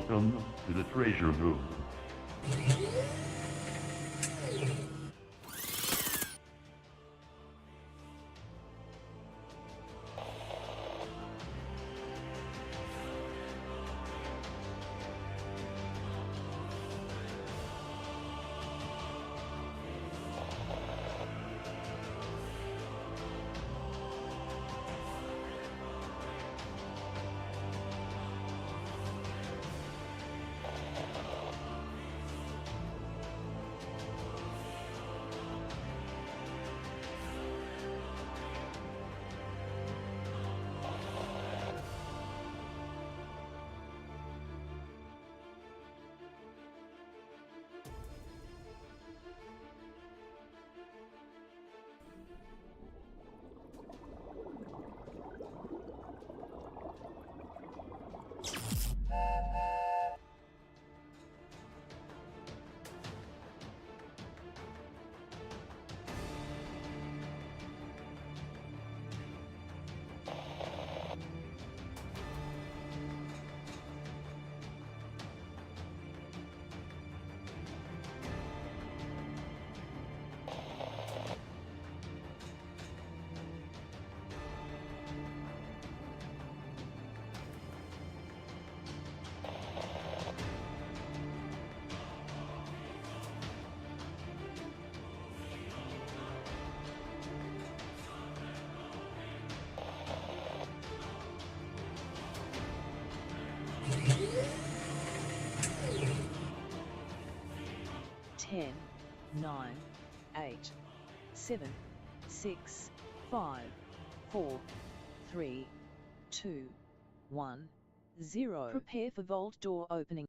Welcome to the treasure room. Ten, 9, 8, 7, 6, 5, 4, 3, 2, 1, 0. Prepare for vault door opening.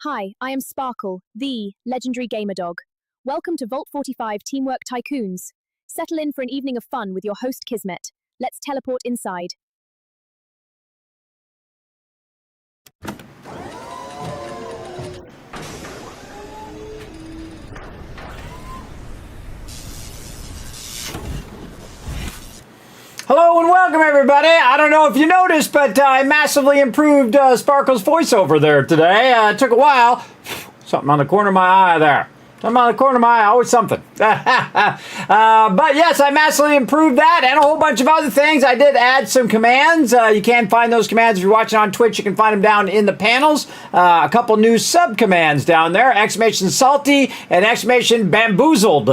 Hi, I am Sparkle, the legendary gamer dog. Welcome to Vault 45 Teamwork Tycoons. Settle in for an evening of fun with your host Kismet. Let's teleport inside. Hello and welcome, everybody. I don't know if you noticed, but I massively improved Sparkle's voiceover there today. It took a while. Something on the corner of my eye there. Something on the corner of my eye, always something. But yes, I massively improved that and a whole bunch of other things. I did add some commands. You can find those commands if you're watching on Twitch. You can find them down in the panels. A couple new sub commands down there: exclamation salty and exclamation bamboozled,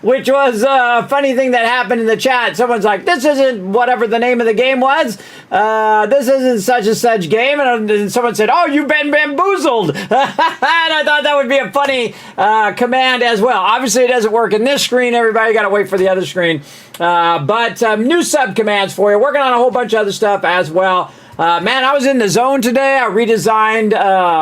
which was a funny thing that happened in the chat. Someone's like, "This isn't whatever the name of the game was. This isn't such and such game," and someone said, "Oh, you've been bamboozled." And I thought that would be a funny command as well. Obviously, it doesn't work in this screen. Everybody got to wait for the other screen. But new sub commands for you. Working on a whole bunch of other stuff as well. Man, I was in the zone today. I redesigned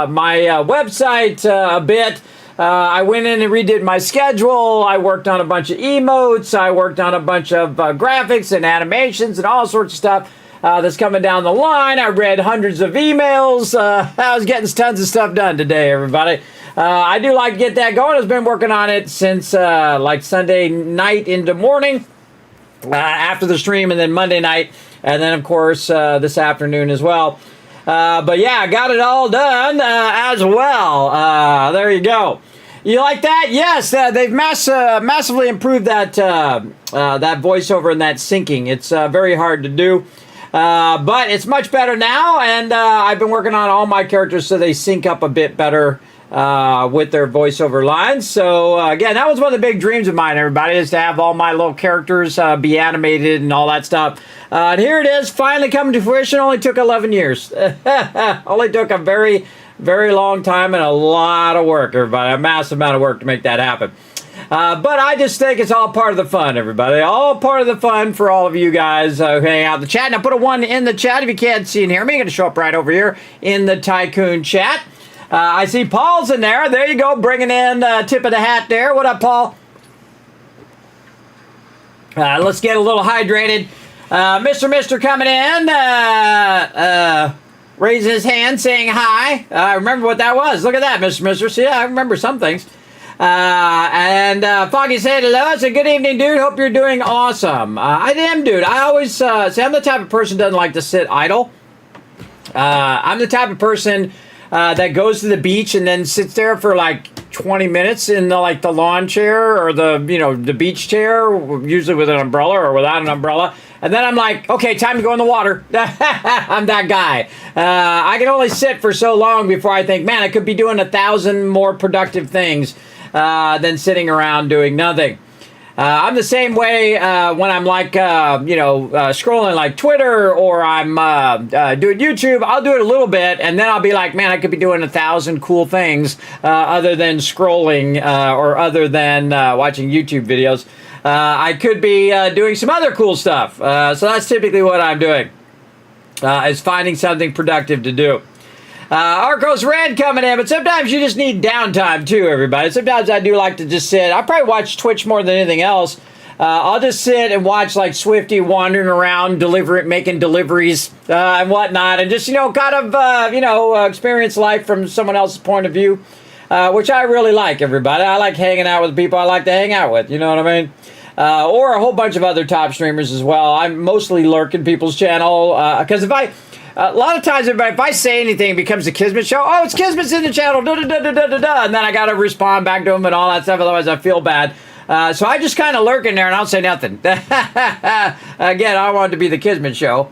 my website a bit. I went in and redid my schedule. I worked on a bunch of emotes. I worked on a bunch of graphics and animations and all sorts of stuff that's coming down the line. I read hundreds of emails. I was getting tons of stuff done today, everybody. I do like to get that going. I've been working on it since like Sunday night into morning after the stream, and then Monday night, and then of course this afternoon as well. But yeah, I got it all done as well. There you go. You like that? Yes, they've massively improved that that voiceover and that syncing. It's very hard to do. But it's much better now, and I've been working on all my characters so they sync up a bit better with their voiceover lines. So again, that was one of the big dreams of mine, everybody, is to have all my little characters be animated and all that stuff. And here it is, finally coming to fruition. Only took 11 years. Only took a very, very long time and a lot of work, everybody. A massive amount of work to make that happen. But I just think it's all part of the fun, everybody. All part of the fun for all of you guys who hang out in the chat. Now, put a 1 in the chat if you can't see and hear me. Going to show up right over here in the Tycoon chat. I see Paul's in there. There you go, bringing in tip of the hat there. What up, Paul? Let's get a little hydrated. Mr. coming in. Raise his hand saying hi. I remember what that was. Look at that, Mr. See, I remember some things. And Foggy said hello. I said, good evening, dude. Hope you're doing awesome. I am, dude. I always say I'm the type of person who doesn't like to sit idle. I'm the type of person that goes to the beach and then sits there for like 20 minutes in the lawn chair or the beach chair, usually with an umbrella or without an umbrella. And then I'm like, okay, time to go in the water. I'm that guy. I can only sit for so long before I think, man, I could be doing 1,000 more productive things than sitting around doing nothing. I'm the same way when I'm scrolling like Twitter or I'm doing YouTube. I'll do it a little bit and then I'll be like, man, I could be doing 1,000 cool things other than scrolling or other than watching YouTube videos. I could be doing some other cool stuff. So that's typically what I'm doing, is finding something productive to do. Arcos Red coming in, but sometimes you just need downtime too, everybody. Sometimes I do like to just sit. I probably watch Twitch more than anything else. I'll just sit and watch like Swifty wandering around, making deliveries and whatnot, and just experience life from someone else's point of view, which I really like, everybody. I like hanging out with people I like to hang out with. You know what I mean? Or a whole bunch of other top streamers as well. I mostly lurk in people's channel because a lot of times, if I say anything, it becomes a Kismet show. Oh, it's Kismet's in the channel, and then I got to respond back to them and all that stuff. Otherwise, I feel bad. So I just kind of lurk in there and I'll say nothing. Again, I want it to be the Kismet show.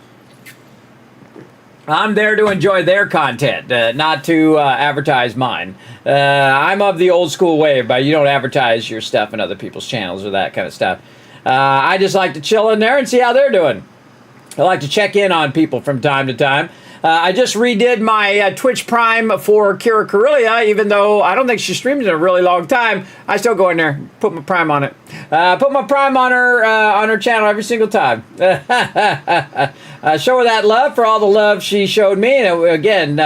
I'm there to enjoy their content, not to advertise mine. I'm of the old school way, but you don't advertise your stuff in other people's channels or that kind of stuff. I just like to chill in there and see how they're doing. I like to check in on people from time to time. I just redid my Twitch Prime for Kira Corellia, even though I don't think she streamed in a really long time. I still go in there, put my Prime on it. Put my Prime on her channel every single time. Show her that love for all the love she showed me. And again,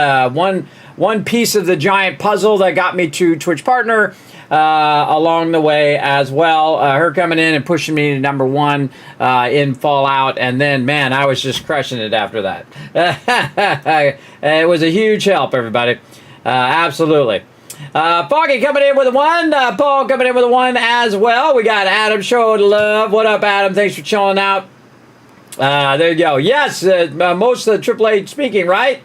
one piece of the giant puzzle that got me to Twitch Partner along the way as well. Her coming in and pushing me to number 1 in Fallout, and then, man, I was just crushing it after that. It was a huge help, everybody. Absolutely. Foggy coming in with a 1. Paul coming in with a 1 as well. We got Adam showing love. What up, Adam? Thanks for chilling out. There you go. Yes, most of the AAA speaking, right?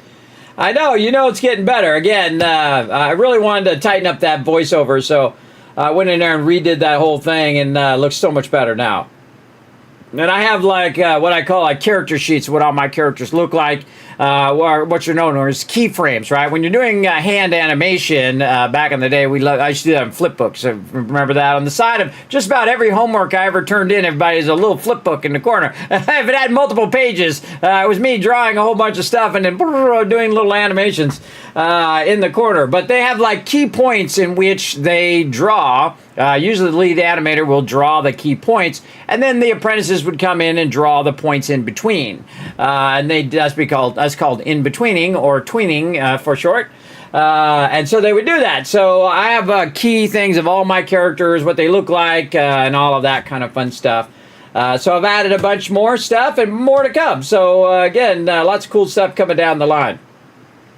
I know, it's getting better. Again, I really wanted to tighten up that voiceover, so I went in there and redid that whole thing, and looks so much better now. And I have what I call character sheets, what all my characters look like, or what you're known as keyframes, right? When you're doing hand animation, back in the day, I used to do that in flip books. So remember that? On the side of just about every homework I ever turned in, everybody's a little flip book in the corner. If it had multiple pages, it was me drawing a whole bunch of stuff and then doing little animations in the corner. But they have key points in which they draw. Usually the lead animator will draw the key points, and then the apprentices would come in and draw the points in between. And that's called in-betweening, or tweening for short. And so they would do that. So I have key things of all my characters, what they look like, and all of that kind of fun stuff. So I've added a bunch more stuff and more to come. So again, lots of cool stuff coming down the line.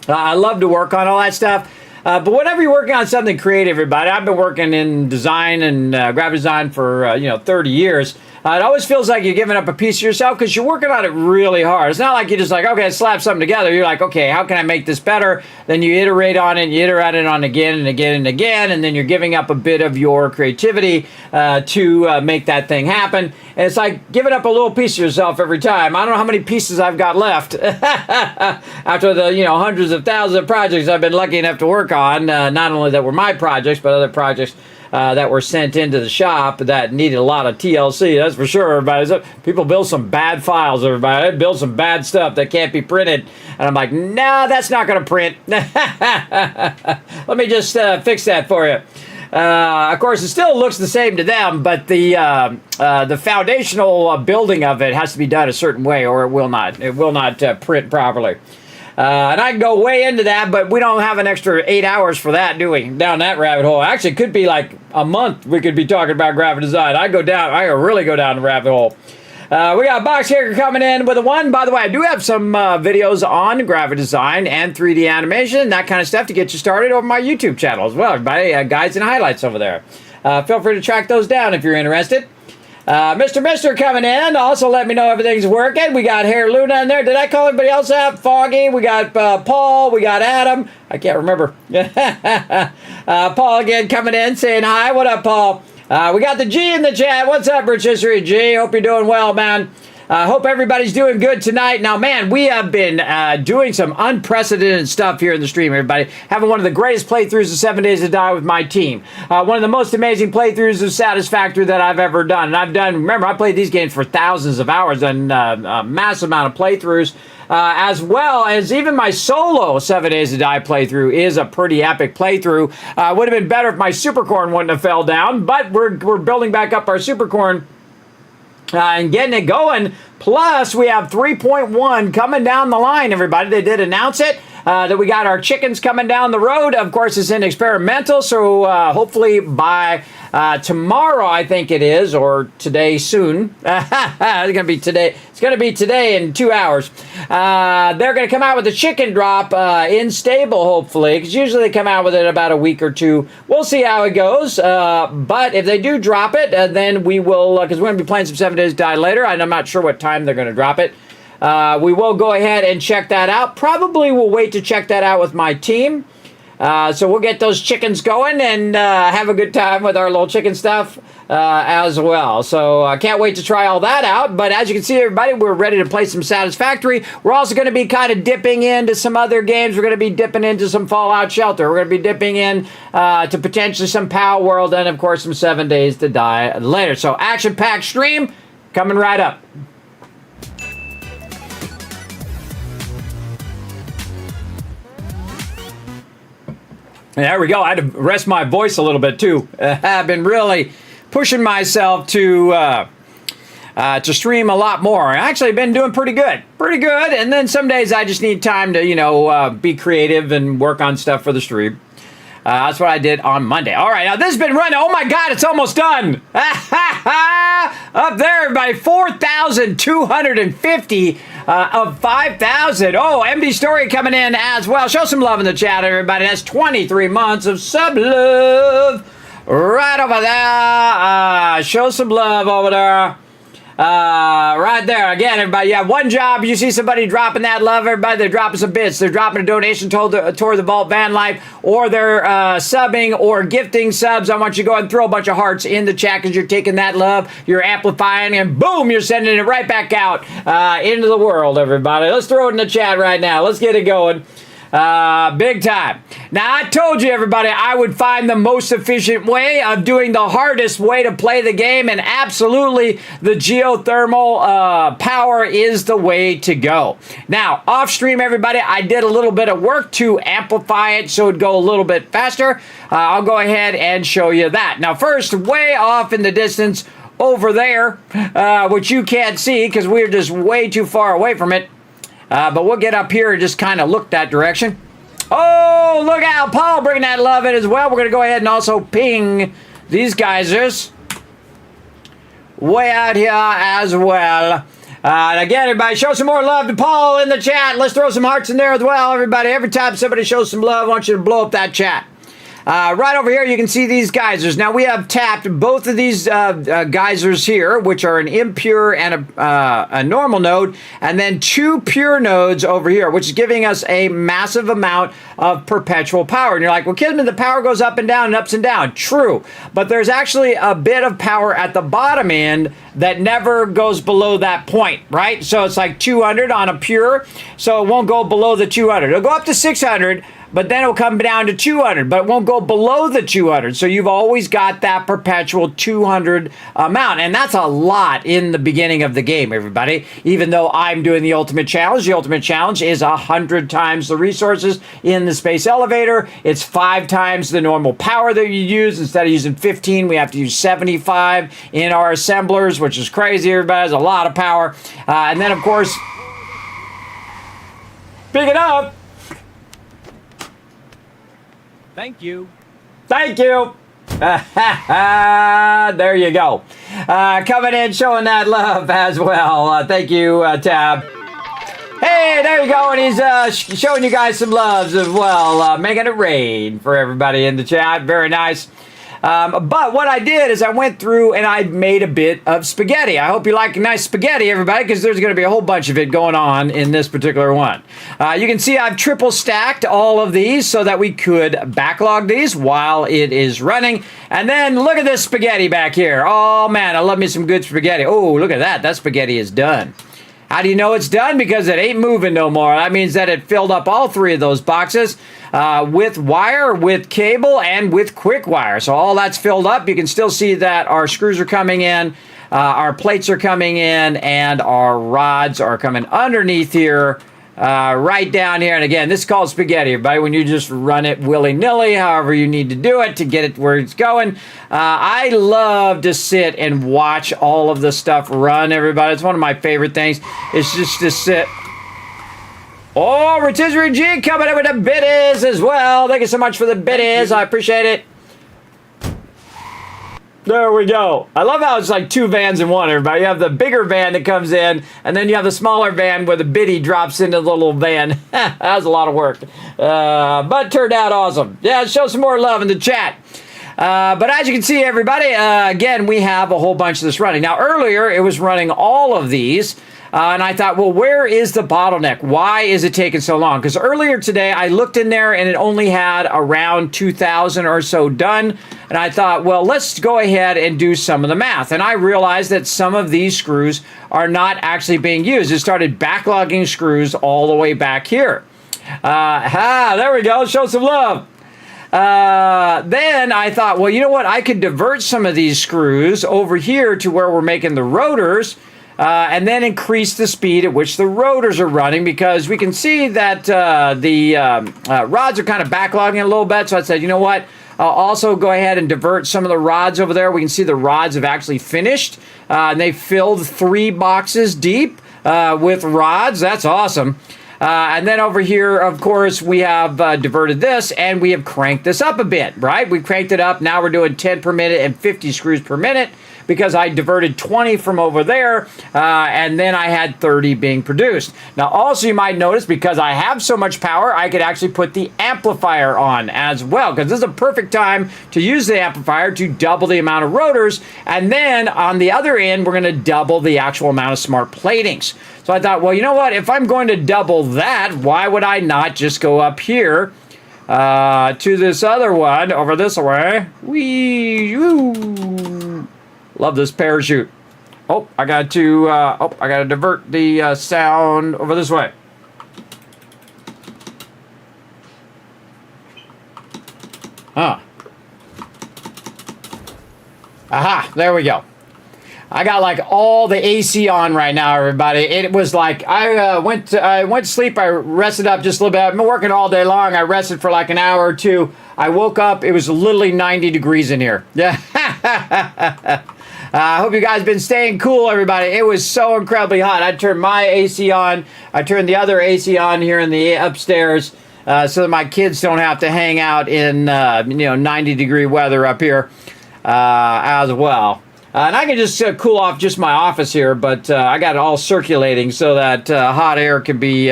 I love to work on all that stuff. But whenever you're working on something creative, everybody, I've been working in design and graphic design for 30 years. It always feels like you're giving up a piece of yourself because you're working on it really hard. It's not like you're just okay, slap something together. You're like, okay, how can I make this better? Then you iterate on it, and you iterate it on again and again and again, and then you're giving up a bit of your creativity to make that thing happen. And it's like giving up a little piece of yourself every time. I don't know how many pieces I've got left after the hundreds of thousands of projects I've been lucky enough to work on. Not only that were my projects, but other projects that were sent into the shop that needed a lot of TLC, that's for sure, everybody. People build some bad files, everybody. They build some bad stuff that can't be printed. And I'm like, nah, that's not going to print. Let me just fix that for you. Of course, it still looks the same to them, but the foundational building of it has to be done a certain way, or it will not. It will not print properly. And I can go way into that, but we don't have an extra 8 hours for that, do we? Down that rabbit hole. Actually, it could be like a month we could be talking about graphic design. I really go down the rabbit hole. We got Box Kicker coming in with a 1. By the way, I do have some videos on graphic design and 3D animation, that kind of stuff to get you started over my YouTube channel as well. Everybody, guides and highlights over there. Feel free to track those down if you're interested. Mr. coming in. Also, let me know everything's working. We got Hair Luna in there. Did I call anybody else out? Foggy. We got Paul. We got Adam. I can't remember. Paul again coming in saying hi. What up, Paul? We got the G in the chat. What's up, Rich History G? Hope you're doing well, man. Hope everybody's doing good tonight. Now, man, we have been doing some unprecedented stuff here in the stream, everybody. Having one of the greatest playthroughs of 7 Days to Die with my team. One of the most amazing playthroughs of Satisfactory that I've ever done. And I've done, remember, I played these games for thousands of hours and a massive amount of playthroughs. As well as even my solo 7 Days to Die playthrough is a pretty epic playthrough. Would have been better if my supercorn wouldn't have fell down, but we're building back up our supercorn. And getting it going. Plus, we have 3.1 coming down the line, everybody. They did announce it, that we got our chickens coming down the road. Of course, it's in experimental, so hopefully by tomorrow, I think it is, or today soon. It's going to be today. It's going to be today in 2 hours. They're going to come out with a chicken drop in stable, hopefully, because usually they come out with it about a week or two. We'll see how it goes. But if they do drop it, then we will, because we're going to be playing some 7 Days to Die later, and I'm not sure what time they're going to drop it. We will go ahead and check that out. Probably we'll wait to check that out with my team. So we'll get those chickens going and have a good time with our little chicken stuff as well. So I can't wait to try all that out. But as you can see, everybody, we're ready to play some Satisfactory. We're also going to be kind of dipping into some other games. We're going to be dipping into some Fallout Shelter. We're going to be dipping in to potentially some Pow World and, of course, some 7 Days to Die later. So action-packed stream coming right up. There we go. I had to rest my voice a little bit, too. I've been really pushing myself to stream a lot more. Actually, I've been doing pretty good. Pretty good. And then some days I just need time to, be creative and work on stuff for the stream. That's what I did on Monday. All right, now this has been running. Oh, my God, it's almost done. Up there, everybody, 4,250 of 5,000. Oh, MD Story coming in as well. Show some love in the chat, everybody. That's 23 months of sub love right over there. Show some love over there. Right there. Again, everybody, you have one job. You see somebody dropping that love, everybody, they're dropping some bits. They're dropping a donation toward the Vault Van Life, or they're subbing or gifting subs. I want you to go ahead and throw a bunch of hearts in the chat because you're taking that love, you're amplifying, and boom, you're sending it right back out into the world, everybody. Let's throw it in the chat right now. Let's get it going. Big time. Now, I told you, everybody, I would find the most efficient way of doing the hardest way to play the game, and absolutely the geothermal power is the way to go. Now, off stream, everybody, I did a little bit of work to amplify it so it'd go a little bit faster. I'll go ahead and show you that. Now, first, way off in the distance over there, which you can't see because we're just way too far away from it. But we'll get up here and just kind of look that direction. Oh, look out. Paul bringing that love in as well. We're going to go ahead and also ping these geysers way out here as well. And again, everybody, show some more love to Paul in the chat. Let's throw some hearts in there as well, everybody. Every time somebody shows some love, I want you to blow up that chat. Right over here, you can see these geysers. Now, we have tapped both of these geysers here, which are an impure and a normal node, and then two pure nodes over here, which is giving us a massive amount of perpetual power. And you're like, well, Kismet, the power goes up and down and ups and down. True. But there's actually a bit of power at the bottom end that never goes below that point, right? So it's like 200 on a pure, so it won't go below the 200. It'll go up to 600, but then it'll come down to 200, but it won't go below the 200. So you've always got that perpetual 200 amount, and that's a lot in the beginning of the game, everybody. Even though I'm doing the ultimate challenge is 100 times the resources in the space elevator. It's 5 times the normal power that you use. Instead of using 15, we have to use 75 in our assemblers, which is crazy, everybody. That's a lot of power. And then, of course, pick it up. Thank you. Thank you. There you go. Coming in, showing that love as well. Thank you, Tab. Hey, there you go. And he's showing you guys some loves as well. Making it rain for everybody in the chat. Very nice. But what I did is I went through and I made a bit of spaghetti. I hope you like nice spaghetti, everybody, because there's going to be a whole bunch of it going on in this particular one. You can see I've triple stacked all of these so that we could backlog these while it is running. And then look at this spaghetti back here. Oh, man, I love me some good spaghetti. Oh, look at that. That spaghetti is done. How do you know it's done? Because it ain't moving no more. That means that it filled up all three of those boxes with wire, with cable, and with quick wire. So all that's filled up. You can still see that our screws are coming in, our plates are coming in, and our rods are coming underneath here, right down here. And again, this is called spaghetti, everybody, when you just run it willy-nilly, however you need to do it to get it where it's going. I love to sit and watch all of the stuff run, everybody. It's one of my favorite things. It's just to sit. Oh, Rotisserie G coming in with the biddies as well. Thank you so much for the biddies. I appreciate it. There we go. I love how it's like two vans in one, everybody. You have the bigger van that comes in, and then you have the smaller van where the biddy drops into the little van. That was a lot of work. But turned out awesome. Yeah, show some more love in the chat. But as you can see, everybody, again, we have a whole bunch of this running. Now, earlier, it was running all of these. And I thought, well, where is the bottleneck? Why is it taking so long? Because earlier today, I looked in there and it only had around 2,000 or so done. And I thought, well, let's go ahead and do some of the math. And I realized that some of these screws are not actually being used. It started backlogging screws all the way back here. There we go. Show some love. Then I thought, well, you know what? I could divert some of these screws over here to where we're making the rotors. And then increase the speed at which the rotors are running, because we can see that the rods are kind of backlogging a little bit. So I said, you know what? I'll also go ahead and divert some of the rods over there. We can see the rods have actually finished. And they filled 3 boxes deep with rods. That's awesome. And then over here, of course, we have diverted this, and we have cranked this up a bit, right? We cranked it up. Now we're doing 10 per minute and 50 screws per minute, because I diverted 20 from over there, and then I had 30 being produced. Now, also, you might notice, because I have so much power, I could actually put the amplifier on as well, because this is a perfect time to use the amplifier to double the amount of rotors, and then on the other end, we're going to double the actual amount of smart platings. So I thought, well, you know what? If I'm going to double that, why would I not just go up here to this other one over this way? Wee-oo. Love this parachute. Oh, I got to divert the sound over this way. Aha, there we go. I got like all the AC on right now, everybody. It was like I went to sleep. I rested up just a little bit. I've been working all day long. I rested for like an hour or two. I woke up. It was literally 90 degrees in here. Yeah. I hope you guys have been staying cool, everybody. It was so incredibly hot. I turned my AC on. I turned the other AC on here in the upstairs so that my kids don't have to hang out in 90-degree weather up here as well. And I can just cool off just my office here, but I got it all circulating so that hot air can be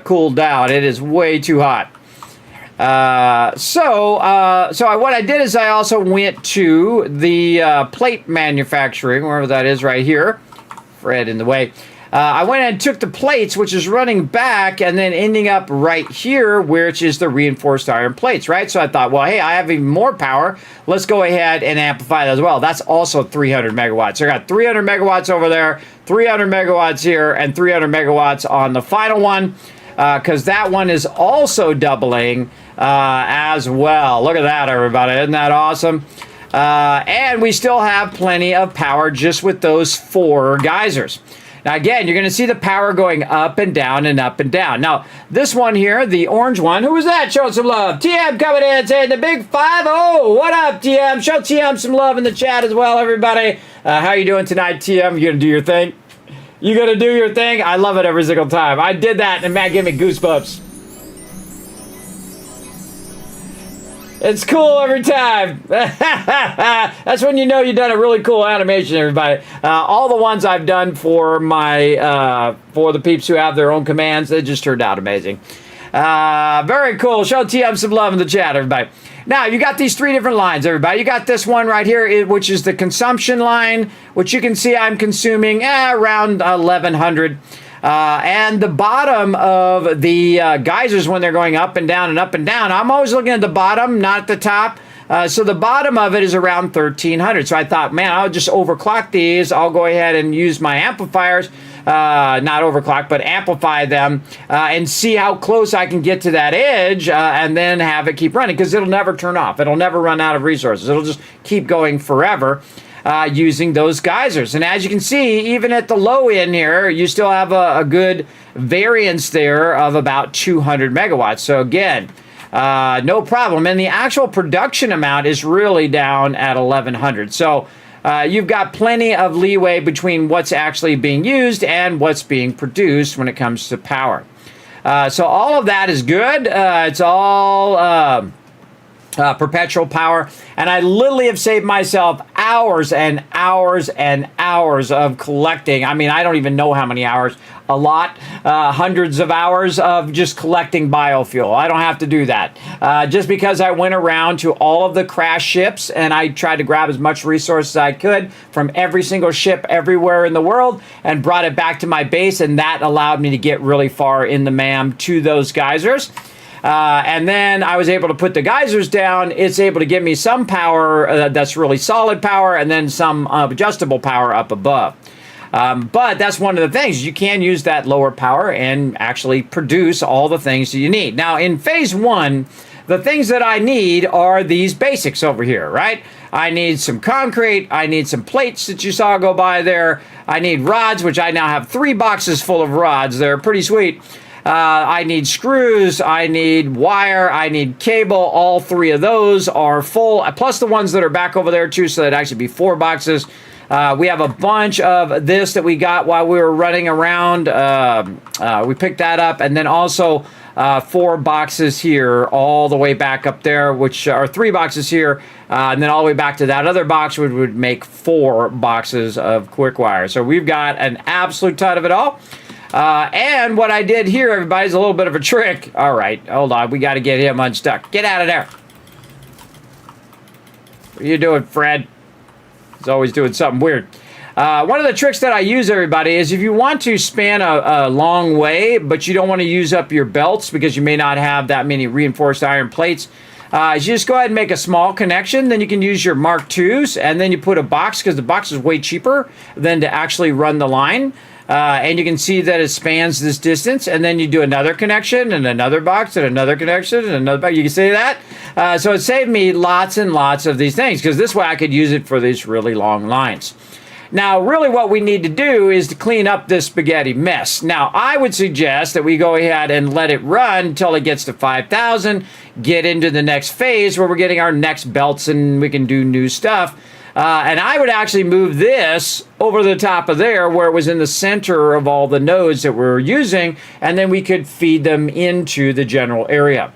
cooled down. It is way too hot. So what I did is I also went to the plate manufacturing, wherever that is right here. Fred in the way. I went and took the plates, which is running back and then ending up right here, which is the reinforced iron plates, right? So I thought, well, hey, I have even more power. Let's go ahead and amplify that as well. That's also 300 megawatts. So I got 300 megawatts over there, 300 megawatts here, and 300 megawatts on the final one, because that one is also doubling as well. Look at that, everybody. Isn't that awesome? And we still have plenty of power just with those 4 geysers. Now, again, you're going to see the power going up and down and up and down. Now, this one here, the orange one, who was that? Show some love. TM coming in saying the big 5-0. What up, TM? Show TM some love in the chat as well, everybody. How you doing tonight, TM? You going to do your thing? You going to do your thing? I love it every single time. I did that, and man, give me goosebumps. It's cool every time. That's when you know you've done a really cool animation, everybody. All the ones I've done for my for the peeps who have their own commands, they just turned out amazing. Very cool. Show TM some love in the chat, everybody. Now, you got these 3 different lines, everybody. You got this one right here, which is the consumption line, which you can see I'm consuming around 1,100. And the bottom of the geysers, when they're going up and down and up and down, I'm always looking at the bottom, not at the top. So the bottom of it is around 1,300. So I thought, man, I'll just overclock these. I'll go ahead and use my amplifiers, not overclock, but amplify them, and see how close I can get to that edge, and then have it keep running, because it'll never turn off. It'll never run out of resources. It'll just keep going forever. Using those geysers. And as you can see, even at the low end here, you still have a good variance there of about 200 megawatts. So again, no problem. And the actual production amount is really down at 1,100. So you've got plenty of leeway between what's actually being used and what's being produced when it comes to power. So all of that is good. It's all perpetual power, and I literally have saved myself hours and hours and hours of collecting. I mean, I don't even know how many hours. A lot, hundreds of hours of just collecting biofuel. I don't have to do that. Just because I went around to all of the crash ships and I tried to grab as much resources as I could from every single ship everywhere in the world and brought it back to my base, and that allowed me to get really far in the MAM to those geysers. And then I was able to put the geysers down. It's able to give me some power that's really solid power, and then some adjustable power up above. But that's one of the things. You can use that lower power and actually produce all the things that you need. Now, in phase 1, the things that I need are these basics over here, right? I need some concrete. I need some plates that you saw go by there. I need rods, which I now have 3 boxes full of rods. They're pretty sweet. I need screws, I need wire, I need cable. All 3 of those are full, plus the ones that are back over there too, so that'd actually be 4 boxes. We have a bunch of this that we got while we were running around. We picked that up, and then also 4 boxes here all the way back up there, which are 3 boxes here, and then all the way back to that other box would make 4 boxes of quick wire. So we've got an absolute ton of it all. And what I did here, everybody, is a little bit of a trick. All right, hold on. We got to get him unstuck. Get out of there. What are you doing, Fred? He's always doing something weird. One of the tricks that I use, everybody, is if you want to span a long way, but you don't want to use up your belts because you may not have that many reinforced iron plates, you just go ahead and make a small connection. Then you can use your Mark IIs, and then you put a box, because the box is way cheaper than to actually run the line. And you can see that it spans this distance, and then you do another connection and another box and another connection and another box. You can see that? So it saved me lots and lots of these things, because this way I could use it for these really long lines. Now, really what we need to do is to clean up this spaghetti mess. Now, I would suggest that we go ahead and let it run until it gets to 5,000, get into the next phase where we're getting our next belts and we can do new stuff. And I would actually move this over the top of there where it was in the center of all the nodes that we're using, and then we could feed them into the general area.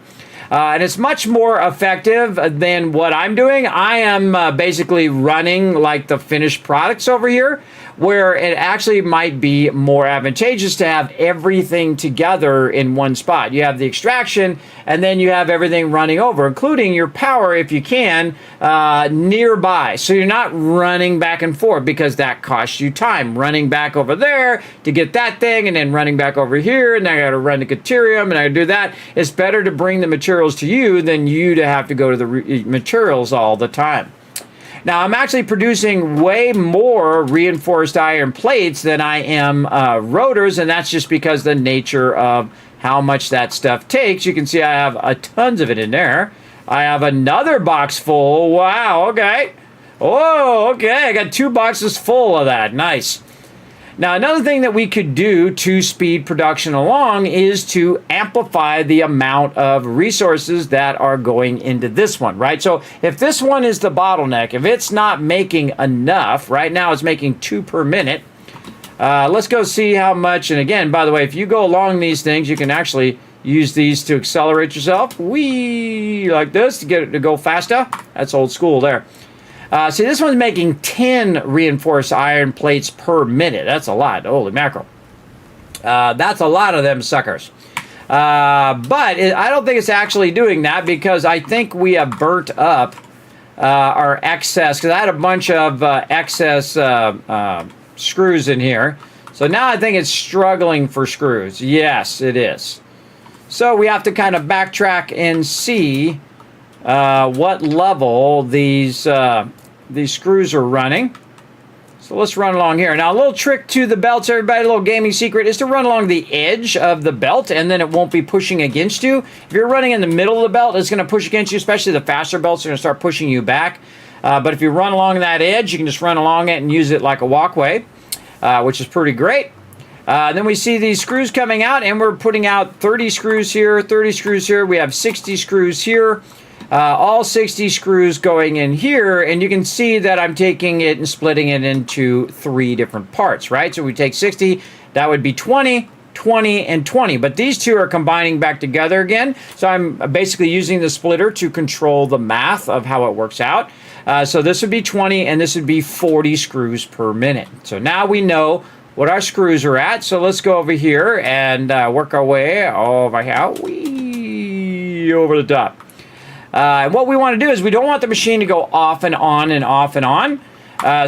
And it's much more effective than what I'm doing. I am basically running like the finished products over here, where it actually might be more advantageous to have everything together in one spot. You have the extraction, and then you have everything running over, including your power, if you can, nearby. So you're not running back and forth, because that costs you time. Running back over there to get that thing, and then running back over here, and then I got to run the Caterium, and I do that. It's better to bring the materials to you than you to have to go to the materials all the time. Now, I'm actually producing way more reinforced iron plates than I am rotors, and that's just because the nature of how much that stuff takes. You can see I have tons of it in there. I have another box full. Wow, okay. Oh, okay. I got 2 boxes full of that. Nice. Now, another thing that we could do to speed production along is to amplify the amount of resources that are going into this one, right? So if this one is the bottleneck, if it's not making enough, right now it's making 2 per minute. Let's go see how much. And again, by the way, if you go along these things, you can actually use these to accelerate yourself. Whee! Like this to get it to go faster. That's old school there. See, this one's making 10 reinforced iron plates per minute. That's a lot. Holy mackerel. That's a lot of them suckers. I don't think it's actually doing that because I think we have burnt up our excess, because I had a bunch of excess screws in here. So now I think it's struggling for screws. Yes, it is. So we have to kind of backtrack and see what level these screws are running. So let's run along here. Now, a little trick to the belts, everybody, a little gaming secret, is to run along the edge of the belt, and then it won't be pushing against you. If you're running in the middle of the belt, it's going to push against you, especially the faster belts are going to start pushing you back. But if you run along that edge, you can just run along it and use it like a walkway, which is pretty great. Then we see these screws coming out, and we're putting out 30 screws here, 30 screws here. We have 60 screws here. All 60 screws going in here, and you can see that I'm taking it and splitting it into 3 different parts, right? So we take 60, that would be 20, 20, and 20. But these two are combining back together again. So I'm basically using the splitter to control the math of how it works out. So this would be 20, and this would be 40 screws per minute. So now we know what our screws are at. So let's go over here and work our way over here, over the top. And what we want to do is we don't want the machine to go off and on and off and on.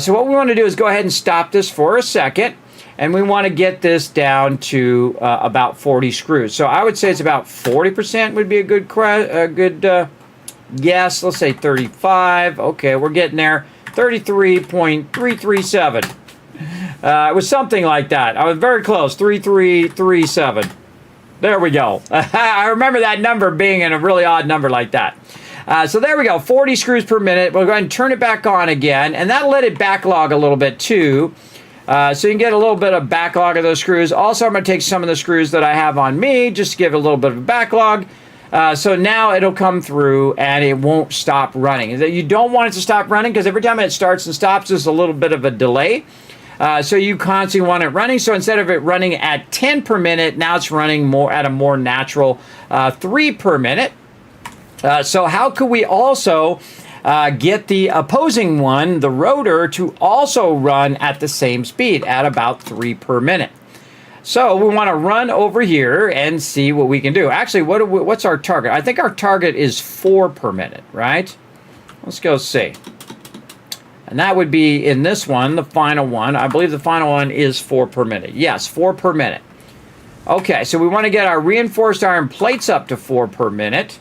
So what we want to do is go ahead and stop this for a second. And we want to get this down to about 40 screws. So I would say it's about 40% would be a good guess. Let's say 35. Okay, we're getting there. 33.337. It was something like that. I was very close. 3337. There we go. I remember that number being in a really odd number like that. So there we go, 40 screws per minute. We'll go ahead and turn it back on again, and that'll let it backlog a little bit too. So you can get a little bit of backlog of those screws. Also, I'm going to take some of the screws that I have on me just to give it a little bit of a backlog. So now it'll come through and it won't stop running. You don't want it to stop running because every time it starts and stops, there's a little bit of a delay. So you constantly want it running. So instead of it running at 10 per minute, now it's running more at a more natural 3 per minute. So how could we also get the opposing one, the rotor, to also run at the same speed at about 3 per minute? So we want to run over here and see what we can do. Actually, what's our target? I think our target is 4 per minute, right? Let's go see. And that would be in this one, the final one. I believe the final one is 4 per minute. Yes, 4 per minute. Okay, so we want to get our reinforced iron plates up to 4 per minute.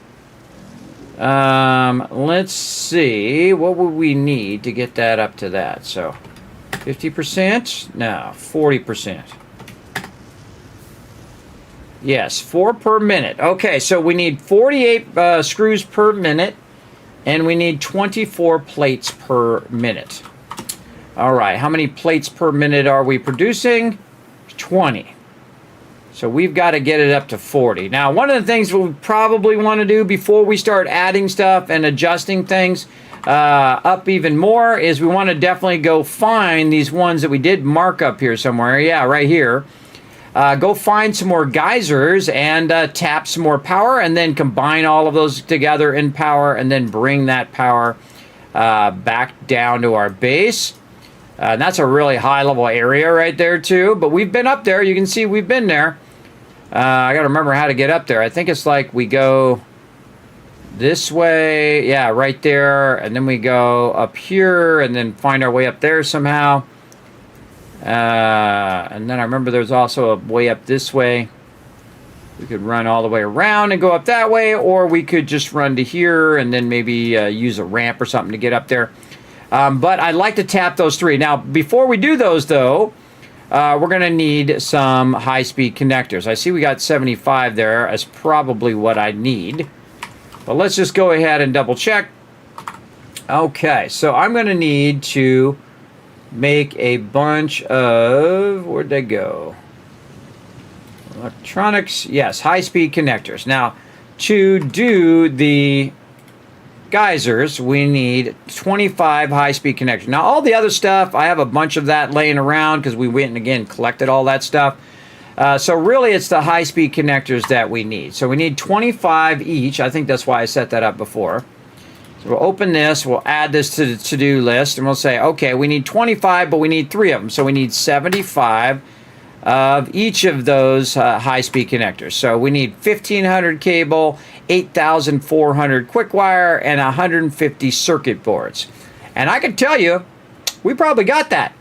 Let's see. What would we need to get that up to that? So, 50%? No, 40%. Yes, 4 per minute. Okay, so we need 48 screws per minute. And we need 24 plates per minute. All right, how many plates per minute are we producing? 20. So we've got to get it up to 40. Now, one of the things we'll probably want to do before we start adding stuff and adjusting things up even more is we want to definitely go find these ones that we did mark up here somewhere. Yeah, right here. Go find some more geysers and tap some more power, and then combine all of those together in power, and then bring that power back down to our base. And that's a really high level area right there too, but we've been up there. You can see we've been there. I gotta remember how to get up there. I think it's like we go this way, yeah, right there, and then we go up here and then find our way up there somehow. And then I remember there's also a way up this way. We could run all the way around and go up that way, or we could just run to here and then maybe use a ramp or something to get up there. But I'd like to tap those 3. Now, before we do those, though, we're going to need some high-speed connectors. I see we got 75 there. That's probably what I need. But let's just go ahead and double-check. Okay, so I'm going to need to make a bunch of, where'd they go? Electronics, yes, high-speed connectors. Now, to do the geysers, we need 25 high-speed connectors. Now, all the other stuff, I have a bunch of that laying around because we went and again collected all that stuff. So really, it's the high-speed connectors that we need. So we need 25 each. I think that's why I set that up before. We'll open this, we'll add this to the to-do list, and we'll say, okay, we need 25, but we need 3 of them. So we need 75 of each of those high-speed connectors. So we need 1,500 cable, 8,400 quick wire, and 150 circuit boards. And I can tell you, we probably got that.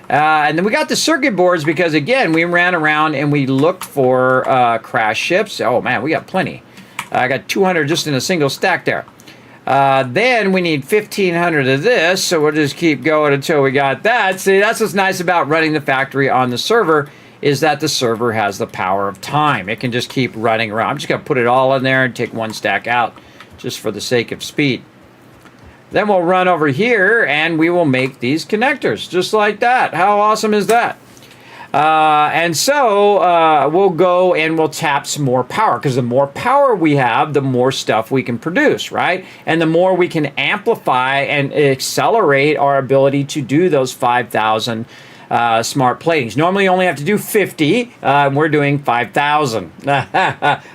And then we got the circuit boards because, again, we ran around and we looked for crash ships. Oh, man, we got plenty. I got 200 just in a single stack there. Then we need 1,500 of this, so we'll just keep going until we got that. See, that's what's nice about running the factory on the server, is that the server has the power of time. It can just keep running around. I'm just going to put it all in there and take one stack out just for the sake of speed. Then we'll run over here and we will make these connectors just like that. How awesome is that? And so we'll go and we'll tap some more power, because the more power we have, the more stuff we can produce, right? And the more we can amplify and accelerate our ability to do those 5,000 smart platings. Normally you only have to do 50, and we're doing 5,000,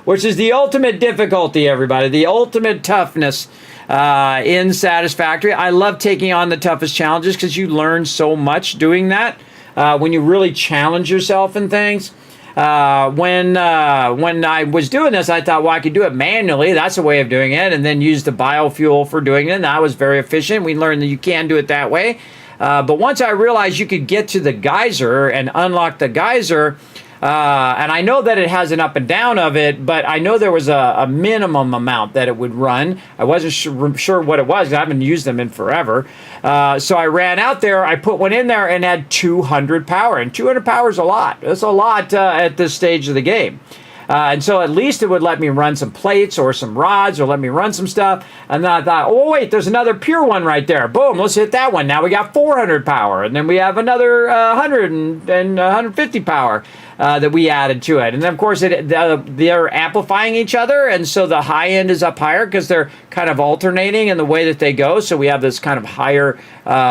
which is the ultimate difficulty, everybody, the ultimate toughness in Satisfactory. I love taking on the toughest challenges because you learn so much doing that. When you really challenge yourself in things. When I was doing this, I thought, well, I could do it manually. That's a way of doing it. And then use the biofuel for doing it. And that was very efficient. We learned that you can do it that way. But once I realized you could get to the geyser and unlock the geyser, and I know that it has an up and down of it, but I know there was a minimum amount that it would run. I wasn't sure what it was. I haven't used them in forever. So I ran out there, I put one in there and had 200 power. And 200 power is a lot. That's a lot at this stage of the game. And so at least it would let me run some plates or some rods, or let me run some stuff. And then I thought, oh, wait, there's another pure one right there. Boom, let's hit that one. Now we got 400 power. And then we have another 100 and 150 power that we added to it. And then, of course, they're amplifying each other. And so the high end is up higher because they're kind of alternating in the way that they go. So we have this kind of higher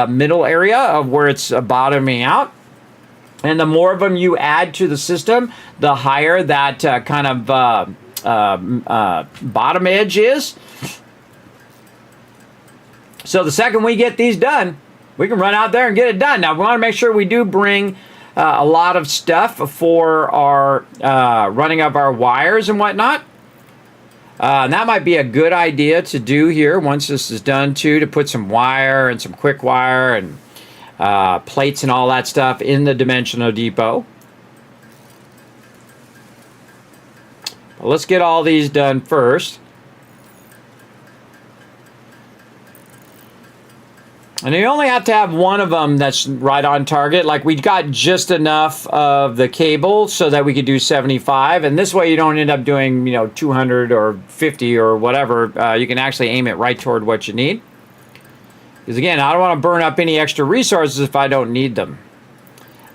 middle area of where it's bottoming out. And the more of them you add to the system, the higher that kind of bottom edge is. So the second we get these done, we can run out there and get it done. Now, we want to make sure we do bring a lot of stuff for our running of our wires and whatnot. And that might be a good idea to do here once this is done, too, to put some wire and some quick wire and plates and all that stuff in the dimensional depot. But let's get all these done first. And you only have to have one of them that's right on target. Like, we got just enough of the cable so that we could do 75. And this way you don't end up doing, 200 or 50 or whatever. You can actually aim it right toward what you need. Because, again, I don't want to burn up any extra resources if I don't need them.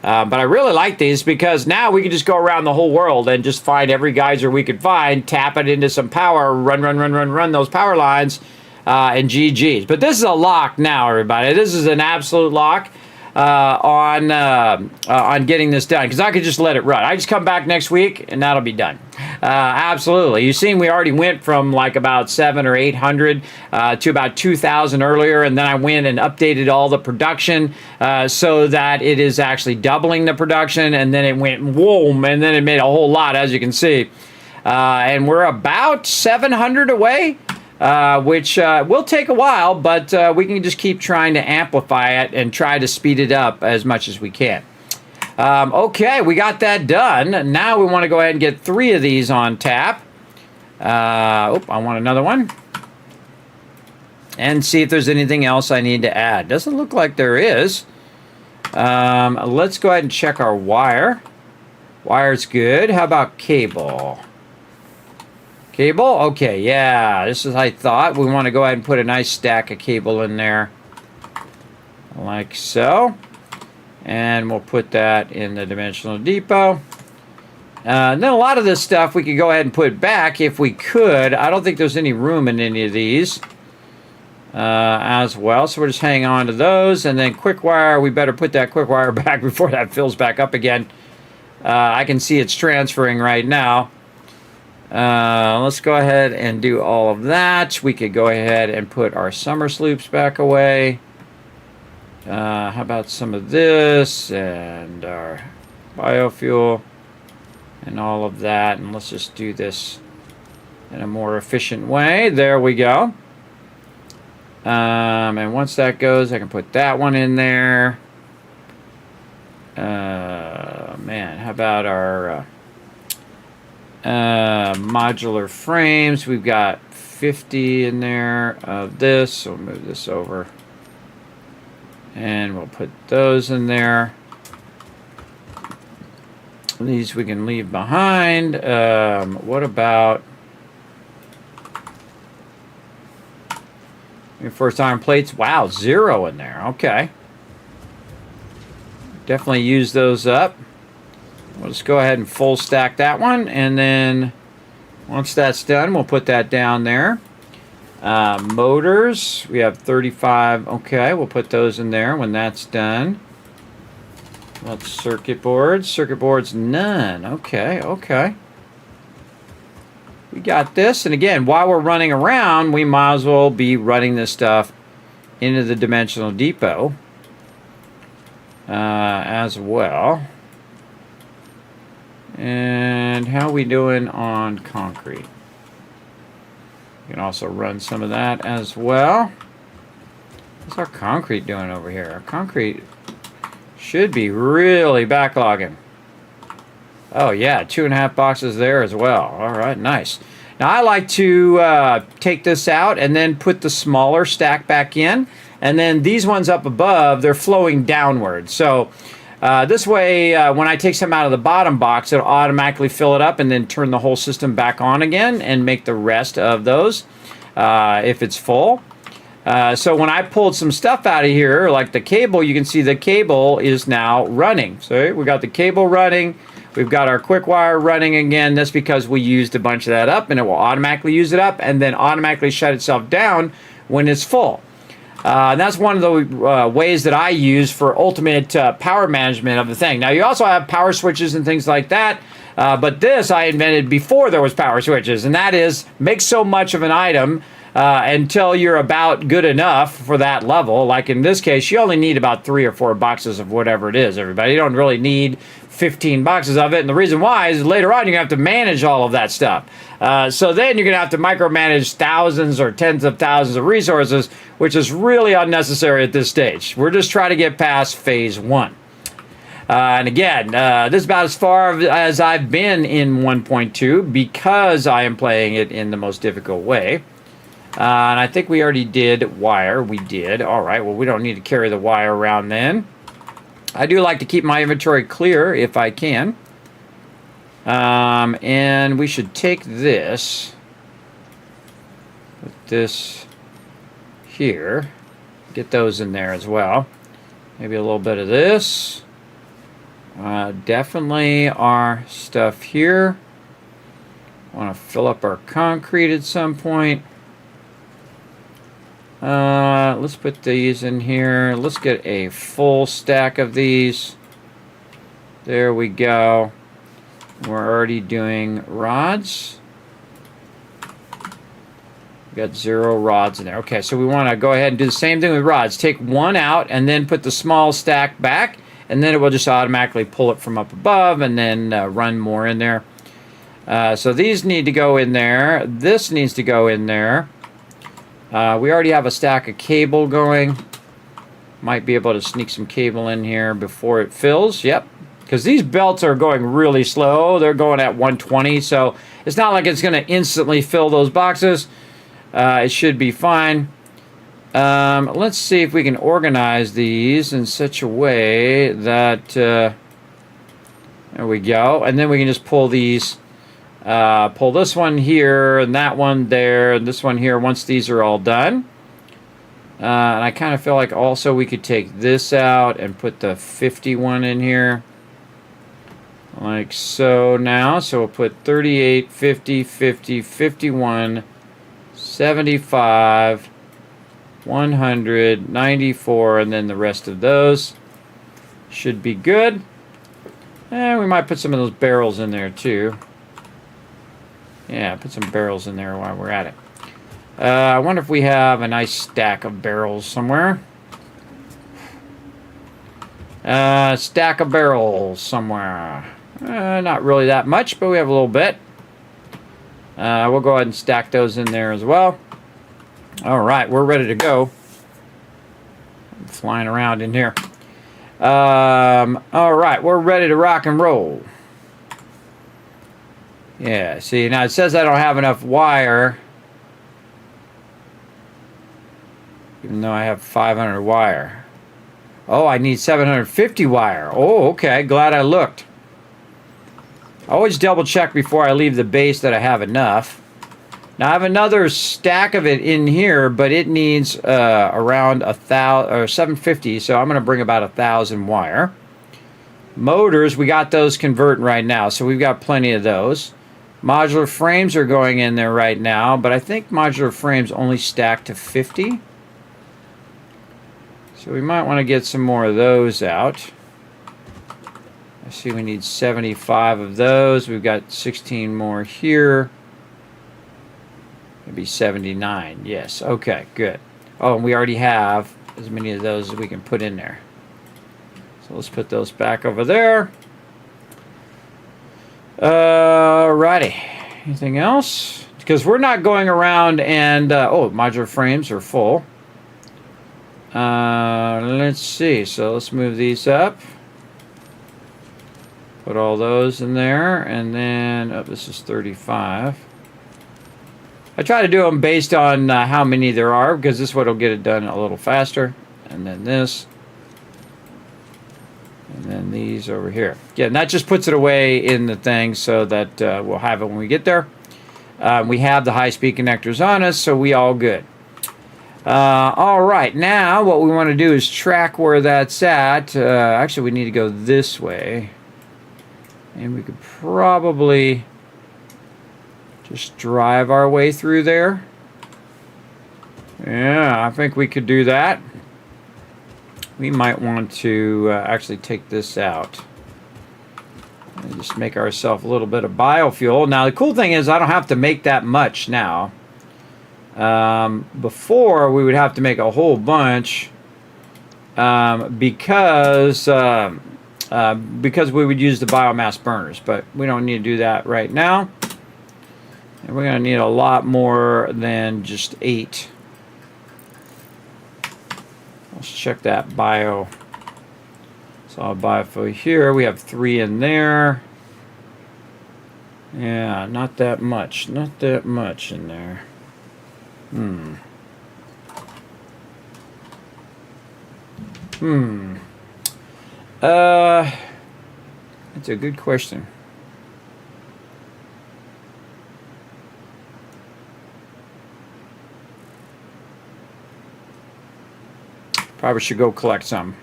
But I really like these because now we can just go around the whole world and just find every geyser we could find, tap it into some power, run those power lines, and GG's. But this is a lock now, everybody. This is an absolute lock on getting this done, because I could just let it run. I just come back next week and that'll be done. Absolutely. You've seen we already went from like about 700 or 800 to about 2,000 earlier, and then I went and updated all the production so that it is actually doubling the production, and then it went whoa, and then it made a whole lot, as you can see. And we're about 700 away. Which will take a while, but we can just keep trying to amplify it and try to speed it up as much as we can. Okay, we got that done. Now we want to go ahead and get 3 of these on tap. I want another one. And see if there's anything else I need to add. Doesn't look like there is. Let's go ahead and check our wire. Wire's good. How about cable? Cable? Okay, yeah, this is what I thought. We want to go ahead and put a nice stack of cable in there. Like so. And we'll put that in the dimensional depot. Then a lot of this stuff we could go ahead and put back if we could. I don't think there's any room in any of these as well. So we'll just hang on to those. And then quick wire, we better put that quick wire back before that fills back up again. I can see it's transferring right now. Let's go ahead and do all of that. We could go ahead and put our summer sloops back away. How about some of this and our biofuel, and all of that. And let's just do this in a more efficient way. There we go. And once that goes, I can put that one in there. Man, how about our modular frames? We've got 50 in there of this, so we'll move this over. And we'll put those in there. These we can leave behind. What about reinforced iron plates? Wow, 0 in there. Okay. Definitely use those up. We'll just go ahead and full stack that one. And then once that's done, we'll put that down there. Motors, we have 35. Okay, we'll put those in there when that's done. Let's circuit boards. Circuit boards, none. Okay, okay. We got this. And again, while we're running around, we might as well be running this stuff into the dimensional depot as well. And how are we doing on concrete? You can also run some of that as well. What's our concrete doing over here? Our concrete should be really backlogging. Oh yeah, 2.5 boxes there as well. All right, nice. Now I like to take this out and then put the smaller stack back in. And then these ones up above, they're flowing downward. So this way, when I take some out of the bottom box, it'll automatically fill it up and then turn the whole system back on again and make the rest of those if it's full. So when I pulled some stuff out of here, like the cable, you can see the cable is now running. So we got the cable running. We've got our quick wire running again. That's because we used a bunch of that up, and it will automatically use it up and then automatically shut itself down when it's full. And that's one of the ways that I use for ultimate power management of the thing. Now, you also have power switches and things like that. But this I invented before there was power switches. And that is, make so much of an item until you're about good enough for that level. Like in this case, you only need about 3 or 4 boxes of whatever it is, everybody. You don't really need 15 boxes of it. And the reason why is later on you're going to have to manage all of that stuff. So then you're going to have to micromanage thousands or tens of thousands of resources, which is really unnecessary at this stage. We're just trying to get past phase 1. And again, this is about as far as I've been in 1.2 because I am playing it in the most difficult way. And I think we already did wire. We did. All right. Well, we don't need to carry the wire around then. I do like to keep my inventory clear if I can. And we should take this. Put this here. Get those in there as well. Maybe a little bit of this. Definitely our stuff here. Want to fill up our concrete at some point. Let's put these in here. Let's get a full stack of these. There we go. We're already doing rods. We got 0 rods in there. Okay, so we want to go ahead and do the same thing with rods. Take one out and then put the small stack back, and then it will just automatically pull it from up above and then run more in there. So these need to go in there. This needs to go in there. We already have a stack of cable going. Might be able to sneak some cable in here before it fills. Yep. Because these belts are going really slow. They're going at 120. So it's not like it's going to instantly fill those boxes. It should be fine. Let's see if we can organize these in such a way that... there we go. And then we can just pull these... pull this one here, and that one there, and this one here once these are all done. And I kind of feel like also we could take this out and put the 51 in here. Like so now. So we'll put 38, 50, 50, 51, 75, 100, 94, and then the rest of those. Should be good. And we might put some of those barrels in there too. Yeah, put some barrels in there while we're at it. I wonder if we have a nice stack of barrels somewhere. Stack of barrels somewhere. Not really that much, but we have a little bit. We'll go ahead and stack those in there as well. All right, we're ready to go. I'm flying around in here. All right, we're ready to rock and roll. Yeah, see, now it says I don't have enough wire. Even though I have 500 wire. Oh, I need 750 wire. Oh, okay, glad I looked. I always double check before I leave the base that I have enough. Now I have another stack of it in here, but it needs around 1,000 or 750, so I'm going to bring about 1,000 wire. Motors, we got those converting right now, so we've got plenty of those. Modular frames are going in there right now, but I think modular frames only stack to 50. So we might want to get some more of those out. I see we need 75 of those. We've got 16 more here. Maybe 79. Yes. Okay, good. Oh, and we already have as many of those as we can put in there. So let's put those back over there. Alrighty. Anything else? Because we're not going around and... oh, modular frames are full. Let's see. So let's move these up. Put all those in there, and then, oh, this is 35. I try to do them based on how many there are, because this one will get it done a little faster. And then this. And then these over here. Yeah, and that just puts it away in the thing so that we'll have it when we get there. We have the high-speed connectors on us, so we all good. All right, now what we want to do is track where that's at. Actually, we need to go this way. And we could probably just drive our way through there. Yeah, I think we could do that. We might want to actually take this out. And just make ourselves a little bit of biofuel. Now, the cool thing is I don't have to make that much now. Before, we would have to make a whole bunch because we would use the biomass burners, but we don't need to do that right now. And we're going to need a lot more than just 8. Let's check that bio. Solid biofuel here. We have 3 in there. Yeah, not that much. Not that much in there. That's a good question. Probably should go collect some.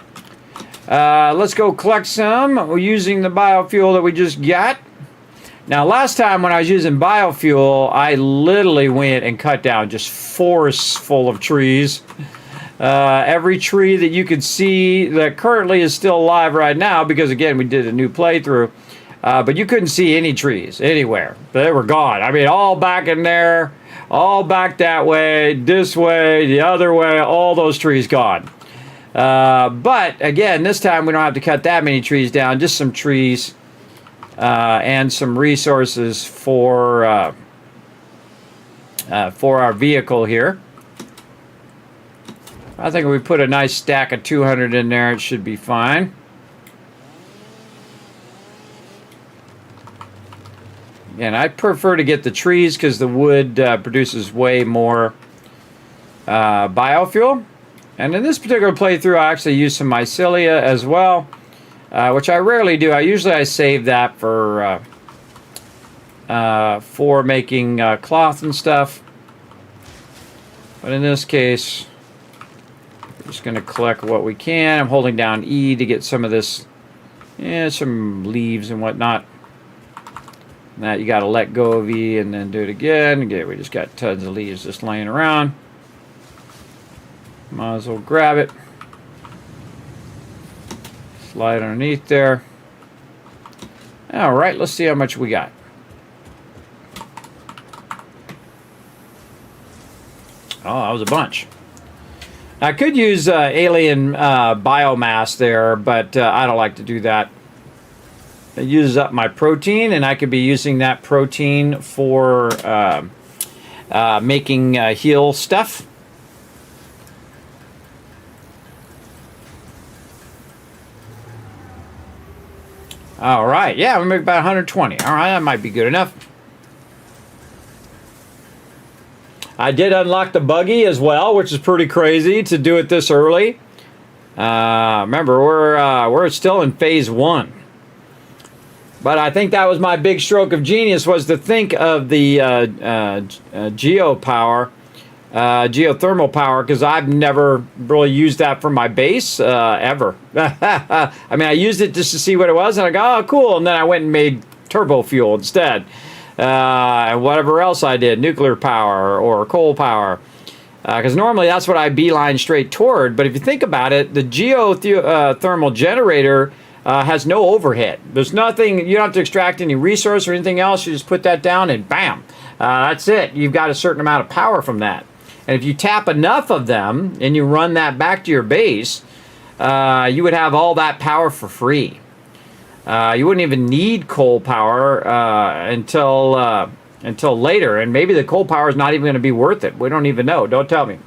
Let's go collect some. We're using the biofuel that we just got. Now, last time when I was using biofuel, I literally went and cut down just forests full of trees. Every tree that you could see that currently is still alive right now, because again, we did a new playthrough, but you couldn't see any trees anywhere. They were gone. I mean, all back in there, all back that way, this way, the other way, all those trees gone. But again, this time we don't have to cut that many trees down, just some trees and some resources for our vehicle here. I think if we put a nice stack of 200 in there, it should be fine. And I prefer to get the trees because the wood produces way more biofuel. And in this particular playthrough, I actually use some mycelia as well, which I rarely do. I save that for making cloth and stuff. But in this case, we're just going to collect what we can. I'm holding down E to get some of this, some leaves and whatnot. That you got to let go of E and then do it again. Again, we just got tons of leaves just laying around. Might as well grab it. Slide underneath there. All right, let's see how much we got. Oh, that was a bunch. I could use alien biomass there, but I don't like to do that. It uses up my protein, and I could be using that protein for making heal stuff. All right, yeah, we make about 120. All right, that might be good enough. I did unlock the buggy as well, which is pretty crazy to do it this early. Remember, we're still in phase 1. But I think that was my big stroke of genius, was to think of the geothermal power, because I've never really used that for my base ever. I mean, I used it just to see what it was, and I go, oh, cool, and then I went and made turbo fuel instead. And whatever else I did, nuclear power or coal power, because normally that's what I beeline straight toward. But if you think about it, the geothermal generator has no overhead. There's nothing, you don't have to extract any resource or anything else. You just put that down and bam, that's it. You've got a certain amount of power from that. And if you tap enough of them and you run that back to your base, you would have all that power for free. You wouldn't even need coal power until later, and maybe the coal power is not even going to be worth it. We don't even know. Don't tell me.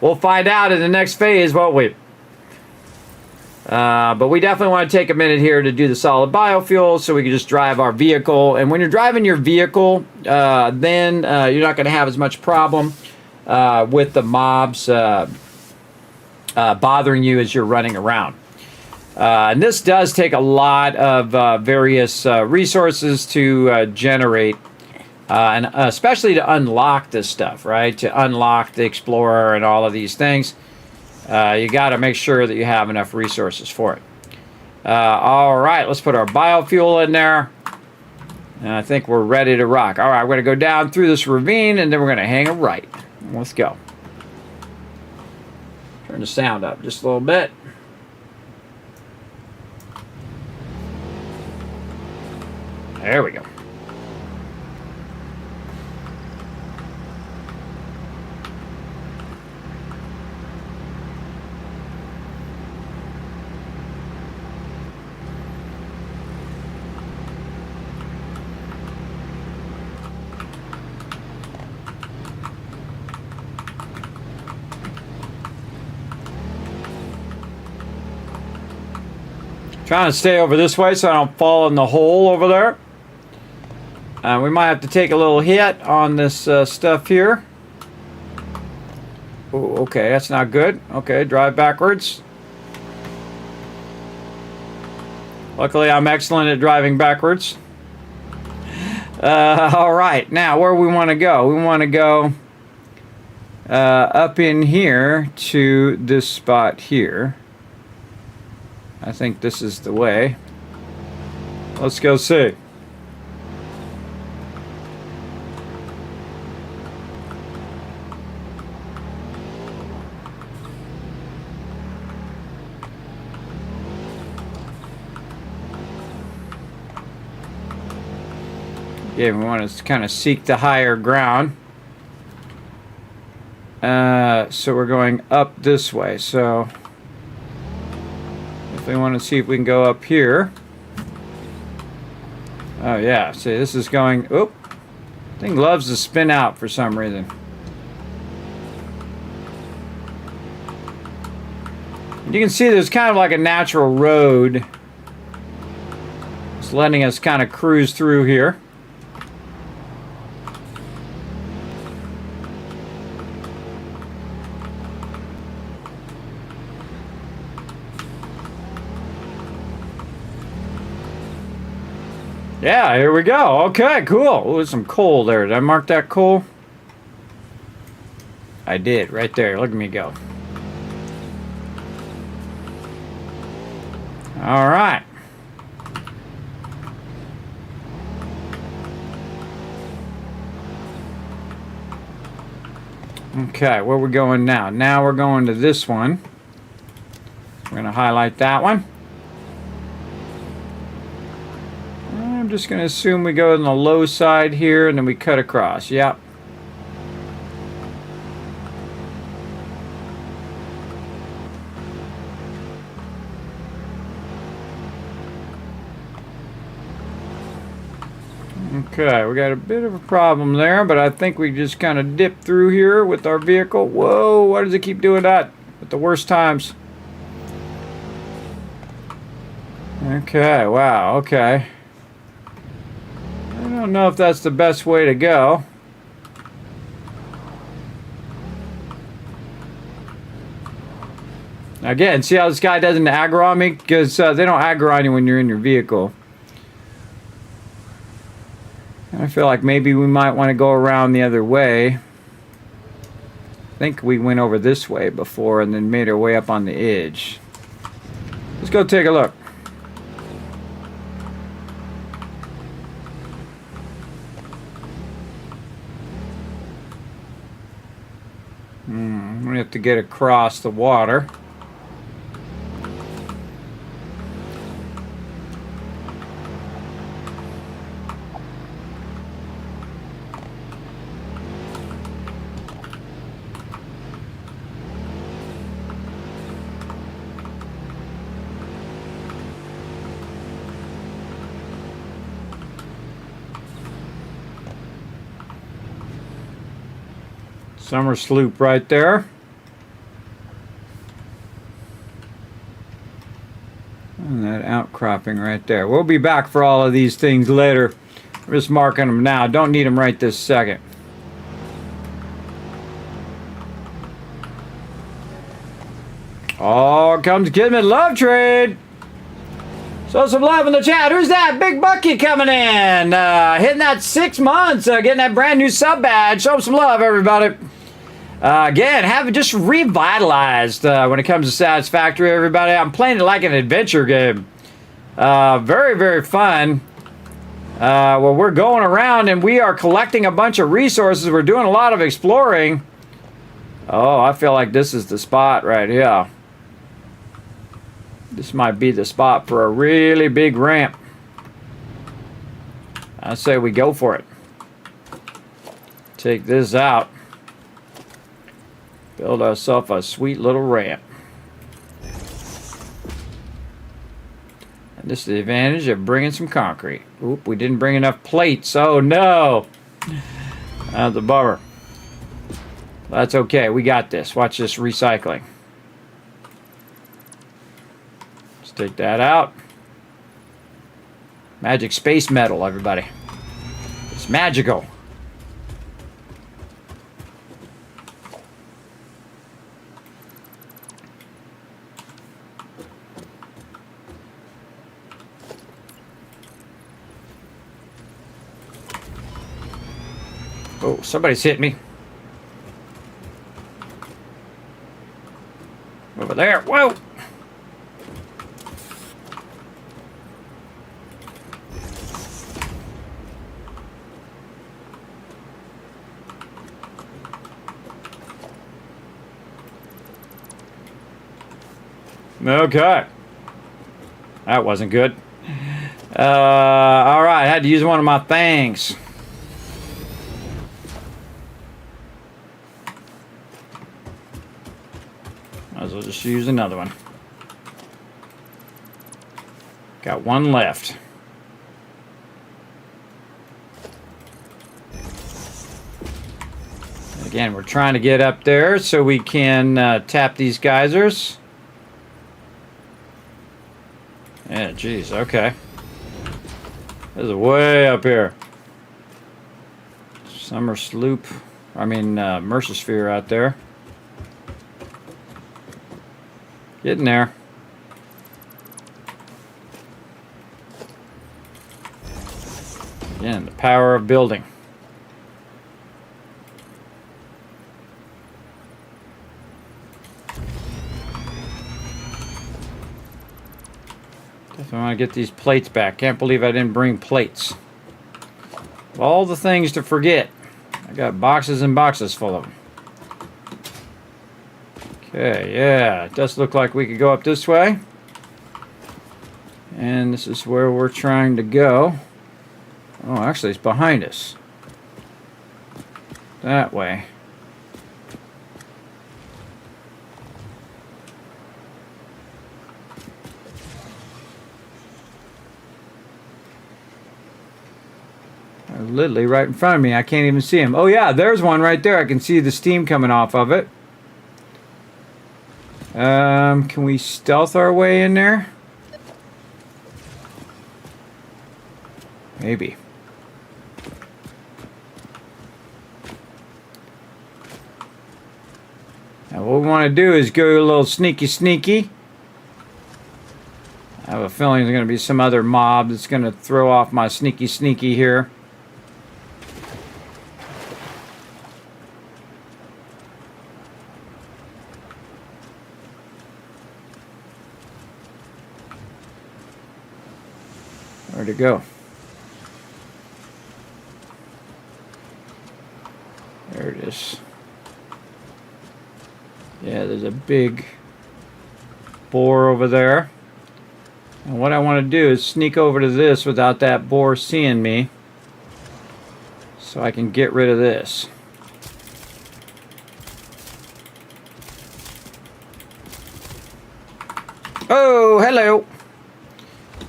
We'll find out in the next phase, won't we? But we definitely want to take a minute here to do the solid biofuel so we can just drive our vehicle. And when you're driving your vehicle, then you're not going to have as much problem with the mobs bothering you as you're running around. And this does take a lot of various resources to generate, and especially to unlock this stuff, right? To unlock the Explorer and all of these things. You got to make sure that you have enough resources for it. All right, let's put our biofuel in there. And I think we're ready to rock. All right, we're going to go down through this ravine, and then we're going to hang a right. Let's go. Turn the sound up just a little bit. There we go. Trying to stay over this way so I don't fall in the hole over there. We might have to take a little hit on this stuff here. Ooh, okay, that's not good. Okay, drive backwards. Luckily, I'm excellent at driving backwards. All right, now where we want to go? We want to go up in here to this spot here. I think this is the way. Let's go see. Yeah, we want to kind of seek the higher ground. So we're going up this way. So if we want to see if we can go up here. Oh yeah, see this is going, oop. Thing loves to spin out for some reason. And you can see there's kind of like a natural road. It's letting us kind of cruise through here. Yeah, here we go. Okay, cool. Oh, there's some coal there. Did I mark that coal? I did, right there. Look at me go. All right. Okay, where we going now? Now we're going to this one. We're going to highlight that one. I'm just going to assume we go on the low side here and then we cut across. Yep. Okay, we got a bit of a problem there, but I think we just kind of dipped through here with our vehicle. Whoa, why does it keep doing that at the worst times? Okay, wow, okay. I don't know if that's the best way to go. Again, see how this guy doesn't aggro on me? Because they don't aggro on you when you're in your vehicle. I feel like maybe we might want to go around the other way. I think we went over this way before and then made our way up on the edge. Let's go take a look. We have to get across the water. Summer sloop right there. And that outcropping right there. We'll be back for all of these things later. I'm just marking them now. Don't need them right this second. Oh, comes Kismet Love Trade. So some love in the chat. Who's that? Big Bucky coming in. Hitting that 6 months. Getting that brand new sub badge. Show some love, everybody. Again, have it just revitalized when it comes to Satisfactory, everybody. I'm playing it like an adventure game. Very, very fun. Well, we're going around and we are collecting a bunch of resources. We're doing a lot of exploring. Oh, I feel like this is the spot right here. This might be the spot for a really big ramp. I say we go for it. Take this out. Build ourselves a sweet little ramp. And this is the advantage of bringing some concrete. Oop, we didn't bring enough plates. Oh no! That's a bummer. That's okay. We got this. Watch this recycling. Let's take that out. Magic space metal, everybody. It's magical. Oh, somebody's hit me. Over there. Whoa! Okay. That wasn't good. Alright, I had to use one of my things. Might as well just use another one. Got one left. Again, we're trying to get up there so we can tap these geysers. Yeah, geez, okay. This is way up here. Summer sloop. I mean, Mercersphere out there. Getting there. Again, the power of building. Definitely want to get these plates back. Can't believe I didn't bring plates. Of all the things to forget. I got boxes and boxes full of them. Okay, yeah, it does look like we could go up this way. And this is where we're trying to go. Oh, actually, it's behind us. That way. They're literally right in front of me. I can't even see them. Oh yeah, there's one right there. I can see the steam coming off of it. Can we stealth our way in there? Maybe. Now what we want to do is go a little sneaky. I have a feeling there's going to be some other mob that's going to throw off my sneaky here. Where'd it go? There it is. Yeah, there's a big boar over there. And what I want to do is sneak over to this without that boar seeing me, so I can get rid of this. Oh, hello.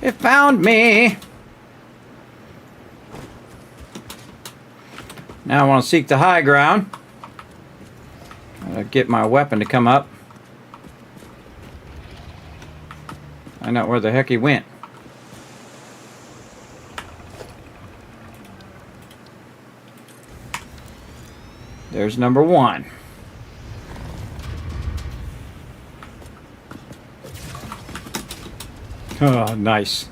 It found me. Now I want to seek the high ground. I'll get my weapon to come up. Find out where the heck he went. There's number one. Oh, nice.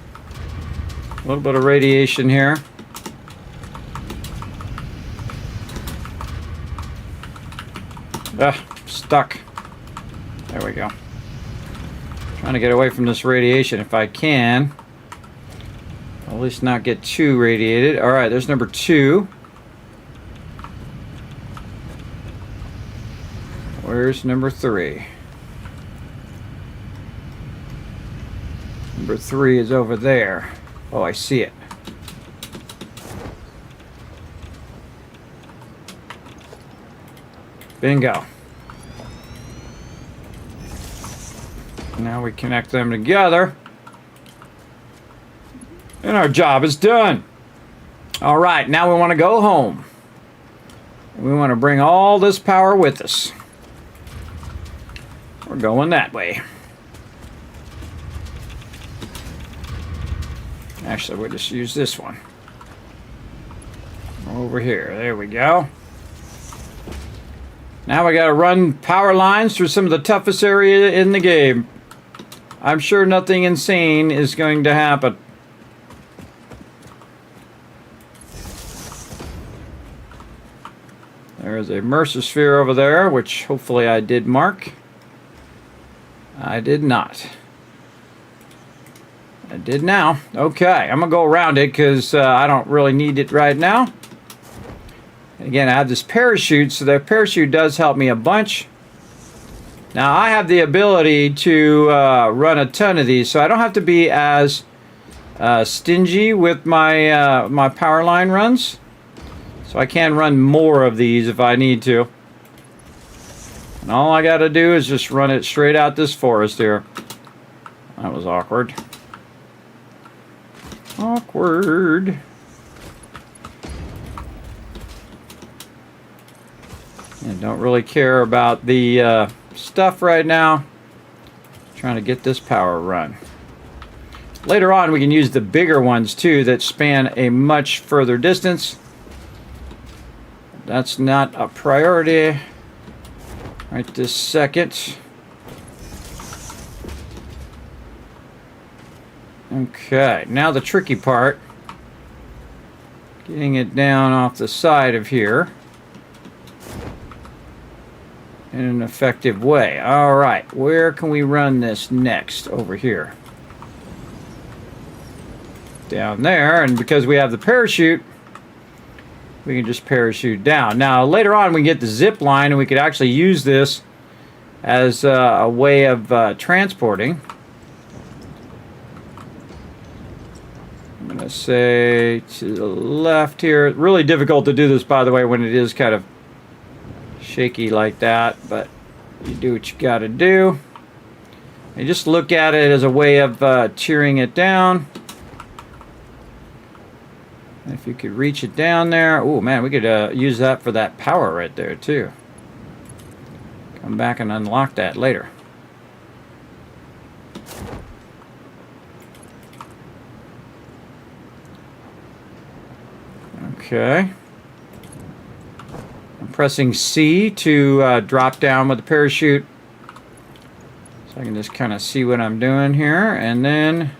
A little bit of radiation here. Stuck. There we go. Trying to get away from this radiation if I can. At least not get too radiated. Alright, there's number two. Where's number three? Number three is over there. Oh, I see it. Bingo. Now we connect them together. And our job is done. Alright, now we want to go home. We want to bring all this power with us. We're going that way. Actually, we'll just use this one. Over here. There we go. Now we gotta run power lines through some of the toughest area in the game. I'm sure nothing insane is going to happen. There is a Mercer sphere over there, which hopefully I did mark. I did not. I did now. Okay, I'm gonna go around it because I don't really need it right now. Again, I have this parachute, so that parachute does help me a bunch. Now, I have the ability to run a ton of these, so I don't have to be as stingy with my my power line runs. So I can run more of these if I need to. And all I got to do is just run it straight out this forest here. That was awkward. Awkward. And don't really care about the stuff right now. Trying to get this power run. Later on we can use the bigger ones too that span a much further distance. That's not a priority right this second. Okay, now the tricky part. Getting it down off the side of here in an effective way. Alright, where can we run this next? Over here. Down there, and because we have the parachute, we can just parachute down. Now, later on, we can get the zip line, and we could actually use this as a way of transporting. I'm going to say to the left here. Really difficult to do this, by the way, when it is kind of shaky like that, but you do what you got to do. And just look at it as a way of cheering it down. If you could reach it down there. Oh man, we could use that for that power right there too. Come back and unlock that later. Okay. I'm pressing C to drop down with the parachute. So I can just kind of see what I'm doing here. And then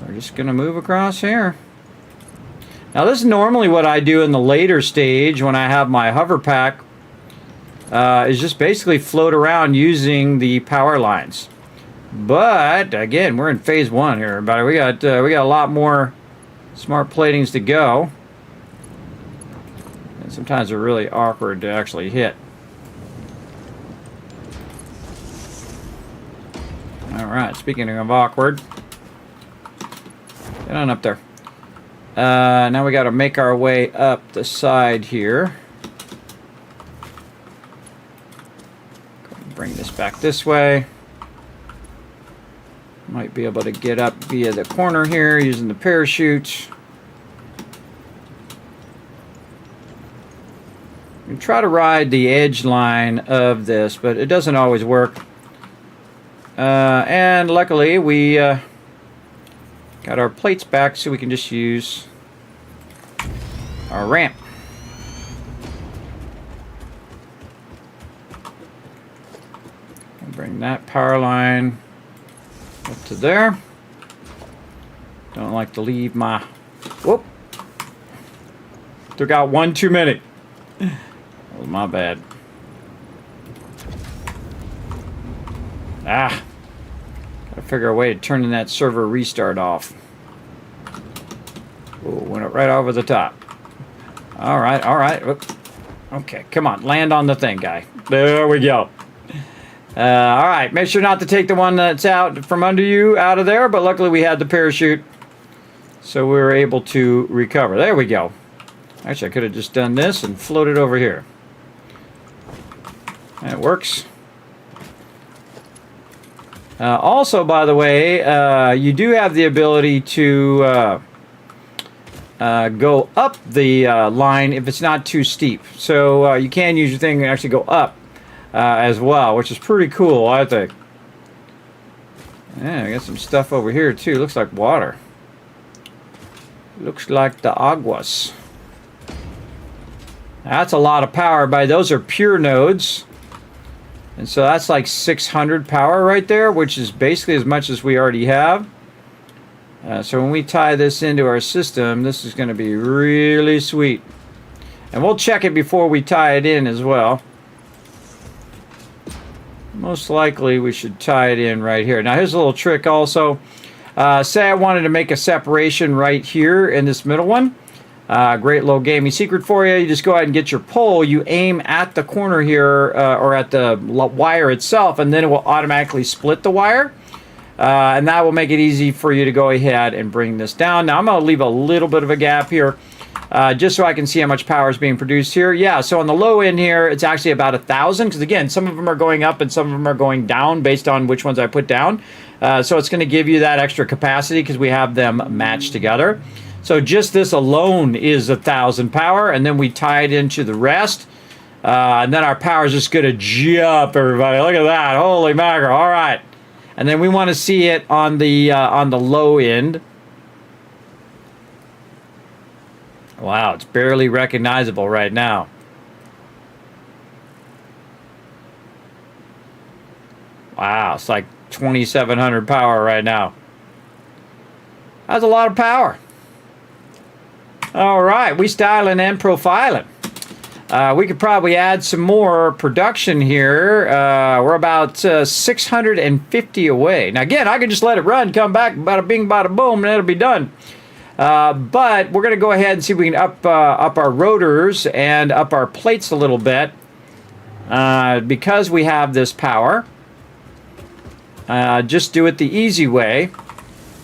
we're just going to move across here. Now this is normally what I do in the later stage when I have my hover pack. Is just basically float around using the power lines. But again, we're in phase 1 here, everybody. We got a lot more smart platings to go. And sometimes they're really awkward to actually hit. All right. Speaking of awkward, get on up there. Now we got to make our way up the side here. Bring this back this way. Might be able to get up via the corner here using the parachute. You try to ride the edge line of this, but it doesn't always work. And luckily we got our plates back so we can just use our ramp. Bring that power line up to there. Don't like to leave my... Whoop! Took out one too many. That was my bad. Gotta figure a way to turn that server restart off. Ooh, went right over the top. Alright, alright. Okay, come on. Land on the thing, guy. There we go. Alright, make sure not to take the one that's out from under you out of there, but luckily we had the parachute, so we were able to recover. There we go. Actually, I could have just done this and floated over here. That works. Also, by the way, you do have the ability to go up the line if it's not too steep. So you can use your thing and actually go up. As well, which is pretty cool, I think. Yeah, I got some stuff over here too. Looks like water. Looks like the aguas. That's a lot of power, but those are pure nodes. And so that's like 600 power right there, which is basically as much as we already have. So when we tie this into our system, this is going to be really sweet. And we'll check it before we tie it in as well. Most likely we should tie it in right here. Now here's a little trick also. Say I wanted to make a separation right here in this middle one. Great little gaming secret for you. You just go ahead and get your pole. You aim at the corner here or at the wire itself, and then it will automatically split the wire. And that will make it easy for you to go ahead and bring this down. Now I'm going to leave a little bit of a gap here. Just so I can see how much power is being produced here. Yeah, so on the low end here, it's actually about 1,000. Because again, some of them are going up and some of them are going down based on which ones I put down. So it's going to give you that extra capacity because we have them matched together. So just this alone is 1,000 power. And then we tie it into the rest. And then our power is just going to jump, everybody. Look at that. Holy mackerel. All right. And then we want to see it on the low end. Wow, it's barely recognizable right now. Wow, it's like 2,700 power right now. That's a lot of power. All right, we styling and profiling. We could probably add some more production here. We're about 650 away. Now again, I could just let it run, come back, bada bing, bada boom, and it'll be done. But we're going to go ahead and see if we can up our rotors and up our plates a little bit. Because we have this power. Just do it the easy way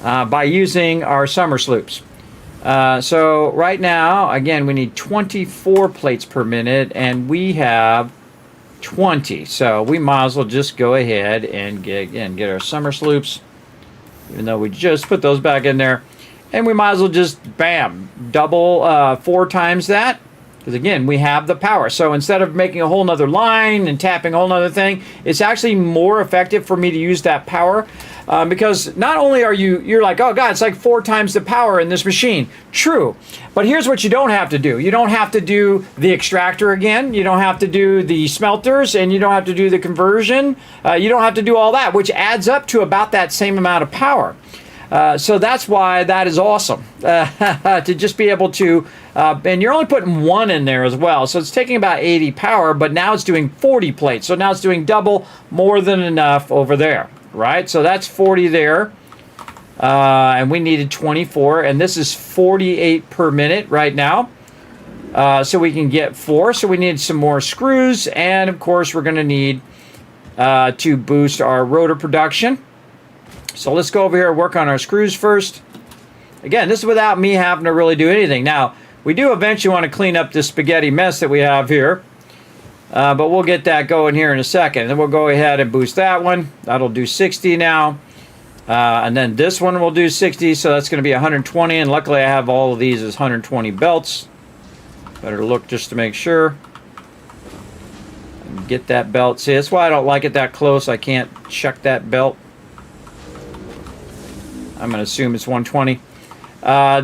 by using our summer sloops. So right now, again, we need 24 plates per minute, and we have 20. So we might as well just go ahead and get our summer sloops, even though we just put those back in there. And we might as well just, bam, double 4 times that. Because again, we have the power. So instead of making a whole nother line and tapping a whole nother thing, it's actually more effective for me to use that power. Because not only are you're like, oh God, it's like 4 times the power in this machine. True. But here's what you don't have to do. You don't have to do the extractor again. You don't have to do the smelters, and you don't have to do the conversion. You don't have to do all that, which adds up to about that same amount of power. So that's why that is awesome, to just be able to, and you're only putting 1 in there as well. So it's taking about 80 power, but now it's doing 40 plates. So now it's doing double, more than enough over there, right? So that's 40 there, and we needed 24, and this is 48 per minute right now. So we can get 4, so we need some more screws, and of course we're going to need to boost our rotor production. So let's go over here and work on our screws first. Again, this is without me having to really do anything. Now, we do eventually want to clean up this spaghetti mess that we have here. But we'll get that going here in a second. And then we'll go ahead and boost that one. That'll do 60 now. And then this one will do 60, so that's going to be 120. And luckily I have all of these as 120 belts. Better look just to make sure. Get that belt. See, that's why I don't like it that close. I can't check that belt. I'm going to assume it's 120.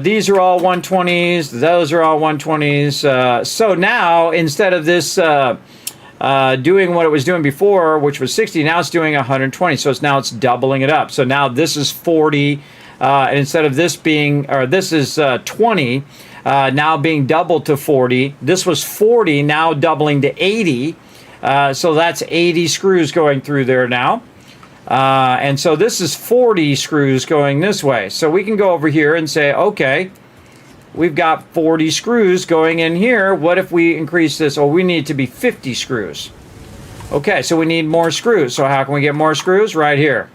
These are all 120s. Those are all 120s. So now, instead of this doing what it was doing before, which was 60, now it's doing 120. So now it's doubling it up. So now this is 40. And instead of this being, or this is 20, now being doubled to 40. This was 40, now doubling to 80. So that's 80 screws going through there now. And so this is 40 screws going this way. So we can go over here and say, okay, we've got 40 screws going in here. What if we increase this? Oh, we need to be 50 screws. Okay, so we need more screws. So how can we get more screws? Right here.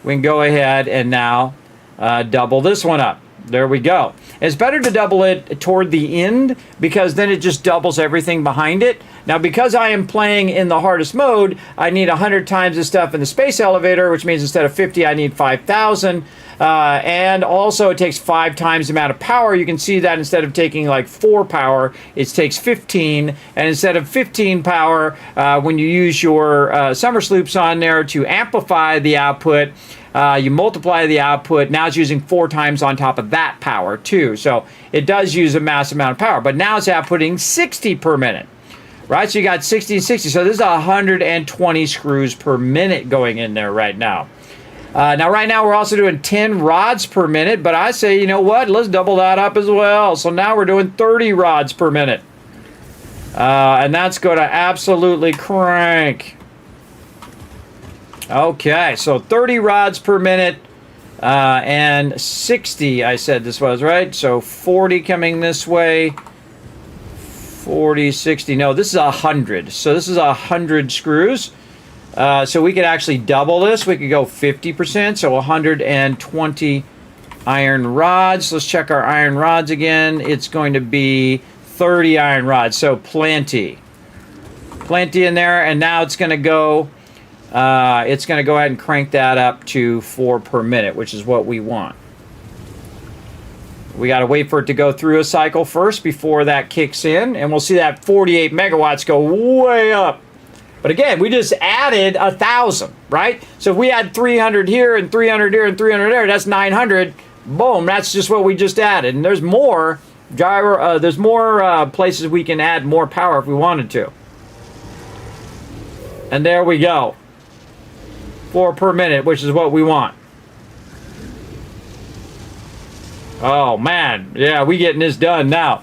We can go ahead and now double this one up. There we go. It's better to double it toward the end because then it just doubles everything behind it. Now, because I am playing in the hardest mode, I need 100 times the stuff in the space elevator, which means instead of 50, I need 5,000. And also it takes 5 times the amount of power. You can see that instead of taking like 4 power, it takes 15. And instead of 15 power, when you use your summer sloops on there to amplify the output, you multiply the output. Now it's using 4 times on top of that power too. So it does use a massive amount of power, but now it's outputting 60 per minute, right? So you got 60 and 60. So this is 120 screws per minute going in there right now. Now right now we're also doing 10 rods per minute, but I say, you know what? Let's double that up as well. So now we're doing 30 rods per minute. And that's going to absolutely crank. Okay, so 30 rods per minute and 60, I said this was, right? So 40 coming this way, 40, 60. No, this is 100. So this is 100 screws. So we could actually double this. We could go 50%, so 120 iron rods. Let's check our iron rods again. It's going to be 30 iron rods, so plenty. Plenty in there, and now it's going to go... it's going to go ahead and crank that up to 4 per minute, which is what we want. We got to wait for it to go through a cycle first before that kicks in, and we'll see that 48 megawatts go way up. But again, we just added 1,000, right? So if we had 300 here and 300 here and 300 there, that's 900. Boom, that's just what we just added. And there's more gyro. There's more places we can add more power if we wanted to. And there we go. 4 per minute, which is what we want. Oh man, yeah, we getting this done now.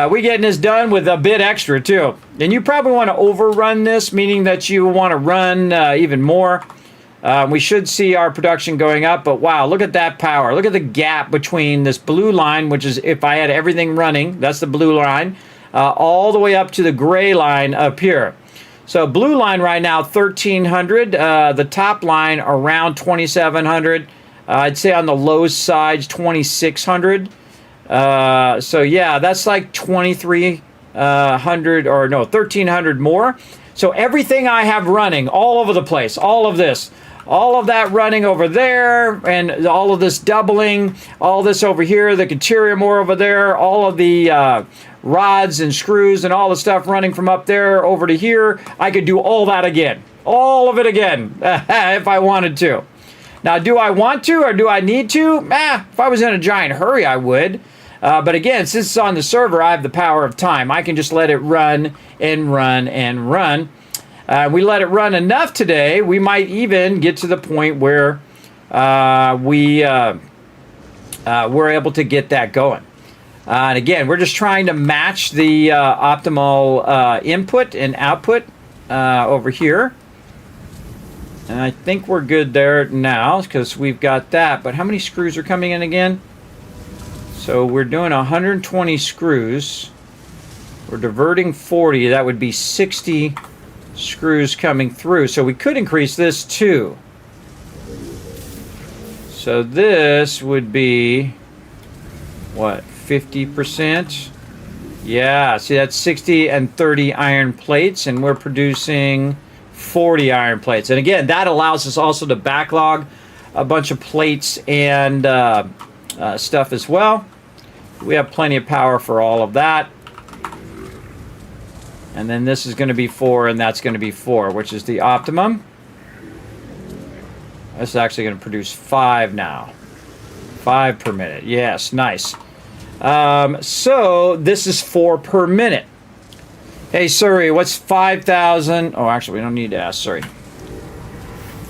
We getting this done with a bit extra too. And you probably want to overrun this, meaning that you want to run even more. We should see our production going up, but wow, look at that power. Look at the gap between this blue line, which is if I had everything running, that's the blue line, all the way up to the gray line up here. So blue line right now, 1,300. The top line around 2,700. I'd say on the low side, 2,600. So yeah, that's like 2,300 or no, 1,300 more. So everything I have running all over the place, all of this, all of that running over there, and all of this doubling, all this over here, the interior more over there, all of the rods and screws and all the stuff running from up there over to here. I could do all that again. All of it again, if I wanted to. Now, do I want to or do I need to? If I was in a giant hurry, I would. But again, since it's on the server, I have the power of time. I can just let it run and run and run. We let it run enough today, we might even get to the point where we're able to get that going. And again, we're just trying to match the optimal input and output over here. And I think we're good there now because we've got that. But how many screws are coming in again? So we're doing 120 screws. We're diverting 40. That would be 60 screws coming through. So we could increase this too. So this would be, what, 50%? Yeah, see, that's 60 and 30 iron plates, and we're producing 40 iron plates. And again, that allows us also to backlog a bunch of plates and stuff as well. We have plenty of power for all of that. And then this is going to be 4, and that's going to be 4, which is the optimum. This is actually going to produce 5 now. 5 per minute. Yes, nice. So this is 4 per minute. Hey, Siri, what's 5,000? Oh, actually, we don't need to ask Siri.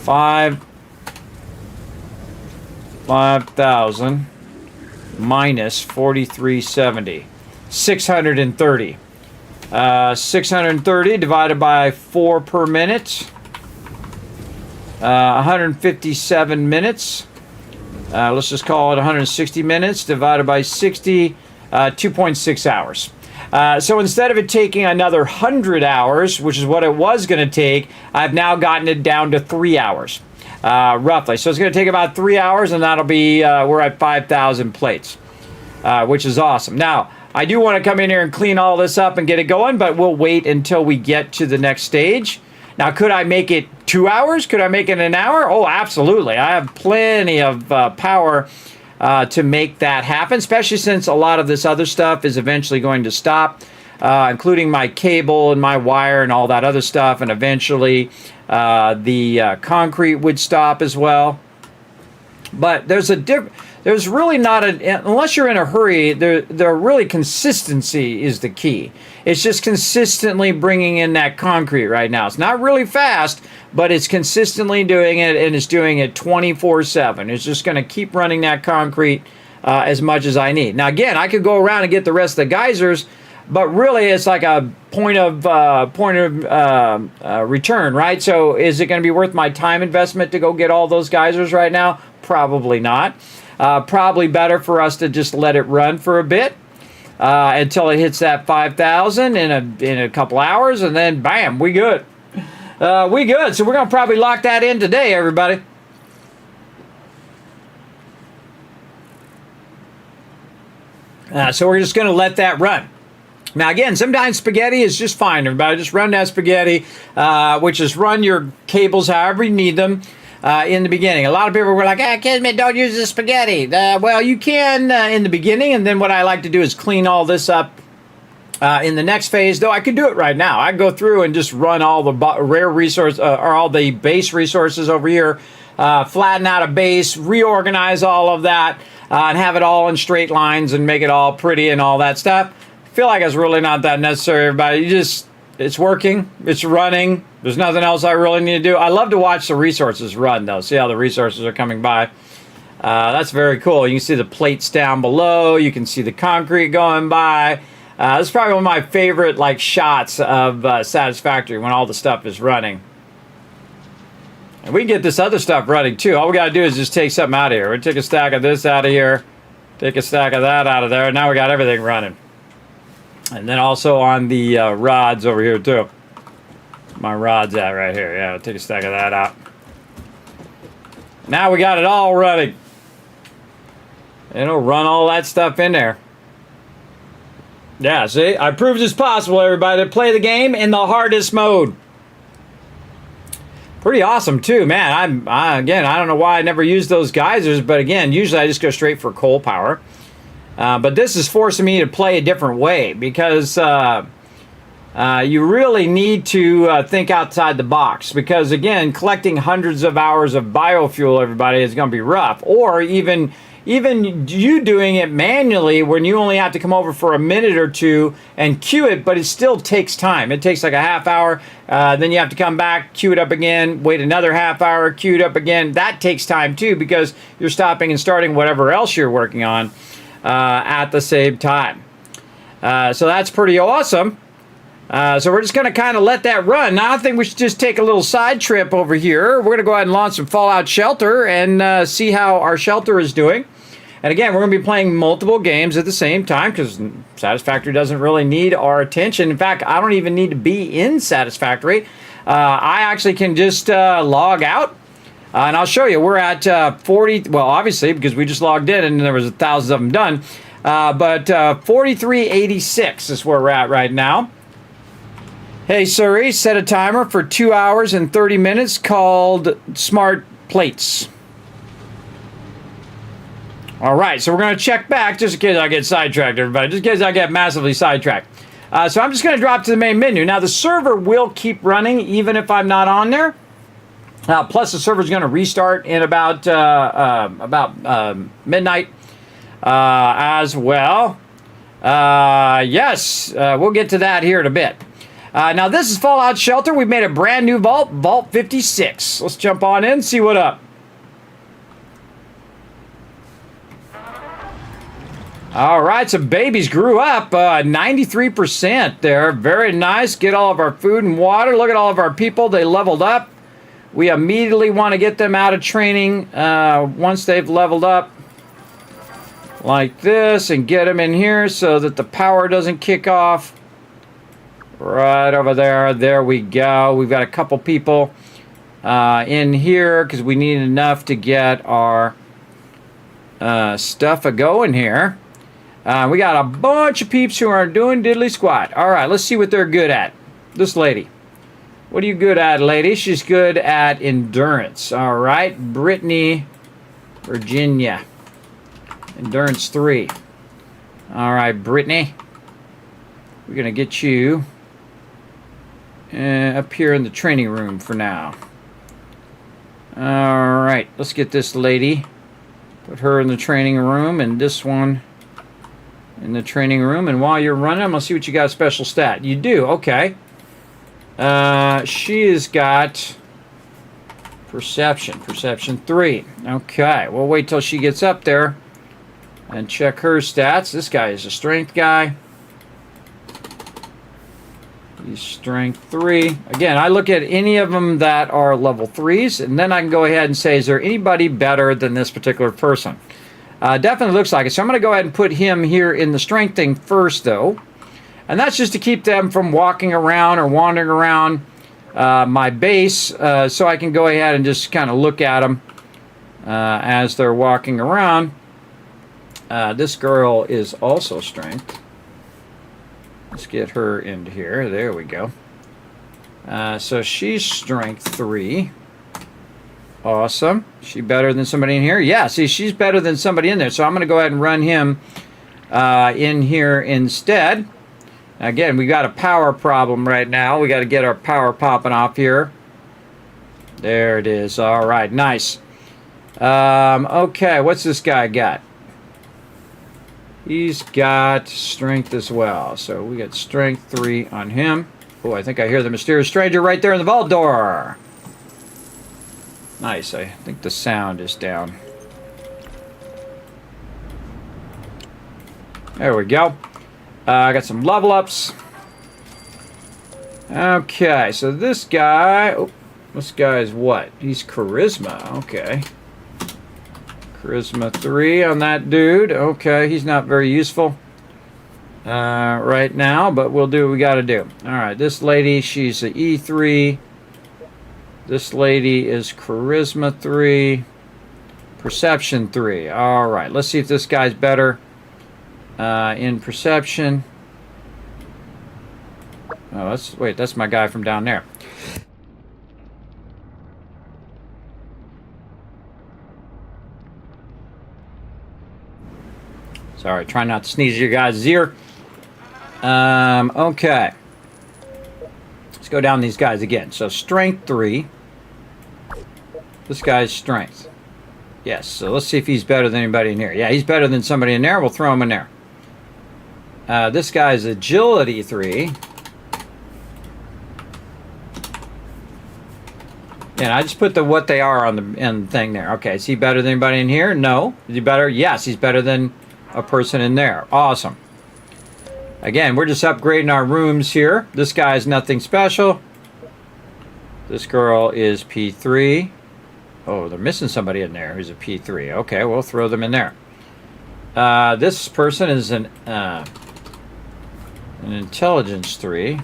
5,000 minus 4370. 630. 630 divided by 4 per minute. 157 minutes. Let's just call it 160 minutes divided by 60. 2.6 hours. So instead of it taking another 100 hours, which is what it was going to take, I've now gotten it down to 3 hours, roughly. So it's going to take about 3 hours, and that'll be, we're at 5,000 plates, which is awesome. Now, I do want to come in here and clean all this up and get it going, but we'll wait until we get to the next stage. Now, could I make it 2 hours? Could I make it an hour? Oh, absolutely. I have plenty of power to make that happen, especially since a lot of this other stuff is eventually going to stop, including my cable and my wire and all that other stuff, and eventually the concrete would stop as well. But there's really not unless you're in a hurry, there really consistency is the key. It's just consistently bringing in that concrete right now. It's not really fast, but it's consistently doing it, and it's doing it 24/7. It's just going to keep running that concrete as much as I need. Now, again, I could go around and get the rest of the geysers, but really it's like a point of return, right? So is it going to be worth my time investment to go get all those geysers right now? Probably not. Probably better for us to just let it run for a bit until it hits that 5,000 in a couple hours, and then bam, we good. We good. So we're going to probably lock that in today, everybody. So we're just going to let that run. Now, again, sometimes spaghetti is just fine, everybody. Just run that spaghetti, which is run your cables however you need them. In the beginning, a lot of people were like, Kismet, don't use the spaghetti. Well, you can in the beginning, and then what I like to do is clean all this up in the next phase, though I could do it right now. I go through and just run all the rare resource or all the base resources over here, flatten out a base, reorganize all of that, and have it all in straight lines and make it all pretty and all that stuff. I feel like it's really not that necessary, everybody. It's working, it's running. There's nothing else I really need to do. I love to watch the resources run, though. See how the resources are coming by. That's very cool. You can see the plates down below. You can see the concrete going by. This is probably one of my favorite shots of Satisfactory when all the stuff is running. And we can get this other stuff running, too. All we got to do is just take something out of here. We take a stack of this out of here. Take a stack of that out of there. Now we got everything running. And then also on the rods over here, too. My rod's at right here. Yeah, I'll take a stack of that out. Now we got it all running. It'll run all that stuff in there. Yeah, see? I proved it's possible, everybody, to play the game in the hardest mode. Pretty awesome too, man. Again, I don't know why I never used those geysers, but again, usually I just go straight for coal power. But this is forcing me to play a different way because you really need to think outside the box. Because again, collecting hundreds of hours of biofuel, everybody, is going to be rough. Or even you doing it manually when you only have to come over for a minute or two and queue it, but it still takes time. It takes like a half hour, then you have to come back, queue it up again, wait another half hour, queue it up again. That takes time too because you're stopping and starting whatever else you're working on at the same time. So that's pretty awesome. So we're just going to kind of let that run. Now I think we should just take a little side trip over here. We're going to go ahead and launch some Fallout Shelter and see how our shelter is doing. And again, we're going to be playing multiple games at the same time because Satisfactory doesn't really need our attention. In fact, I don't even need to be in Satisfactory. I actually can just log out. And I'll show you. We're at 40, well, obviously, because we just logged in and there was thousands of them done. But 4386 is where we're at right now. Hey, Siri, set a timer for 2 hours and 30 minutes called Smart Plates. All right, so we're going to check back just in case I get sidetracked, everybody. Just in case I get massively sidetracked. So I'm just going to drop to the main menu. Now, the server will keep running even if I'm not on there. Plus, the server's going to restart in about midnight as well. Yes, we'll get to that here in a bit. Now, this is Fallout Shelter. We've made a brand new vault, Vault 56. Let's jump on in and see what up. All right, so babies grew up 93% there. Very nice. Get all of our food and water. Look at all of our people. They leveled up. We immediately want to get them out of training once they've leveled up like this and get them in here so that the power doesn't kick off. Right over there. There we go. We've got a couple people in here because we need enough to get our stuff a-going here. We got a bunch of peeps who are doing diddly squat. All right, let's see what they're good at. This lady. What are you good at, lady? She's good at endurance. All right, Brittany, Virginia. Endurance 3. All right, Brittany. We're going to get you up here in the training room for now. All right, let's get this lady. Put her in the training room and this one in the training room. And while you're running, I'm going to see what you got special stat. You do, okay. She has got perception 3. Okay, we'll wait till she gets up there and check her stats. This guy is a strength guy. He's strength 3. Again, I look at any of them that are level 3s, and then I can go ahead and say, is there anybody better than this particular person? Definitely looks like it. So I'm going to go ahead and put him here in the strength thing first, though. And that's just to keep them from walking around or wandering around my base, so I can go ahead and just kind of look at them as they're walking around. This girl is also strength. Let's get her into here. There we go. So she's strength 3. Awesome. She better than somebody in here? Yeah, see, she's better than somebody in there. So I'm going to go ahead and run him in here instead. Again, we got a power problem right now. We got to get our power popping off here. There it is. All right, nice. Okay, what's this guy got? He's got strength as well. So we got strength 3 on him. Oh, I think I hear the mysterious stranger right there in the vault door. Nice. I think the sound is down. There we go. I got some level ups. Okay, so this guy... Oh, this guy is what? He's charisma. Okay. Charisma 3 on that dude. Okay, he's not very useful right now, but we'll do what we got to do. All right, this lady, she's a E3. This lady is charisma 3. Perception 3. All right, let's see if this guy's better in perception. Oh, that's my guy from down there. Sorry, try not to sneeze in your guys' ear. Okay. Let's go down these guys again. So strength 3. This guy's strength. Yes, so let's see if he's better than anybody in here. Yeah, he's better than somebody in there. We'll throw him in there. This guy's agility 3. And I just put the what they are on the thing there. Okay, is he better than anybody in here? No. Is he better? Yes, he's better than a person in there. Awesome. Again, we're just upgrading our rooms here. This guy is nothing special. This girl is P3. Oh, they're missing somebody in there who's a P3. Okay, we'll throw them in there. This person is an intelligence 3.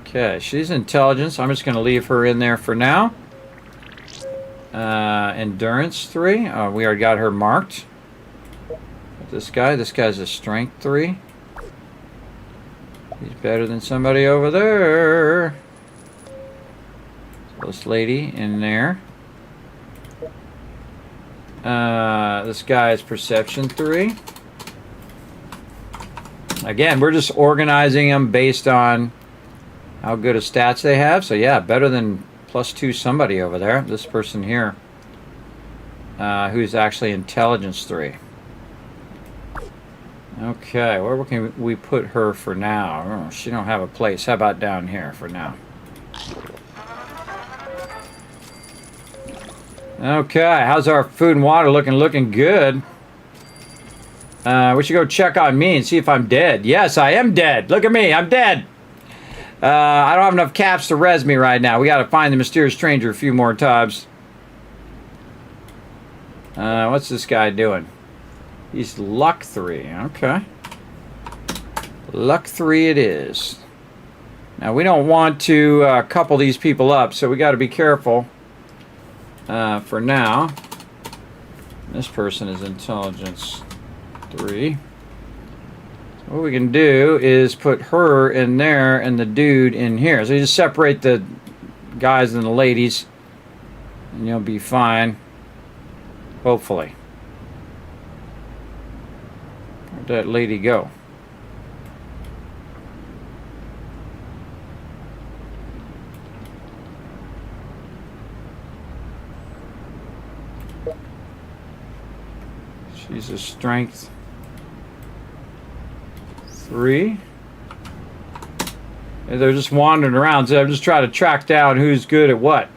Okay, she's intelligence. I'm just going to leave her in there for now. Endurance 3. Oh, we already got her marked. This guy's a strength 3. He's better than somebody over there. So this lady in there. This guy is perception 3. Again, we're just organizing them based on how good of stats they have. So yeah, better than +2 somebody over there. This person here, who's actually intelligence 3. Okay, where can we put her for now? Oh, she don't have a place. How about down here for now? Okay, how's our food and water looking? Looking good. We should go check on me and see if I'm dead. Yes, I am dead. Look at me, I'm dead. I don't have enough caps to res me right now. We got to find the mysterious stranger a few more times. What's this guy doing? He's luck 3. Okay. Luck 3 it is. Now, we don't want to couple these people up, so we got to be careful for now. This person is intelligence 3. What we can do is put her in there and the dude in here. So you just separate the guys and the ladies, and you'll be fine. Hopefully. Where'd that lady go? She's a strength 3. They're just wandering around, so I'm just trying to track down who's good at what.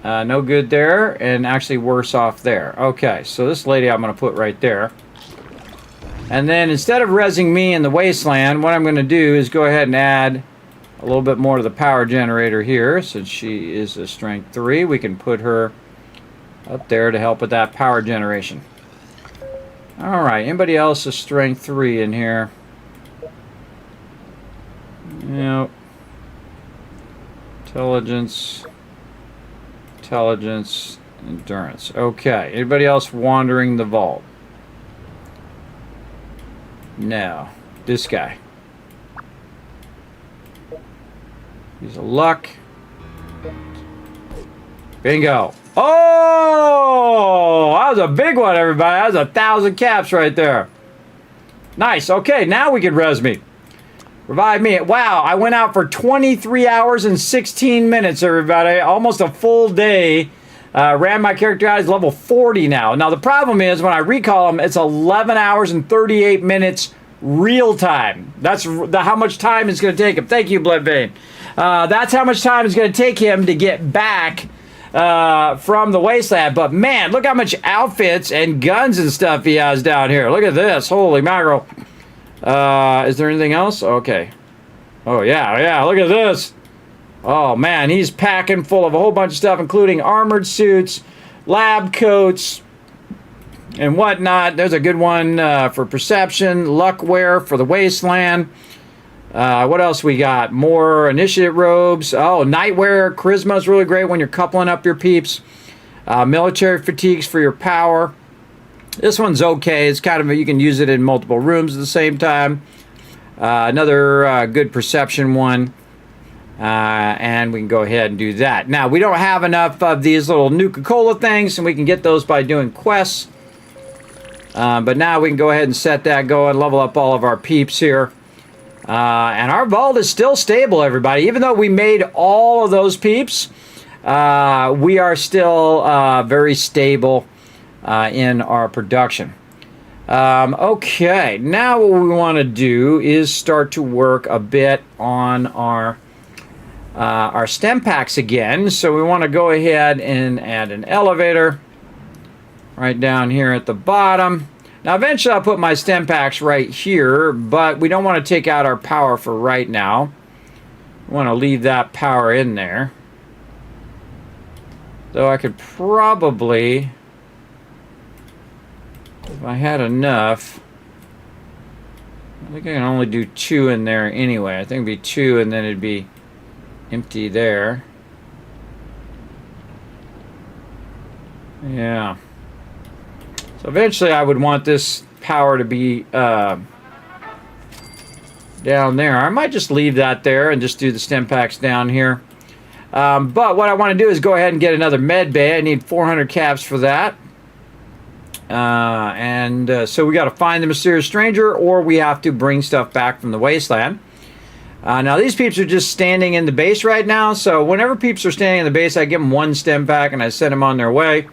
No good there, and actually worse off there. Okay, so this lady I'm going to put right there. And then instead of resing me in the wasteland, what I'm going to do is go ahead and add a little bit more to the power generator here. Since she is a strength 3, we can put her up there to help with that power generation. Alright, anybody else a strength 3 in here? Yep. Intelligence, endurance. Okay, anybody else wandering the vault? No. This guy. He's a luck. Bingo. Oh! That was a big one, everybody. That was 1,000 caps right there. Nice. Okay, now we can res me. Revive me. Wow, I went out for 23 hours and 16 minutes, everybody. Almost a full day. Ran my character out. He's level 40 now. Now, the problem is when I recall him, it's 11 hours and 38 minutes real time. That's how much time it's going to take him. Thank you, Bloodvein. That's how much time it's going to take him to get back from the wasteland. But man, look how much outfits and guns and stuff he has down here. Look at this. Holy mackerel. Is there anything else? Okay. Oh, yeah, look at this. Oh, man, he's packing full of a whole bunch of stuff, including armored suits, lab coats, and whatnot. There's a good one for perception, luckwear for the wasteland. What else we got? More initiative robes. Oh, nightwear. Charisma is really great when you're coupling up your peeps. Military fatigues for your power. This one's okay. It's kind of, you can use it in multiple rooms at the same time. Another good perception one. And we can go ahead and do that. Now, we don't have enough of these little Nuka-Cola things, and we can get those by doing quests. But now we can go ahead and set that going, level up all of our peeps here. And our vault is still stable, everybody. Even though we made all of those peeps, we are still very stable in our production. Okay, now what we want to do is start to work a bit on our stem packs again. So we want to go ahead and add an elevator right down here at the bottom. Now eventually I'll put my stem packs right here, but we don't want to take out our power for right now. We want to leave that power in there. Though I could probably, if I had enough, I think I can only do 2 in there anyway. I think it'd be 2 and then it'd be empty there. Yeah. So eventually I would want this power to be down there. I might just leave that there and just do the stem packs down here. But what I want to do is go ahead and get another med bay. I need 400 caps for that. So we got to find the mysterious stranger, or we have to bring stuff back from the wasteland. Now these peeps are just standing in the base right now. So whenever peeps are standing in the base, I give them 1 stem pack and I send them on their way.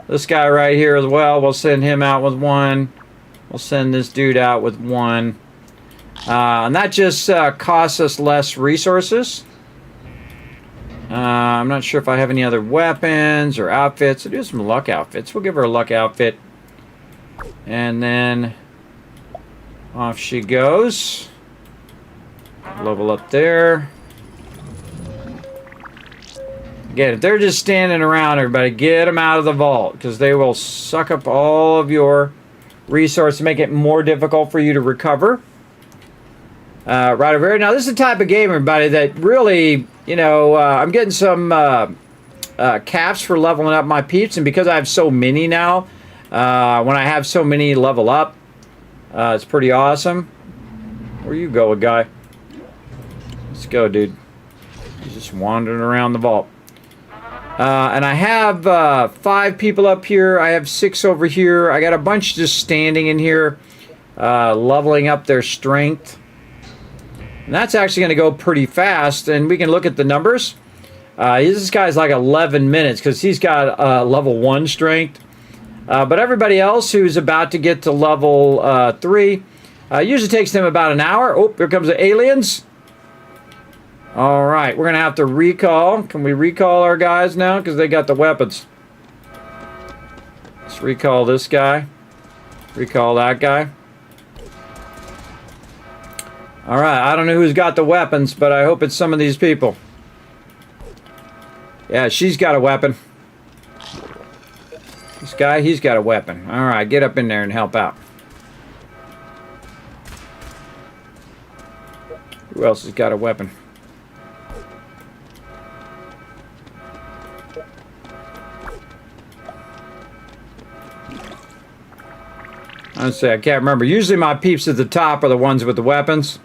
This guy right here as well, we'll send him out with 1. We'll send this dude out with 1. And that just costs us less resources. I'm not sure if I have any other weapons or outfits. I'll do some luck outfits. We'll give her a luck outfit. And then off she goes. Level up there. Again, if they're just standing around, everybody, get them out of the vault, because they will suck up all of your resources, make it more difficult for you to recover. Right over here. Now, this is the type of game, everybody, that really, you know, I'm getting some caps for leveling up my peeps, and because I have so many now, when I have so many level up, it's pretty awesome. Where you going, guy? Let's go, dude. He's just wandering around the vault. And I have 5 people up here. I have 6 over here. I got a bunch just standing in here, leveling up their strength. And that's actually going to go pretty fast. And we can look at the numbers. This guy's like 11 minutes because he's got level 1 strength. But everybody else who's about to get to level 3 usually takes them about an hour. Oh, here comes the aliens. All right, we're going to have to recall. Can we recall our guys now? Because they got the weapons. Let's recall this guy. Recall that guy. All right, I don't know who's got the weapons, but I hope it's some of these people. Yeah, she's got a weapon. This guy, he's got a weapon. All right, get up in there and help out. Who else has got a weapon? Honestly, I can't remember. Usually my peeps at the top are the ones with the weapons.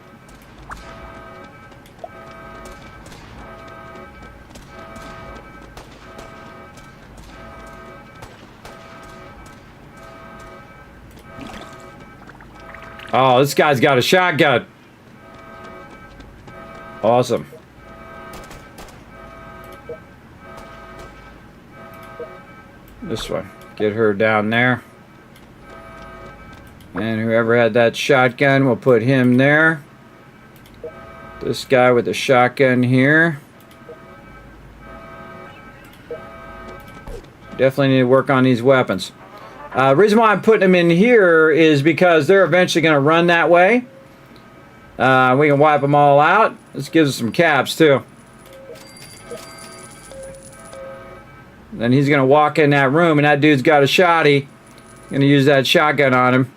Oh, this guy's got a shotgun. Awesome. This one. Get her down there. And whoever had that shotgun, we'll put him there. This guy with the shotgun here. Definitely need to work on these weapons. The reason why I'm putting them in here is because they're eventually going to run that way. We can wipe them all out. This gives us some caps too. Then he's going to walk in that room and that dude's got a shotty. Going to use that shotgun on him.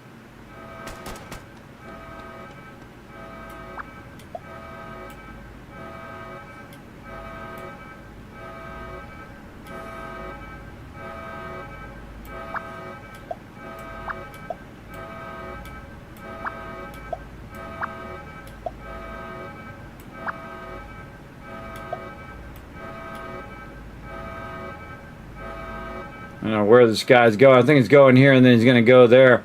I don't know where this guy's going. I think he's going here and then he's going to go there.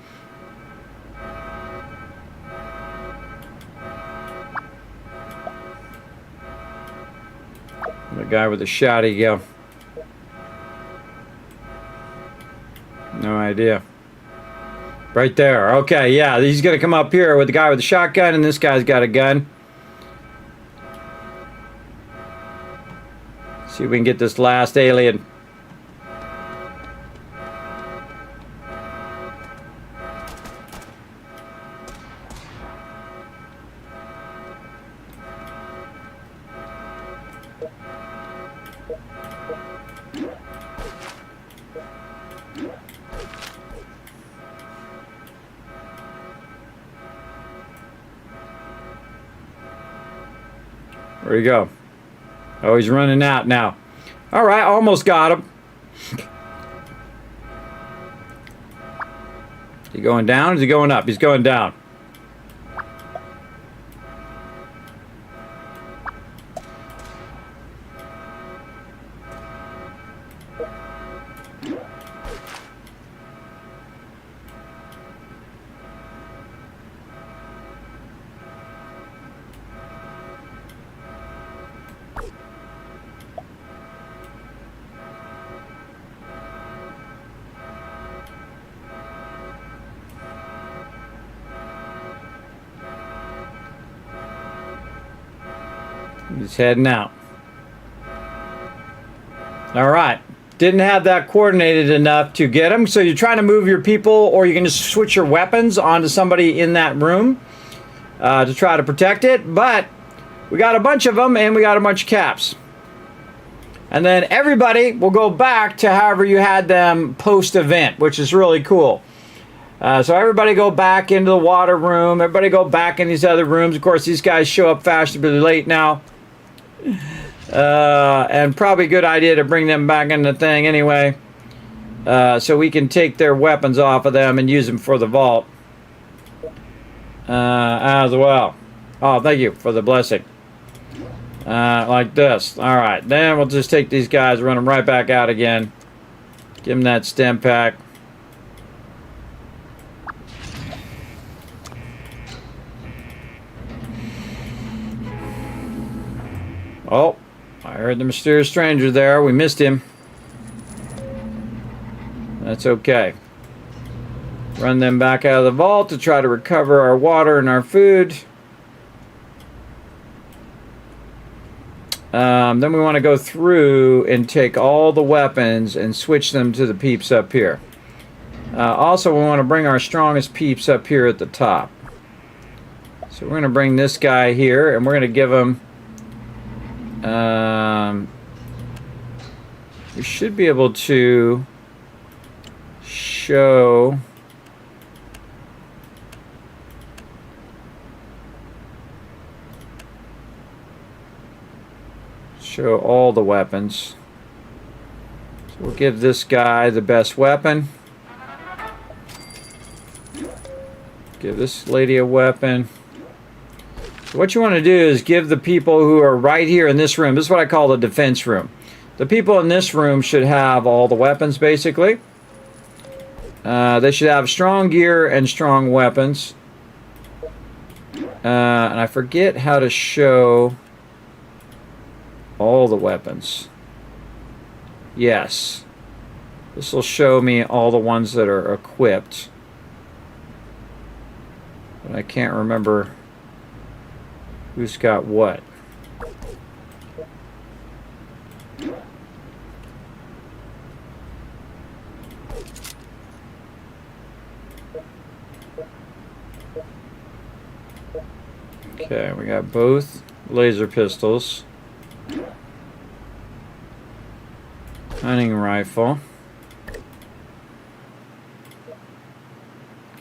guy with the shotty go? No idea. Right there. Okay, yeah, he's gonna come up here with the guy with the shotgun, and this guy's got a gun. See if we can get this last alien. Where'd he go? Oh, he's running out now. All right, almost got him. Is he going down or is he going up? He's going down. He's heading out. All right. Didn't have that coordinated enough to get him. So you're trying to move your people, or you can just switch your weapons onto somebody in that room to try to protect it. But we got a bunch of them, and we got a bunch of caps. And then everybody will go back to however you had them post-event, which is really cool. So everybody go back into the water room. Everybody go back in these other rooms. Of course, these guys show up fashionably late now. And probably a good idea to bring them back in the thing anyway. So we can take their weapons off of them and use them for the vault. As well. Oh, thank you for the blessing. Like this. Alright, then we'll just take these guys, run them right back out again. Give them that stem pack. Oh, I heard the mysterious stranger there. We missed him. That's okay. Run them back out of the vault to try to recover our water and our food. Then we want to go through and take all the weapons and switch them to the peeps up here. Also, we want to bring our strongest peeps up here at the top. So we're going to bring this guy here, and we're going to give him... we should be able to show all the weapons. So we'll give this guy the best weapon. Give this lady a weapon. So what you want to do is give the people who are right here in this room, this is what I call the defense room. The people in this room should have all the weapons, basically. They should have strong gear and strong weapons. And I forget how to show all the weapons. Yes. This will show me all the ones that are equipped. But I can't remember who's got what. Okay, we got both laser pistols. Hunting rifle.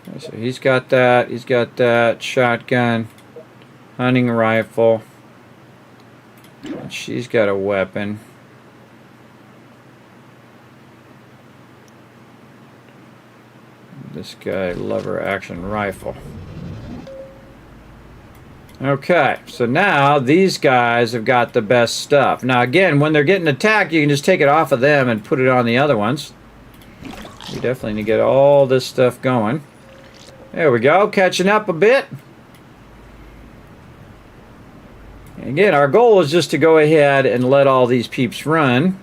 Okay, so he's got that shotgun, hunting rifle, and she's got a weapon. This guy, lever action rifle. Okay, so now these guys have got the best stuff. Now again, when they're getting attacked, you can just take it off of them and put it on the other ones. We definitely need to get all this stuff going. There we go, catching up a bit. Again, our goal is just to go ahead and let all these peeps run.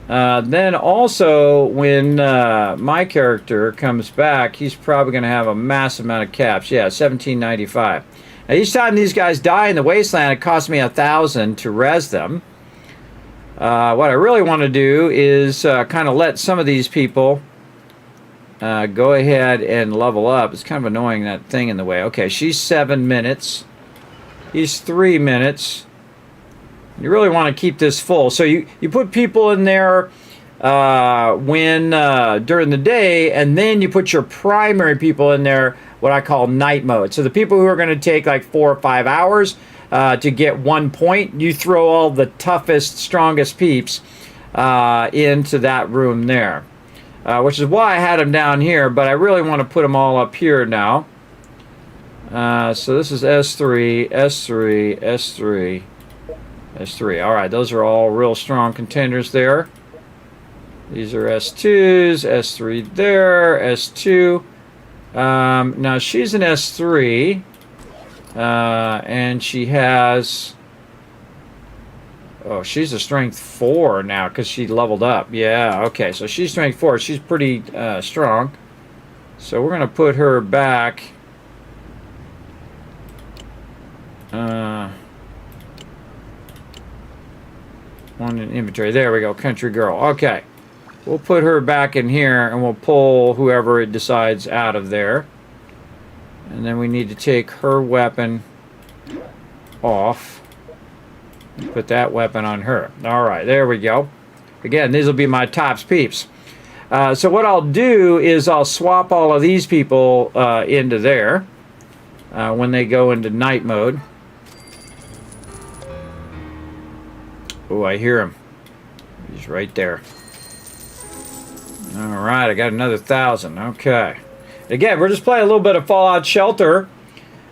Then also, when my character comes back, he's probably going to have a massive amount of caps. Yeah, 1795. Now, each time these guys die in the wasteland, it costs me 1,000 to res them. What I really want to do is kind of let some of these people go ahead and level up. It's kind of annoying, that thing in the way. Okay, she's 7 minutes. He's 3 minutes. You really want to keep this full. So you put people in there when during the day, and then you put your primary people in there, what I call night mode. So the people who are going to take like 4 or 5 hours to get 1 point, you throw all the toughest, strongest peeps into that room there. Which is why I had them down here, but I really want to put them all up here now. So this is S3, S3, S3, S3. All right, those are all real strong contenders there. These are S2s, S3 there, S2. Now she's an S3, and she has... Oh, she's a strength 4 now because she leveled up. Yeah, okay, so she's strength 4. She's pretty strong. So we're going to put her back. On an inventory. There we go, country girl. Okay, we'll put her back in here, and we'll pull whoever it decides out of there. And then we need to take her weapon off. Put that weapon on her. All right, there we go. Again, these will be my tops peeps. So what I'll do is I'll swap all of these people into there when they go into night mode. Oh, I hear him. He's right there. All right, I got another 1,000. Okay. Again, we're just playing a little bit of Fallout Shelter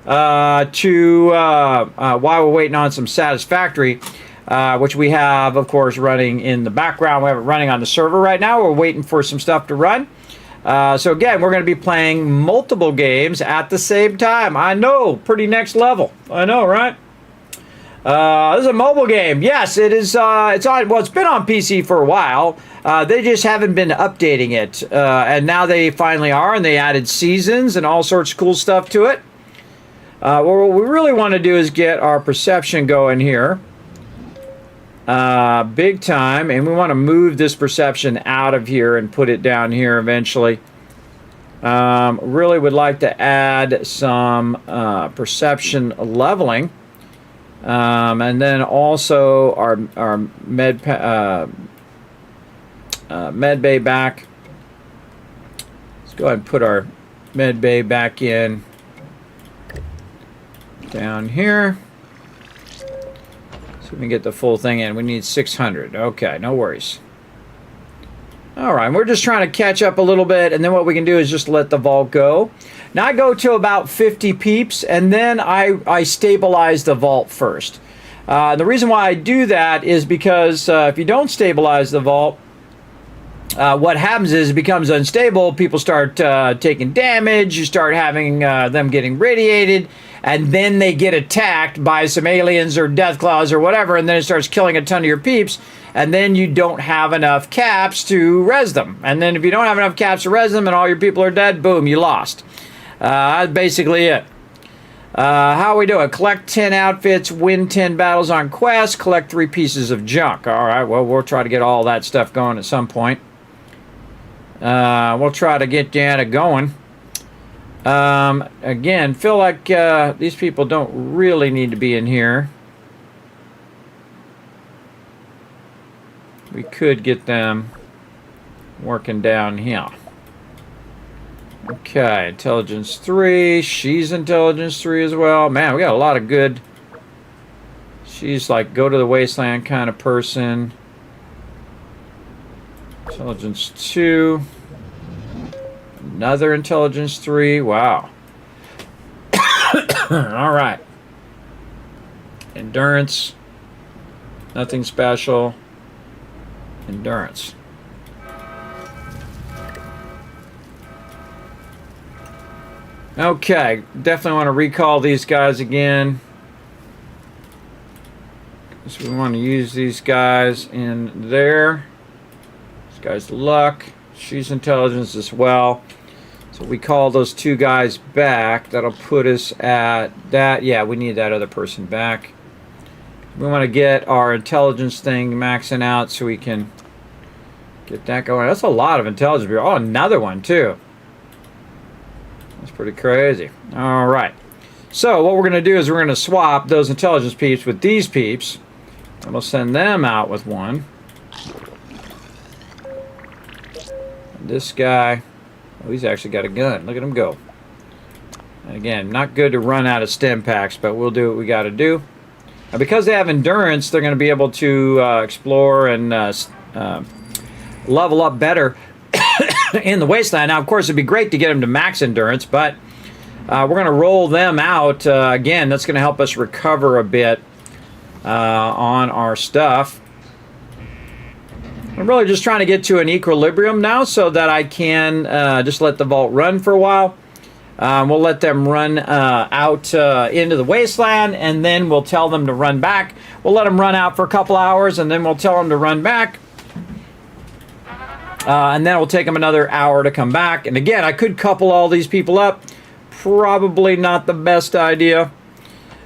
while we're waiting on some Satisfactory, which we have, of course, running in the background. We have it running on the server right now. We're waiting for some stuff to run. So again, we're going to be playing multiple games at the same time. I know, pretty next level. I know, right? This is a mobile game. Yes, it is. It's on. Well, it's been on PC for a while. They just haven't been updating it, and now they finally are, and they added seasons and all sorts of cool stuff to it. What we really want to do is get our perception going here, big time, and we want to move this perception out of here and put it down here eventually. Really would like to add some perception leveling. And then also our med bay back. Let's go ahead and put our med bay back in down here, so we can get the full thing in. We need 600. Okay, no worries. All right, we're just trying to catch up a little bit, and then what we can do is just let the vault go. Now I go to about 50 peeps, and then I stabilize the vault first. The reason why I do that is because if you don't stabilize the vault, what happens is it becomes unstable. People start taking damage. You start having them getting radiated, and then they get attacked by some aliens or death claws or whatever, and then it starts killing a ton of your peeps, and then you don't have enough caps to res them. And then if you don't have enough caps to res them and all your people are dead, boom, you lost. That's basically it. How are we doing? Collect 10 outfits, win 10 battles on quest, collect 3 pieces of junk. All right, well, we'll try to get all that stuff going at some point. We'll try to get Deanna going. Again, feel like these people don't really need to be in here. We could get them working down here. Okay, intelligence 3. She's intelligence 3 as well. Man, we got a lot of good... She's like go to the wasteland kind of person. Intelligence 2. Another intelligence 3. Wow. All right. Endurance. Nothing special. Endurance. Okay, definitely want to recall these guys again. So we want to use these guys in there. This guy's luck. She's intelligence as well. So we call those two guys back. That'll put us at that. Yeah, we need that other person back. We want to get our intelligence thing maxing out so we can get that going. That's a lot of intelligence. Oh, another one too. That's pretty crazy. All right. So what we're going to do is we're going to swap those intelligence peeps with these peeps. And we'll send them out with one. And this guy, oh, he's actually got a gun. Look at him go. Again, not good to run out of stim packs, but we'll do what we got to do. Now, because they have endurance, they're going to be able to explore and level up better in the wasteland. Now, of course, it'd be great to get them to max endurance, but we're going to roll them out. Again, that's going to help us recover a bit on our stuff. I'm really just trying to get to an equilibrium now so that I can just let the vault run for a while. We'll let them run out into the wasteland, and then we'll tell them to run back. We'll let them run out for a couple hours, and then we'll tell them to run back. And then it'll take them another hour to come back. And again, I could couple all these people up. Probably not the best idea,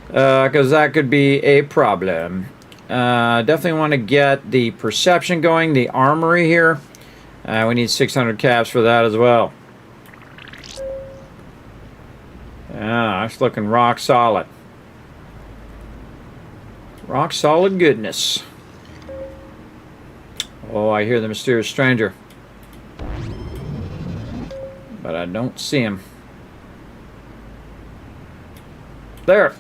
because that could be a problem. Definitely want to get the perception going, the armory here. We need 600 caps for that as well. Yeah, it's looking rock solid. Rock solid goodness. Oh, I hear the mysterious stranger. But I don't see him. There.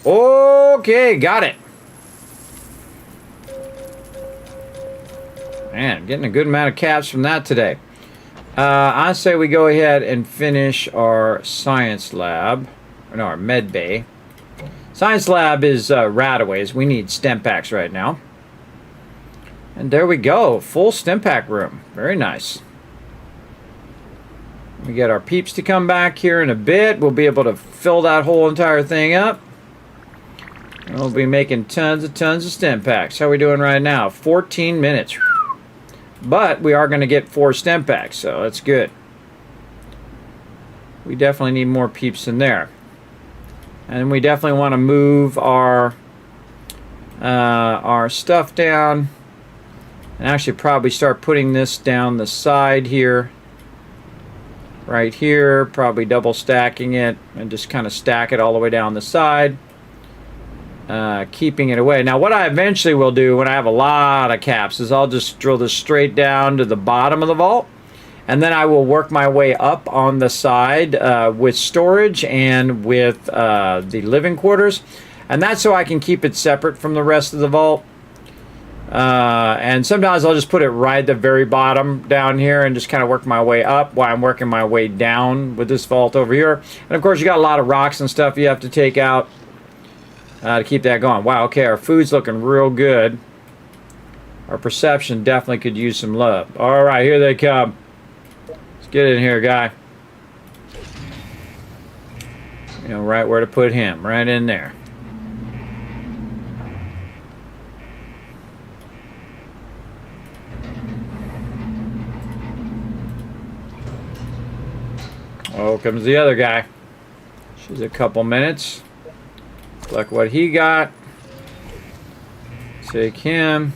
Okay, got it. Man, getting a good amount of caps from that today. I say we go ahead and finish our science lab. No, our med bay. Science lab is rataways. We need stim packs right now. And there we go. Full stim pack room. Very nice. We get our peeps to come back here in a bit. We'll be able to fill that whole entire thing up. And we'll be making tons of stim packs. How are we doing right now? 14 minutes. But we are going to get 4 stim packs, so that's good. We definitely need more peeps in there. And we definitely want to move our stuff down. And actually probably start putting this down the side here. Right here. Probably double stacking it. And just kind of stack it all the way down the side. Keeping it away. Now what I eventually will do when I have a lot of caps is I'll just drill this straight down to the bottom of the vault, and then I will work my way up on the side with storage and with the living quarters, and that's so I can keep it separate from the rest of the vault. And sometimes I'll just put it right at the very bottom down here and just kind of work my way up while I'm working my way down with this vault over here. And of course you got a lot of rocks and stuff you have to take out to keep that going. Wow, okay, our food's looking real good. Our perception definitely could use some love. All right, here they come. Let's get in here, guy. You know, right where to put him. Right in there. Oh, comes the other guy. She's a couple minutes. Look what he got. Take him.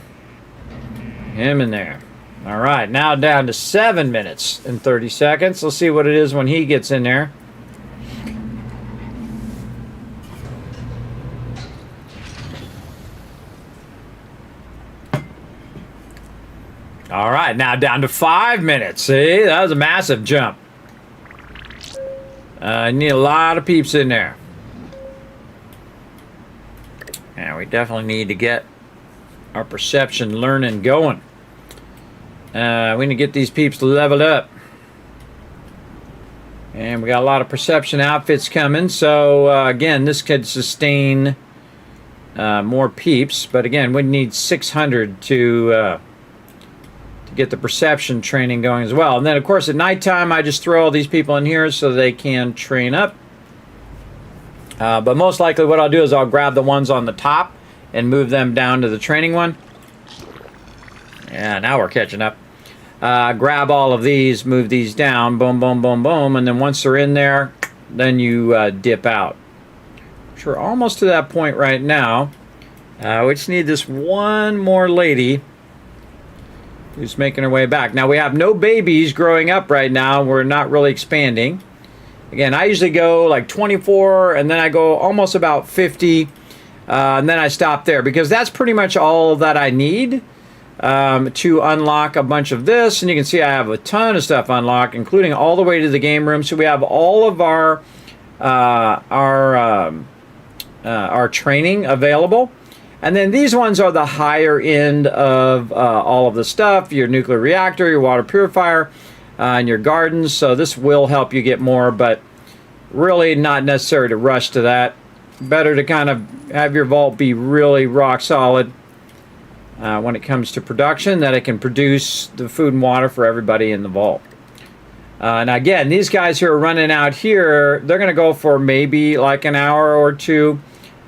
Him in there. All right, now down to 7 minutes and 30 seconds. Let's see what it is when he gets in there. All right, now down to 5 minutes. See, that was a massive jump. I need a lot of peeps in there. Yeah, we definitely need to get our perception learning going. We need to get these peeps leveled up. And we got a lot of perception outfits coming. So, again, this could sustain more peeps. But, again, we need 600 to get the perception training going as well. And then, of course, at nighttime, I just throw all these people in here so they can train up. But most likely what I'll do is I'll grab the ones on the top and move them down to the training one. Yeah, now we're catching up. Grab all of these, move these down, boom, boom, boom, boom, and then once they're in there, then you dip out. So we're almost to that point right now. We just need this one more lady who's making her way back. Now we have no babies growing up right now. We're not really expanding. Again, I usually go like 24, and then I go almost about 50, and then I stop there because that's pretty much all that I need to unlock a bunch of this. And you can see I have a ton of stuff unlocked, including all the way to the game room. So we have all of our training available. And then these ones are the higher end of all of the stuff, your nuclear reactor, your water purifier, and your gardens. So this will help you get more, but really not necessary to rush to that. Better to kind of have your vault be really rock solid when it comes to production, that it can produce the food and water for everybody in the vault. And again, these guys who are running out here, they're going to go for maybe like an hour or two.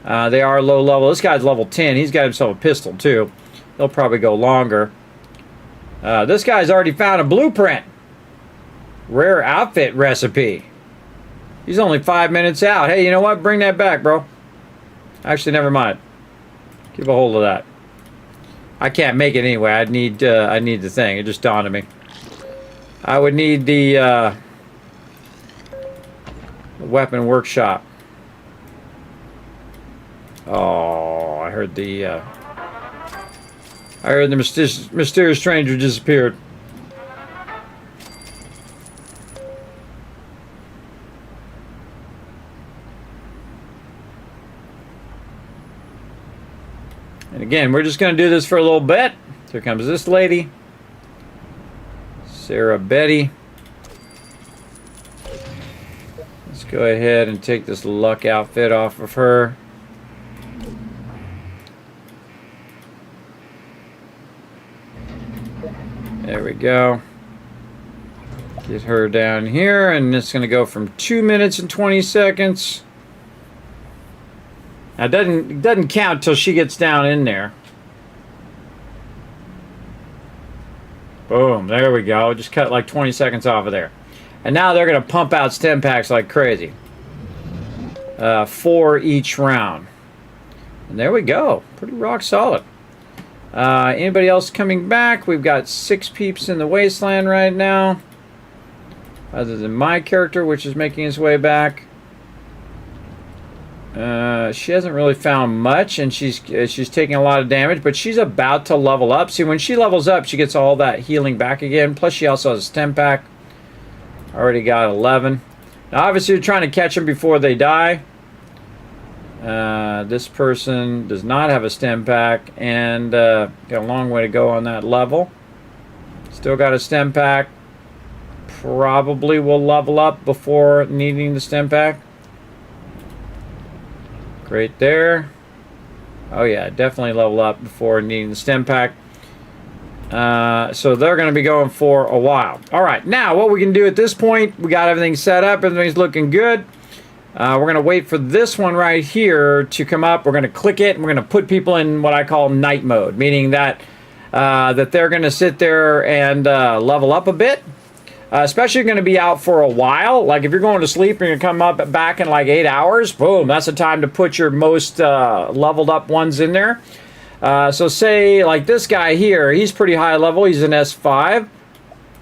They are low level. This guy's level 10. He's got himself a pistol too. They'll probably go longer. This guy's already found a blueprint. Rare outfit recipe. He's only 5 minutes out. Hey, you know what? Bring that back, bro. Actually, never mind. Give a hold of that. I can't make it anyway. I need the thing. It just dawned on me. I would need the weapon workshop. Oh, I heard the mysterious stranger disappeared. And again, we're just going to do this for a little bit. Here comes this lady. Sarah Betty. Let's go ahead and take this luck outfit off of her. There we go. Get her down here, and it's going to go from 2 minutes and 20 seconds. Now, it doesn't count till she gets down in there. Boom, there we go. Just cut like 20 seconds off of there. And now they're going to pump out stem packs like crazy. 4 each round. And there we go. Pretty rock solid. Anybody else coming back? We've got 6 peeps in the wasteland right now. Other than my character, which is making his way back. She hasn't really found much, and she's taking a lot of damage, but she's about to level up. See, when she levels up, she gets all that healing back again. Plus, she also has a stem pack. Already got 11. Now, obviously, you're trying to catch them before they die. This person does not have a stem pack, and got a long way to go on that level. Still got a stem pack. Probably will level up before needing the stem pack. Great there. Oh yeah, definitely level up before needing the stem pack. So they're going to be going for a while. All right, now what we can do at this point, we got everything set up. Everything's looking good. We're going to wait for this one right here to come up. We're going to click it, and we're going to put people in what I call night mode, meaning that they're going to sit there and level up a bit. Especially you're going to be out for a while. Like if you're going to sleep and you're going to come up back in like 8 hours, boom, that's the time to put your most leveled up ones in there. So say like this guy here, he's pretty high level. He's an S5.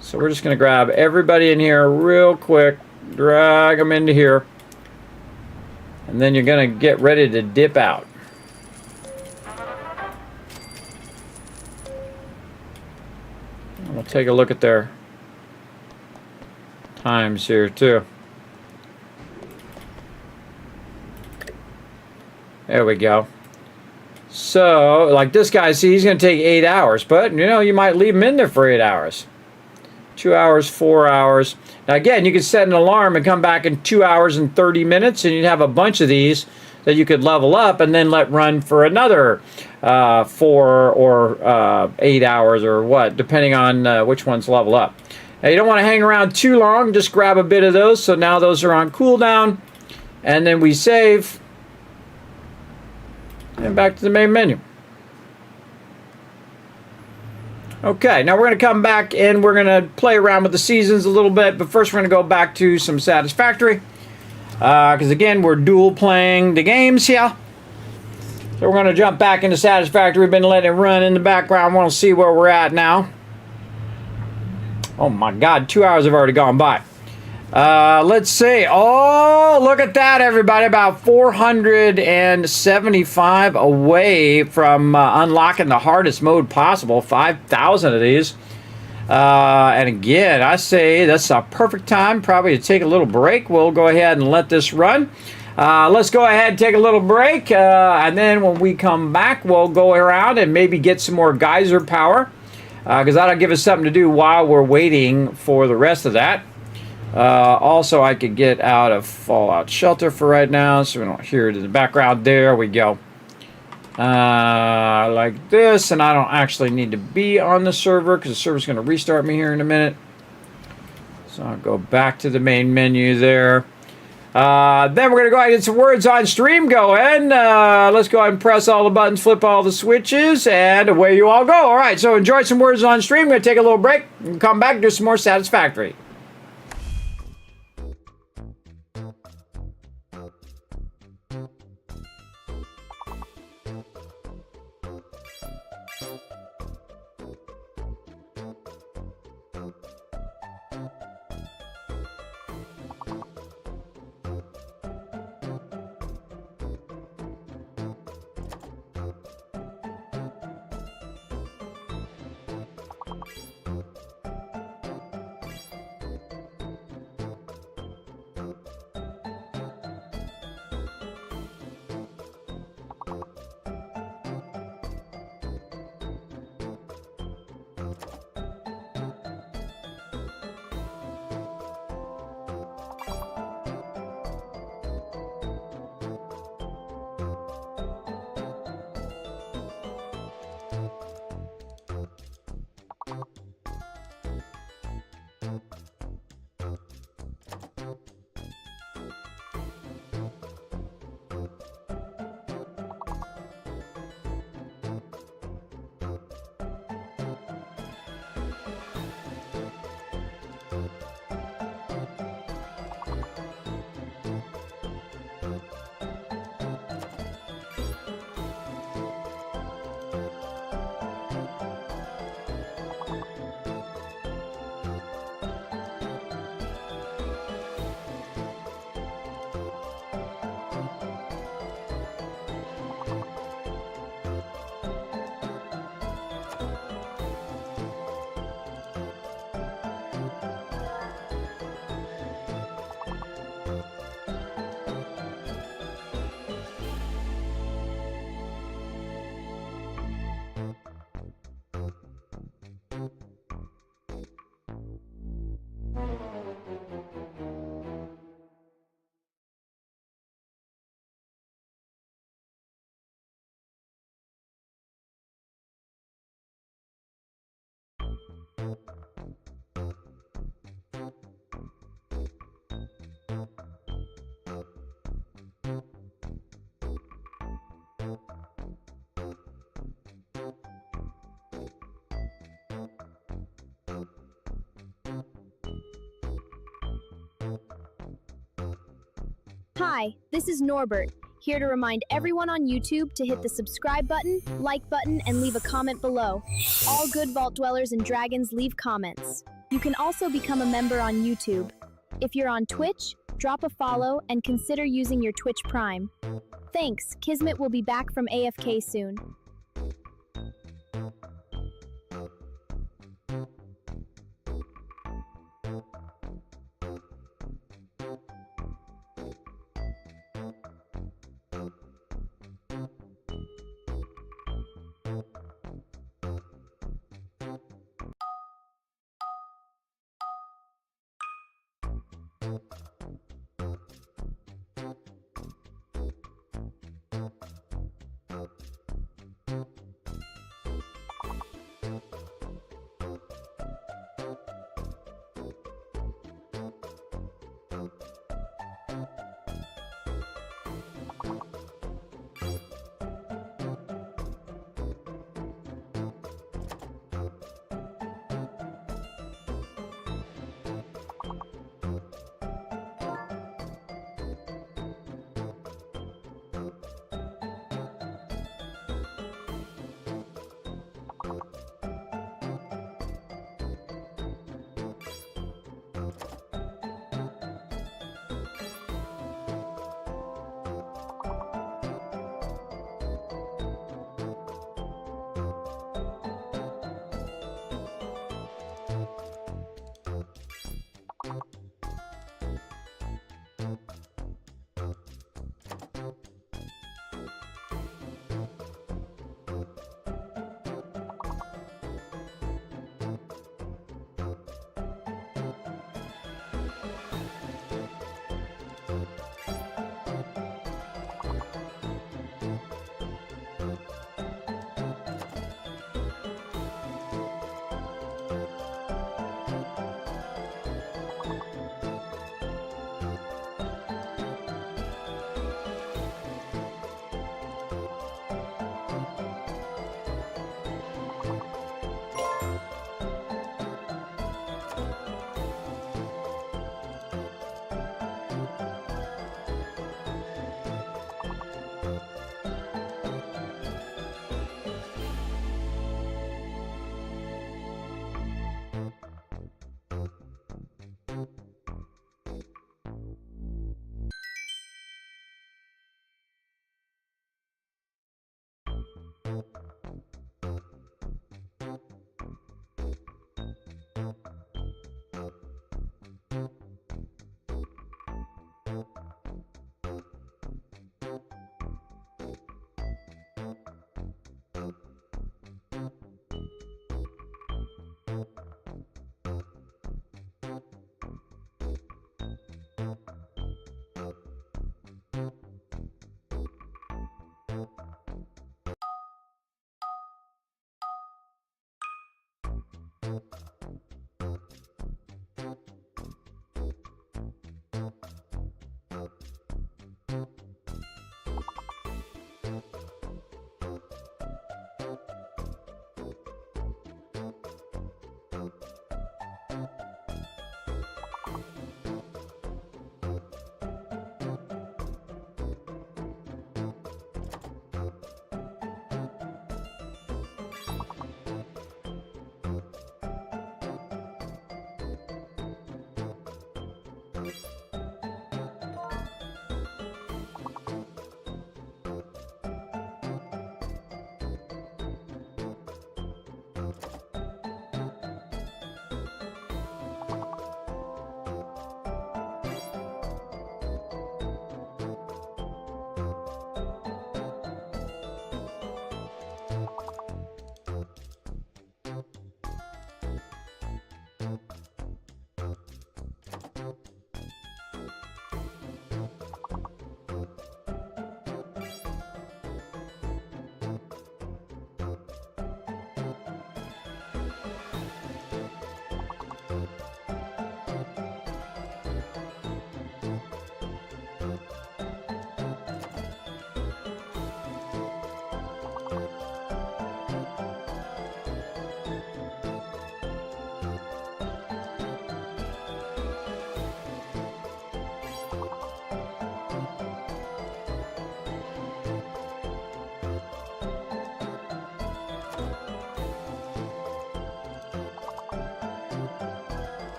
So we're just going to grab everybody in here real quick, drag them into here. And then you're going to get ready to dip out. We'll take a look at their times here too. There we go. So like this guy, see, he's going to take 8 hours, but you know, you might leave him in there for 8 hours. 2 hours, 4 hours. Now again, you could set an alarm and come back in 2 hours and 30 minutes, and you'd have a bunch of these that you could level up and then let run for another 4 or 8 hours or what, depending on which ones level up. Now you don't want to hang around too long. Just grab a bit of those. So now those are on cooldown, and then we save. And back to the main menu. Okay, now we're going to come back and we're going to play around with the seasons a little bit. But first we're going to go back to some Satisfactory. Because again, we're dual playing the games here. So we're going to jump back into Satisfactory. We've been letting it run in the background. I want to see where we're at now. Oh my God, 2 hours have already gone by. Let's see. Oh, look at that, everybody. About 475 away from unlocking the hardest mode possible. 5,000 of these. And again, I say that's a perfect time probably to take a little break. We'll go ahead and let this run. Let's go ahead and take a little break. And then when we come back, we'll go around and maybe get some more geyser power. Because that'll give us something to do while we're waiting for the rest of that. Also, I could get out of Fallout Shelter for right now, so we don't hear it in the background. There we go. Like this, and I don't actually need to be on the server because the server's going to restart me here in a minute. So I'll go back to the main menu there. Then we're going to go ahead and get some words on stream going. Let's go ahead and press all the buttons, flip all the switches, and away you all go. All right, so enjoy some words on stream. We're going to take a little break and come back and do some more Satisfactory. Hi, this is Norbert, here to remind everyone on YouTube to hit the subscribe button, like button, and leave a comment below. All good vault dwellers and dragons leave comments. You can also become a member on YouTube. If you're on Twitch, drop a follow and consider using your Twitch Prime. Thanks, Kismet will be back from AFK soon.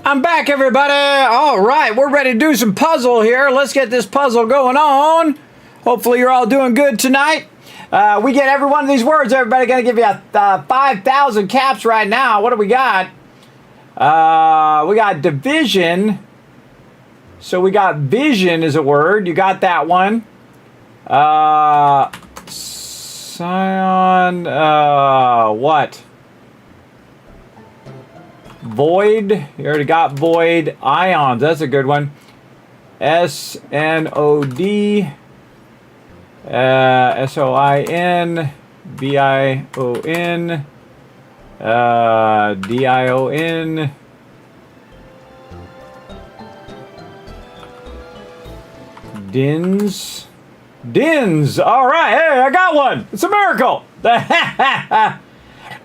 I'm back, everybody. All right, we're ready to do some puzzle here. Let's get this puzzle going on. Hopefully you're all doing good tonight. We get every one of these words. Everybody going to give you 5,000 caps right now. What do we got? We got division. So we got vision is a word. You got that one. Scion. What? Void. You already got void. Ions. That's a good one. SNOD. SOIN. BION. DION. Dins. Dins. All right. Hey, I got one. It's a miracle.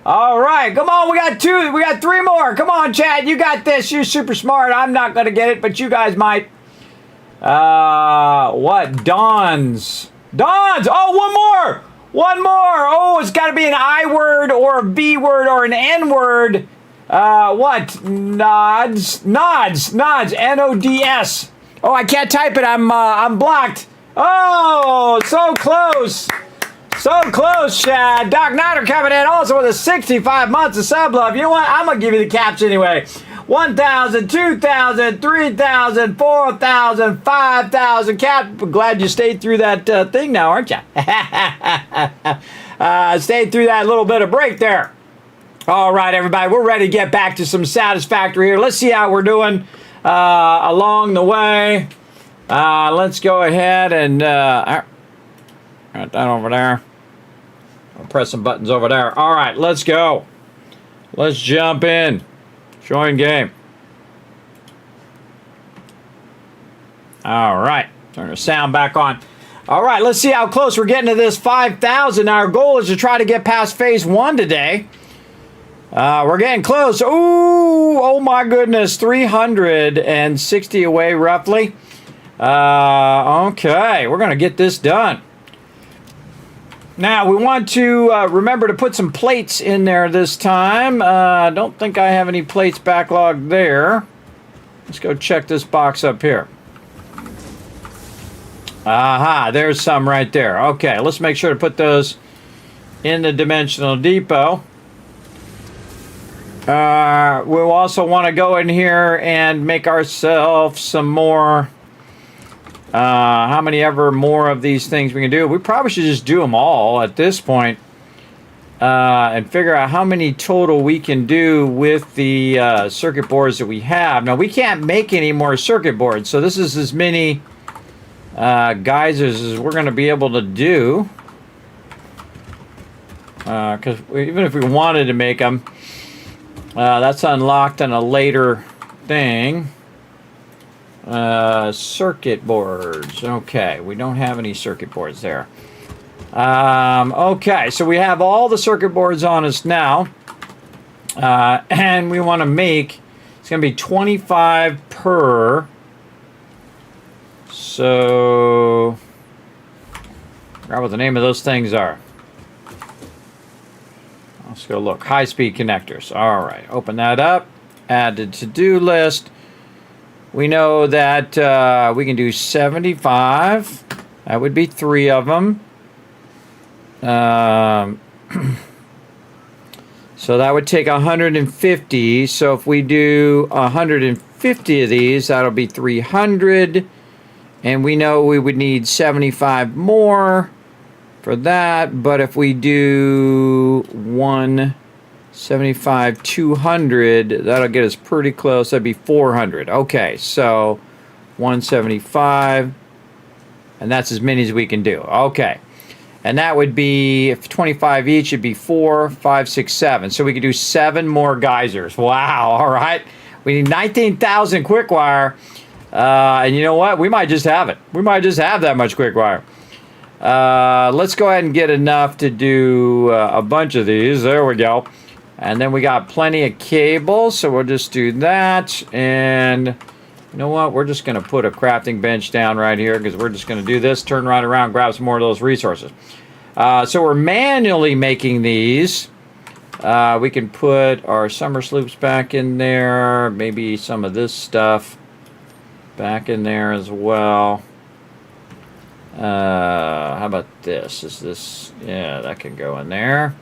All right. Come on. We got two. We got three more. Come on, Chad. You got this. You're super smart. I'm not going to get it, but you guys might. What? Dawns. Dawns. Oh, one more. One more. Oh, it's got to be an I word or a B word or an N word. What? Nods. Nods. Nods. N-O-D-S. Oh, I can't type it. I'm blocked. Oh, so close. So close, Chad. Doc Nider coming in also with a 65 months of sub love. You know what? I'm going to give you the caps anyway. 1,000, 2,000, 3,000, 4,000, 5,000 cap. Glad you stayed through that thing now, aren't you? Stayed through that little bit of break there. All right, everybody. We're ready to get back to some satisfactory here. Let's see how we're doing along the way. Let's go ahead and right that over there. I'll press some buttons over there. All right, let's go. Let's jump in. Join game. All right, turn the sound back on. All right, let's see how close we're getting to this 5,000. Our goal is to try to get past phase 1 today. We're getting close. Ooh, oh my goodness, 360 away roughly. Okay, we're going to get this done. Now, we want to remember to put some plates in there this time. I don't think I have any plates backlogged there. Let's go check this box up here. Aha, there's some right there. Okay, let's make sure to put those in the dimensional depot. We'll also want to go in here and make ourselves some more... how many ever more of these things we can do? We probably should just do them all at this point, and figure out how many total we can do with the circuit boards that we have. Now, we can't make any more circuit boards, so this is as many geysers as we're going to be able to do. because even if we wanted to make them, that's unlocked on a later thing. Circuit boards. Okay, we don't have any circuit boards there. Okay, so we have all the circuit boards on us now. And we want to make, it's going to be 25 per. So, forgot what the name of those things are. Let's go look. High-speed connectors. All right, open that up. Add to to-do list. We know that we can do 75. That would be 3 of them. So that would take 150. So if we do 150 of these, that'll be 300. And we know we would need 75 more for that. But if we do 175, 200, that'll get us pretty close. That'd be 400. Okay, so 175. And that's as many as we can do. Okay. And that would be, if 25 each, it'd be 4, 5, 6, 7. So we could do 7 more geysers. Wow, all right. We need 19,000 quick wire. And you know what? We might just have it. We might just have that much quick wire. Let's go ahead and get enough to do a bunch of these. There we go. And then we got plenty of cable, so we'll just do that. And you know what? We're just going to put a crafting bench down right here because we're just going to do this, turn right around, grab some more of those resources. So we're manually making these. We can put our summer sloops back in there, maybe some of this stuff back in there as well. How about this? Is this, yeah, that can go in there.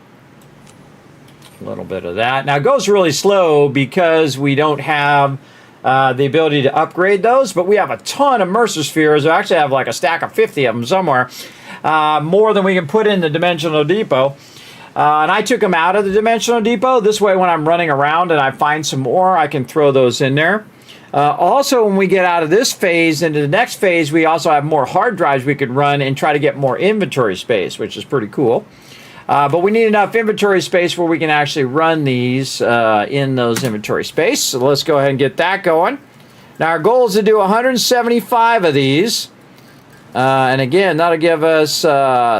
A little bit of that. Now it goes really slow because we don't have the ability to upgrade those, but we have a ton of Mercer spheres. I actually have like a stack of 50 of them somewhere. More than we can put in the Dimensional Depot. And I took them out of the Dimensional Depot. This way when I'm running around and I find some more, I can throw those in there. Also, when we get out of this phase into the next phase, we also have more hard drives we could run and try to get more inventory space, which is pretty cool. But we need enough inventory space where we can actually run these in those inventory space. So let's go ahead and get that going. Now our goal is to do 175 of these. And again, that'll give us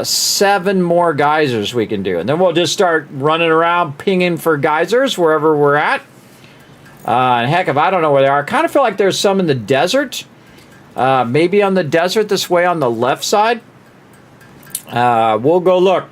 7 more geysers we can do. And then we'll just start running around pinging for geysers wherever we're at. And heck, if I don't know where they are, I kind of feel like there's some in the desert. Maybe on the desert this way on the left side. We'll go look.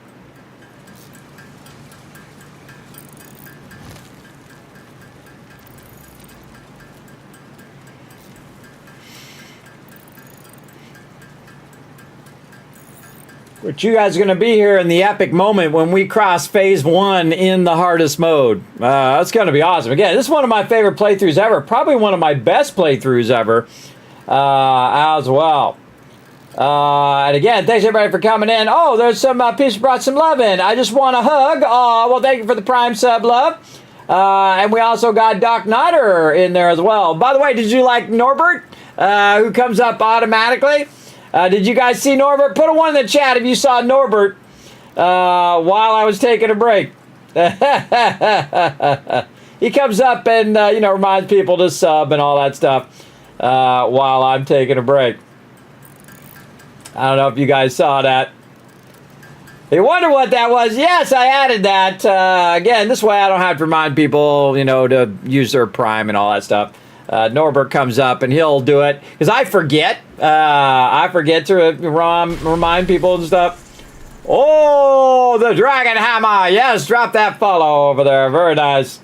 But you guys are going to be here in the epic moment when we cross phase 1 in the hardest mode. That's going to be awesome. Again, this is one of my favorite playthroughs ever. Probably one of my best playthroughs ever as well. And again, thanks everybody for coming in. Oh, there's some people brought some love in. I just want a hug. Oh, well, thank you for the Prime sub love. And we also got Doc Nutter in there as well. By the way, did you like Norbert, who comes up automatically? Did you guys see Norbert? Put a 1 in the chat if you saw Norbert while I was taking a break. He comes up and, reminds people to sub and all that stuff while I'm taking a break. I don't know if you guys saw that. You wonder what that was? Yes, I added that. Again, this way I don't have to remind people, to use their Prime and all that stuff. Norbert comes up and he'll do it because I forget. I forget to remind people and stuff. Oh, the Dragon Hammer. Yes, drop that follow over there. Very nice.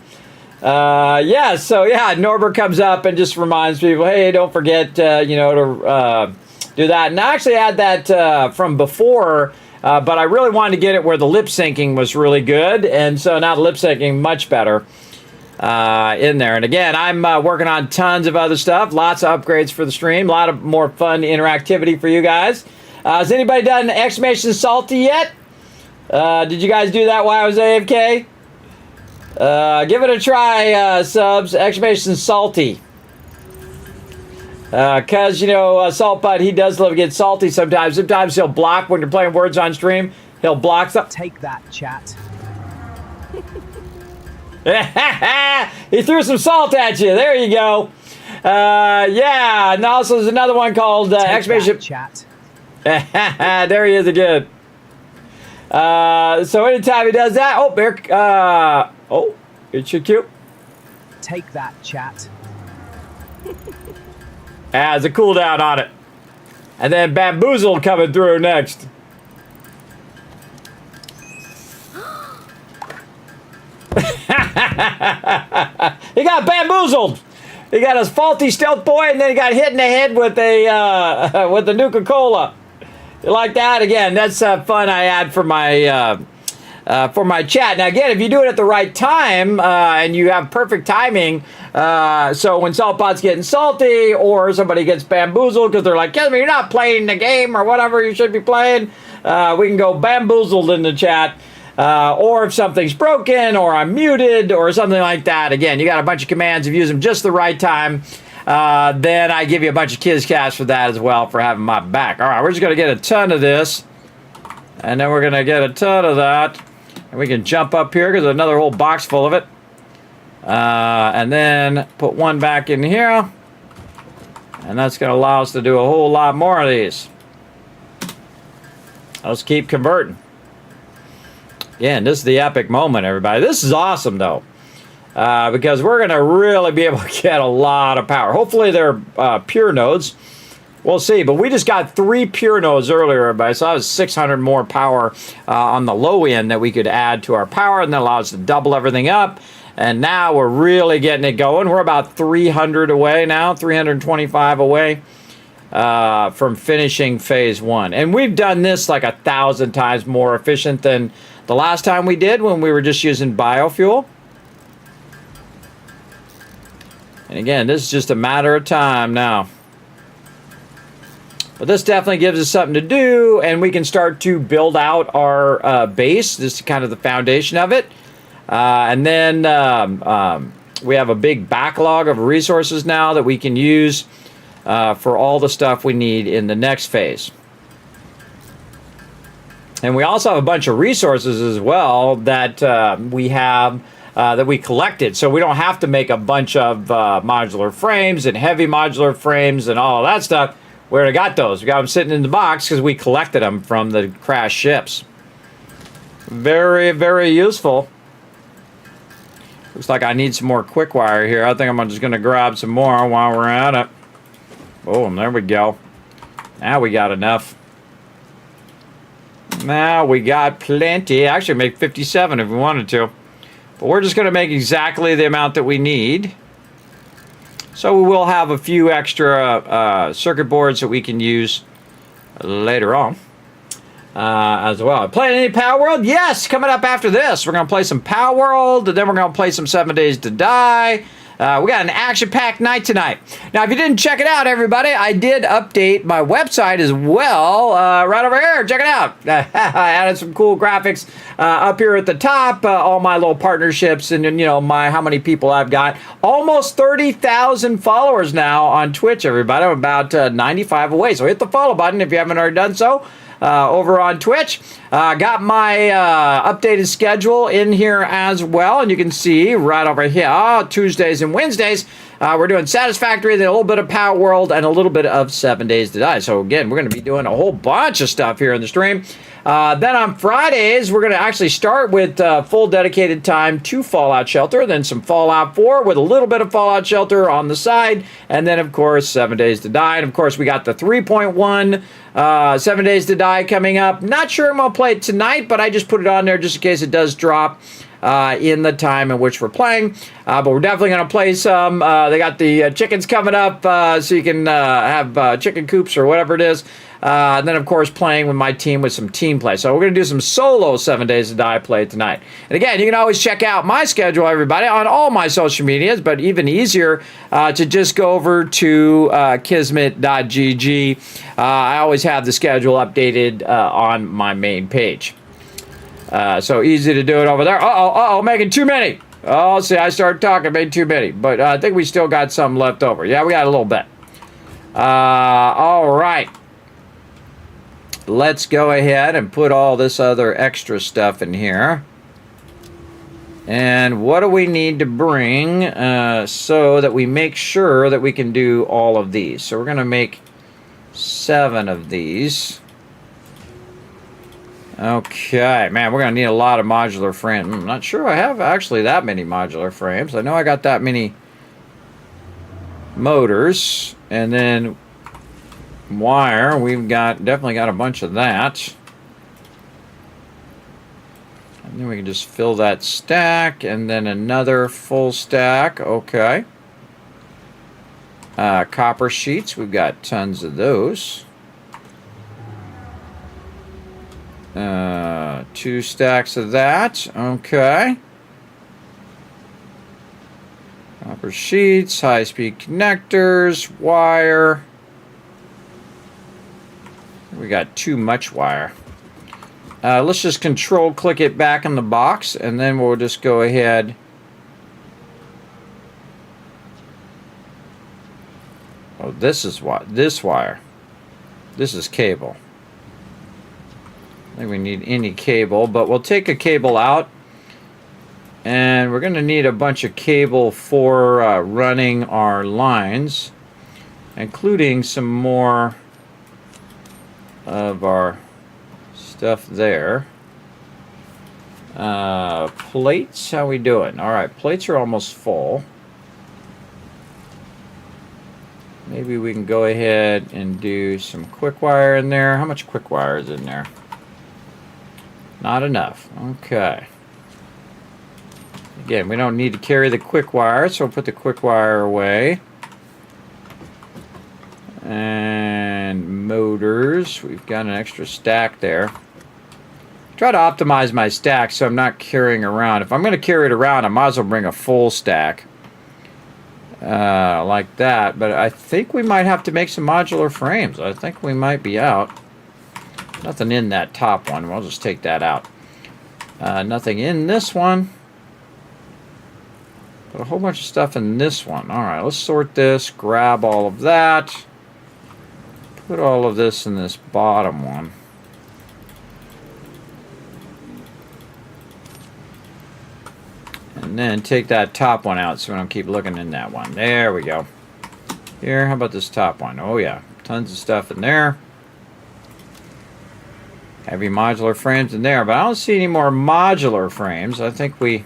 Yes, so yeah, Norbert comes up and just reminds people, hey, don't forget, to do that. And I actually had that from before, but I really wanted to get it where the lip syncing was really good. And so now the lip syncing much better. In there. And again, I'm working on tons of other stuff, lots of upgrades for the stream, a lot of more fun interactivity for you guys. Has anybody done exclamation salty yet? Did you guys do that while I was AFK? Give it a try, subs, exclamation salty. Because, Saltbutt, he does love to get salty sometimes. Sometimes he'll block when you're playing words on stream. He'll block stuff. Take that, chat. He threw some salt at you. There you go. Yeah, and also there's another one called exclamation. Chat. There he is again. So anytime he does that, oh, there. Oh, it's your cute. Take that, chat. There's a cooldown on it. And then Bamboozle coming through next. He got bamboozled. He got his faulty stealth boy, and then he got hit in the head with a with the Nuka-Cola. You like that? Again, that's fun I add for my chat. Now, again, if you do it at the right time and you have perfect timing, so when Saltpot's getting salty or somebody gets bamboozled because they're like, Kismet, you're not playing the game or whatever you should be playing, we can go bamboozled in the chat. Or if something's broken or I'm muted or something like that. Again, you got a bunch of commands. If you use them just the right time, then I give you a bunch of Kiscash for that as well for having my back. All right, we're just going to get a ton of this. And then we're going to get a ton of that. And we can jump up here because there's another whole box full of it. And then put one back in here. And that's going to allow us to do a whole lot more of these. Let's keep converting. Again, this is the epic moment, everybody. This is awesome, though, because we're going to really be able to get a lot of power. Hopefully, they're pure nodes. We'll see, but we just got 3 pure nodes earlier, everybody, so that was 600 more power on the low end that we could add to our power, and that allows us to double everything up. And now we're really getting it going. We're about 300 away now, 325 away from finishing phase 1. And we've done this like 1,000 times more efficient than the last time we did when we were just using biofuel. And again, this is just a matter of time now. But this definitely gives us something to do, and we can start to build out our base. This is kind of the foundation of it. And then we have a big backlog of resources now that we can use for all the stuff we need in the next phase. And we also have a bunch of resources as well that we have that we collected. So we don't have to make a bunch of modular frames and heavy modular frames and all of that stuff. We already got those. We got them sitting in the box because we collected them from the crashed ships. Very, very useful. Looks like I need some more quick wire here. I think I'm just going to grab some more while we're at it. Boom, there we go. Now we got enough. Now we got plenty. Actually, make 57 if we wanted to. But we're just going to make exactly the amount that we need. So we will have a few extra circuit boards that we can use later on as well. Playing any Power World? Yes, coming up after this. We're going to play some Power World, and then we're going to play some 7 Days to Die. We got an action-packed night tonight. Now, if you didn't check it out, everybody, I did update my website as well. Right over here, check it out. I added some cool graphics up here at the top. All my little partnerships and you know how many people I've got. Almost 30,000 followers now on Twitch, everybody. I'm about 95 away. So hit the follow button if you haven't already done so. Over on Twitch. Got my updated schedule in here as well, and you can see right over here, Tuesdays and Wednesdays, we're doing Satisfactory, then a little bit of Power World, and a little bit of 7 Days to Die. So again, we're going to be doing a whole bunch of stuff here in the stream. Then on Fridays, we're going to actually start with full dedicated time to Fallout Shelter, then some Fallout 4 with a little bit of Fallout Shelter on the side, and then, of course, 7 Days to Die. And, of course, we got the 3.1 7 Days to Die coming up. Not sure I'm going to play it tonight, but I just put it on there just in case it does drop in the time in which we're playing. But we're definitely going to play some. They got the chickens coming up, so you can have chicken coops or whatever it is. And then, of course, playing with my team with some team play. So we're going to do some solo 7 Days to Die play tonight. And again, you can always check out my schedule, everybody, on all my social medias, but even easier to just go over to kismet.gg. I always have the schedule updated on my main page. So easy to do it over there. Making too many. Oh, see, I started talking, made too many. But I think we still got some left over. Yeah, we got a little bit. All right. Let's go ahead and put all this other extra stuff in here. And what do we need to bring so that we make sure that we can do all of these? So we're going to make 7 of these. Okay, man, we're going to need a lot of modular frames. I'm not sure I have actually that many modular frames. I know I got that many motors. And then wire, we've definitely got a bunch of that. And then we can just fill that stack, and then another full stack. Okay. Copper sheets, we've got tons of those. 2 stacks of that. Okay. Copper sheets, high-speed connectors, wire. We got too much wire. Let's just control-click it back in the box, and then we'll just go ahead. Oh, this is what this wire. This is cable. I think we need any cable, but we'll take a cable out, and we're going to need a bunch of cable for running our lines, including some more of our stuff there. Plates, how we doing? All right, plates are almost full. Maybe we can go ahead and do some quick wire in there. How much quick wire is in there? Not enough. Okay. Again, we don't need to carry the quick wire, so we'll put the quick wire away. And motors, we've got an extra stack there. Try to optimize my stack so I'm not carrying around. If I'm going to carry it around, I might as well bring a full stack. Like that. But I think we might have to make some modular frames. I think we might be out. Nothing in that top one. We'll just take that out. Nothing in this one. But a whole bunch of stuff in this one. Alright, let's sort this. Grab all of that. Put all of this in this bottom one. And then take that top one out so we don't keep looking in that one. There we go. Here, how about this top one? Oh yeah, tons of stuff in there. Heavy modular frames in there, but I don't see any more modular frames. I think we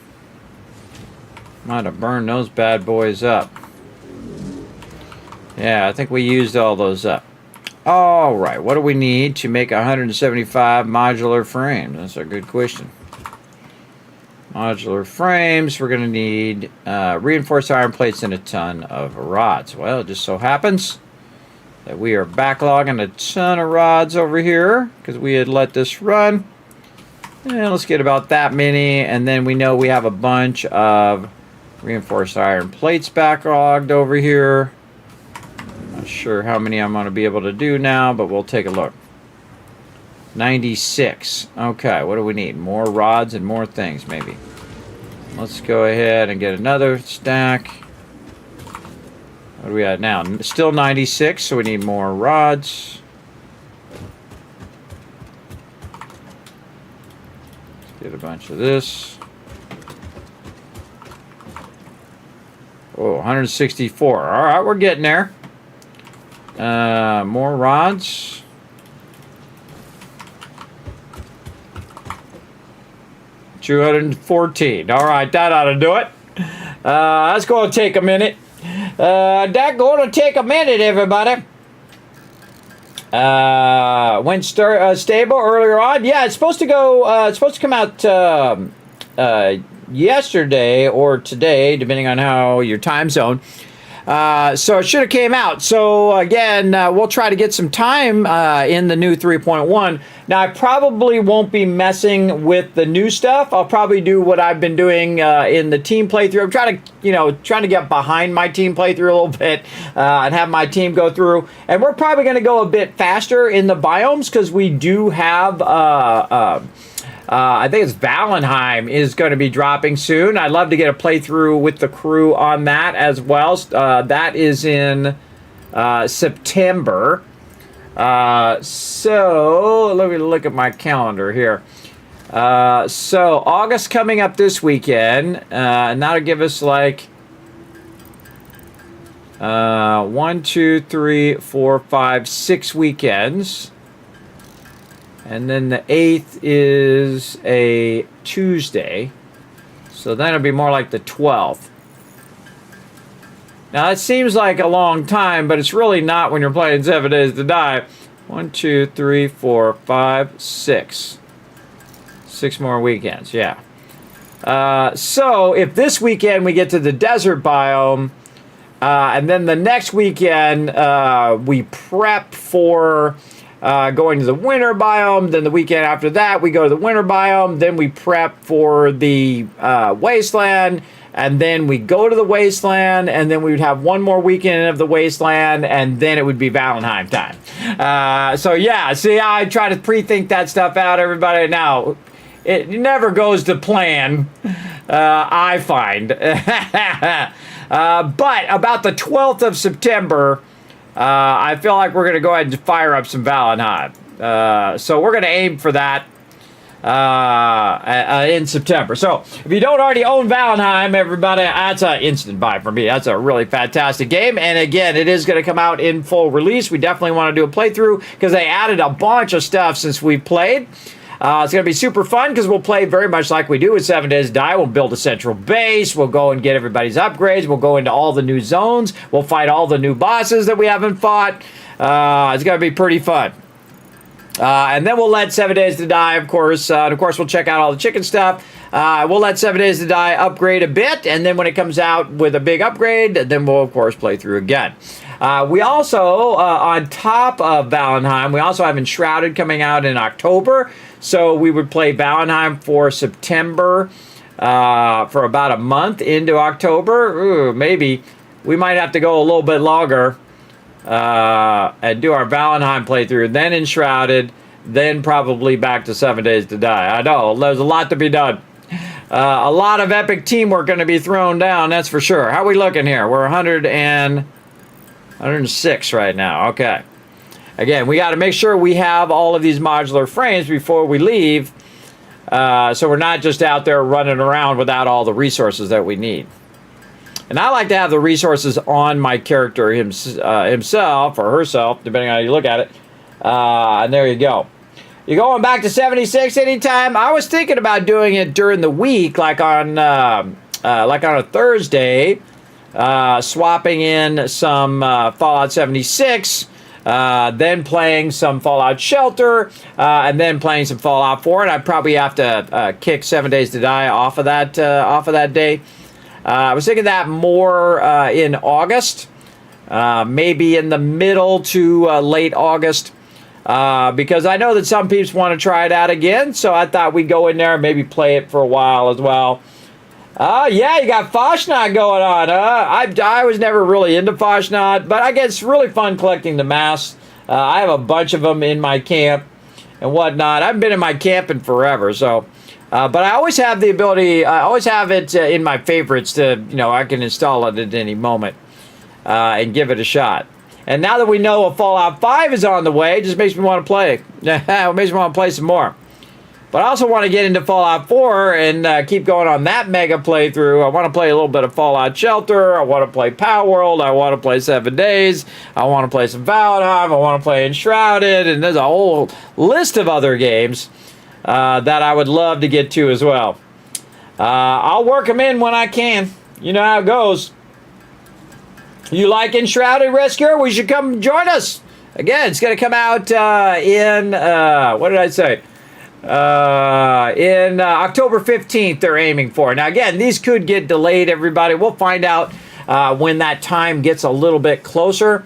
might have burned those bad boys up. Yeah, I think we used all those up. All right, what do we need to make 175 modular frames? That's a good question. Modular frames, we're going to need reinforced iron plates and a ton of rods. Well, it just so happens that we are backlogging a ton of rods over here because we had let this run. And let's get about that many, and then we know we have a bunch of reinforced iron plates backlogged over here. Not sure how many I'm going to be able to do now, but we'll take a look. 96. Okay, what do we need? More rods and more things, maybe. Let's go ahead and get another stack. What are we at now? Still 96, so we need more rods. Let's get a bunch of this. Oh, 164. All right, we're getting there. More rods. $214. All right, that ought to do it. That's going to take a minute. That's going to take a minute, everybody. Went stable earlier on. Yeah, it's supposed to go. It's supposed to come out yesterday or today, depending on how your time zone. So it should have came out. So again, we'll try to get some time in the new 3.1. Now I probably won't be messing with the new stuff. I'll probably do what I've been doing in the team playthrough. I'm trying to get behind my team playthrough a little bit and have my team go through. And we're probably going to go a bit faster in the biomes because we do have. I think it's Valheim is going to be dropping soon. I'd love to get a playthrough with the crew on that as well. That is in September. So let me look at my calendar here. So August coming up this weekend, and that'll give us like 1, 2, 3, 4, 5, 6 weekends. And then the 8th is a Tuesday. So then it'll be more like the 12th. Now that seems like a long time, but it's really not when you're playing 7 Days to Die. 1, 2, 3, 4, 5, 6. 6 more weekends, yeah. So if this weekend we get to the desert biome, and then the next weekend we prep for going to the winter biome, then the weekend after that we go to the winter biome, then we prep for the wasteland, and then we go to the wasteland, and then we would have one more weekend of the wasteland, and then it would be Valheim time. So yeah, see, I try to pre-think that stuff out, everybody. Now, it never goes to plan, I find. But about the 12th of September, I feel like we're going to go ahead and fire up some Valheim. So we're going to aim for that in September. So if you don't already own Valheim, everybody, that's an instant buy for me. That's a really fantastic game. And again, it is going to come out in full release. We definitely want to do a playthrough because they added a bunch of stuff since we played. It's going to be super fun because we'll play very much like we do with 7 Days to Die. We'll build a central base. We'll go and get everybody's upgrades. We'll go into all the new zones. We'll fight all the new bosses that we haven't fought. It's going to be pretty fun. And then we'll let 7 Days to Die, of course. And of course, we'll check out all the chicken stuff. We'll let 7 Days to Die upgrade a bit. And then when it comes out with a big upgrade, then we'll, of course, play through again. We also, on top of Valheim, we also have Enshrouded coming out in October. So we would play Valheim for September, for about a month into October. Ooh, maybe we might have to go a little bit longer and do our Valheim playthrough, then Enshrouded, then probably back to 7 Days to Die. I know, there's a lot to be done. A lot of epic teamwork going to be thrown down, that's for sure. How are we looking here? We're 106 right now. Okay. Again, we got to make sure we have all of these modular frames before we leave, so we're not just out there running around without all the resources that we need. And I like to have the resources on my character himself or herself, depending on how you look at it. And there you go. You're going back to 76 anytime? I was thinking about doing it during the week, like on a Thursday, swapping in some Fallout 76. Then playing some Fallout Shelter, and then playing some Fallout 4, and I'd probably have to kick 7 Days to Die off of that day. I was thinking that more in August, maybe in the middle to late August, because I know that some people want to try it out again, so I thought we'd go in there and maybe play it for a while as well. Yeah, you got Fasnacht going on. I was never really into Fasnacht, but I guess it's really fun collecting the masks. I have a bunch of them in my camp and whatnot. I've been in my camp in forever, so. But I always have the ability, I always have it in my favorites to, I can install it at any moment and give it a shot. And now that we know a Fallout 5 is on the way, it just makes me want to play. It makes me want to play some more. But I also want to get into Fallout 4 and keep going on that mega playthrough. I want to play a little bit of Fallout Shelter. I want to play Power World. I want to play 7 Days. I want to play some Valheim. I want to play Enshrouded. And there's a whole list of other games that I would love to get to as well. I'll work them in when I can. You know how it goes. You like Enshrouded, Rescuer? We should come join us. Again, it's going to come out in, what did I say? In October 15th, they're aiming for. Now, again, these could get delayed, everybody. We'll find out when that time gets a little bit closer.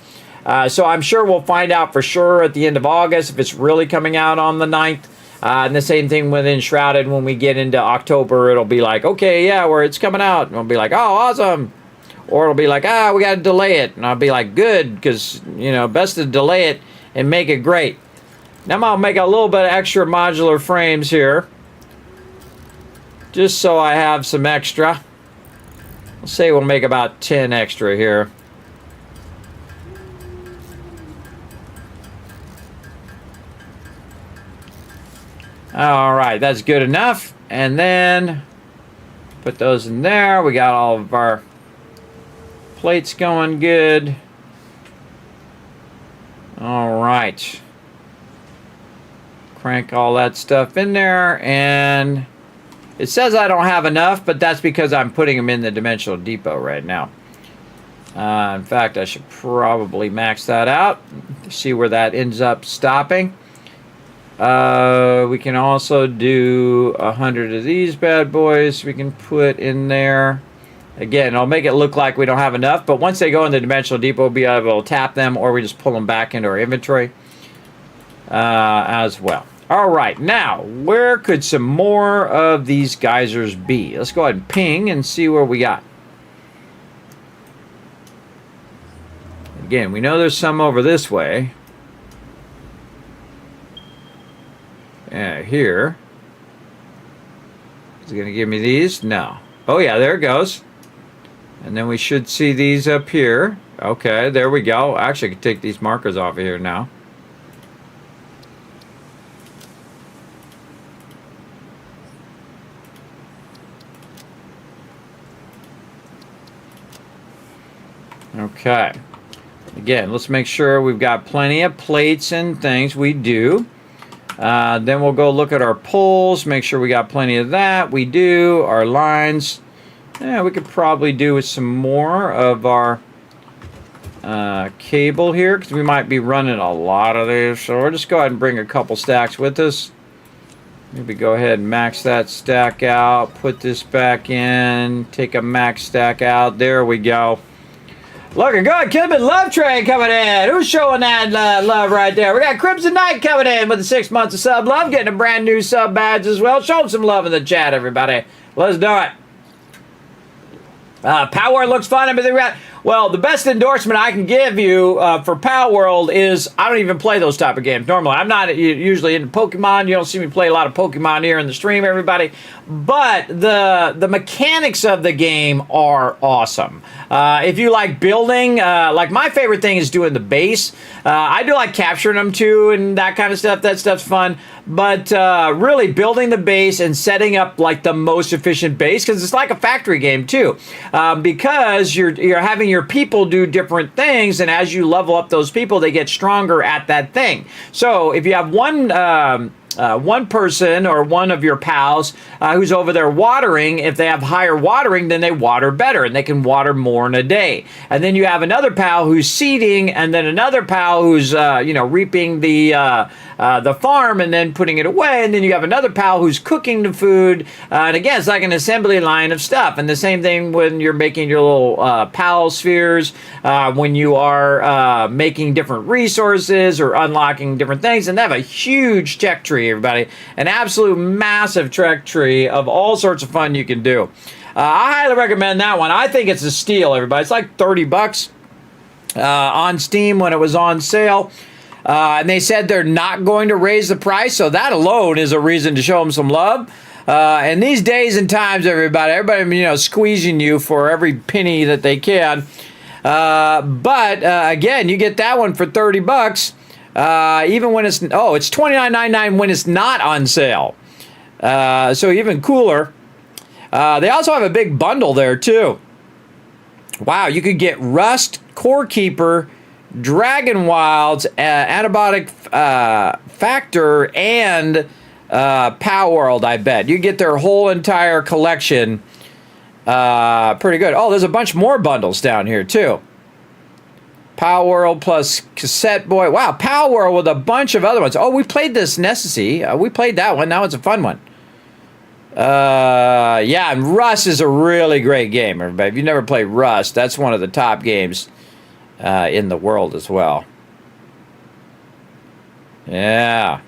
So I'm sure we'll find out for sure at the end of August if it's really coming out on the 9th. And the same thing with Enshrouded. When we get into October, it'll be like, okay, yeah, where it's coming out. And we'll be like, oh, awesome. Or it'll be like, we got to delay it. And I'll be like, good, because, best to delay it and make it great. Now I'll make a little bit of extra modular frames here, just so I have some extra. Let's say we'll make about 10 extra here. All right, that's good enough. And then put those in there. We got all of our plates going good. All right. Crank all that stuff in there. And it says I don't have enough, but that's because I'm putting them in the dimensional depot right now. In fact, I should probably max that out to see where that ends up stopping. We can also do 100 of these bad boys we can put in there. Again, I'll make it look like we don't have enough, but once they go in the dimensional depot, we'll be able to tap them, or we just pull them back into our inventory as well. All right, now, where could some more of these geysers be? Let's go ahead and ping and see where we got. Again, we know there's some over this way. Here. Is it going to give me these? No. Oh, yeah, there it goes. And then we should see these up here. Okay, there we go. Actually, I can take these markers off of here now. Okay. Again, let's make sure we've got plenty of plates and things. We do. Then we'll go look at our poles, make sure we got plenty of that. We do. Our lines. Yeah, we could probably do with some more of our cable here, because we might be running a lot of these. So we'll just go ahead and bring a couple stacks with us. Maybe go ahead and max that stack out. Put this back in. Take a max stack out. There we go. Looking good. Kismet Love Train coming in. Who's showing that love right there? We got Crimson Knight coming in with the 6 months of sub love, getting a brand new sub badge as well. Show some love in the chat, everybody. Let's do it. Power looks fun. Well, the best endorsement I can give you for Power World is I don't even play those type of games normally. I'm not usually into Pokemon. You don't see me play a lot of Pokemon here in the stream, everybody. But the mechanics of the game are awesome. If you like building, like my favorite thing is doing the base. I do like capturing them too and that kind of stuff. That stuff's fun. But really building the base and setting up like the most efficient base, because it's like a factory game too. Because you're having your people do different things, and as you level up those people, they get stronger at that thing. So if you have one person or one of your pals who's over there watering, if they have higher watering, then they water better and they can water more in a day. And then you have another pal who's seeding, and then another pal who's reaping the farm and then putting it away, and then you have another pal who's cooking the food. And again, it's like an assembly line of stuff. And the same thing when you're making your little pal spheres, when you are making different resources or unlocking different things. And they have a huge tech tree, everybody. An absolute massive tech tree of all sorts of fun you can do. I highly recommend that one. I think it's a steal, everybody. It's like $30 on Steam when it was on sale. And they said they're not going to raise the price, so that alone is a reason to show them some love. And these days and times, everybody, squeezing you for every penny that they can. But again, you get that one for $30. Even when it's $29.99 when it's not on sale. So even cooler. They also have a big bundle there too. Wow, you could get Rust, Core Keeper, Dragon Wilds, Antibiotic Factor, and Power World, I bet. You get their whole entire collection. Pretty good. Oh, there's a bunch more bundles down here, too. Power World plus Cassette Boy. Wow, Power World with a bunch of other ones. Oh, we played this Necessity. We played that one. That one's a fun one. Yeah, and Rust is a really great game, everybody. If you've never played Rust, that's one of the top games in the world as well. Yeah.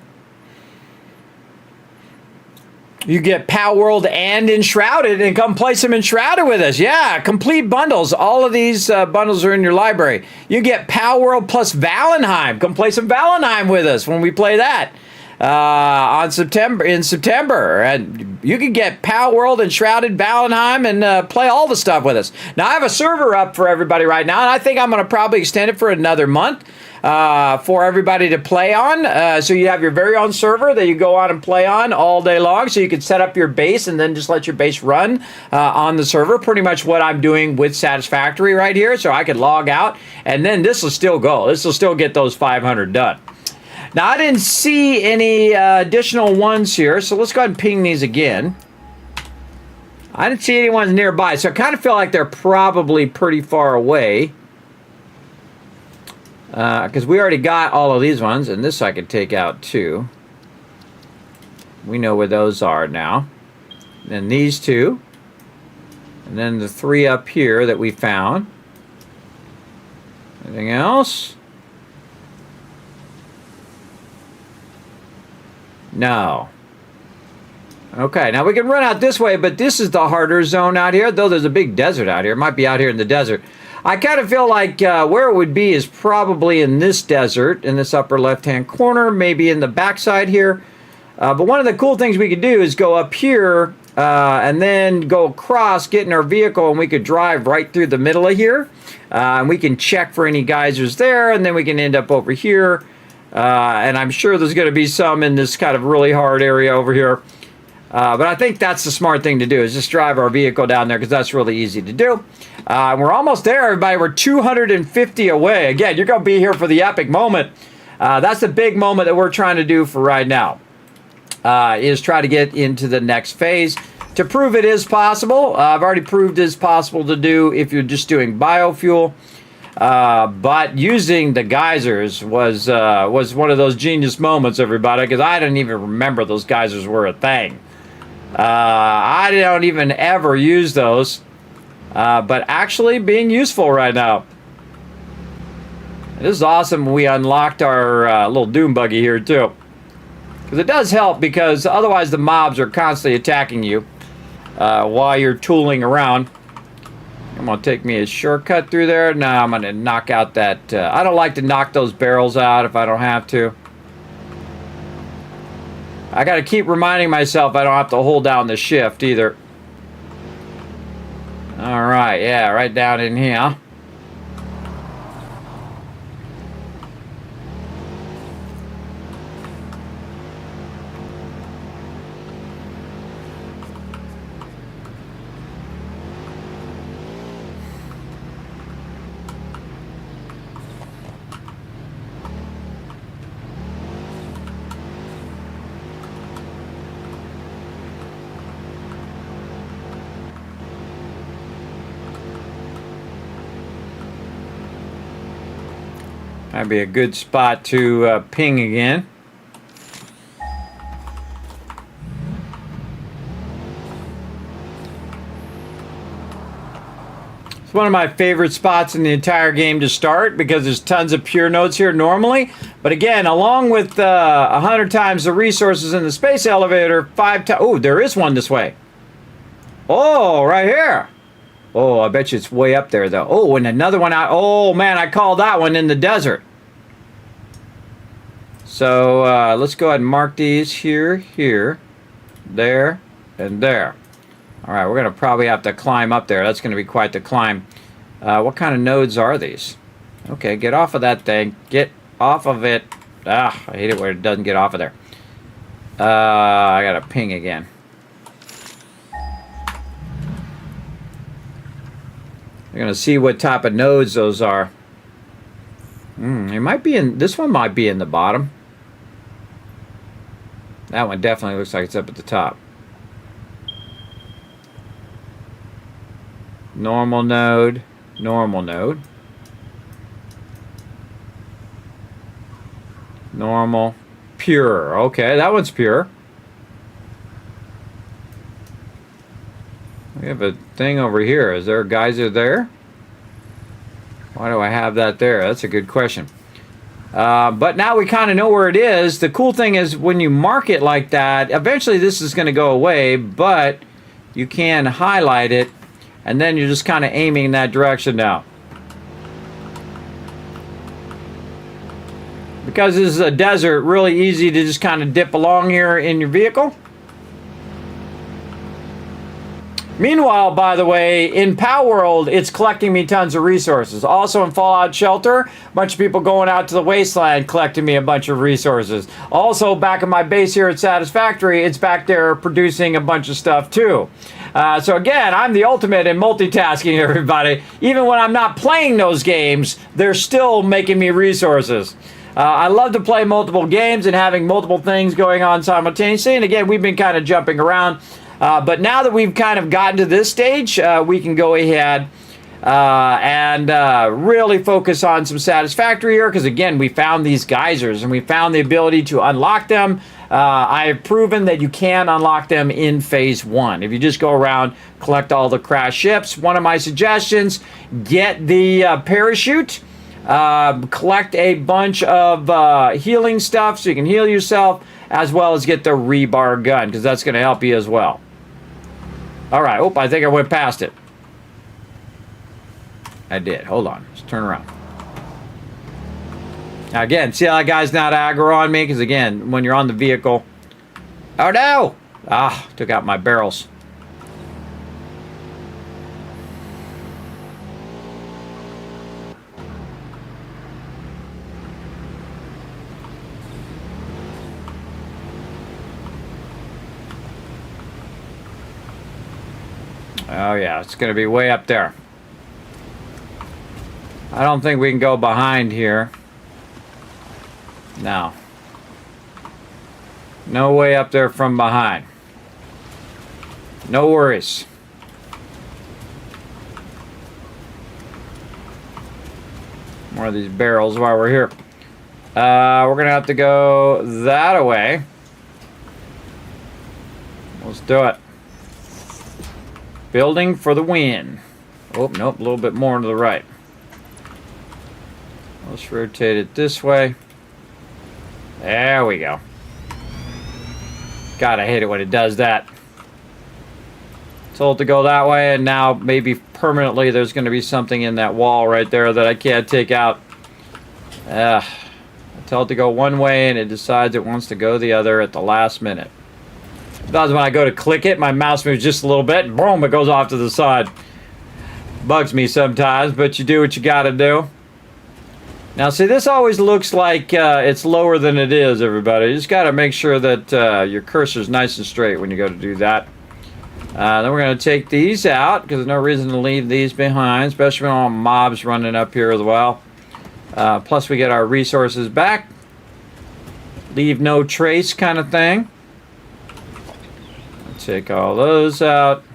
You get Power World and Enshrouded, and come play some Enshrouded with us. Yeah, complete bundles. All of these bundles are in your library. You get Power World plus Valheim. Come play some Valheim with us when we play that. in September, and you can get Pal World and Shrouded Valheim and play all the stuff with us. Now I have a server up for everybody right now, and I think I'm going to probably extend it for another month for everybody to play on. So you have your very own server that you go on and play on all day long. So you can set up your base and then just let your base run on the server. Pretty much what I'm doing with Satisfactory right here. So I could log out, and then this will still go. This will still get those 500 done. Now, I didn't see any additional ones here, so let's go ahead and ping these again. I didn't see any ones nearby, so I kind of feel like they're probably pretty far away. Because we already got all of these ones, and this I could take out too. We know where those are now. Then these two. And then the 3 up here that we found. Anything else? No. Okay, now we can run out this way, but this is the harder zone out here, though there's a big desert out here. It might be out here in the desert. I kind of feel like where it would be is probably in this desert, in this upper left-hand corner, maybe in the backside here. But one of the cool things we could do is go up here and then go across, get in our vehicle, and we could drive right through the middle of here. And we can check for any geysers there, and then we can end up over here. And I'm sure there's going to be some in this kind of really hard area over here. But I think that's the smart thing to do, is just drive our vehicle down there, because that's really easy to do. We're almost there, everybody. We're 250 away. Again, you're going to be here for the epic moment. That's the big moment that we're trying to do for right now, is try to get into the next phase to prove it is possible. I've already proved it's possible to do if you're just doing biofuel. But using the geysers was one of those genius moments, everybody, because I didn't even remember those geysers were a thing. I don't even ever use those, but actually being useful right now. This is awesome. We unlocked our little doom buggy here too, because it does help, because otherwise the mobs are constantly attacking you while you're tooling around. I'm going to take me a shortcut through there. Now I'm going to knock out that... I don't like to knock those barrels out if I don't have to. I got to keep reminding myself I don't have to hold down the shift either. Alright, yeah, right down in here. That'd be a good spot to ping again. It's one of my favorite spots in the entire game to start, because there's tons of pure nodes here normally. But again, along with 100 times the resources in the space elevator, 5 times... Oh, there is one this way. Oh, right here. Oh, I bet you it's way up there, though. Oh, and another one out. Oh, man, I called that one in the desert. So, let's go ahead and mark these here, here, there, and there. All right, we're going to probably have to climb up there. That's going to be quite the climb. What kind of nodes are these? Okay, get off of that thing. Get off of it. Ah, I hate it where it doesn't get off of there. I got to ping again. We're going to see what type of nodes those are. It might be in... This one might be in the bottom. That one definitely looks like it's up at the top. Normal node. Normal node. Normal. Pure. Okay, that one's pure. We have a thing over here. Is there a geyser there? Why do I have that there? That's a good question. But now we kind of know where it is. The cool thing is when you mark it like that, eventually this is going to go away, but you can highlight it, and then you're just kind of aiming in that direction now. Because this is a desert, really easy to just kind of dip along here in your vehicle. Meanwhile, by the way, in Pow World, it's collecting me tons of resources. Also in Fallout Shelter, a bunch of people going out to the wasteland collecting me a bunch of resources. Also, back in my base here at Satisfactory, it's back there producing a bunch of stuff too. So again, I'm the ultimate in multitasking, everybody. Even when I'm not playing those games, they're still making me resources. I love to play multiple games and having multiple things going on simultaneously. And again, we've been kind of jumping around. But now that we've kind of gotten to this stage, we can go ahead and really focus on some Satisfactory here. Because again, we found these geysers and we found the ability to unlock them. I have proven that you can unlock them in phase 1. If you just go around, collect all the crash ships. One of my suggestions, get the parachute. Collect a bunch of healing stuff so you can heal yourself, as well as get the rebar gun, because that's going to help you as well. All right. Oh, I think I went past it. I did. Hold on. Let's turn around. Now, again, see how that guy's not aggro on me? Because, again, when you're on the vehicle... Oh, no! Ah, took out my barrels. Oh, yeah, it's going to be way up there. I don't think we can go behind here. No. No way up there from behind. No worries. More of these barrels while we're here. We're going to have to go that way. Let's do it. Building for the win. Oh, nope, a little bit more to the right. Let's rotate it this way. There we go. God, I hate it when it does that. Told to go that way, and now maybe permanently there's going to be something in that wall right there that I can't take out. I told it to go one way, and it decides it wants to go the other at the last minute. Sometimes when I go to click it, my mouse moves just a little bit, and boom, it goes off to the side. Bugs me sometimes, but you do what you got to do. Now, see, this always looks like it's lower than it is, everybody. You just got to make sure that your cursor's nice and straight when you go to do that. Then we're going to take these out, because there's no reason to leave these behind, especially when all mobs running up here as well. Plus, we get our resources back. Leave no trace kind of thing. Take all those out.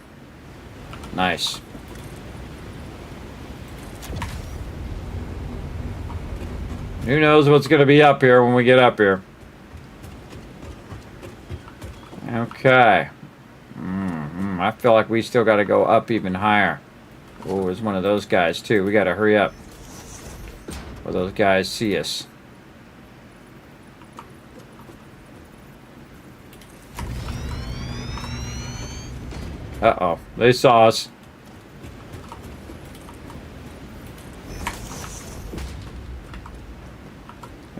Nice. Who knows what's going to be up here when we get up here. Okay. I feel like we still got to go up even higher. Oh, there's one of those guys too. We got to hurry up before those guys see us. Uh-oh. They saw us.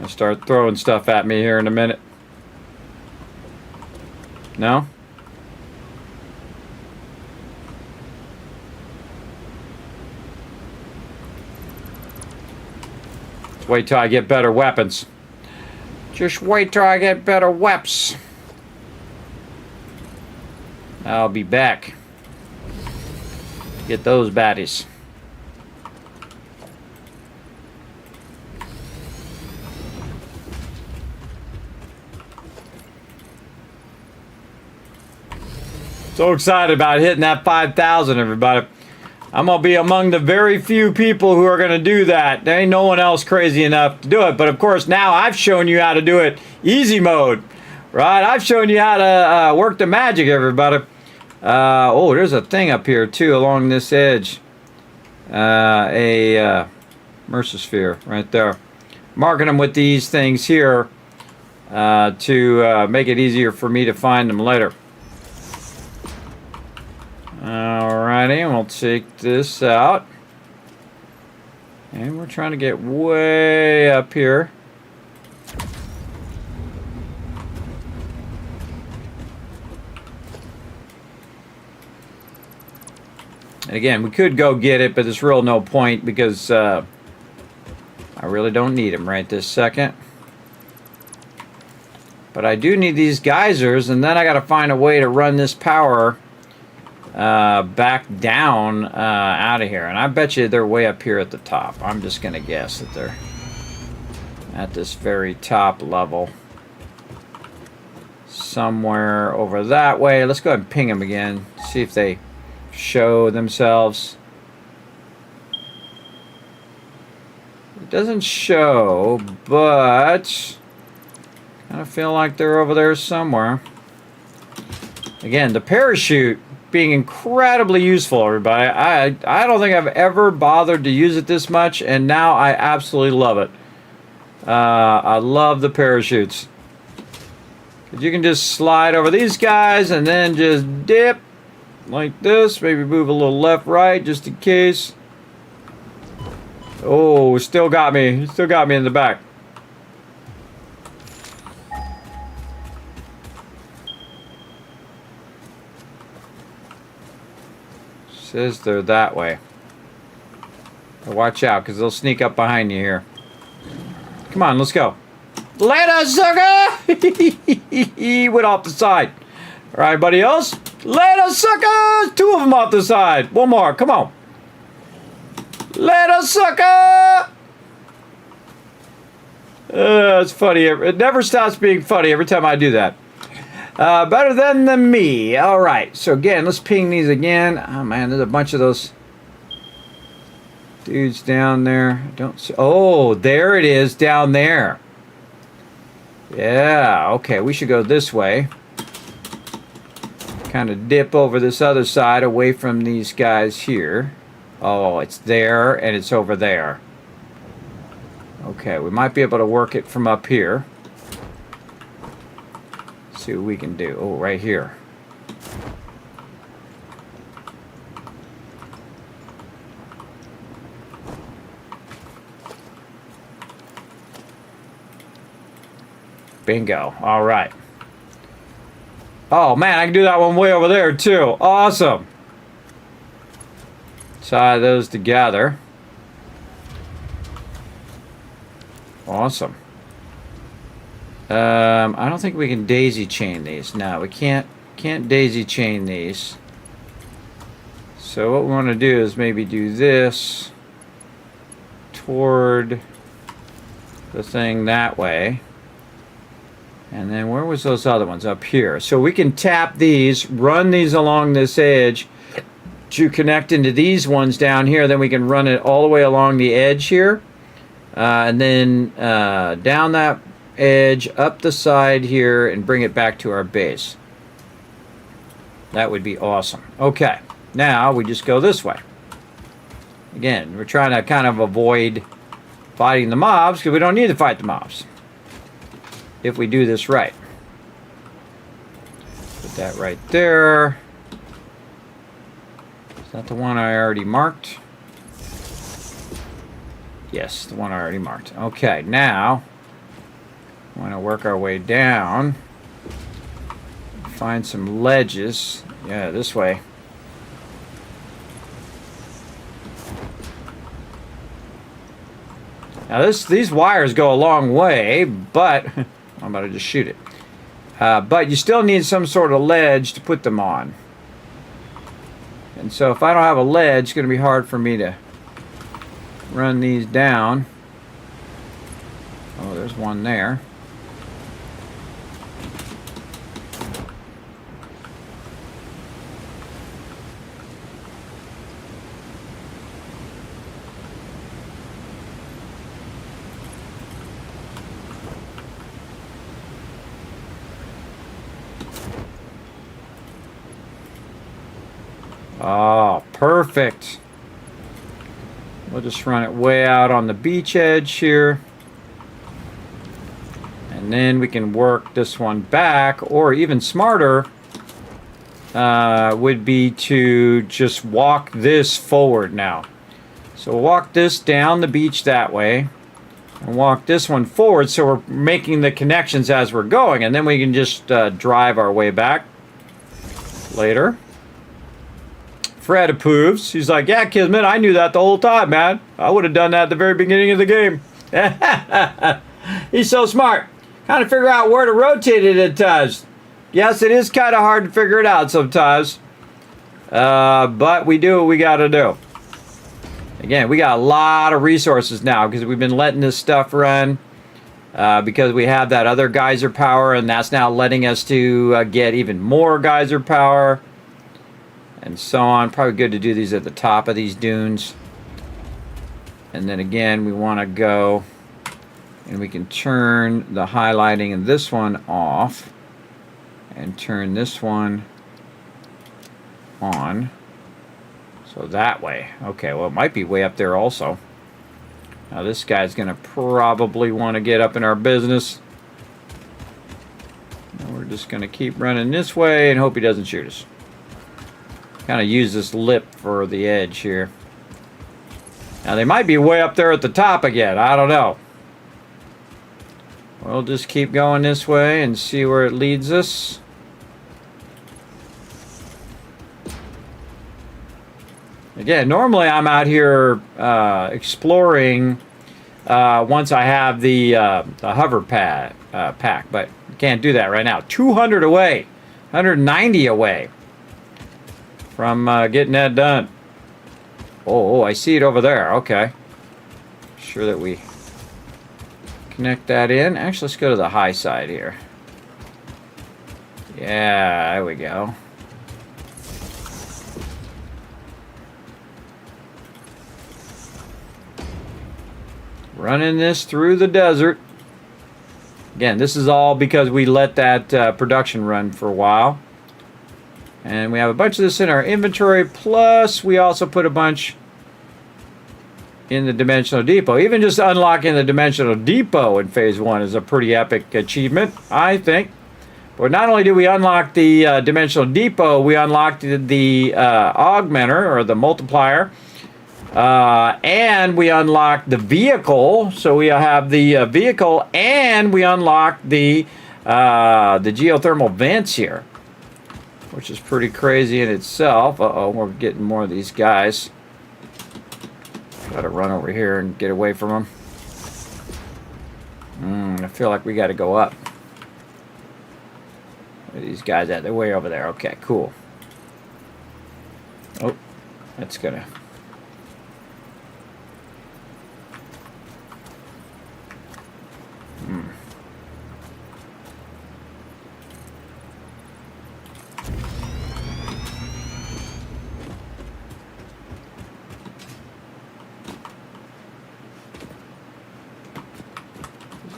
I'll start throwing stuff at me here in a minute. No? Just wait till I get better weapons. Just wait till I get better weapons. I'll be back. Get those baddies. So excited about hitting that 5,000, everybody. I'm going to be among the very few people who are going to do that. There ain't no one else crazy enough to do it. But of course, now I've shown you how to do it easy mode. Right? I've shown you how to work the magic, everybody. Oh, there's a thing up here, too, along this edge. A Mercer sphere right there. Marking them with these things here to make it easier for me to find them later. Alrighty, we'll take this out. And we're trying to get way up here. And again, we could go get it, but there's real no point because I really don't need them right this second. But I do need these geysers, and then I got to find a way to run this power back down out of here. And I bet you they're way up here at the top. I'm just going to guess that they're at this very top level. Somewhere over that way. Let's go ahead and ping them again. See if they show themselves. It doesn't show, but I feel like they're over there somewhere. Again, the parachute being incredibly useful, everybody. I don't think I've ever bothered to use it this much, and now I absolutely love it. I love the parachutes. 'Cause you can just slide over these guys and then just dip like this. Maybe move a little left, right, just in case. Oh, still got me. Still got me in the back. Says they're that way. But watch out, because they'll sneak up behind you here. Come on, let's go. Later, sucker! He went off the side. All right, everybody else? Later, suckers! 2 of them off the side. 1 more, come on. Later, sucker! It's funny. It never stops being funny every time I do that. Better than me. All right. So again, let's ping these again. Oh man, there's a bunch of those dudes down there. I don't see. Oh, there it is down there. Yeah. Okay, we should go this way. Kind of dip over this other side away from these guys here. Oh, it's there and it's over there. Okay, we might be able to work it from up here. See what we can do. Oh, right here. Bingo. All right. Oh, man, I can do that one way over there, too. Awesome. Tie those together. Awesome. I don't think we can daisy chain these. No, we can't daisy chain these. So what we want to do is maybe do this toward the thing that way. And then where was those other ones? Up here. So we can tap these, run these along this edge to connect into these ones down here. Then we can run it all the way along the edge here. And then down that edge, up the side here, and bring it back to our base. That would be awesome. Okay, now we just go this way. Again, we're trying to kind of avoid fighting the mobs because we don't need to fight the mobs if we do this right. Put that right there. Is that the one I already marked? Yes, the one I already marked. Okay, now we want to work our way down. Find some ledges. Yeah, this way. Now these wires go a long way, but I'm about to just shoot it. But you still need some sort of ledge to put them on. And so if I don't have a ledge, it's going to be hard for me to run these down. Oh, there's one there. Oh, perfect. We'll just run it way out on the beach edge here. And then we can work this one back, or even smarter would be to just walk this forward now. So we'll walk this down the beach that way and walk this one forward so we're making the connections as we're going, and then we can just drive our way back later. Fred approves. He's like, yeah, Kismet, I knew that the whole time, man. I would have done that at the very beginning of the game. He's so smart. Kind of figure out where to rotate it at times. Yes, it is kind of hard to figure it out sometimes. But we do what we got to do. Again, we got a lot of resources now because we've been letting this stuff run. Because we have that other geyser power, and that's now letting us to get even more geyser power. And so on. Probably good to do these at the top of these dunes. And then again, we want to go and we can turn the highlighting in this one off and turn this one on. So that way. Okay, well, it might be way up there also. Now this guy's going to probably want to get up in our business. And we're just going to keep running this way and hope he doesn't shoot us. Kind of use this lip for the edge here. Now they might be way up there at the top again. I don't know. We'll just keep going this way and see where it leads us. Again, normally I'm out here exploring once I have the hover pad pack, but can't do that right now. 200 away, 190 away from getting that done. Oh, I see it over there. Okay. Sure that we connect that in. Actually, let's go to the high side here. Yeah, there we go. Running this through the desert. Again, this is all because we let that production run for a while. And we have a bunch of this in our inventory, plus we also put a bunch in the Dimensional Depot. Even just unlocking the Dimensional Depot in Phase 1 is a pretty epic achievement, I think. But not only did we unlock the Dimensional Depot, we unlocked the augmenter, or the multiplier. And we unlocked the vehicle. So we have the vehicle, and we unlocked the geothermal vents here, which is pretty crazy in itself. Uh-oh, we're getting more of these guys. Gotta run over here and get away from them. I feel like we gotta go up. Where are these guys at? They're way over there. Okay, cool. Oh, that's gonna...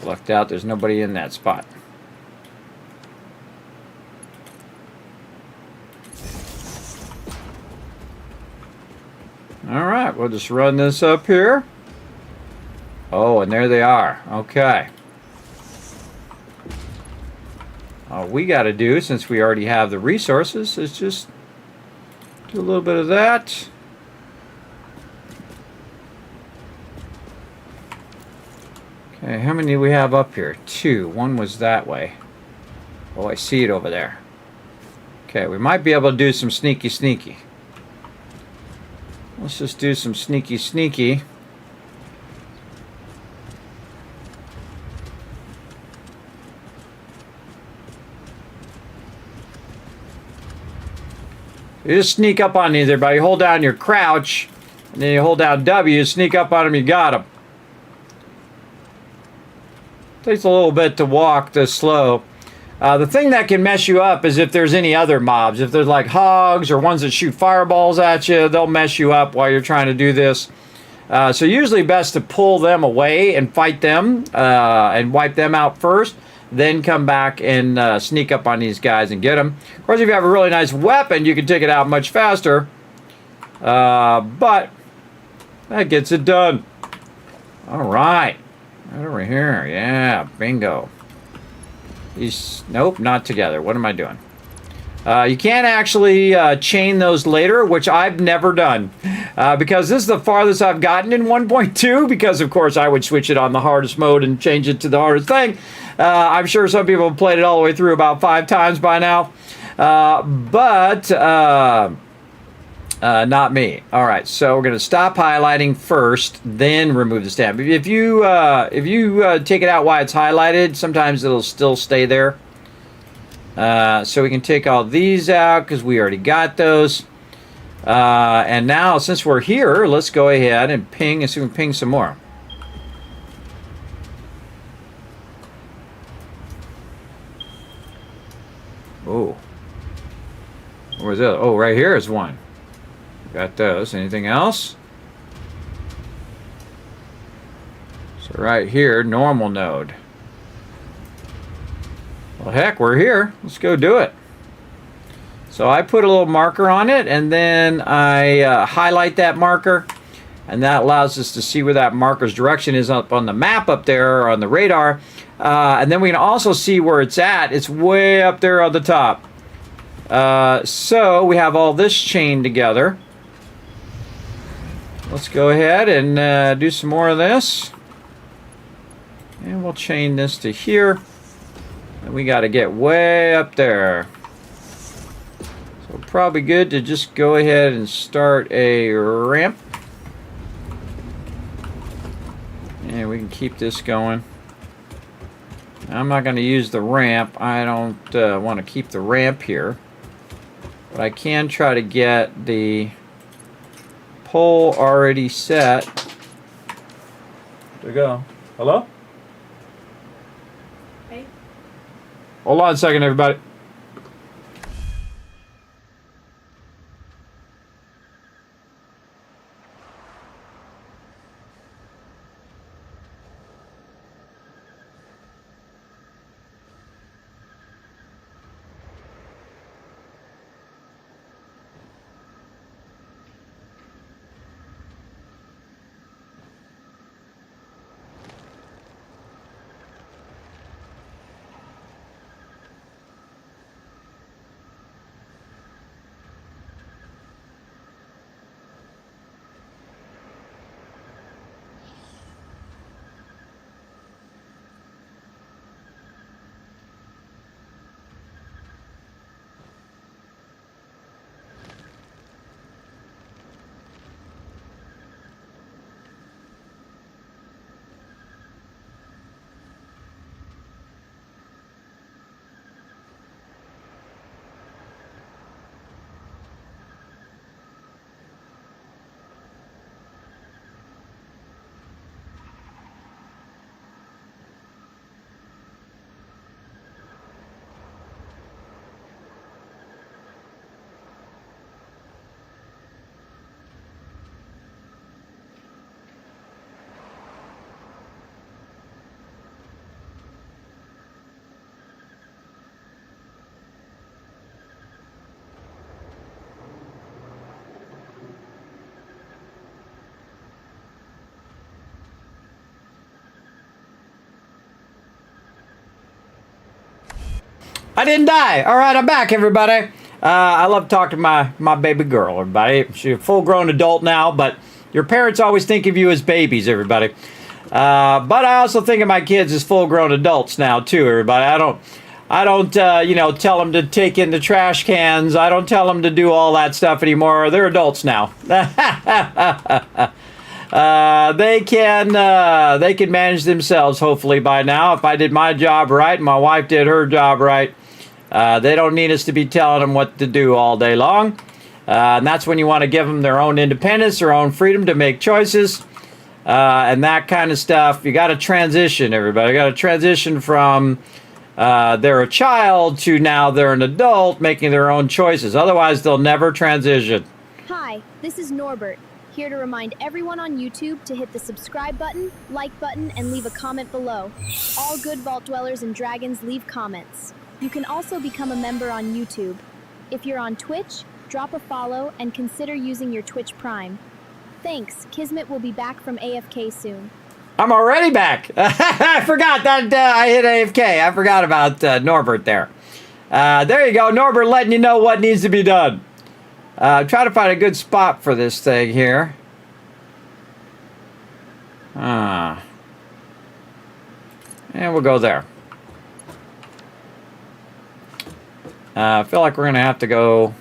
Lucked out, there's nobody in that spot. Alright, we'll just run this up here. Oh, and there they are. Okay. All we got to do, since we already have the resources, is just do a little bit of that. Okay, how many do we have up here? 2. One was that way. Oh, I see it over there. Okay, we might be able to do some sneaky. Let's just do some sneaky. You just sneak up on these, everybody. You hold down your crouch, and then you hold down W, you sneak up on them, you got them. Takes a little bit to walk this slow. The thing that can mess you up is if there's any other mobs. If there's like hogs or ones that shoot fireballs at you, they'll mess you up while you're trying to do this. So usually best to pull them away and fight them and wipe them out first. Then come back and sneak up on these guys and get them. Of course, if you have a really nice weapon, you can take it out much faster. But that gets it done. All right. Right over here. Yeah, bingo. Nope, not together. What am I doing? You can't actually chain those later, which I've never done. Because this is the farthest I've gotten in 1.2, because of course I would switch it on the hardest mode and change it to the hardest thing. I'm sure some people have played it all the way through about 5 times by now. Not me. All right, so we're going to stop highlighting first, then remove the stamp. If you take it out while it's highlighted, sometimes it'll still stay there. So we can take all these out because we already got those. And now, since we're here, let's go ahead and ping and see if we can ping some more. Oh. Where's that? Oh, right here is one. Got those. Anything else? So right here, normal node. Well, heck, we're here. Let's go do it. So I put a little marker on it, and then I highlight that marker, and that allows us to see where that marker's direction is up on the map up there, or on the radar. And then we can also see where it's at. It's way up there on the top. So we have all this chained together. Let's go ahead and do some more of this. And we'll chain this to here. And we got to get way up there. So probably good to just go ahead and start a ramp. And we can keep this going. I'm not going to use the ramp. I don't want to keep the ramp here. But I can try to get the pole already set. There we go. Hello? Hey. Hold on a second, everybody. I didn't die. All right, I'm back, everybody. I love talking to my baby girl, everybody. She's a full-grown adult now, but your parents always think of you as babies, everybody. But I also think of my kids as full-grown adults now, too, everybody. I don't tell them to take in the trash cans. I don't tell them to do all that stuff anymore. They're adults now. They can manage themselves, hopefully, by now. If I did my job right and my wife did her job right, they don't need us to be telling them what to do all day long. And that's when you want to give them their own independence, their own freedom to make choices, and that kind of stuff. You got to transition, everybody. You got to transition from they're a child to now they're an adult making their own choices. Otherwise, they'll never transition. Hi, this is Norbert, here to remind everyone on YouTube to hit the subscribe button, like button, and leave a comment below. All good vault dwellers and dragons leave comments. You can also become a member on YouTube. If you're on Twitch, drop a follow and consider using your Twitch Prime. Thanks, Kismet will be back from AFK soon. I'm already back. I forgot that I hit AFK. I forgot about Norbert there. There you go, Norbert letting you know what needs to be done. Try to find a good spot for this thing here. And we'll go there. I feel like we're going to have to go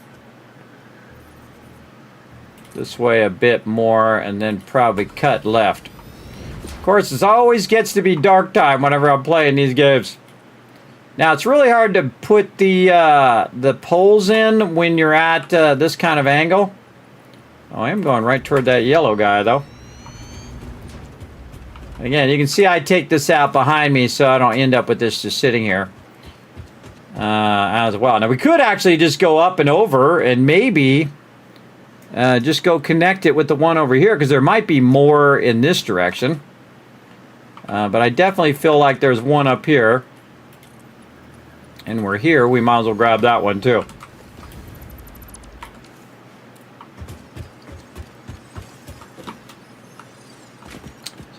this way a bit more, and then probably cut left. Of course, it always gets to be dark time whenever I'm playing these games. Now, it's really hard to put the poles in when you're at this kind of angle. Oh, I am going right toward that yellow guy, though. Again, you can see I take this out behind me so I don't end up with this just sitting here as well. Now, we could actually just go up and over and maybe just go connect it with the one over here, because there might be more in this direction. But I definitely feel like there's one up here. And we're here, we might as well grab that one too.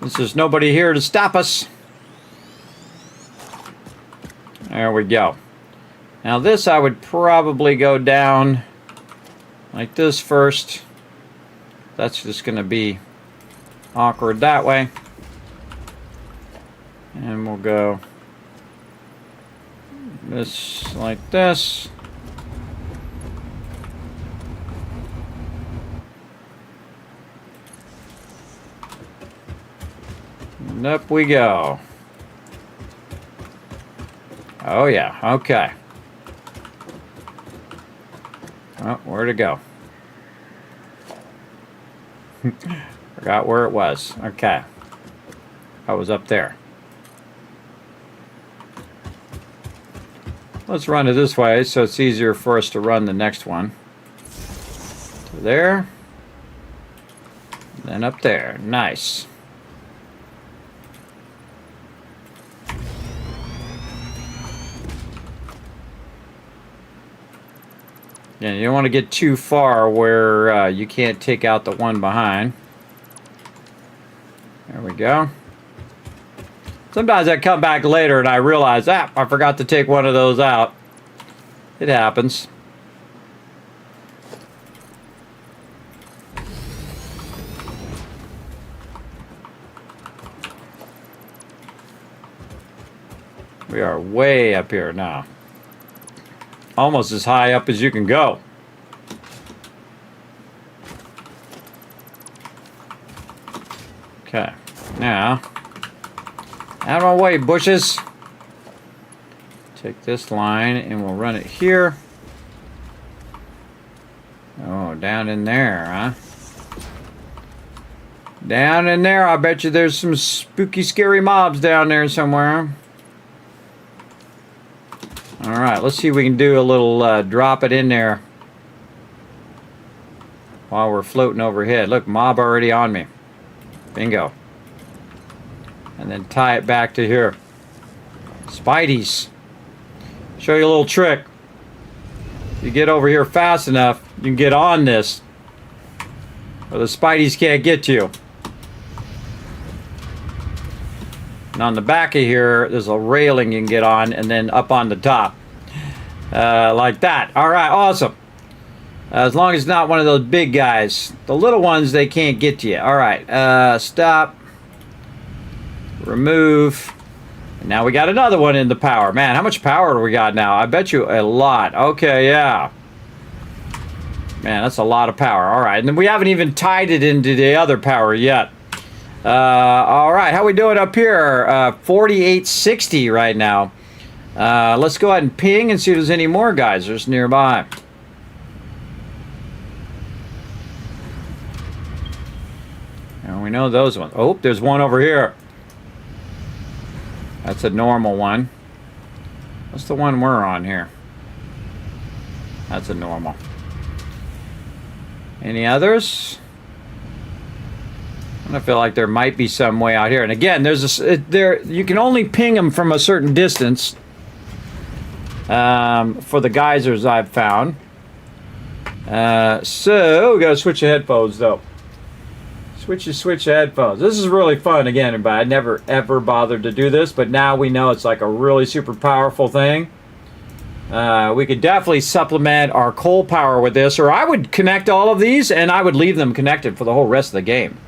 Since there's nobody here to stop us. There we go. Now this I would probably go down like this first. That's just going to be awkward that way. And we'll go this like this. And up we go. Oh yeah, okay. Oh, where'd it go? Forgot where it was. Okay. I was up there. Let's run it this way so it's easier for us to run the next one. So there. Then up there. Nice. Yeah, you don't want to get too far where you can't take out the one behind. There we go. Sometimes I come back later and I realize, I forgot to take one of those out. It happens. We are way up here now. Almost as high up as you can go. Okay, now, out of my way, bushes. Take this line and we'll run it here. Oh, down in there, huh? Down in there, I bet you there's some spooky, scary mobs down there somewhere. Alright, let's see if we can do a little drop it in there while we're floating overhead. Look, mob already on me. Bingo. And then tie it back to here. Spideys. Show you a little trick. If you get over here fast enough, you can get on this. Or the Spideys can't get to you. And on the back of here, there's a railing you can get on, and then up on the top. Like that. Alright, awesome. As long as it's not one of those big guys. The little ones, they can't get to you. Alright, stop. Remove. And now we got another one in the power. Man, how much power do we got now? I bet you a lot. Okay, yeah. Man, that's a lot of power. Alright, and then we haven't even tied it into the other power yet. Alright, how we doing up here? 4860 right now. Let's go ahead and ping and see if there's any more geysers nearby. And we know those ones. Oh, there's one over here. That's a normal one. What's the one we're on here? That's a normal. Any others? I feel like there might be some way out here. And again, there's you can only ping them from a certain distance for the geysers I've found. So we gotta switch the headphones though. Switch the headphones. This is really fun again, everybody. I never ever bothered to do this, but now we know it's like a really super powerful thing. We could definitely supplement our coal power with this, or I would connect all of these and I would leave them connected for the whole rest of the game.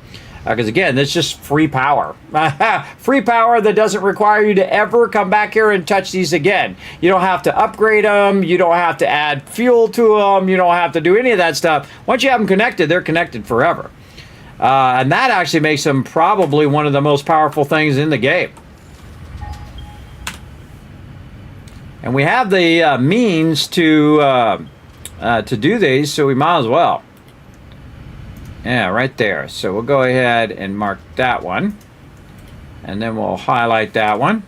Because again, that's just free power. Free power that doesn't require you to ever come back here and touch these again. You don't have to upgrade them. You don't have to add fuel to them. You don't have to do any of that stuff. Once you have them connected, they're connected forever. And that actually makes them probably one of the most powerful things in the game. And we have the means to do these, so we might as well. Yeah, right there. So we'll go ahead and mark that one. And then we'll highlight that one.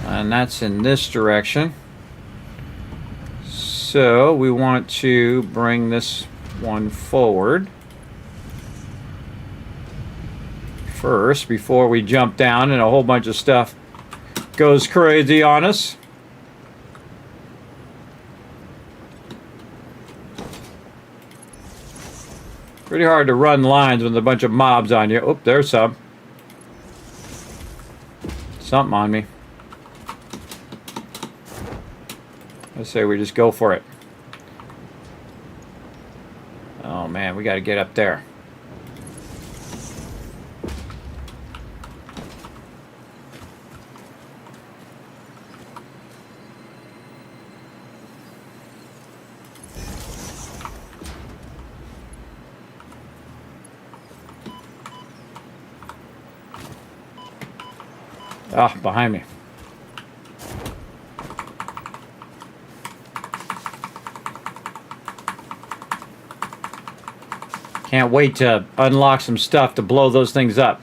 And that's in this direction. So we want to bring this one forward first before we jump down and a whole bunch of stuff goes crazy on us. Pretty hard to run lines with a bunch of mobs on you. Oh, there's some. Something on me. I say we just go for it. Oh man, we got to get up there. Ah, behind me. Can't wait to unlock some stuff to blow those things up.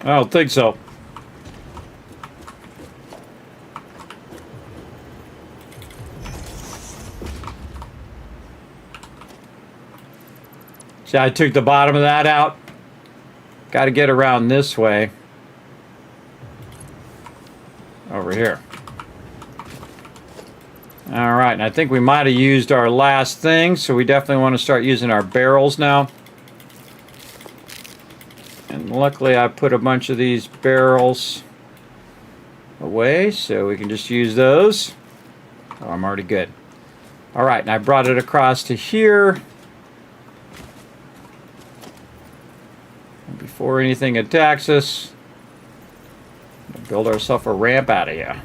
I don't think so. See, I took the bottom of that out. Got to get around this way. Over here. All right, and I think we might have used our last thing, so we definitely want to start using our barrels now. And luckily I put a bunch of these barrels away, so we can just use those. Oh, I'm already good. All right, and I brought it across to here. And before anything attacks us, we'll build ourselves a ramp out of here.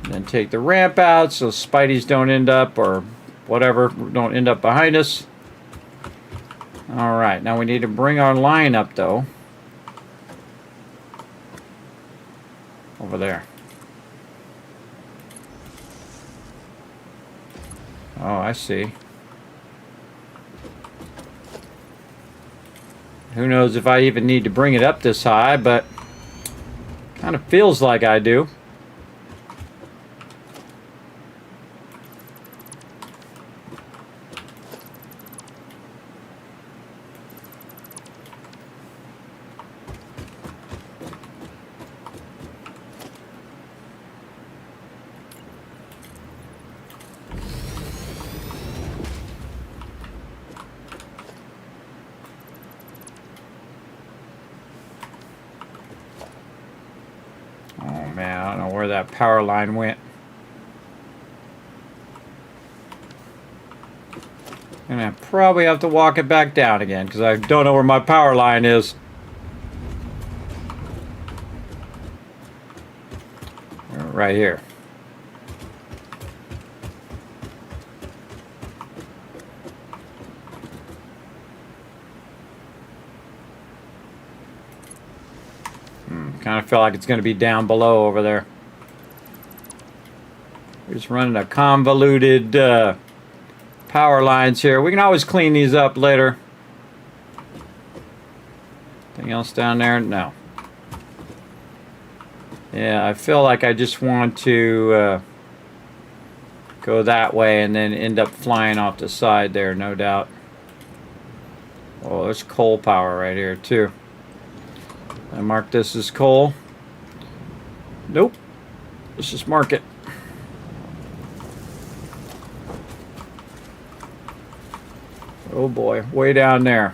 And then take the ramp out so Spideys don't end up, or whatever, don't end up behind us. All right, now we need to bring our line up, though. Over there. Oh, I see. Who knows if I even need to bring it up this high, but kind of feels like I do. Man, I don't know where that power line went. And I probably have to walk it back down again because I don't know where my power line is. Right here. Kind of feel like it's going to be down below over there. We're just running a convoluted power lines here. We can always clean these up later. Anything else down there? No. Yeah, I feel like I just want to go that way and then end up flying off the side there, no doubt. Oh, there's coal power right here too. I mark this as coal. Nope. Let's just mark it. Oh boy, way down there.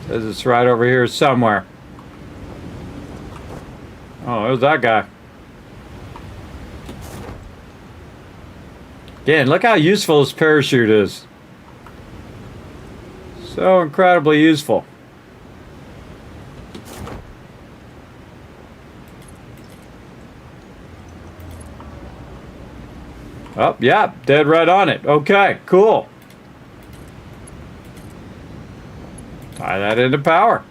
Says it's right over here somewhere. Oh, there's that guy. Again, look how useful this parachute is. So incredibly useful. Oh, yeah, dead right on it. Okay, cool. Tie that into power.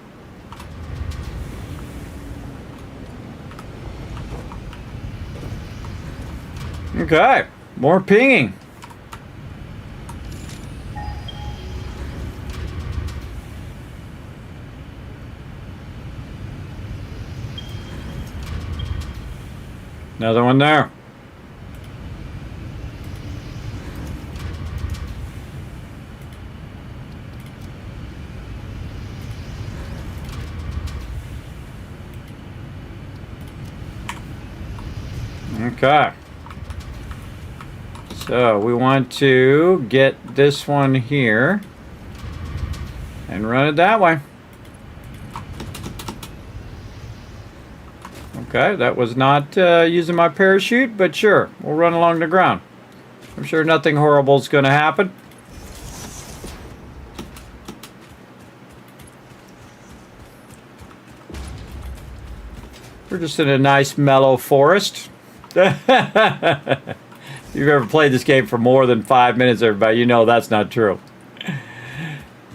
Okay, more pinging. Another one there. Okay. So we want to get this one here and run it that way. Okay, that was not using my parachute, but sure, we'll run along the ground. I'm sure nothing horrible is going to happen. We're just in a nice mellow forest. If you've ever played this game for more than 5 minutes, everybody, you know that's not true.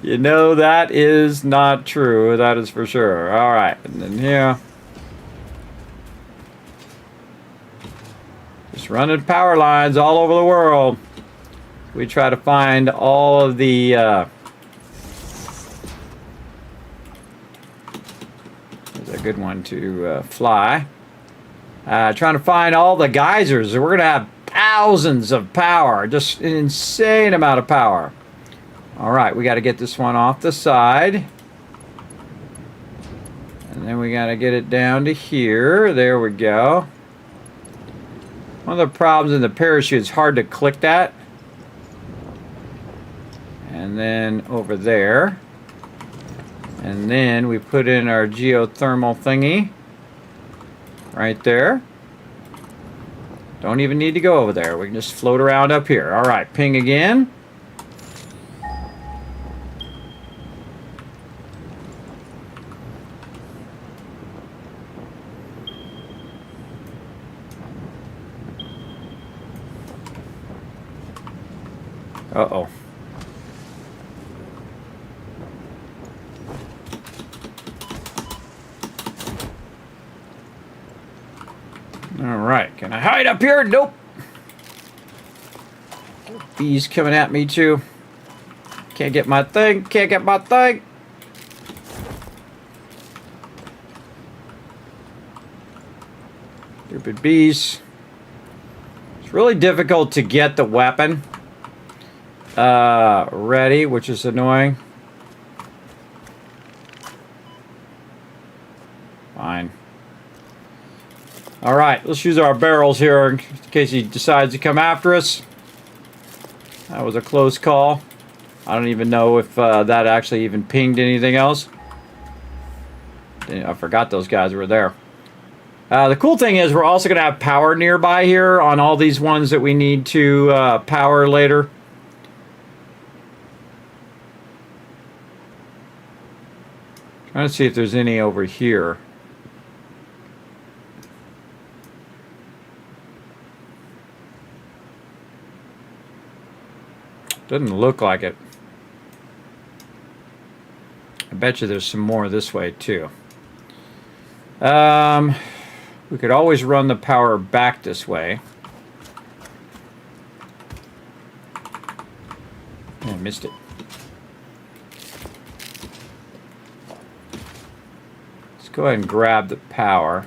You know that is not true. That is for sure. All right, and then here. Just running power lines all over the world. We try to find all of the there's a good one to fly. Trying to find all the geysers. We're going to have thousands of power. Just an insane amount of power. All right, we got to get this one off the side. And then we got to get it down to here. There we go. One of the problems in the parachute is hard to click that. And then over there. And then we put in our geothermal thingy. Right there. Don't even need to go over there. We can just float around up here. All right, ping again. Uh-oh. All right, can I hide up here? Nope. Bees coming at me too. Can't get my thing. Can't get my thing. Stupid bees. It's really difficult to get the weapon ready, which is annoying. Fine. All right, let's use our barrels here in case he decides to come after us. That was a close call. I don't even know if that actually even pinged anything else. I forgot those guys were there. The cool thing is we're also going to have power nearby here on all these ones that we need to power later. Trying to see if there's any over here. Doesn't look like it. I bet you there's some more this way too. We could always run the power back this way. Oh, I missed it. Let's go ahead and grab the power.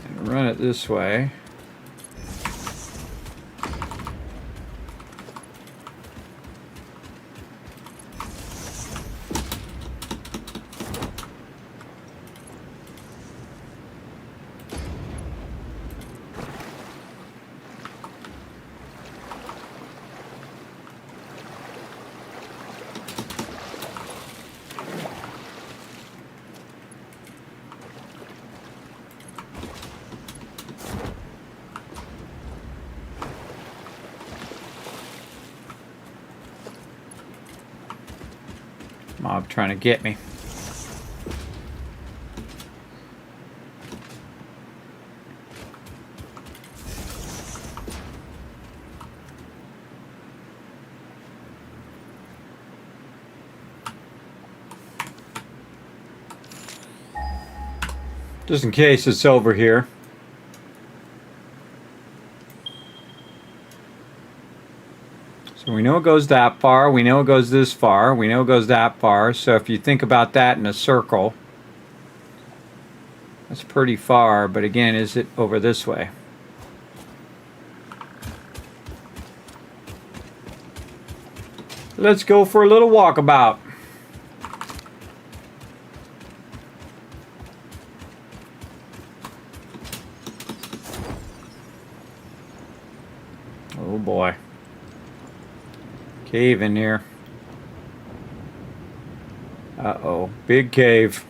And run it this way. Mob trying to get me. Just in case it's over here. So we know it goes that far, we know it goes this far, we know it goes that far. So if you think about that in a circle, that's pretty far, but again, is it over this way? Let's go for a little walkabout. Oh boy. Cave in here. Uh-oh. Big cave.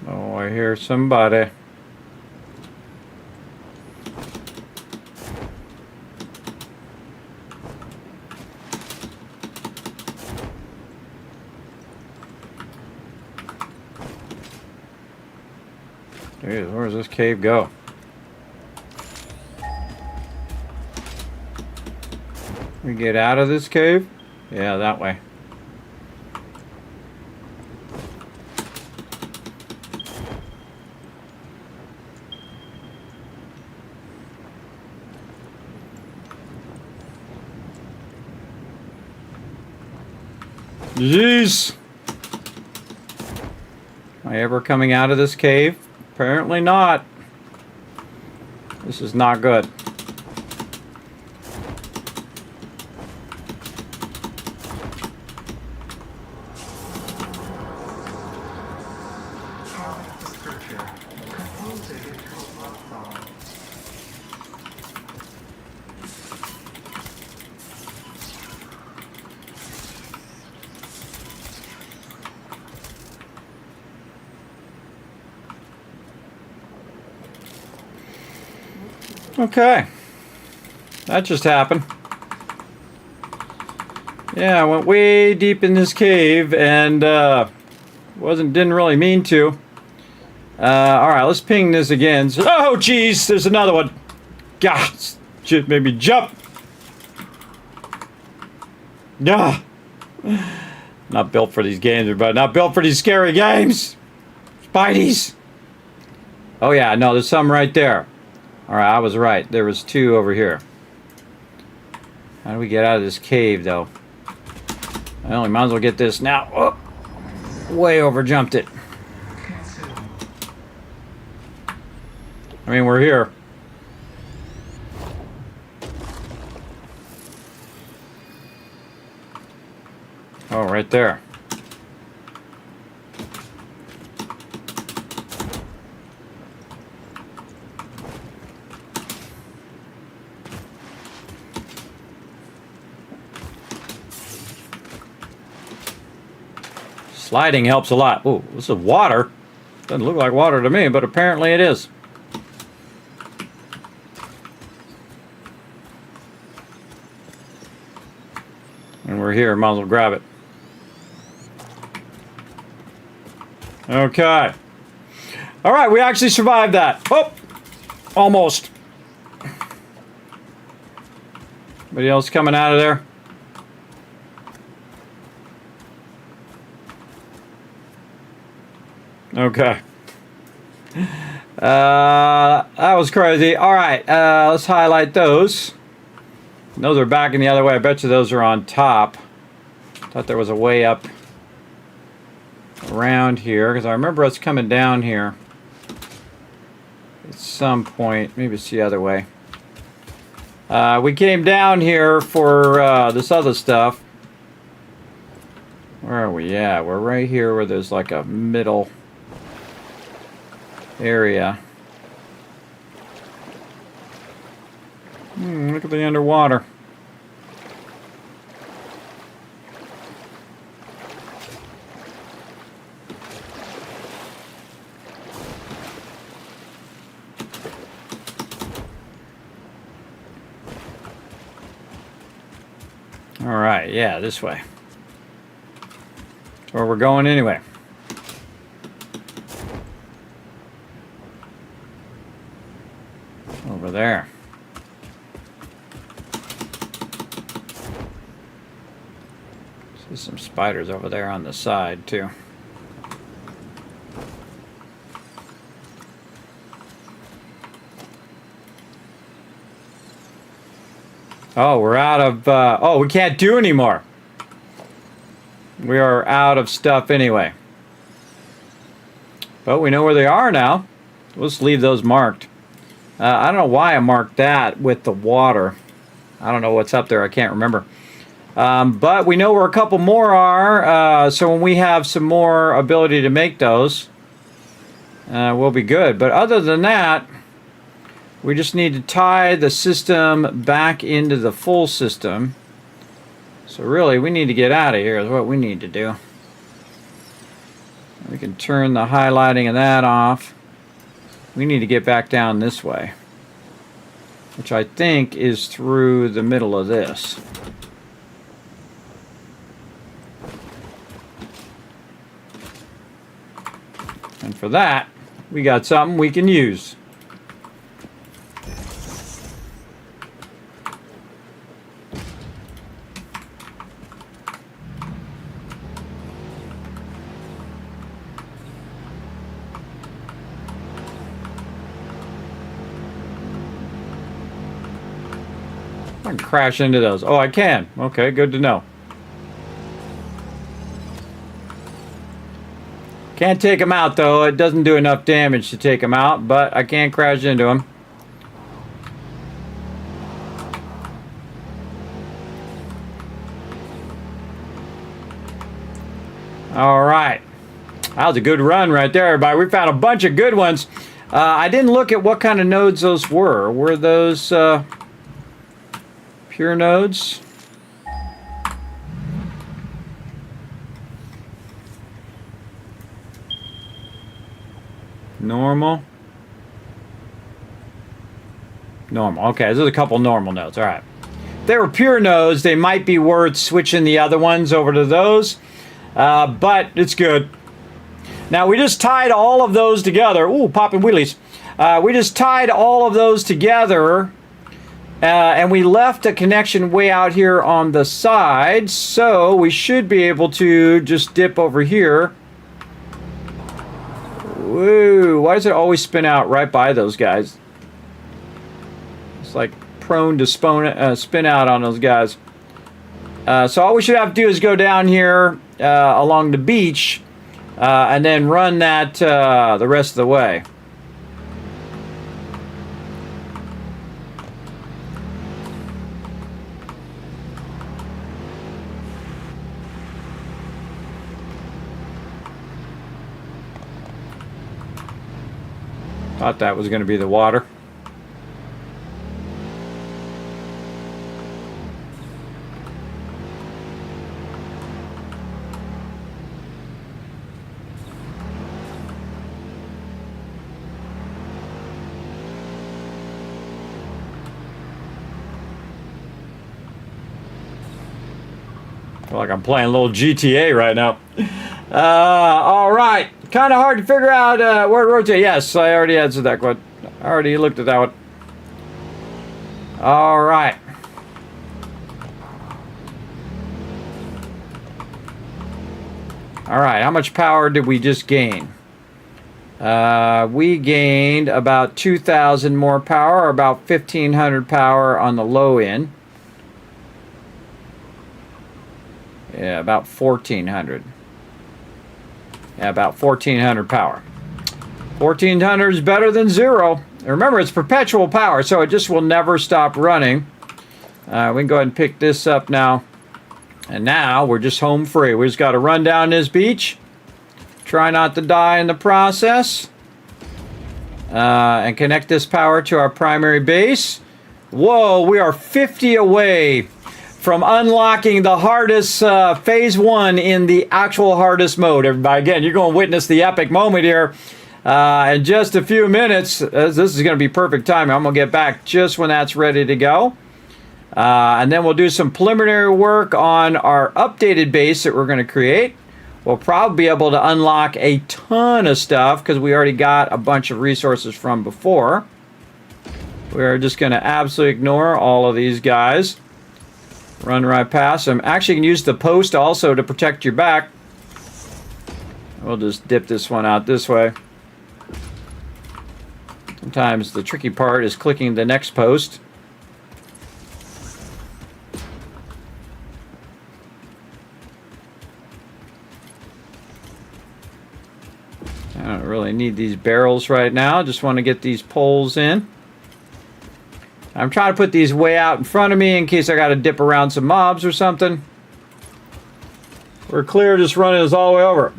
Oh, I hear somebody. Dude, where does this cave go? We get out of this cave? Yeah, that way. Jeez! Am I ever coming out of this cave? Apparently not. This is not good. Okay, that just happened. Yeah, I went way deep in this cave and didn't really mean to. All right, let's ping this again. Oh, geez, there's another one. God, shit made me jump. Yeah, not built for these games, but not built for these scary games. Spideys. Oh yeah, no, there's some right there. Alright, I was right. There was two over here. How do we get out of this cave, though? Well, we might as well get this now. Oh, way over jumped it. I mean, we're here. Oh, right there. Sliding helps a lot. Ooh, this is water. Doesn't look like water to me, but apparently it is. over here. Might as well grab it. Okay. All right, we actually survived that. Oh, almost. Anybody else coming out of there? Okay. That was crazy. All right, let's highlight those. Those are backing the other way. I bet you those are on top. Thought there was a way up around here, because I remember us coming down here at some point. Maybe it's the other way. We came down here for this other stuff. Where are we? Yeah, we're right here where there's like a middle area. Look at the underwater. All right, yeah, this way. That's where we're going anyway. Over there. See some spiders over there on the side too. Oh, we're out of, oh, we can't do anymore. We are out of stuff anyway. But we know where they are now. Let's leave those marked. I don't know why I marked that with the water. I don't know what's up there. I can't remember. But we know where a couple more are. So when we have some more ability to make those, we'll be good. But other than that, we just need to tie the system back into the full system. So really, we need to get out of here is what we need to do. We can turn the highlighting of that off. We need to get back down this way, which I think is through the middle of this. And for that, we got something we can use. I can crash into those. Oh, I can. Okay, good to know. Can't take them out, though. It doesn't do enough damage to take them out, but I can crash into them. All right. That was a good run right there, everybody. We found a bunch of good ones. I didn't look at what kind of nodes those were. Were those pure nodes? Normal. Normal. Okay, there's a couple normal nodes. All right. If they were pure nodes, they might be worth switching the other ones over to those. But it's good. Now, we just tied all of those together. Ooh, popping wheelies. We just tied all of those together. And we left a connection way out here on the side. So we should be able to just dip over here. Woo, why does it always spin out right by those guys? It's like prone to spin out on those guys. So all we should have to do is go down here along the beach and then run that the rest of the way. Thought that was going to be the water. feel like I'm playing a little GTA right now. All right. Kind of hard to figure out where to rotate. Yes, I already answered that question. I already looked at that one. All right. All right. How much power did we just gain? We gained about 2,000 more power, or about 1,500 power on the low end. Yeah, about 1,400. Yeah, about 1,400 power. 1,400 is better than 0. Remember, it's perpetual power, so it just will never stop running. We can go ahead and pick this up now. And now we're just home free. We just got to run down this beach. Try not to die in the process. And connect this power to our primary base. Whoa, we are 50 away from unlocking the hardest phase 1 in the actual hardest mode. Everybody, again, you're going to witness the epic moment here in just a few minutes. This is going to be perfect timing. I'm going to get back just when that's ready to go. And then we'll do some preliminary work on our updated base that we're going to create. We'll probably be able to unlock a ton of stuff because we already got a bunch of resources from before. We're just going to absolutely ignore all of these guys. Run right past them. Actually, you can use the post also to protect your back. We'll just dip this one out this way. Sometimes the tricky part is clicking the next post. I don't really need these barrels right now. Just want to get these poles in. I'm trying to put these way out in front of me in case I got to dip around some mobs or something. We're clear, just running this all the way over.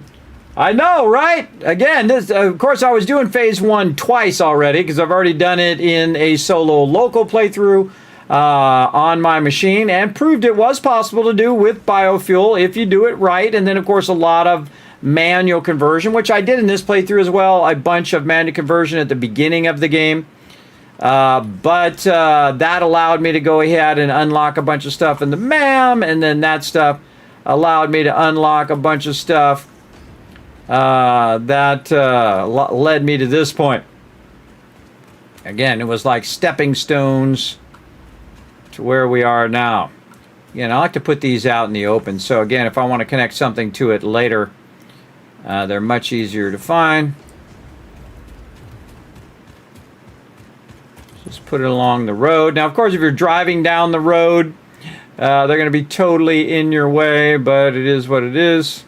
I know, right? Again, this, of course, I was doing phase 1 twice already because I've already done it in a solo local playthrough on my machine and proved it was possible to do with biofuel if you do it right. And then, of course, a lot of manual conversion, which I did in this playthrough as well. A bunch of manual conversion at the beginning of the game. But that allowed me to go ahead and unlock a bunch of stuff in the MAM, and then that stuff allowed me to unlock a bunch of stuff that led me to this point. Again, it was like stepping stones to where we are now. Again, I like to put these out in the open, so again, if I want to connect something to it later, they're much easier to find. Just put it along the road. Now, of course, if you're driving down the road, they're going to be totally in your way, but it is what it is.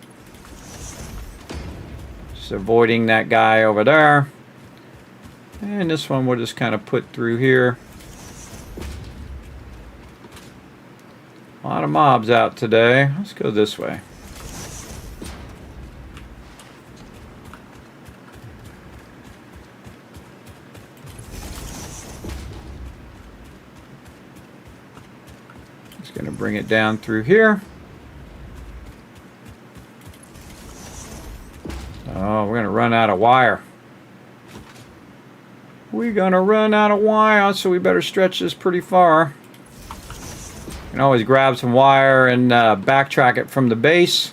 Just avoiding that guy over there. And this one we'll just kind of put through here. A lot of mobs out today. Let's go this way. Going to bring it down through here. Oh, we're going to run out of wire. We're going to run out of wire, so we better stretch this pretty far. You can always grab some wire and backtrack it from the base.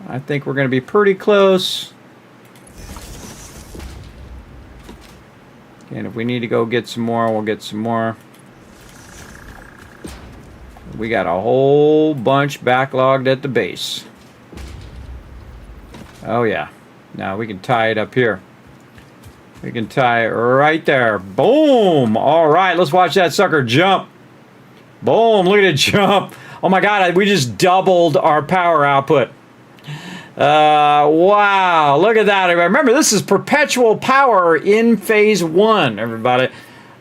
I think we're going to be pretty close. And if we need to go get some more, we'll get some more. We got a whole bunch backlogged at the base. Oh yeah. Now we can tie it up here. We can tie it right there. Boom! All right, let's watch that sucker jump. Boom, look at it jump. Oh my God, we just doubled our power output. Wow, look at that. Remember, this is perpetual power in phase 1, everybody.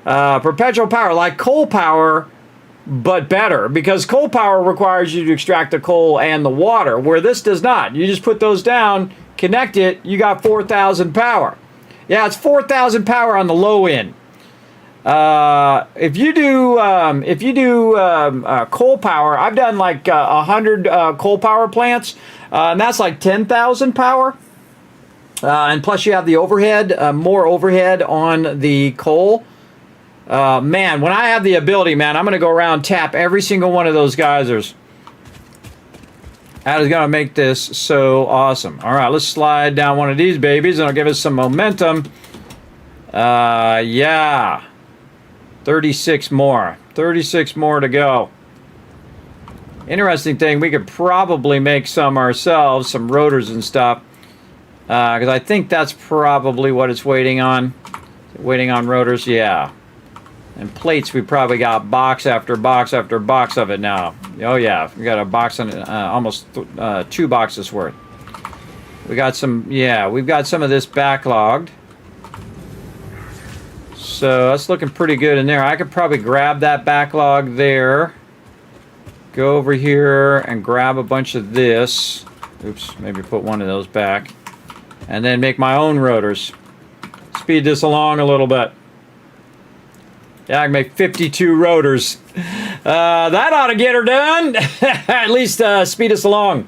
Perpetual power, like coal power, but better, because coal power requires you to extract the coal and the water, where this does not. You just put those down, connect it, you got 4,000 power. Yeah, it's 4,000 power on the low end. If you do coal power, I've done like 100 coal power plants, and that's like 10,000 power. And plus you have the overhead, more overhead on the coal. Man, when I have the ability, man, I'm going to go around and tap every single one of those geysers. That is going to make this so awesome. All right, let's slide down one of these babies, and it'll give us some momentum. Yeah. 36 more. 36 more to go. Interesting thing, we could probably make some ourselves, some rotors and stuff. Because I think that's probably what it's waiting on. Waiting on rotors, yeah. And plates, we probably got box after box after box of it now. Oh yeah, we got a box and almost 2 boxes worth. We got some, yeah, we've got some of this backlogged. So that's looking pretty good in there. I could probably grab that backlog there. Go over here and grab a bunch of this. Oops, maybe put one of those back. And then make my own rotors. Speed this along a little bit. Yeah, I can make 52 rotors. That ought to get her done. At least speed us along.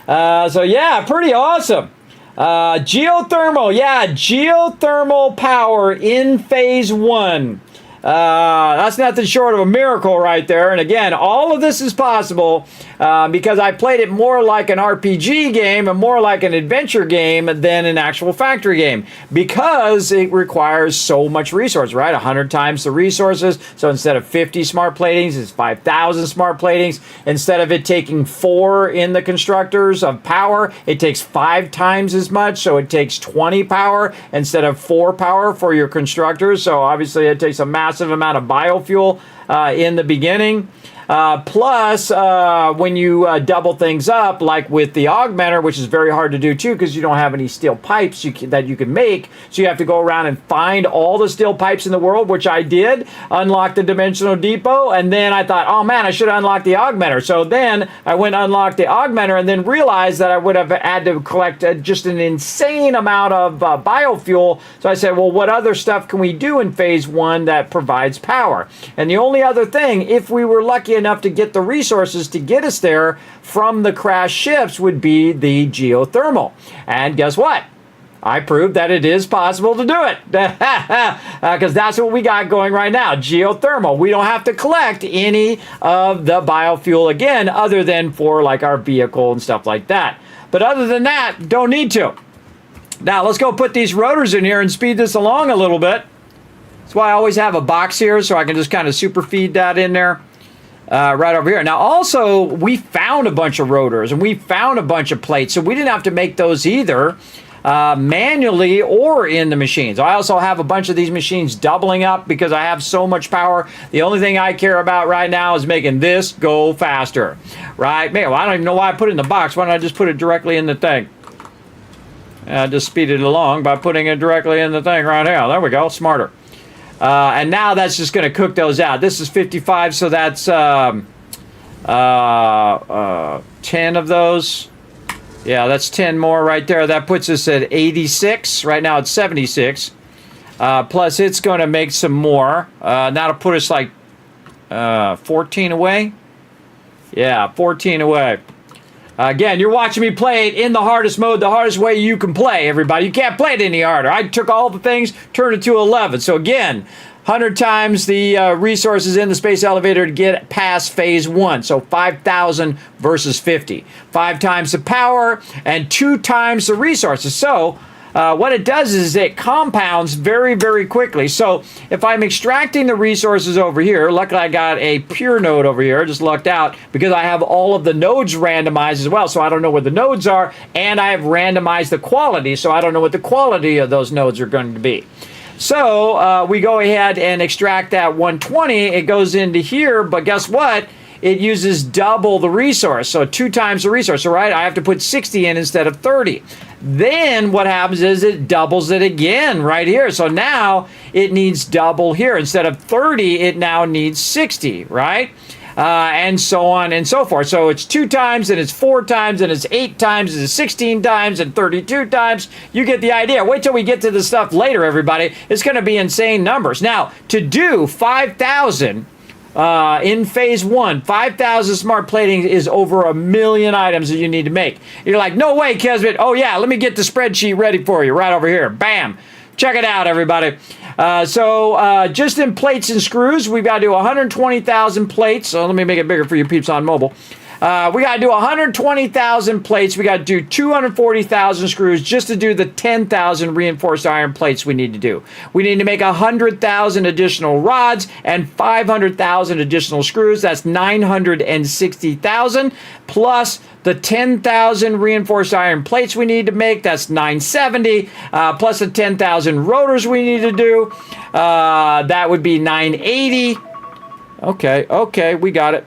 So yeah, pretty awesome. Geothermal, yeah, geothermal power in phase 1. That's nothing short of a miracle right there. And again, all of this is possible because I played it more like an RPG game and more like an adventure game than an actual factory game because it requires so much resource, right? 100 times the resources. So instead of 50 smart platings, it's 5,000 smart platings. Instead of it taking 4 in the constructors of power, it takes 5 times as much. So it takes 20 power instead of 4 power for your constructors. So obviously it takes a massive amount of biofuel in the beginning. Plus, when you double things up, like with the augmenter, which is very hard to do too, because you don't have any steel pipes that you can make. So you have to go around and find all the steel pipes in the world, which I did, unlock the dimensional depot, and then I thought, oh man, I should unlock the augmenter. So then I went and unlocked the augmenter and then realized that I would have had to collect just an insane amount of biofuel. So I said, well, what other stuff can we do in phase 1 that provides power? And the only other thing, if we were lucky enough to get the resources to get us there from the crashed ships, would be the geothermal. And guess what? I proved that it is possible to do it because that's what we got going right now, geothermal. We don't have to collect any of the biofuel again other than for like our vehicle and stuff like that. But other than that, don't need to. Now let's go put these rotors in here and speed this along a little bit. That's why I always have a box here so I can just kind of super feed that in there. Right over here. Now also we found a bunch of rotors and we found a bunch of plates, so we didn't have to make those either manually or in the machines. I also have a bunch of these machines doubling up because I have so much power. The only thing I care about right now is making this go faster, right? Man, well, I don't even know why I put it in the box. Why don't I just put it directly in the thing? Just speed it along by putting it directly in the thing right here. There we go, smarter. And now that's just going to cook those out. This is 55, so that's 10 of those. Yeah, that's 10 more right there. That puts us at 86. Right now it's 76. Plus it's going to make some more. That'll put us like 14 away. Yeah, 14 away. Again, you're watching me play it in the hardest mode, the hardest way you can play, everybody. You can't play it any harder. I took all the things, turned it to 11. So again, 100 times the resources in the space elevator to get past phase 1. So 5,000 versus 50. 5 times the power and 2 times the resources. So what it does is it compounds very, very quickly. So if I'm extracting the resources over here, luckily I got a pure node over here, just lucked out because I have all of the nodes randomized as well. So I don't know where the nodes are, and I have randomized the quality, so I don't know what the quality of those nodes are going to be. So we go ahead and extract that 120. It goes into here, but guess what? It uses double the resource, so 2 times the resource, all right? I have to put 60 in instead of 30. Then what happens is it doubles it again right here. So now it needs double here. Instead of 30, it now needs 60, right? And so on and so forth. So it's 2 times, and it's 4 times, and it's 8 times, and it's 16 times, and 32 times. You get the idea. Wait till we get to the stuff later, everybody. It's going to be insane numbers. Now, to do 5,000... in phase 1, 5,000 smart plating is over 1 million items that you need to make. You're like, no way, Kismet. Oh yeah, let me get the spreadsheet ready for you right over here. Bam. Check it out, everybody. So just in plates and screws, we've got to do 120,000 plates. So let me make it bigger for you peeps on mobile. We got to do 120,000 plates. We got to do 240,000 screws just to do the 10,000 reinforced iron plates we need to do. We need to make 100,000 additional rods and 500,000 additional screws. That's 960,000 plus the 10,000 reinforced iron plates we need to make. That's 970 plus the 10,000 rotors we need to do. That would be 980. Okay, we got it.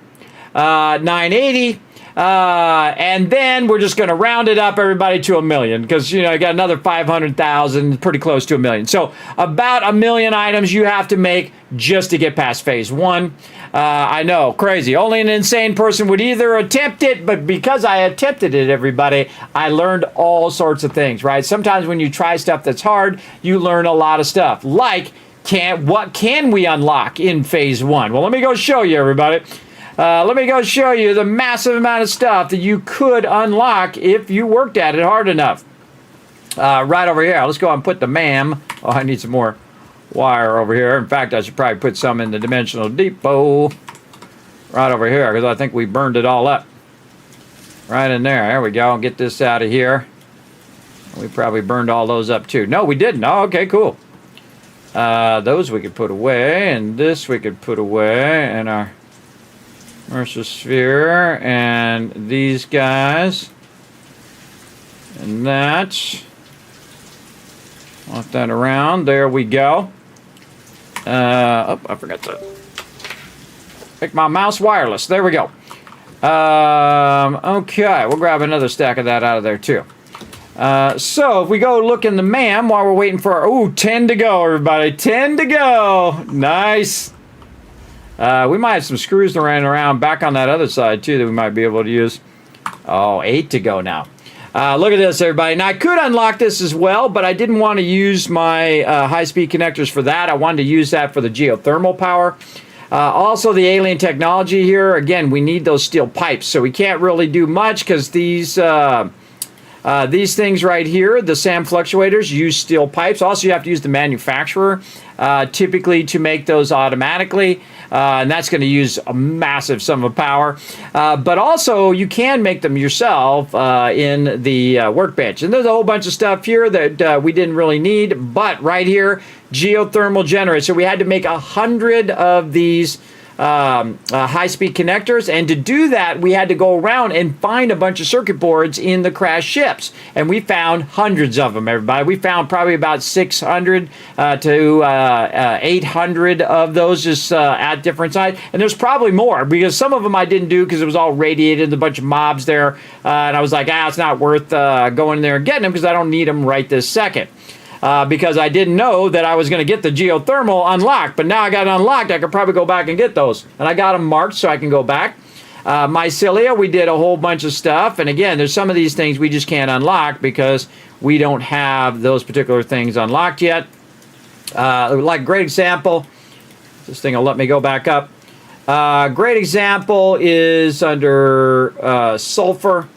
980. And then we're just going to round it up, everybody, to 1 million because, you got another 500,000, pretty close to 1 million. So about 1 million items you have to make just to get past phase 1. I know, crazy. Only an insane person would either attempt it, but because I attempted it, everybody, I learned all sorts of things, right? Sometimes when you try stuff that's hard, you learn a lot of stuff. Like, what can we unlock in phase 1? Well, let me go show you, everybody. Let me go show you the massive amount of stuff that you could unlock if you worked at it hard enough. Right over here. Let's go and put the MAM. Oh, I need some more wire over here. In fact, I should probably put some in the dimensional depot right over here because I think we burned it all up. Right in there. There we go. I'll get this out of here. We probably burned all those up too. No, we didn't. Oh, okay, cool. Those we could put away, and this we could put away, and our Mercer sphere, and these guys, and that. Walk that around. There we go. Oh, I forgot to make my mouse wireless. There we go. Okay, we'll grab another stack of that out of there too. So if we go look in the MAM while we're waiting for our, 10 to go, everybody. 10 to go. Nice. We might have some screws running around back on that other side too that we might be able to use. Oh, 8 to go now. Look at this, everybody. Now, I could unlock this as well, but I didn't want to use my high-speed connectors for that. I wanted to use that for the geothermal power. Also, the alien technology here. Again, we need those steel pipes, so we can't really do much because these things right here, the SAM fluctuators, use steel pipes. Also, you have to use the manufacturer typically to make those automatically. And that's going to use a massive sum of power. But also, you can make them yourself in the workbench. And there's a whole bunch of stuff here that we didn't really need. But right here, geothermal generator. So we had to make 100 of these high-speed connectors, and to do that we had to go around and find a bunch of circuit boards in the crashed ships, and we found hundreds of them, everybody. We found probably about 600 to 800 of those just at different sites, and there's probably more because some of them I didn't do because it was all radiated, a bunch of mobs there, and I was like, it's not worth going in there and getting them because I don't need them right this second. Because I didn't know that I was going to get the geothermal unlocked. But now I got it unlocked, I could probably go back and get those. And I got them marked so I can go back. Mycelia, we did a whole bunch of stuff. And again, there's some of these things we just can't unlock because we don't have those particular things unlocked yet. Like great example, this thing will let me go back up. Great example is under sulfur.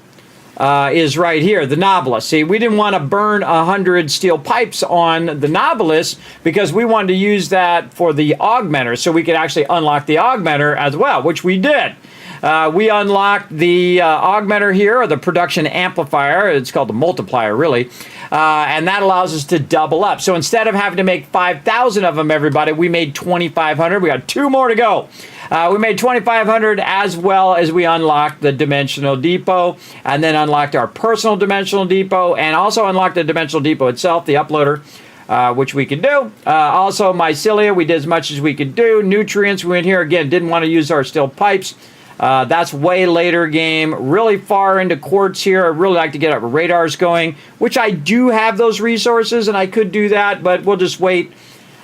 Is right here, the Nautilus. See, we didn't want to burn 100 steel pipes on the Nautilus because we wanted to use that for the augmenter so we could actually unlock the augmenter as well, which we did. We unlocked the augmenter here, or the production amplifier. It's called the multiplier, really. And that allows us to double up. So instead of having to make 5,000 of them, everybody, we made 2,500. We got 2 more to go. We made 2,500 as well as we unlocked the dimensional depot and then unlocked our personal dimensional depot and also unlocked the dimensional depot itself, the uploader, which we could do. Also, mycelia, we did as much as we could do. Nutrients, we went here again, didn't want to use our steel pipes. That's way later game, really far into quartz here. I'd really like to get our radars going, which I do have those resources and I could do that, but we'll just wait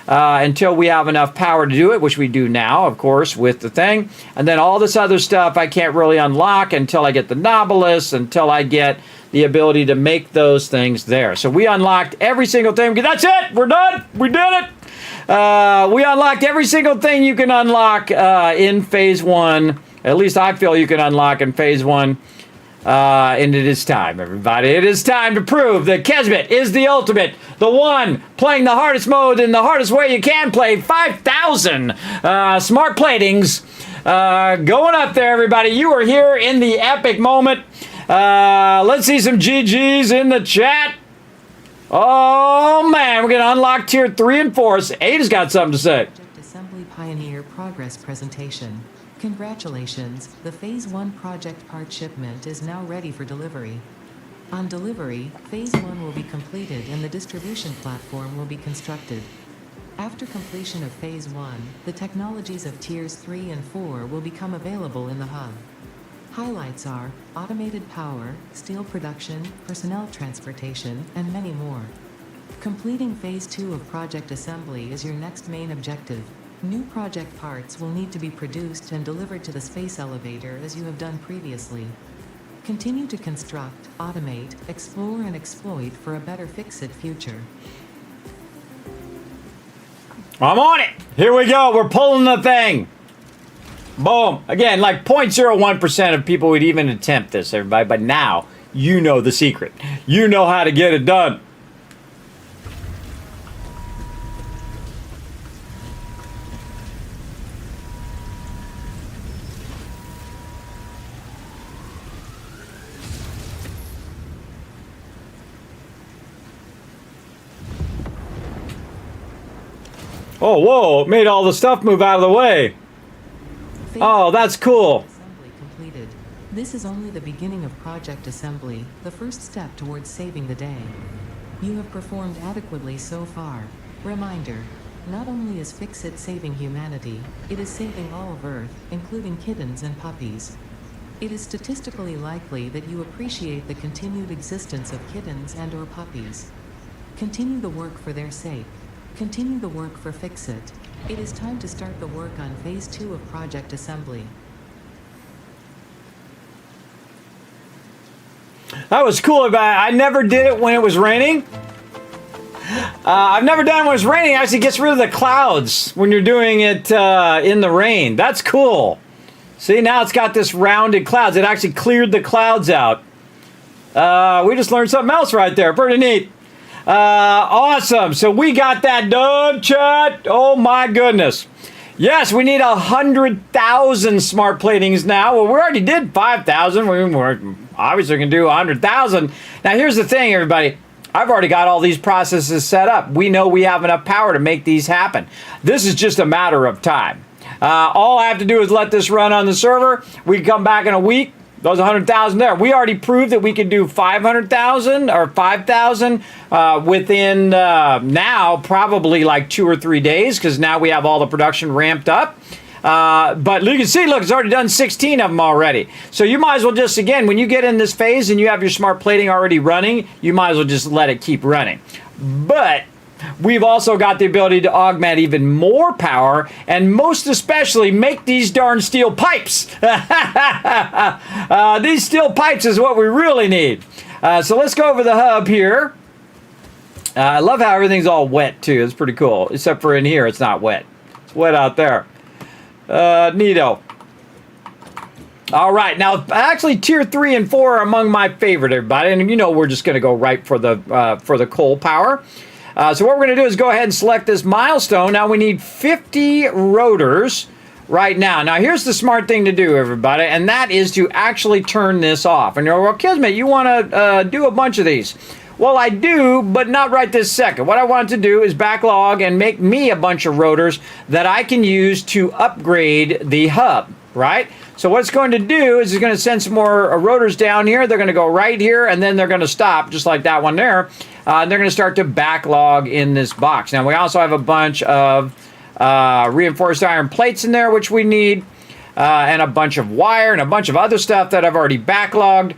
until we have enough power to do it, which we do now, of course, with the thing. And then all this other stuff I can't really unlock until I get the Nautilus, until I get the ability to make those things there. So we unlocked every single thing. That's it. We're done. We did it. We unlocked every single thing you can unlock in phase 1. At least I feel you can unlock in phase 1. And it is time, everybody. It is time to prove that Kismet is the ultimate, the one playing the hardest mode in the hardest way you can play. 5,000 smart platings Going up there, everybody. You are here in the epic moment. Let's see some GGs in the chat. Oh, man. We're going to unlock tier 3 and 4. Ada's got something to say. Project Assembly Pioneer Progress Presentation. Congratulations, the Phase 1 project part shipment is now ready for delivery. On delivery, Phase 1 will be completed and the distribution platform will be constructed. After completion of Phase 1, the technologies of Tiers 3 and 4 will become available in the hub. Highlights are automated power, steel production, personnel transportation, and many more. Completing Phase 2 of project assembly is your next main objective. New project parts will need to be produced and delivered to the space elevator as you have done previously. Continue to construct, automate, explore, and exploit for a better Fix-It future. I'm on it. Here we go. We're pulling the thing. Boom. Again, like 0.01% of people would even attempt this, everybody. But now, you know the secret. You know how to get it done. Oh, whoa. It made all the stuff move out of the way. Oh, that's cool. Assembly completed. This is only the beginning of project assembly, the first step towards saving the day. You have performed adequately so far. Reminder, not only is Fix-It saving humanity, it is saving all of Earth, including kittens and puppies. It is statistically likely that you appreciate the continued existence of kittens and/or puppies. Continue the work for their sake. Continue the work for Fix-It. It is time to start the work on Phase 2 of project assembly. That was cool. I never did it when it was raining. I've never done it when it's raining. It actually gets rid of the clouds when you're doing it in the rain. That's cool. See, now it's got this rounded clouds. It actually cleared the clouds out. We just learned something else right there. Pretty neat. Awesome. So we got that done, chat. Oh my goodness. Yes, we need 100,000 smart platings now. Well, we already did 5,000. We're obviously going to do 100,000. Now, here's the thing, everybody. I've already got all these processes set up. We know we have enough power to make these happen. This is just a matter of time. All I have to do is let this run on the server. We can come back in a week. Those 100,000 there. We already proved that we could do 500,000 or 5,000 within now probably like 2 or 3 days because now we have all the production ramped up. But you can see, look, it's already done 16 of them already. So you might as well just, again, when you get in this phase and you have your smart plating already running, you might as well just let it keep running. But we've also got the ability to augment even more power and most especially make these darn steel pipes. These steel pipes is what we really need. So let's go over the hub here. I love how everything's all wet too. It's pretty cool. Except for in here, it's not wet. It's wet out there. Neato. All right, now actually tier 3 and 4 are among my favorite, everybody. And you know we're just going to go right for the coal power. So what we're going to do is go ahead and select this milestone. Now we need 50 rotors right now. Now here's the smart thing to do, everybody, and that is to actually turn this off. And you're, well, Kismet, you want to do a bunch of these. Well, I do, but not right this second. What I want to do is backlog and make me a bunch of rotors that I can use to upgrade the hub, right? So what it's going to do is it's going to send some more rotors down here. They're going to go right here, and then they're going to stop, just like that one there. They're going to start to backlog in this box. Now, we also have a bunch of reinforced iron plates in there, which we need, and a bunch of wire and a bunch of other stuff that I've already backlogged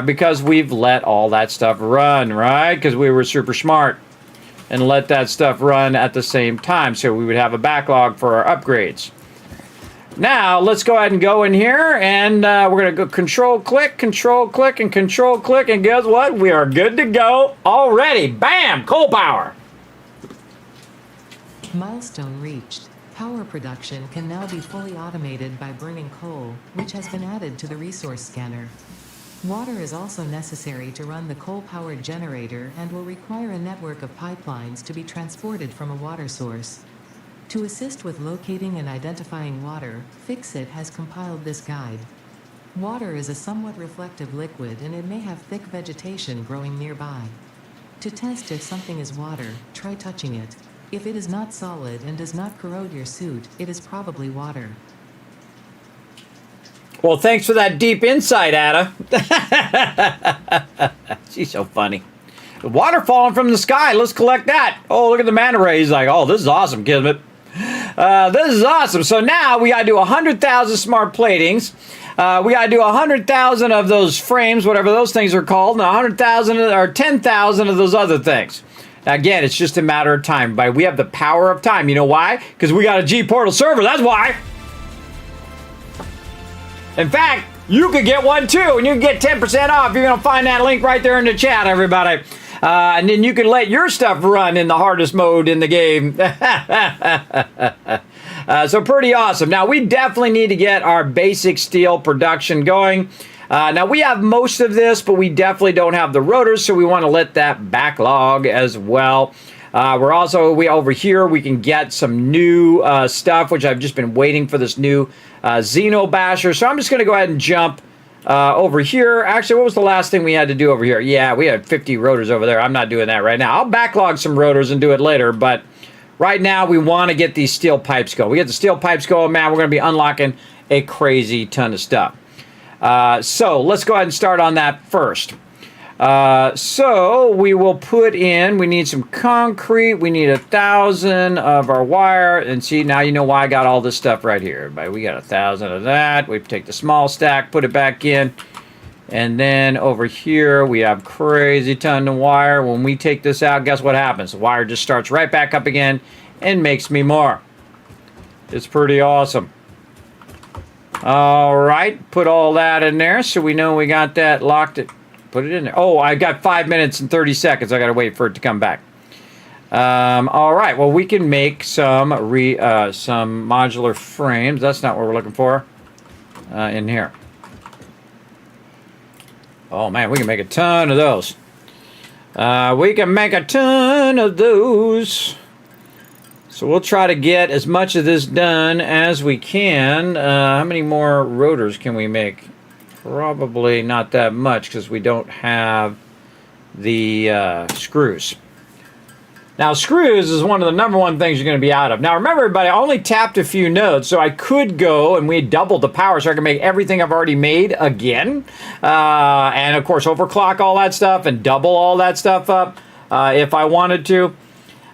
because we've let all that stuff run, right? Because we were super smart and let that stuff run at the same time, so we would have a backlog for our upgrades. Now, let's go ahead and go in here, and we're going to go control-click, and control-click, and guess what? We are good to go already. Bam! Coal power! Milestone reached. Power production can now be fully automated by burning coal, which has been added to the resource scanner. Water is also necessary to run the coal-powered generator and will require a network of pipelines to be transported from a water source. To assist with locating and identifying water, Fixit has compiled this guide. Water is a somewhat reflective liquid and it may have thick vegetation growing nearby. To test if something is water, try touching it. If it is not solid and does not corrode your suit, it is probably water. Well, thanks for that deep insight, Ada. She's so funny. Water falling from the sky. Let's collect that. Oh, look at the manta ray. He's like, oh, this is awesome, Kismet. This is awesome. So now we got to do 100,000 smart platings. We got to do 100,000 of those frames, whatever those things are called, and 100,000 or 10,000 of those other things. Again, it's just a matter of time. But we have the power of time. You know why? Because we got a G Portal server. That's why. In fact, you could get one too, and you can get 10% off. You're going to find that link right there in the chat, everybody. And then you can let your stuff run in the hardest mode in the game. So pretty awesome. Now, we definitely need to get our basic steel production going. Now, we have most of this, but we definitely don't have the rotors, so we want to let that backlog as well. We're also, over here, we can get some new stuff, which I've just been waiting for this new Xeno Basher. So I'm just going to go ahead and jump over here. Actually, what was the last thing we had to do over here? Yeah, we had 50 rotors over there. I'm not doing that right now. I'll backlog some rotors and do it later, but right now we want to get these steel pipes going. We get the steel pipes going, man, we're going to be unlocking a crazy ton of stuff. So let's go ahead and start on that first. So we will put in, we need some concrete, we need 1,000 of our wire, and see, now you know why I got all this stuff right here, everybody. We got 1,000 of that. We take the small stack, put it back in, and then over here we have crazy ton of wire. When we take this out, guess what happens? The wire just starts right back up again and makes me more. It's pretty awesome. All right, put all that in there so we know we got that locked. Put it in there. Oh, I got 5 minutes and 30 seconds. I got to wait for it to come back. All right. Well, we can make some modular frames. That's not what we're looking for in here. Oh, man, we can make a ton of those. We can make a ton of those. So we'll try to get as much of this done as we can. How many more rotors can we make? Probably not that much because we don't have the screws. Now, screws is one of the #1 things you're going to be out of. Now, remember, everybody, I only tapped a few nodes, so I could go and we doubled the power so I can make everything I've already made again. And, of course, overclock all that stuff and double all that stuff up if I wanted to.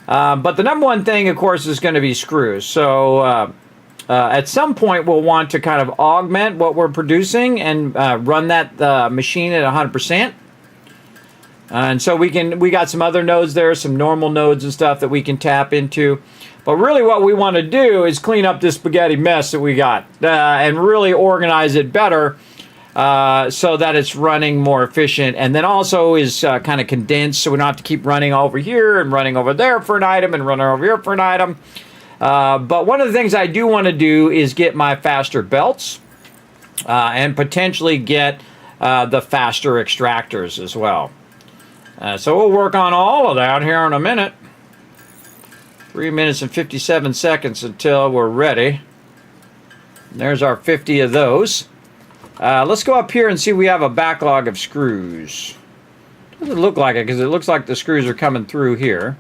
But the #1 thing, of course, is going to be screws. So at some point, we'll want to kind of augment what we're producing and run that machine at 100%. And so we got some other nodes there, some normal nodes and stuff that we can tap into. But really what we want to do is clean up this spaghetti mess that we got and really organize it better so that it's running more efficient. And then also is kind of condensed so we don't have to keep running over here and running over there for an item and running over here for an item. But one of the things I do want to do is get my faster belts and potentially get the faster extractors as well. So we'll work on all of that here in a minute. 3 minutes and 57 seconds until we're ready. There's our 50 of those. Let's go up here and see if we have a backlog of screws. Doesn't look like it because it looks like the screws are coming through here.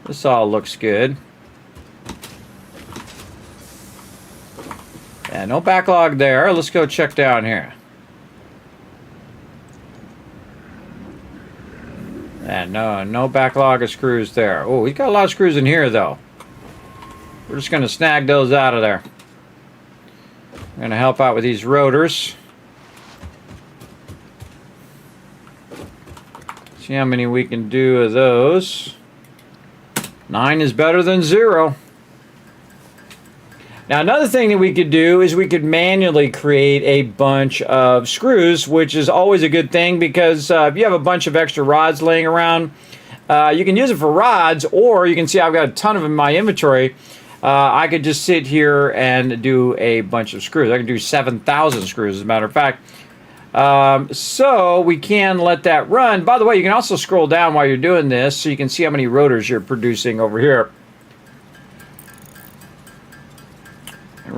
This all looks good. Yeah, no backlog there. Let's go check down here. And no backlog of screws there. Oh, he's got a lot of screws in here, though. We're just going to snag those out of there. I'm going to help out with these rotors. See how many we can do of those. 9 is better than 0. Now, another thing that we could do is we could manually create a bunch of screws, which is always a good thing because if you have a bunch of extra rods laying around, you can use it for rods, or you can see I've got a ton of them in my inventory. I could just sit here and do a bunch of screws. I can do 7,000 screws, as a matter of fact. So we can let that run. By the way, you can also scroll down while you're doing this so you can see how many rotors you're producing over here.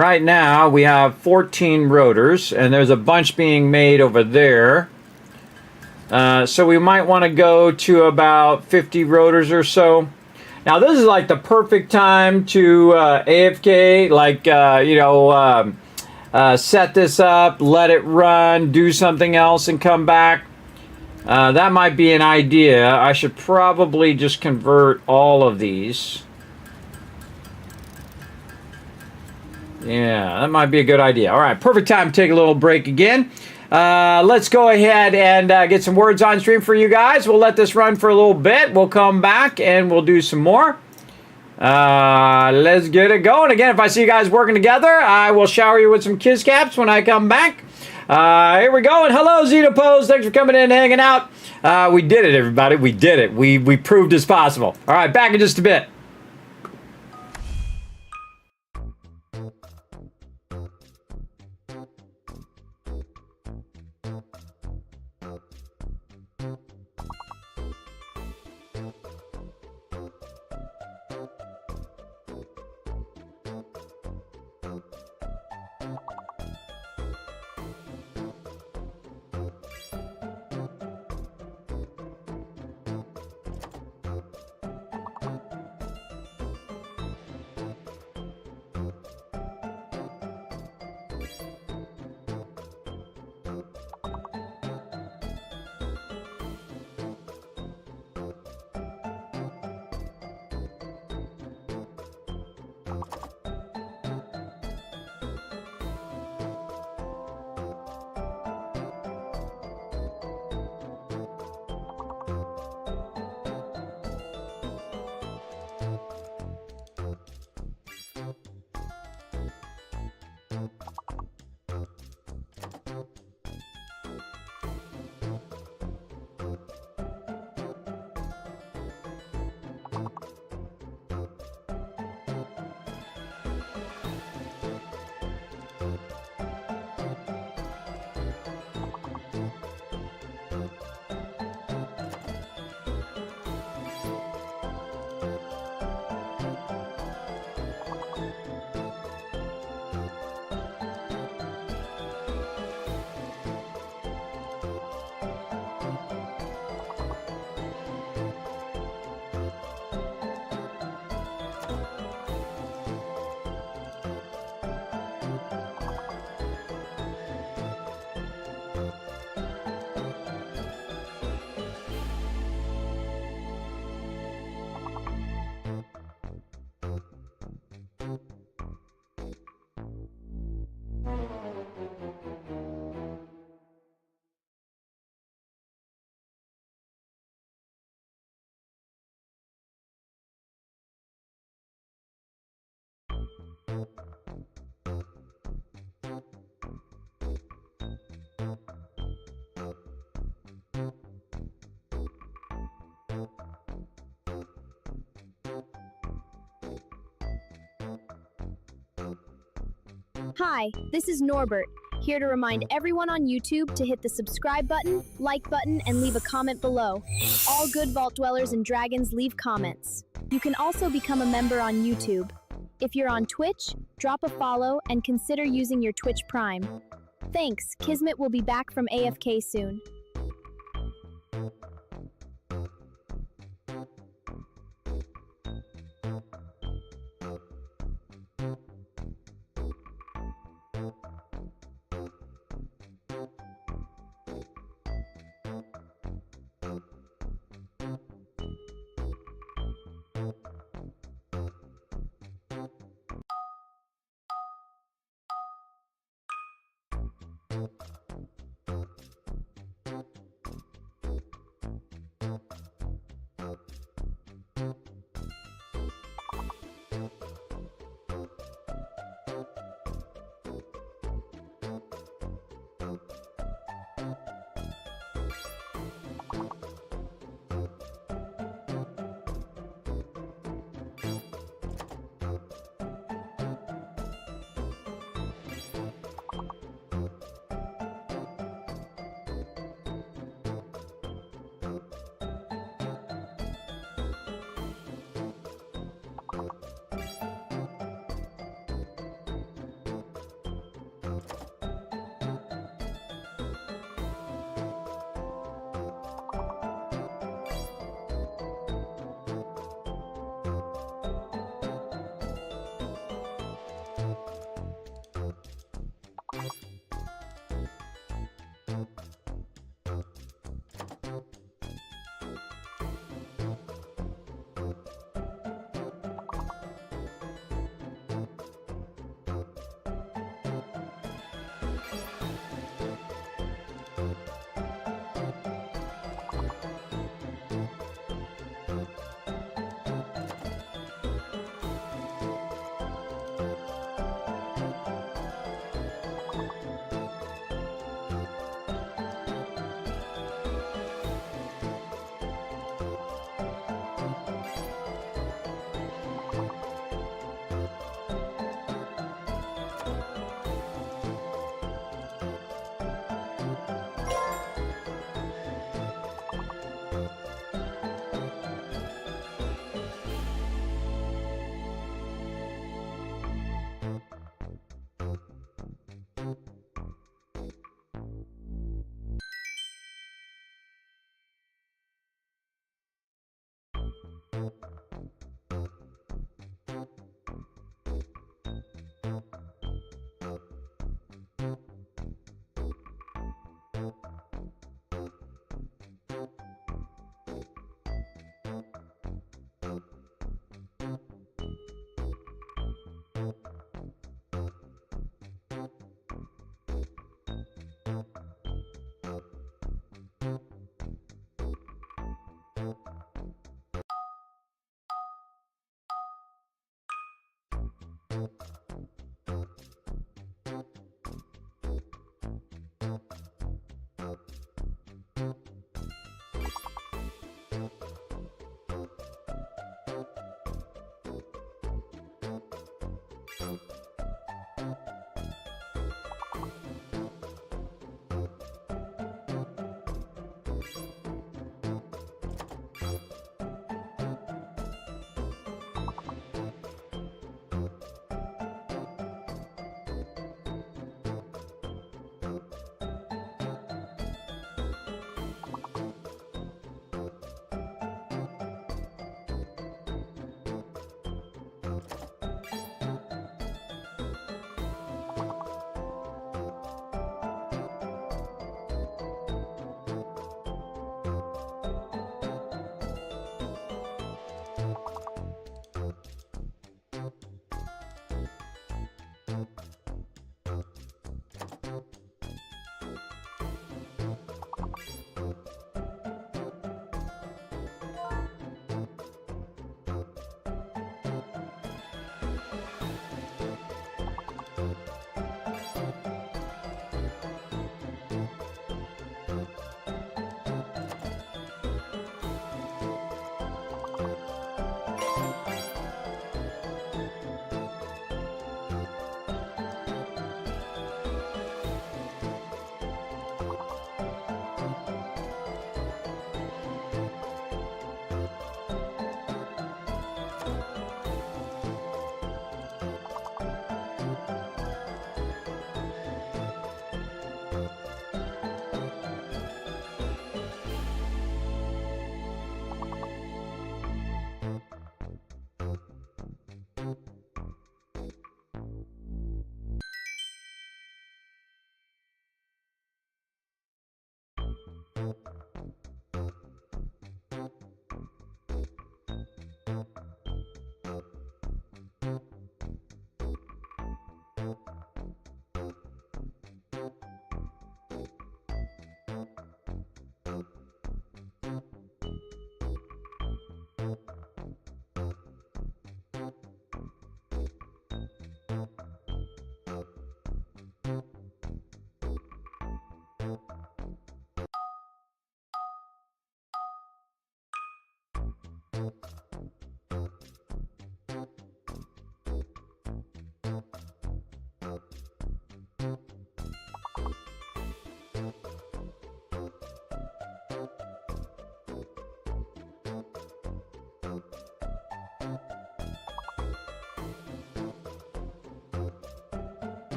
right now we have 14 rotors, and there's a bunch being made over there. So we might want to go to about 50 rotors or so. Now this is like the perfect time to AFK, like, set this up, let it run, do something else, and come back. That might be an idea. I should probably just convert all of these. Yeah, that might be a good idea. All right, perfect time to take a little break again. Let's go ahead and get some words on stream for you guys. We'll let this run for a little bit. We'll come back and we'll do some more. Let's get it going. Again, if I see you guys working together, I will shower you with some kiss caps when I come back. Here we go. And hello, Zetopose. Thanks for coming in and hanging out. We did it, everybody. We did it. We proved it's possible. All right, back in just a bit. Hi, this is Norbert, here to remind everyone on YouTube to hit the subscribe button, like button, and leave a comment below. All good vault dwellers and dragons leave comments. You can also become a member on YouTube. If you're on Twitch, drop a follow and consider using your Twitch Prime. Thanks, Kismet will be back from AFK soon.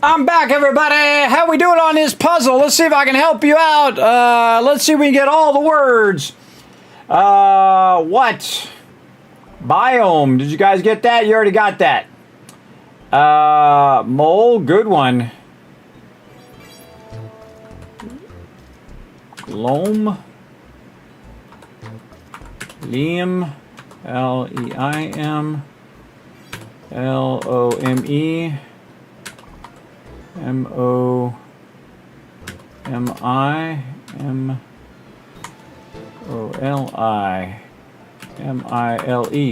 I'm back, everybody. How we doing on this puzzle? Let's see if I can help you out. Let's see if we can get all the words. What? Biome. Did you guys get that? You already got that. Mole. Good one. Loam. Liam. Leim. Lome. Momi. Mole.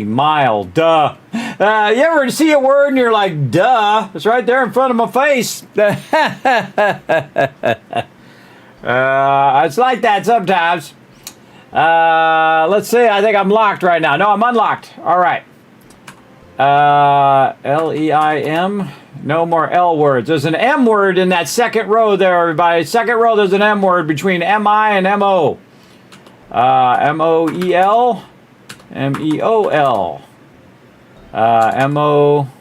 Mile. Duh. You ever see a word and you're like, duh? It's right there in front of my face. It's like that sometimes. Let's see. I think I'm locked right now. No, I'm unlocked. All right. L-E-I-M. No more L words. There's an M word in that second row there, everybody. Second row, there's an M word between M-I and M-O. M-O-E-L. M-E-O-L. M-O-I-B.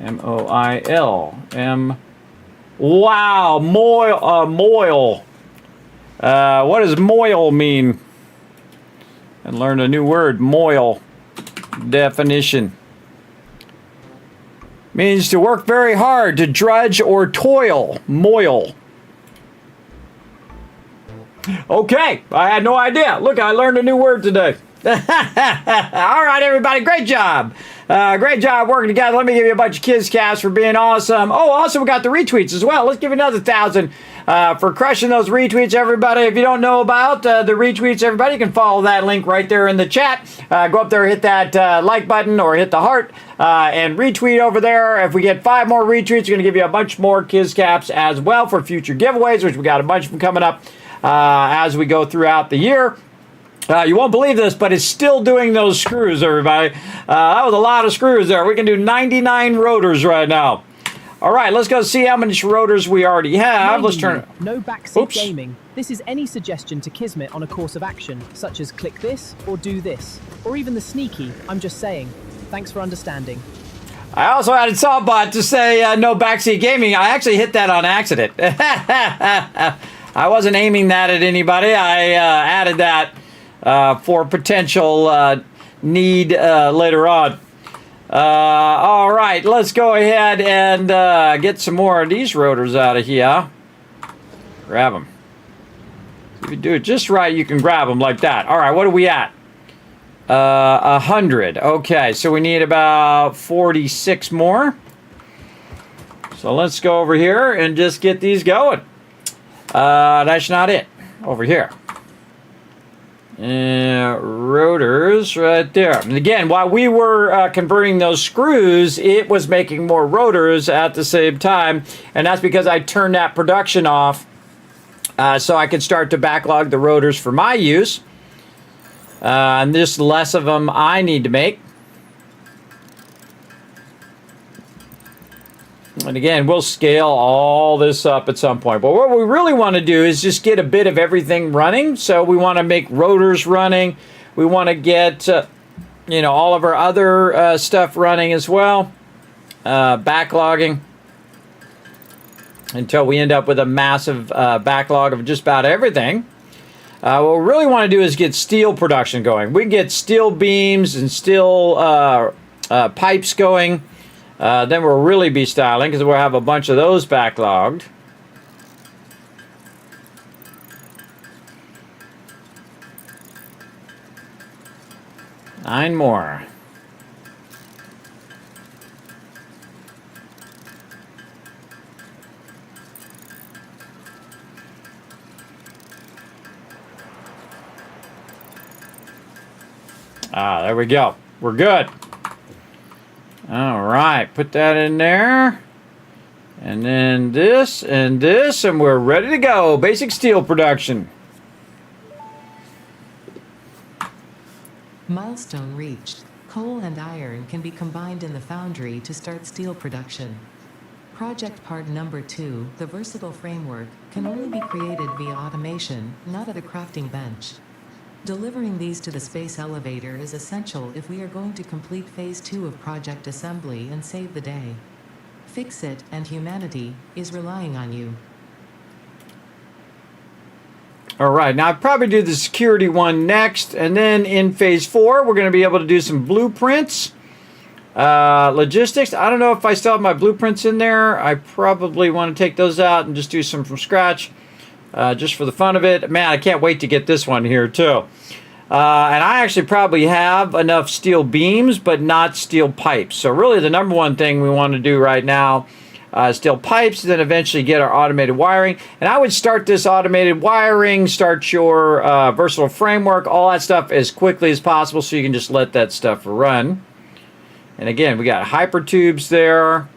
M-O-I-L. Wow, moil. What does moil mean? And learn a new word, moil. Definition. Means to work very hard, to drudge or toil. Moil. Okay, I had no idea. Look, I learned a new word today. All right, everybody, great job. Great job working together. Let me give you a bunch of Kiscats for being awesome. Oh, also, we got the retweets as well. Let's give you another 1,000 for crushing those retweets, everybody. If you don't know about the retweets, everybody, you can follow that link right there in the chat. Go up there, hit that like button or hit the heart and retweet over there. If we get 5 more retweets, we're going to give you a bunch more Kiscaps as well for future giveaways, which we got a bunch of them coming up as we go throughout the year. You won't believe this, but it's still doing those screws, everybody. That was a lot of screws there. We can do 99 rotors right now. All right, let's go see how many rotors we already have. Let's turn it. No backseat gaming. This is any suggestion to Kismet on a course of action, such as click this or do this, or even the sneaky. I'm just saying. Thanks for understanding. I also added Sawbot to say no backseat gaming. I actually hit that on accident. I wasn't aiming that at anybody. I added that for potential need later on. All right, let's go ahead and get some more of these rotors out of here. Grab them. If you do it just right, you can grab them like that. All right, what are we at? 100. Okay, so we need about 46 more. So let's go over here and just get these going. That's not it. Over here. Rotors right there. And again, while we were converting those screws, it was making more rotors at the same time. And that's because I turned that production off so I could start to backlog the rotors for my use. And there's less of them I need to make. And again, we'll scale all this up at some point. But what we really want to do is just get a bit of everything running. So we want to make rotors running. We want to get, all of our other stuff running as well. Backlogging. Until we end up with a massive backlog of just about everything. What we really want to do is get steel production going. We can get steel beams and steel pipes going. Then we'll really be styling because we'll have a bunch of those backlogged. Nine more. There we go. We're good. All right, put that in there. And then this and this, and we're ready to go. Basic steel production. Milestone reached. Coal and iron can be combined in the foundry to start steel production. Project part number 2, the versatile framework, can only be created via automation, not at a crafting bench. Delivering these to the space elevator is essential if we are going to complete phase 2 of project assembly and save the day. Fix It and humanity is relying on you. All right, now I'll probably do the security one next, and then in phase 4, we're going to be able to do some blueprints. Logistics, I don't know if I still have my blueprints in there. I probably want to take those out and just do some from scratch. Just for the fun of it. Man, I can't wait to get this one here too. And I actually probably have enough steel beams, but not steel pipes. So really the number one thing we want to do right now is steel pipes, then eventually get our automated wiring. And I would start this automated wiring, start your versatile framework, all that stuff as quickly as possible so you can just let that stuff run. And again, we got hyper tubes there.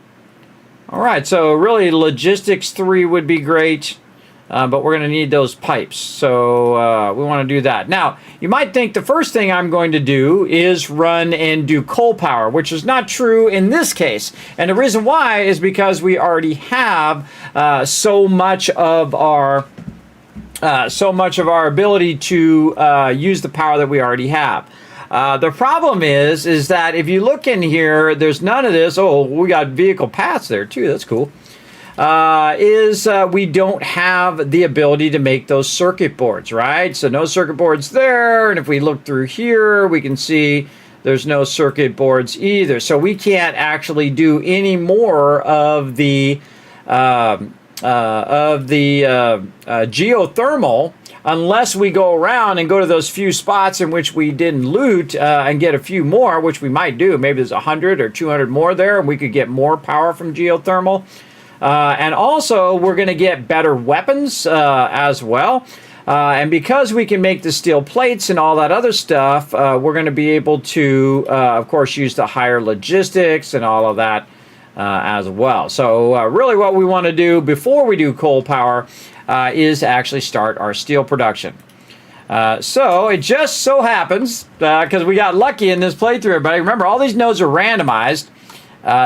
All right, so really logistics 3 would be great. but we're going to need those pipes. So we want to do that. Now, you might think the first thing I'm going to do is run and do coal power, which is not true in this case. And the reason why is because we already have so much of our ability to use the power that we already have. The problem is that if you look in here, there's none of this. Oh, we got vehicle paths there too. That's cool. We don't have the ability to make those circuit boards, right? So no circuit boards there. And if we look through here, we can see there's no circuit boards either. So we can't actually do any more of the geothermal unless we go around and go to those few spots in which we didn't loot and get a few more, which we might do. Maybe there's 100 or 200 more there, and we could get more power from geothermal. And also, we're going to get better weapons as well. And because we can make the steel plates and all that other stuff, we're going to be able to, of course, use the higher logistics and all of that as well. So really what we want to do before we do coal power is actually start our steel production. So it just so happens, because we got lucky in this playthrough, everybody. Remember, all these nodes are randomized,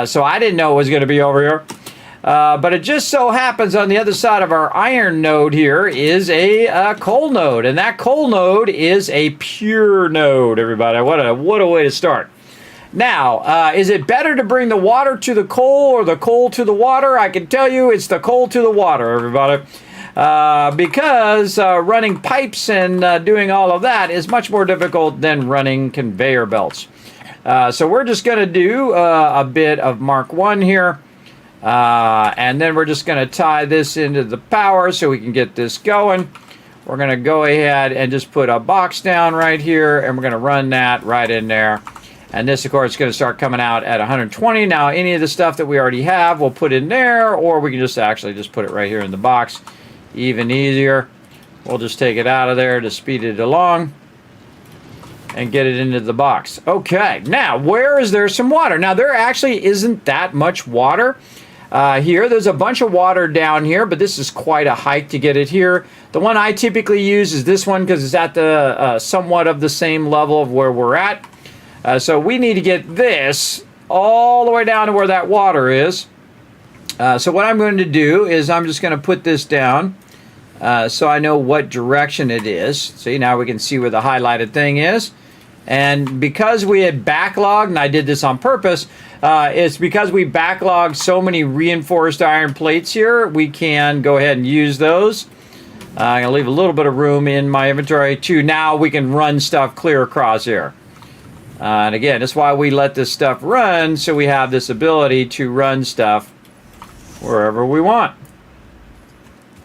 so I didn't know it was going to be over here. But it just so happens on the other side of our iron node here is a coal node. And that coal node is a pure node, everybody. What a way to start. Now, is it better to bring the water to the coal or the coal to the water? I can tell you it's the coal to the water, everybody. Because running pipes and doing all of that is much more difficult than running conveyor belts. So we're just going to do a bit of Mark 1 here. And then we're just going to tie this into the power so we can get this going. We're going to go ahead and just put a box down right here, and we're going to run that right in there. And this, of course, is going to start coming out at 120. Now, any of the stuff that we already have, we'll put in there, or we can just actually just put it right here in the box. Even easier. We'll just take it out of there to speed it along and get it into the box. Okay, now, where is there some water? Now, there actually isn't that much water here. There's a bunch of water down here, but this is quite a hike to get it here. The one I typically use is this one because it's at the somewhat of the same level of where we're at. So we need to get this all the way down to where that water is. So what I'm going to do is I'm just going to put this down so I know what direction it is. See, now we can see where the highlighted thing is. And because we had backlogged, and I did this on purpose, it's because we backlogged so many reinforced iron plates here, we can go ahead and use those. I'm going to leave a little bit of room in my inventory too. Now we can run stuff clear across here. And again, that's why we let this stuff run, so we have this ability to run stuff wherever we want.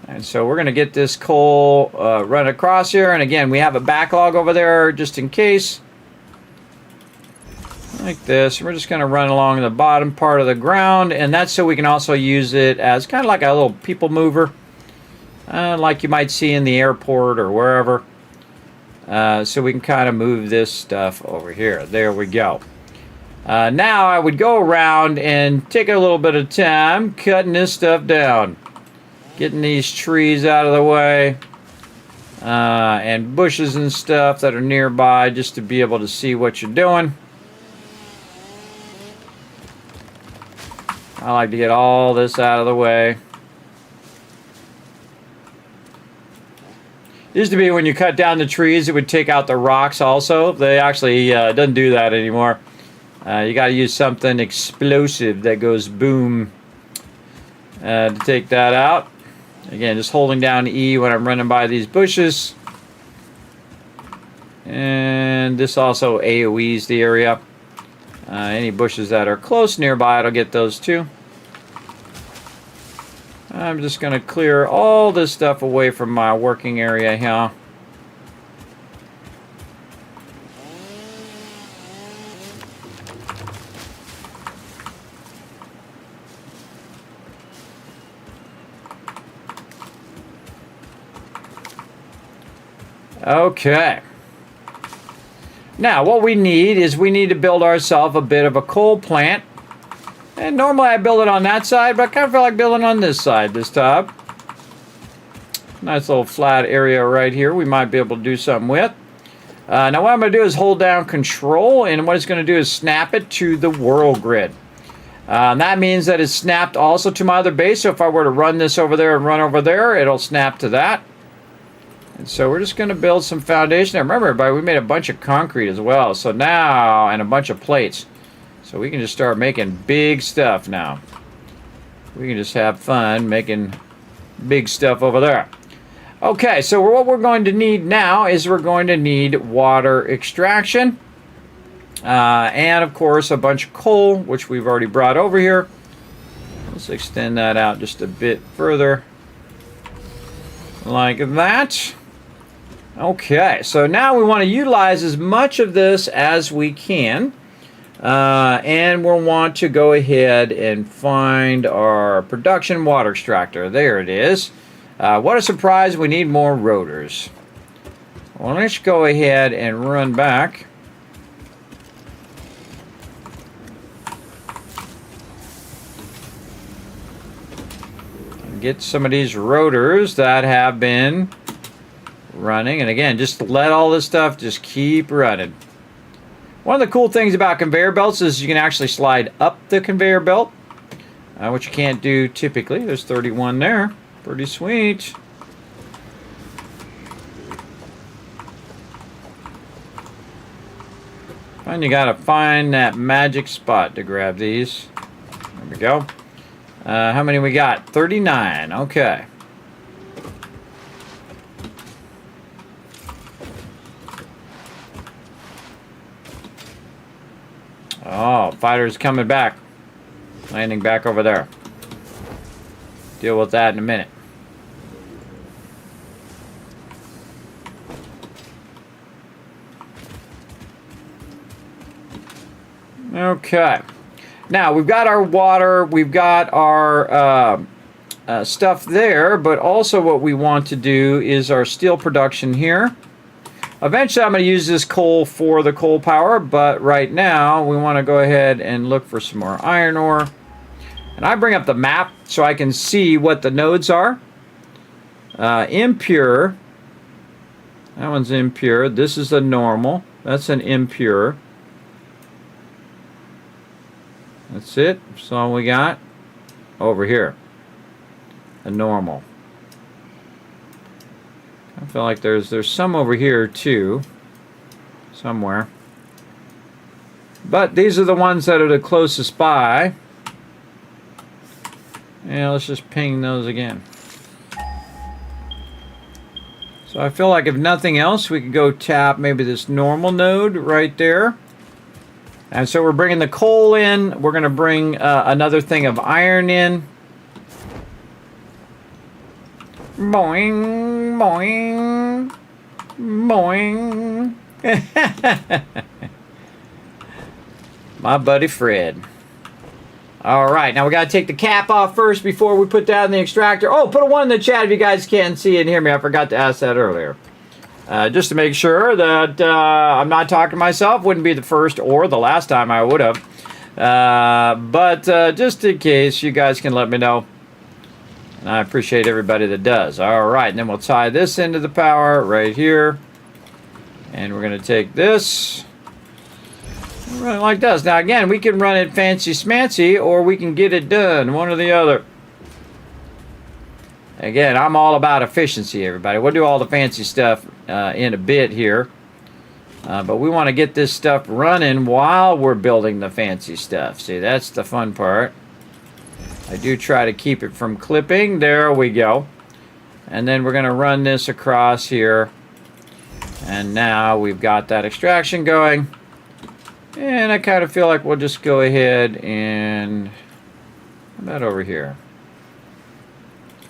And so we're going to get this coal run across here. And again, we have a backlog over there just in case. Like this. We're just going to run along the bottom part of the ground. And that's so we can also use it as kind of like a little people mover. Like you might see in the airport or wherever. So we can kind of move this stuff over here. There we go. Now I would go around and take a little bit of time cutting this stuff down. Getting these trees out of the way. And bushes and stuff that are nearby just to be able to see what you're doing. I like to get all this out of the way. Used to be when you cut down the trees, it would take out the rocks also. They actually doesn't do that anymore. You got to use something explosive that goes boom to take that out. Again, just holding down E when I'm running by these bushes. And this also AoEs the area. Any bushes that are close nearby, I'll get those too. I'm just going to clear all this stuff away from my working area here. Okay. Now, what we need is we need to build ourselves a bit of a coal plant. And normally I build it on that side, but I kind of feel like building on this side this time. Nice little flat area right here we might be able to do something with. Now what I'm going to do is hold down Control, and what it's going to do is snap it to the world grid. And that means that it's snapped also to my other base, so if I were to run this over there and run over there, it'll snap to that. And so we're just going to build some foundation. Now remember, everybody, we made a bunch of concrete as well, so now, and a bunch of plates. So we can just start making big stuff now. We can just have fun making big stuff over there. Okay, so what we're going to need now is we're going to need water extraction. And of course a bunch of coal, which we've already brought over here. Let's extend that out just a bit further. Like that. Okay, so now we want to utilize as much of this as we can. And we'll want to go ahead and find our production water extractor. There it is. What a surprise, we need more rotors. Well, let's go ahead and run back. And get some of these rotors that have been running. And again, just let all this stuff just keep running. One of the cool things about conveyor belts is you can actually slide up the conveyor belt, which you can't do typically. There's 31 there. Pretty sweet. And you gotta find that magic spot to grab these. There we go. How many we got? 39. Okay. Oh, fighter's coming back. Landing back over there. Deal with that in a minute. Okay. Now, we've got our water, we've got our stuff there, but also what we want to do is our steel production here. Eventually, I'm going to use this coal for the coal power, but right now, we want to go ahead and look for some more iron ore. And I bring up the map so I can see what the nodes are. Impure. That one's impure. This is a normal. That's an impure. That's it. That's all we got over here. A normal. I feel like there's some over here too. Somewhere. But these are the ones that are the closest by. Yeah, let's just ping those again. So I feel like if nothing else, we could go tap maybe this normal node right there. And so we're bringing the coal in. We're going to bring another thing of iron in. Boing, boing, boing. My buddy Fred. All right, now we got to take the cap off first before we put that in the extractor. Oh, put a 1 in the chat if you guys can't see and hear me. I forgot to ask that earlier. Just to make sure that I'm not talking to myself. Wouldn't be the first or the last time I would have. But just in case, you guys can let me know. And I appreciate everybody that does. All right, and then we'll tie this into the power right here. And we're going to take this. Run it like this. Now again, we can run it fancy smancy, or we can get it done. One or the other. Again, I'm all about efficiency, everybody. We'll do all the fancy stuff in a bit here. But we want to get this stuff running while we're building the fancy stuff. See, that's the fun part. I do try to keep it from clipping. There we go. And then we're going to run this across here. And now we've got that extraction going. And I kind of feel like we'll just go ahead and... how about over here?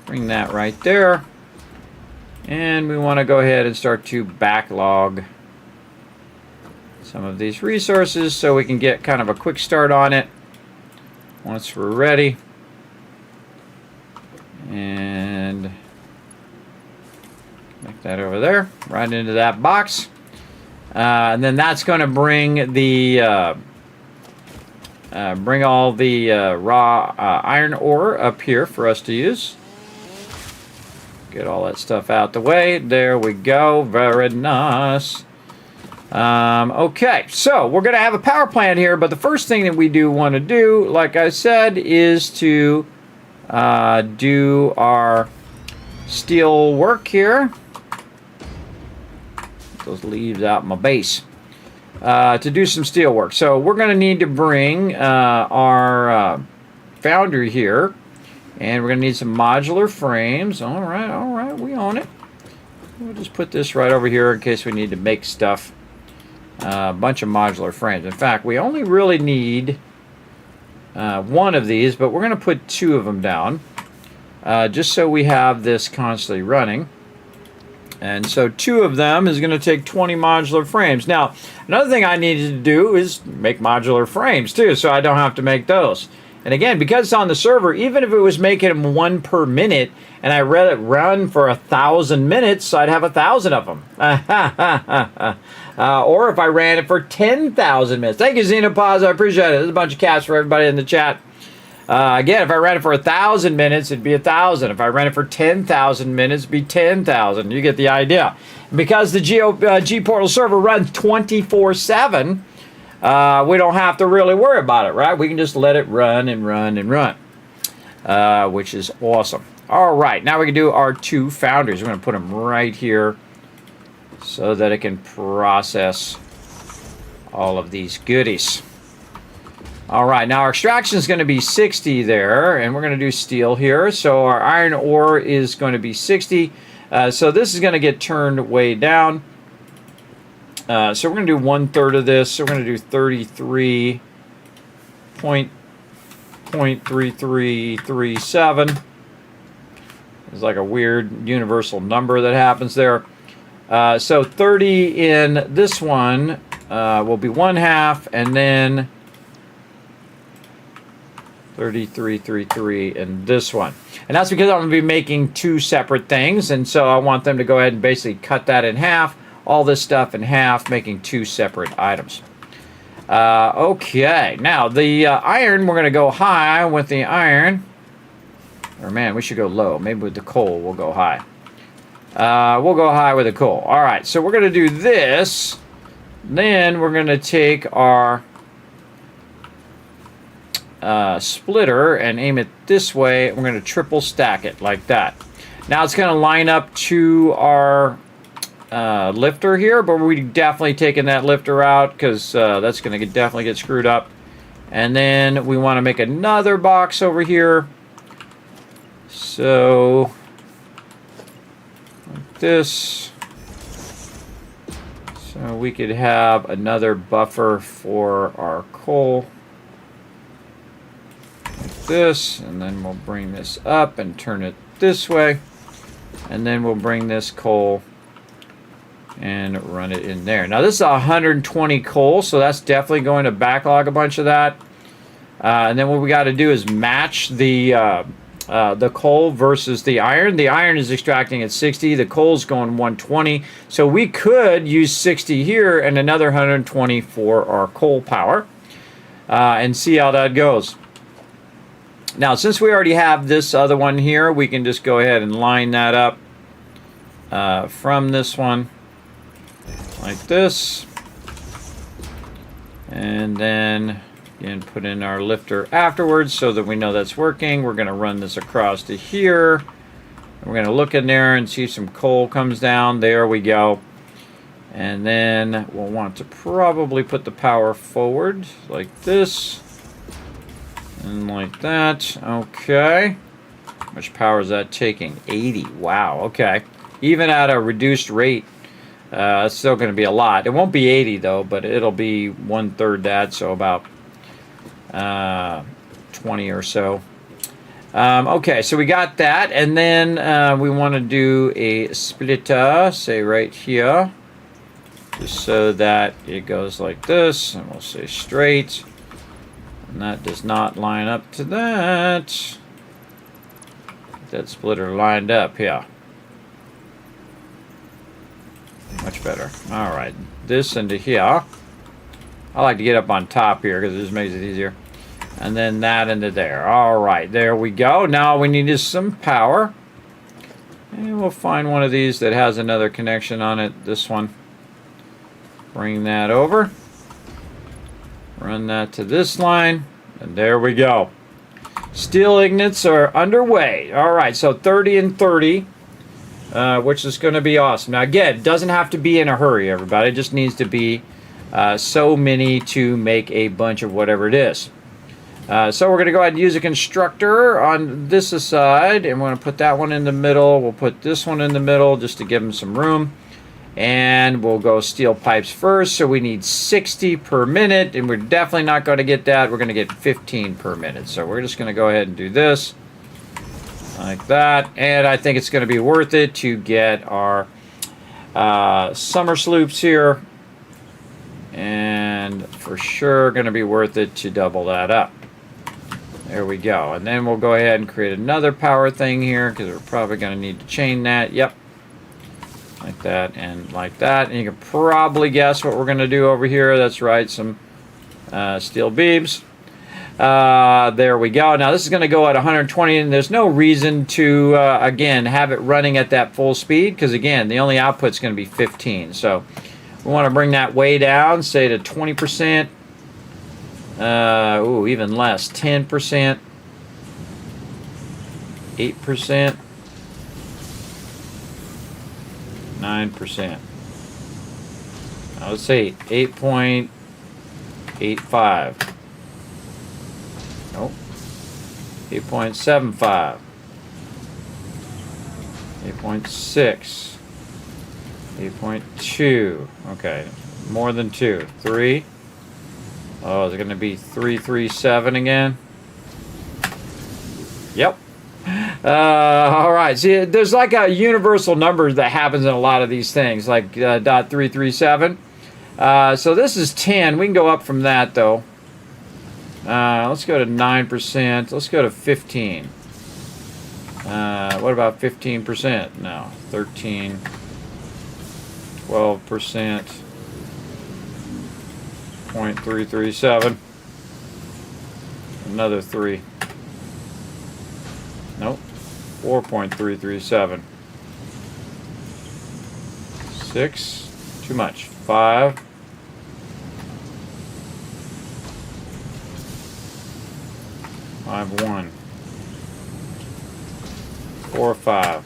Bring that right there. And we want to go ahead and start to backlog some of these resources so we can get kind of a quick start on it once we're ready. And make that over there, right into that box. And then that's going to bring the bring all the raw iron ore up here for us to use. Get all that stuff out the way. There we go. Very nice. Okay, so we're going to have a power plant here, but the first thing that we do want to do, like I said, is to do our steel work here. Get those leaves out my base. To do some steel work. So we're going to need to bring our foundry here, and we're going to need some modular frames. All right, we own it. We'll just put this right over here in case we need to make stuff. A bunch of modular frames. In fact, we only really need one of these, but we're going to put 2 of them down just so we have this constantly running. And so 2 of them is going to take 20 modular frames. Now, another thing I needed to do is make modular frames too, so I don't have to make those. And again, because it's on the server, even if it was making them 1 per minute, and I let it run for 1,000 minutes, I'd have 1,000 of them. Or if I ran it for 10,000 minutes. Thank you, Xenopause. I appreciate it. There's a bunch of cats for everybody in the chat. Again, if I ran it for 1,000 minutes, it'd be 1,000. If I ran it for 10,000 minutes, it'd be 10,000. You get the idea. Because the G-Portal server runs 24/7, we don't have to really worry about it, right? We can just let it run and run and run, which is awesome. All right, now we can do our 2 foundries. We're going to put them right here so that it can process all of these goodies. All right, now our extraction is going to be 60 there, and we're going to do steel here. So our iron ore is going to be 60. So this is going to get turned way down. So we're going to do 1/3 of this. So we're going to do 33.3337. It's like a weird universal number that happens there. So 30 in this one will be 1/2, and then 3333 in this one. And that's because I'm going to be making 2 separate things, and so I want them to go ahead and basically cut that in half, all this stuff in half, making 2 separate items. Okay, now the iron, we're going to go high with the iron. Or man, we should go low. Maybe with the coal we'll go high. We'll go high with the coal. All right, so we're going to do this. Then we're going to take our splitter and aim it this way. We're going to triple stack it like that. Now it's going to line up to our lifter here, but we're definitely taking that lifter out because that's going to definitely get screwed up. And then we want to make another box over here. So like this. So we could have another buffer for our coal. Like this, and then we'll bring this up and turn it this way, and then we'll bring this coal and run it in there. Now this is 120 coal, so that's definitely going to backlog a bunch of that. And then what we got to do is match the coal versus the iron. The iron is extracting at 60, the coal's going 120. So we could use 60 here and another 120 for our coal power, and see how that goes. Now, since we already have this other one here, we can just go ahead and line that up from this one like this. And then again, put in our lifter afterwards so that we know that's working. We're going to run this across to here. We're going to look in there and see if some coal comes down. There we go. And then we'll want to probably put the power forward like this. And like that. Okay. How much power is that taking? 80. Wow. Okay. Even at a reduced rate, it's still going to be a lot. It won't be 80 though, but it'll be 1/3 that, so about 20 or so. Okay, so we got that, and then we want to do a splitter, say right here, just so that it goes like this, and we'll say straight. And that does not line up to that. That splitter lined up here. Much better. All right, this into here. I like to get up on top here because it just makes it easier. And then that into there. All right, there we go. Now all we need is some power. And we'll find one of these that has another connection on it. This one. Bring that over. Run that to this line. And there we go. Steel ignits are underway. All right, so 30 and 30, which is going to be awesome. Now, again, it doesn't have to be in a hurry, everybody. It just needs to be so many to make a bunch of whatever it is. So we're going to go ahead and use a constructor on this side, and we're going to put that one in the middle. We'll put this one in the middle just to give them some room. And we'll go steel pipes first, so we need 60 per minute, and we're definitely not going to get that. We're going to get 15 per minute. So we're just going to go ahead and do this like that. And I think it's going to be worth it to get our summer sloops here. And for sure going to be worth it to double that up. There we go. And then we'll go ahead and create another power thing here because we're probably going to need to chain that. Yep. Like that and like that. And you can probably guess what we're going to do over here. That's right. Some steel beams. There we go. Now this is going to go at 120 and there's no reason to, again, have it running at that full speed because, again, the only output is going to be 15. So we want to bring that way down, say to 20%. Ooh, even less, 10%, 8%, 9%. Now let's say 8.85. Nope. 8.75. 8.6. 8.2. Okay, more than 2. 3. Oh, is it going to be 337 again? Yep. All right. See, there's like a universal number that happens in a lot of these things, like .337. So this is 10. We can go up from that, though. Let's go to 9%. Let's go to 15. What about 15%? No. 13. 12%. 0.337. Another 3. Nope. 4.337. 6. Too much. 5. 5.1. 4.5.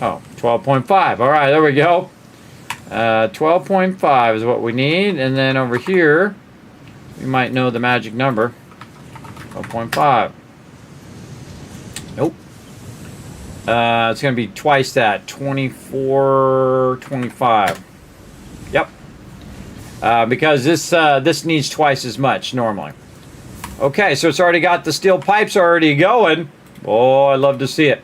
Oh, 12.5. All right, there we go. 12.5 is what we need. And then over here, you might know the magic number. 12.5. Nope. It's going to be twice that. 24.25. Yep. Because this needs twice as much normally. Okay, so it's already got the steel pipes already going. Oh, I love to see it.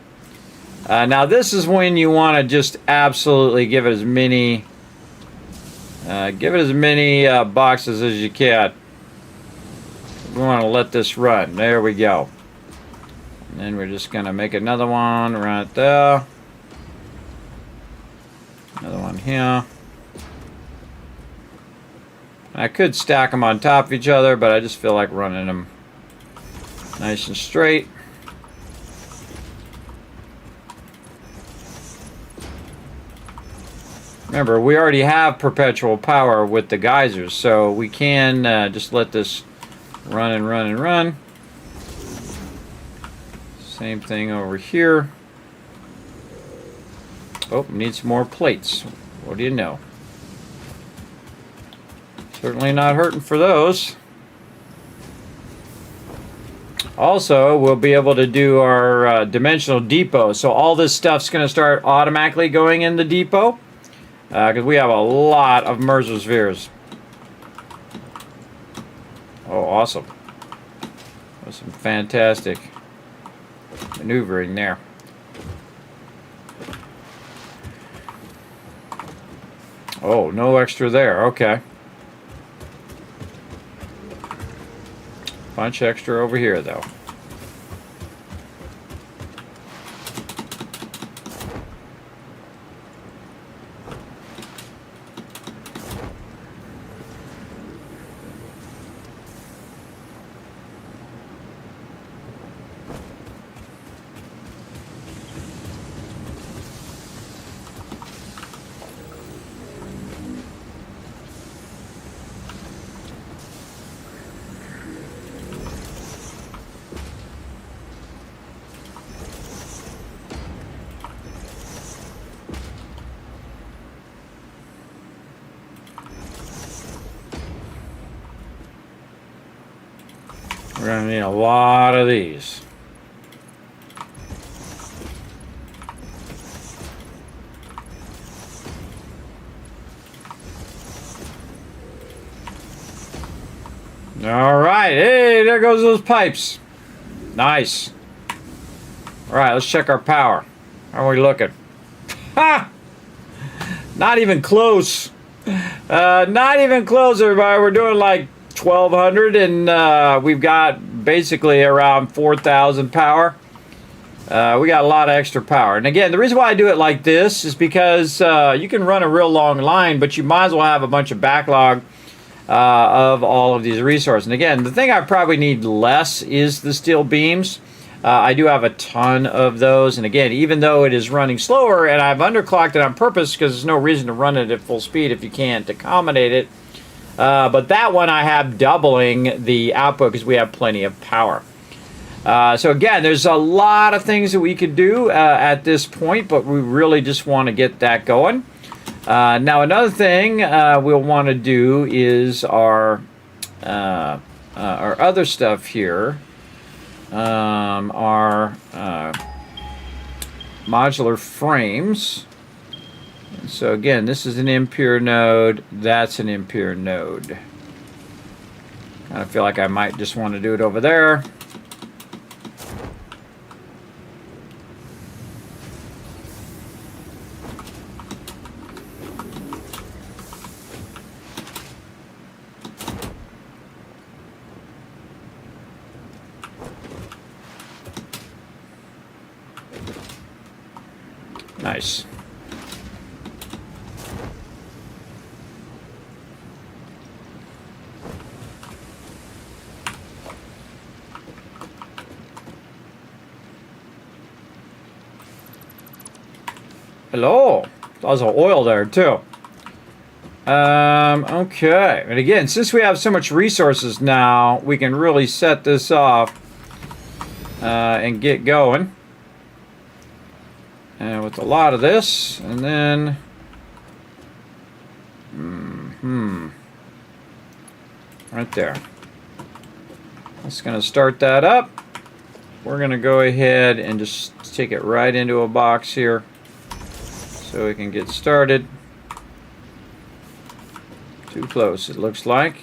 Now this is when you want to just absolutely give it as many boxes as you can. We want to let this run. There we go. And then we're just going to make another one right there. Another one here. I could stack them on top of each other, but I just feel like running them nice and straight. Remember, we already have perpetual power with the geysers, so we can just let this run and run and run. Same thing over here. Oh, needs more plates. What do you know? Certainly not hurting for those. Also, we'll be able to do our dimensional depot. So all this stuff's going to start automatically going in the depot. Because we have a lot of Mercer spheres. Oh, awesome. That's some fantastic maneuvering there. Oh, no extra there. Okay. Bunch extra over here, though. We're going to need a lot of these. All right. Hey, there goes those pipes. Nice. All right, let's check our power. How are we looking? Ha! Not even close. Not even close, everybody. We're doing like 1,200, and we've got basically around 4,000 power. We got a lot of extra power. And again, the reason why I do it like this is because you can run a real long line, but you might as well have a bunch of backlog of all of these resources. And again, the thing I probably need less is the steel beams. I do have a ton of those, and again, even though it is running slower, and I've underclocked it on purpose because there's no reason to run it at full speed if you can't accommodate it. But that one I have doubling the output because we have plenty of power. So again, there's a lot of things that we could do at this point, but we really just want to get that going. Now another thing we'll want to do is our other stuff here. Our modular frames. And so again, this is an impure node, that's an impure node. Kind of feel like I might just want to do it over there. Nice. Hello. Lots of oil there too. Okay. And again, since we have so much resources now, we can really set this off and get going. With a lot of this, and then right there. That's going to start that up. We're going to go ahead and just take it right into a box here so we can get started. Too close, it looks like.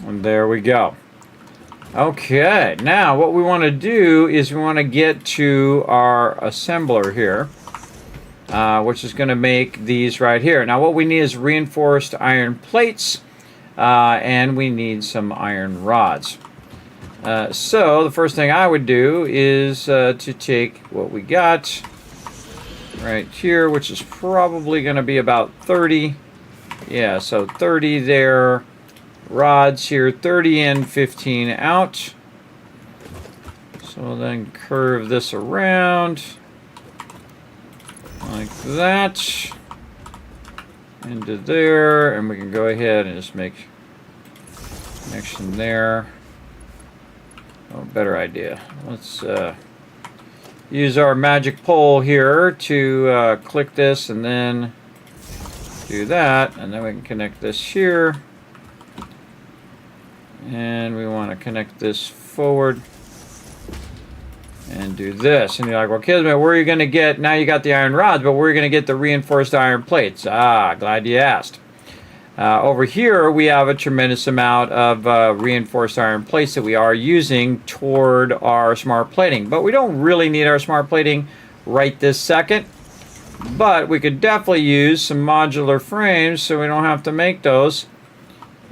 And there we go. Okay, now what we want to do is we want to get to our assembler here, which is going to make these right here. Now what we need is reinforced iron plates, and we need some iron rods. So the first thing I would do is to take what we got right here, which is probably going to be about 30. Yeah, so 30 there. Rods here, 30 in, 15 out. So we'll then curve this around like that into there, and we can go ahead and just make connection there. Oh, better idea. Let's use our magic pole here to click this and then do that, and then we can connect this here. And we want to connect this forward and do this. And you're like, well, Kismet, where are you going to get, now you got the iron rods, but where are you going to get the reinforced iron plates? Ah, glad you asked. Over here, we have a tremendous amount of reinforced iron plates that we are using toward our smart plating. But we don't really need our smart plating right this second. But we could definitely use some modular frames so we don't have to make those.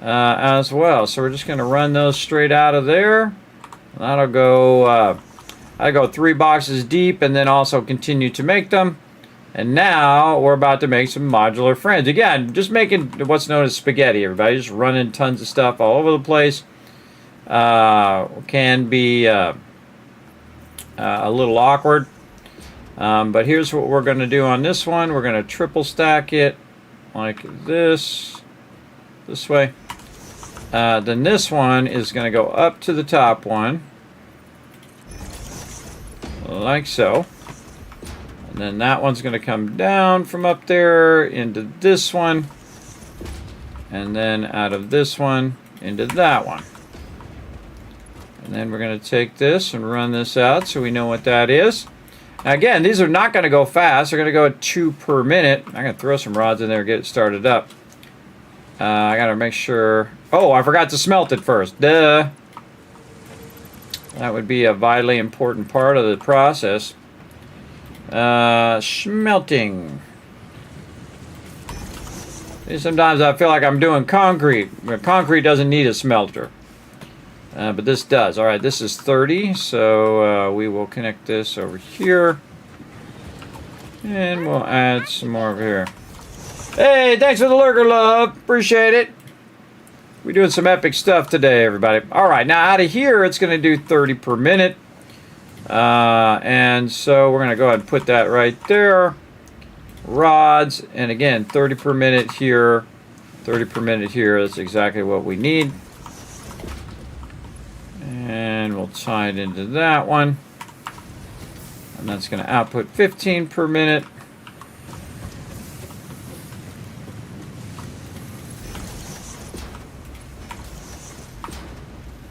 As well. So we're just going to run those straight out of there. That'll go I go 3 boxes deep and then also continue to make them. And now we're about to make some modular frames. Again, just making what's known as spaghetti, everybody. Just running tons of stuff all over the place. Can be a little awkward. But here's what we're going to do on this one. We're going to triple stack it like this way. Then this one is going to go up to the top one, like so. And then that one's going to come down from up there into this one. And then out of this one into that one. And then we're going to take this and run this out so we know what that is. Now again, these are not going to go fast. They're going to go at 2 per minute. I'm going to throw some rods in there and get it started up. I got to make sure... Oh, I forgot to smelt it first. Duh. That would be a vitally important part of the process. Smelting. Sometimes I feel like I'm doing concrete. Concrete doesn't need a smelter. But this does. Alright, this is 30. So we will connect this over here. And we'll add some more over here. Hey, thanks for the lurker, love. Appreciate it. We're doing some epic stuff today, everybody. Alright, now out of here, it's going to do 30 per minute. And so we're going to go ahead and put that right there. Rods, and again, 30 per minute here, 30 per minute here. That's exactly what we need. And we'll tie it into that one. And that's going to output 15 per minute.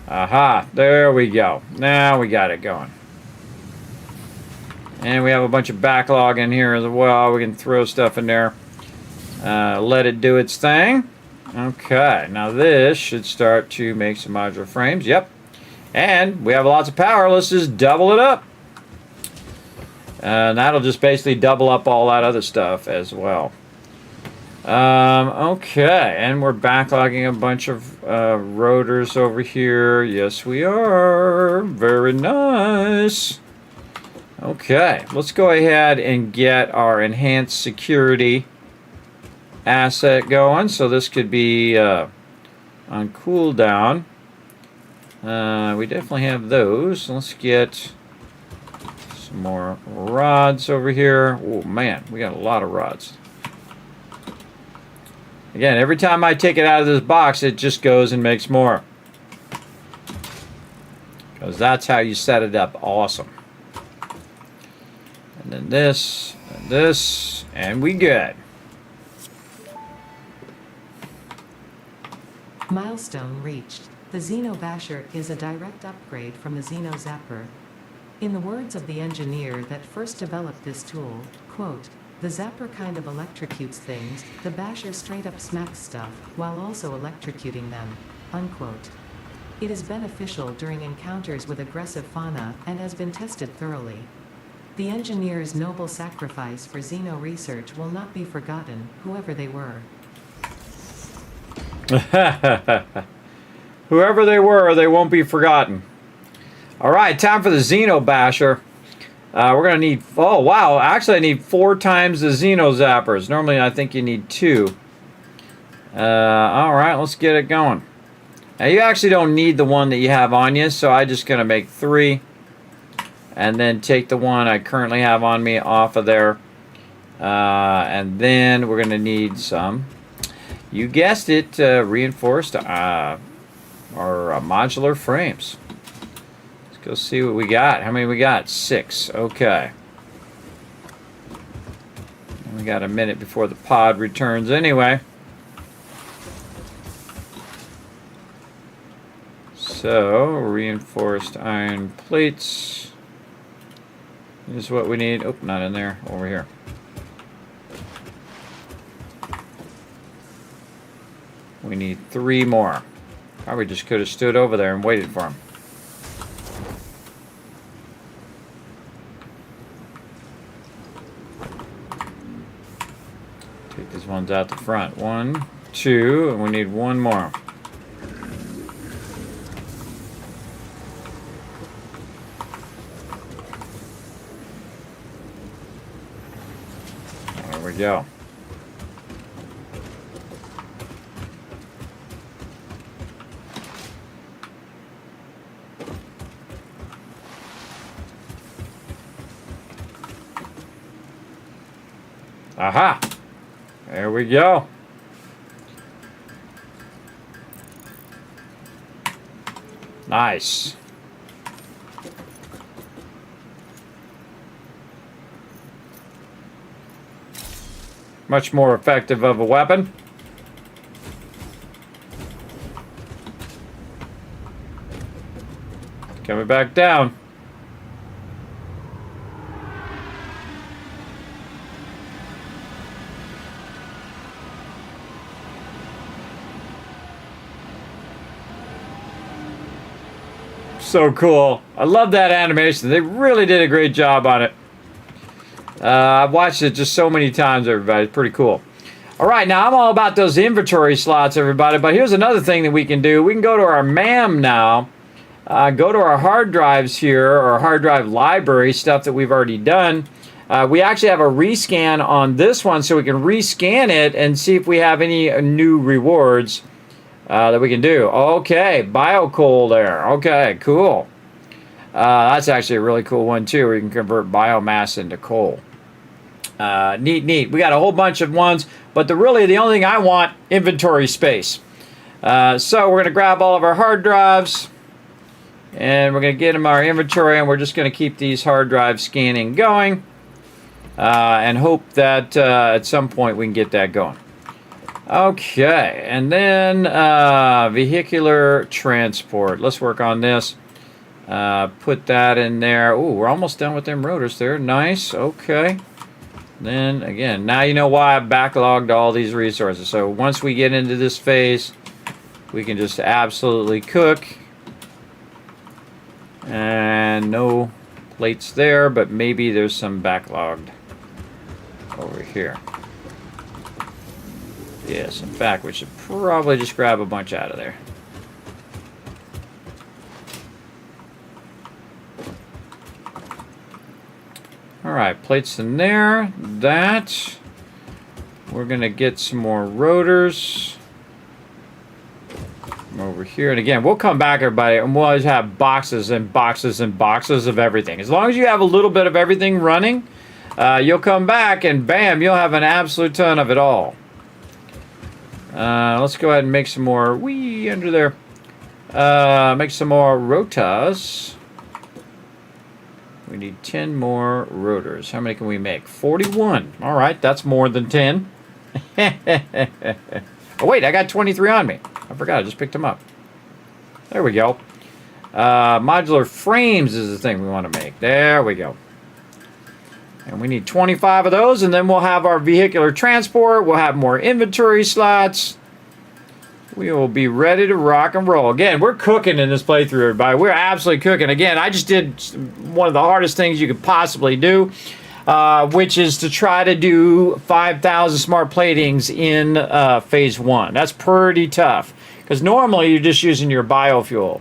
Aha, there we go. Now we got it going. And we have a bunch of backlog in here as well. We can throw stuff in there. Let it do its thing. Okay, now this should start to make some modular frames. Yep. And we have lots of power. Let's just double it up. And that'll just basically double up all that other stuff as well. Okay, and we're backlogging a bunch of rotors over here. Yes, we are. Very nice. Okay, let's go ahead and get our enhanced security asset going. So this could be on cooldown. We definitely have those. Let's get some more rods over here. Oh man, we got a lot of rods. Again, every time I take it out of this box, it just goes and makes more. Because that's how you set it up. Awesome. And then this, and this, and we good. Milestone reached. The Xeno Basher is a direct upgrade from the Xeno Zapper. In the words of the engineer that first developed this tool, quote, "The Zapper kind of electrocutes things, the Basher straight up smacks stuff, while also electrocuting them," unquote. It is beneficial during encounters with aggressive fauna and has been tested thoroughly. The engineer's noble sacrifice for Xeno research will not be forgotten, whoever they were. Whoever they were, they won't be forgotten. Alright, time for the Xeno Basher. We're going to need... Oh, wow. Actually, I need 4 times the Xeno Zappers. Normally, I think you need 2. Alright, let's get it going. Now, you actually don't need the one that you have on you, so I'm just going to make 3. And then take the one I currently have on me off of there. And then we're going to need some... You guessed it, reinforced or modular frames. Let's go see what we got. How many we got? 6. Okay. And we got a minute before the pod returns anyway. So, reinforced iron plates is what we need. Oh, not in there. Over here. We need 3 more. Probably just could have stood over there and waited for him. Take these ones out the front. 1, 2, and we need 1 more. There we go. Aha! There we go. Nice. Much more effective of a weapon. Coming back down. So cool. I love that animation. They really did a great job on it. I've watched it just so many times, everybody. It's pretty cool. All right, now I'm all about those inventory slots, everybody. But here's another thing that we can do. We can go to our MAM now. Go to our hard drives here, or hard drive library, stuff that we've already done. We actually have a rescan on this one, so we can rescan it and see if we have any new rewards that we can do. Okay, biocoal there. Okay, cool. That's actually a really cool one too, where you can convert biomass into coal. Neat. We got a whole bunch of ones, but really the only thing I want, inventory space. So we're going to grab all of our hard drives, and we're going to get them our inventory, and we're just going to keep these hard drives scanning going, and hope that at some point we can get that going. Okay, and then vehicular transport. Let's work on this. Put that in there. Ooh, we're almost done with them rotors there. Nice. Okay. Then again, now you know why I backlogged all these resources. So once we get into this phase, we can just absolutely cook. And no plates there, but maybe there's some backlogged over here. Yes, in fact, we should probably just grab a bunch out of there. All right, plates in there. That. We're going to get some more rotors from over here. And again, we'll come back, everybody, and we'll always have boxes and boxes and boxes of everything. As long as you have a little bit of everything running, you'll come back and bam, you'll have an absolute ton of it all. Let's go ahead and make some more under there. Make some more rotas. We need 10 more rotors. How many can we make? 41. All right, that's more than 10. Oh, wait, I got 23 on me. I forgot, I just picked them up. There we go. Modular frames is the thing we want to make. There we go. And we need 25 of those, and then we'll have our vehicular transport. We'll have more inventory slots. We will be ready to rock and roll. Again, we're cooking in this playthrough, everybody. We're absolutely cooking. Again, I just did one of the hardest things you could possibly do, which is to try to do 5,000 smart platings in phase 1. That's pretty tough, because normally you're just using your biofuel.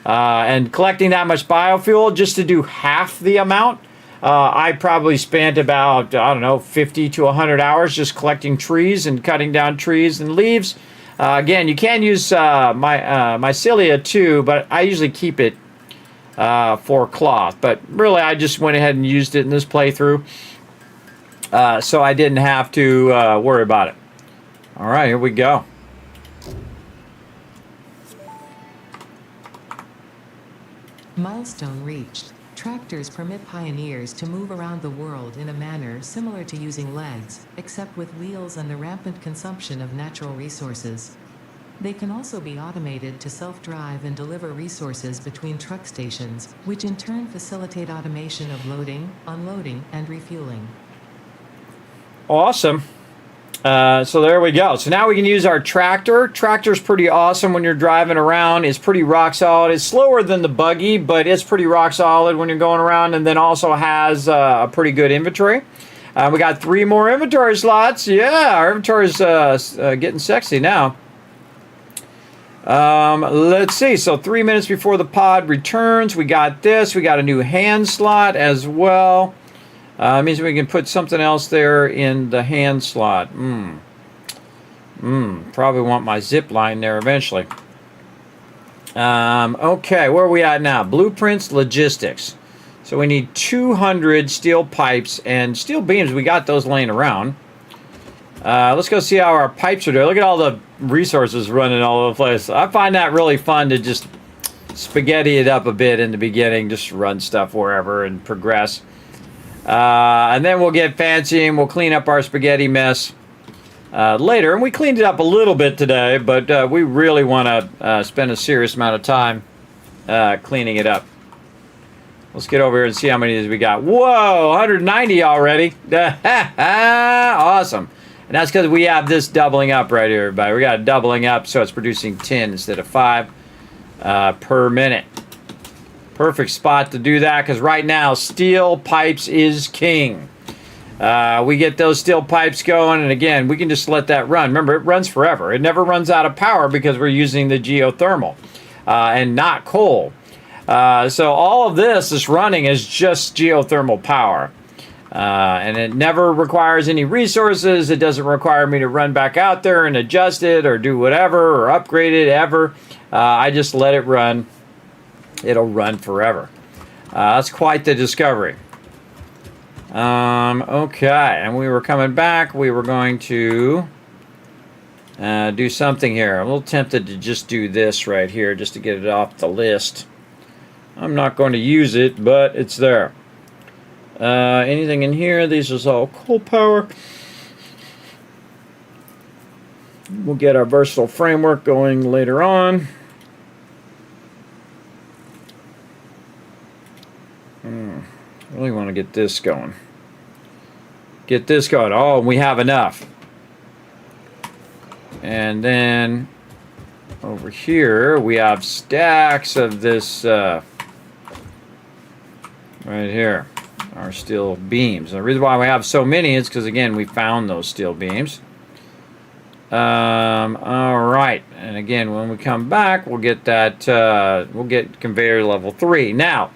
And collecting that much biofuel just to do half the amount, I probably spent about, I don't know, 50 to 100 hours just collecting trees and cutting down trees and leaves. Again, you can use mycelia too, but I usually keep it for cloth. But really, I just went ahead and used it in this playthrough, so I didn't have to worry about it. All right, here we go. Milestone reached. Tractors permit pioneers to move around the world in a manner similar to using legs, except with wheels and the rampant consumption of natural resources. They can also be automated to self-drive and deliver resources between truck stations, which in turn facilitate automation of loading, unloading, and refueling. Awesome. So there we go. So now we can use our tractor. Tractor's pretty awesome when you're driving around. It's pretty rock solid. It's slower than the buggy, but it's pretty rock solid when you're going around, and then also has a pretty good inventory. We got 3 more inventory slots. Yeah, our inventory's getting sexy now. Let's see. So 3 minutes before the pod returns, we got this. We got a new hand slot as well. Means we can put something else there in the hand slot. Probably want my zip line there eventually. Okay, where are we at now? Blueprints, logistics. So we need 200 steel pipes and steel beams. We got those laying around. Let's go see how our pipes are doing. Look at all the resources running all over the place. I find that really fun to just spaghetti it up a bit in the beginning. Just run stuff wherever and progress. And then we'll get fancy and we'll clean up our spaghetti mess later. And we cleaned it up a little bit today, but we really want to spend a serious amount of time cleaning it up. Let's get over here and see how many of these we got. Whoa, 190 already. Awesome. And that's because we have this doubling up right here, everybody. We got it doubling up, so it's producing 10 instead of 5 per minute. Perfect spot to do that, because right now, steel pipes is king. We get those steel pipes going, and again, we can just let that run. Remember, it runs forever. It never runs out of power because we're using the geothermal and not coal. So all of this is running as just geothermal power. And it never requires any resources. It doesn't require me to run back out there and adjust it or do whatever or upgrade it ever. I just let it run. It'll run forever. That's quite the discovery. Okay, and we were coming back. We were going to do something here. I'm a little tempted to just do this right here just to get it off the list. I'm not going to use it, but it's there. Anything in here? These is all coal power. We'll get our versatile framework going later on. Really want to get this going. Get this going. Oh, we have enough. And then over here we have stacks of this right here. Our steel beams. The reason why we have so many is because, again, we found those steel beams. All right, and again, when we come back, we'll get that. We'll get conveyor level 3. Now,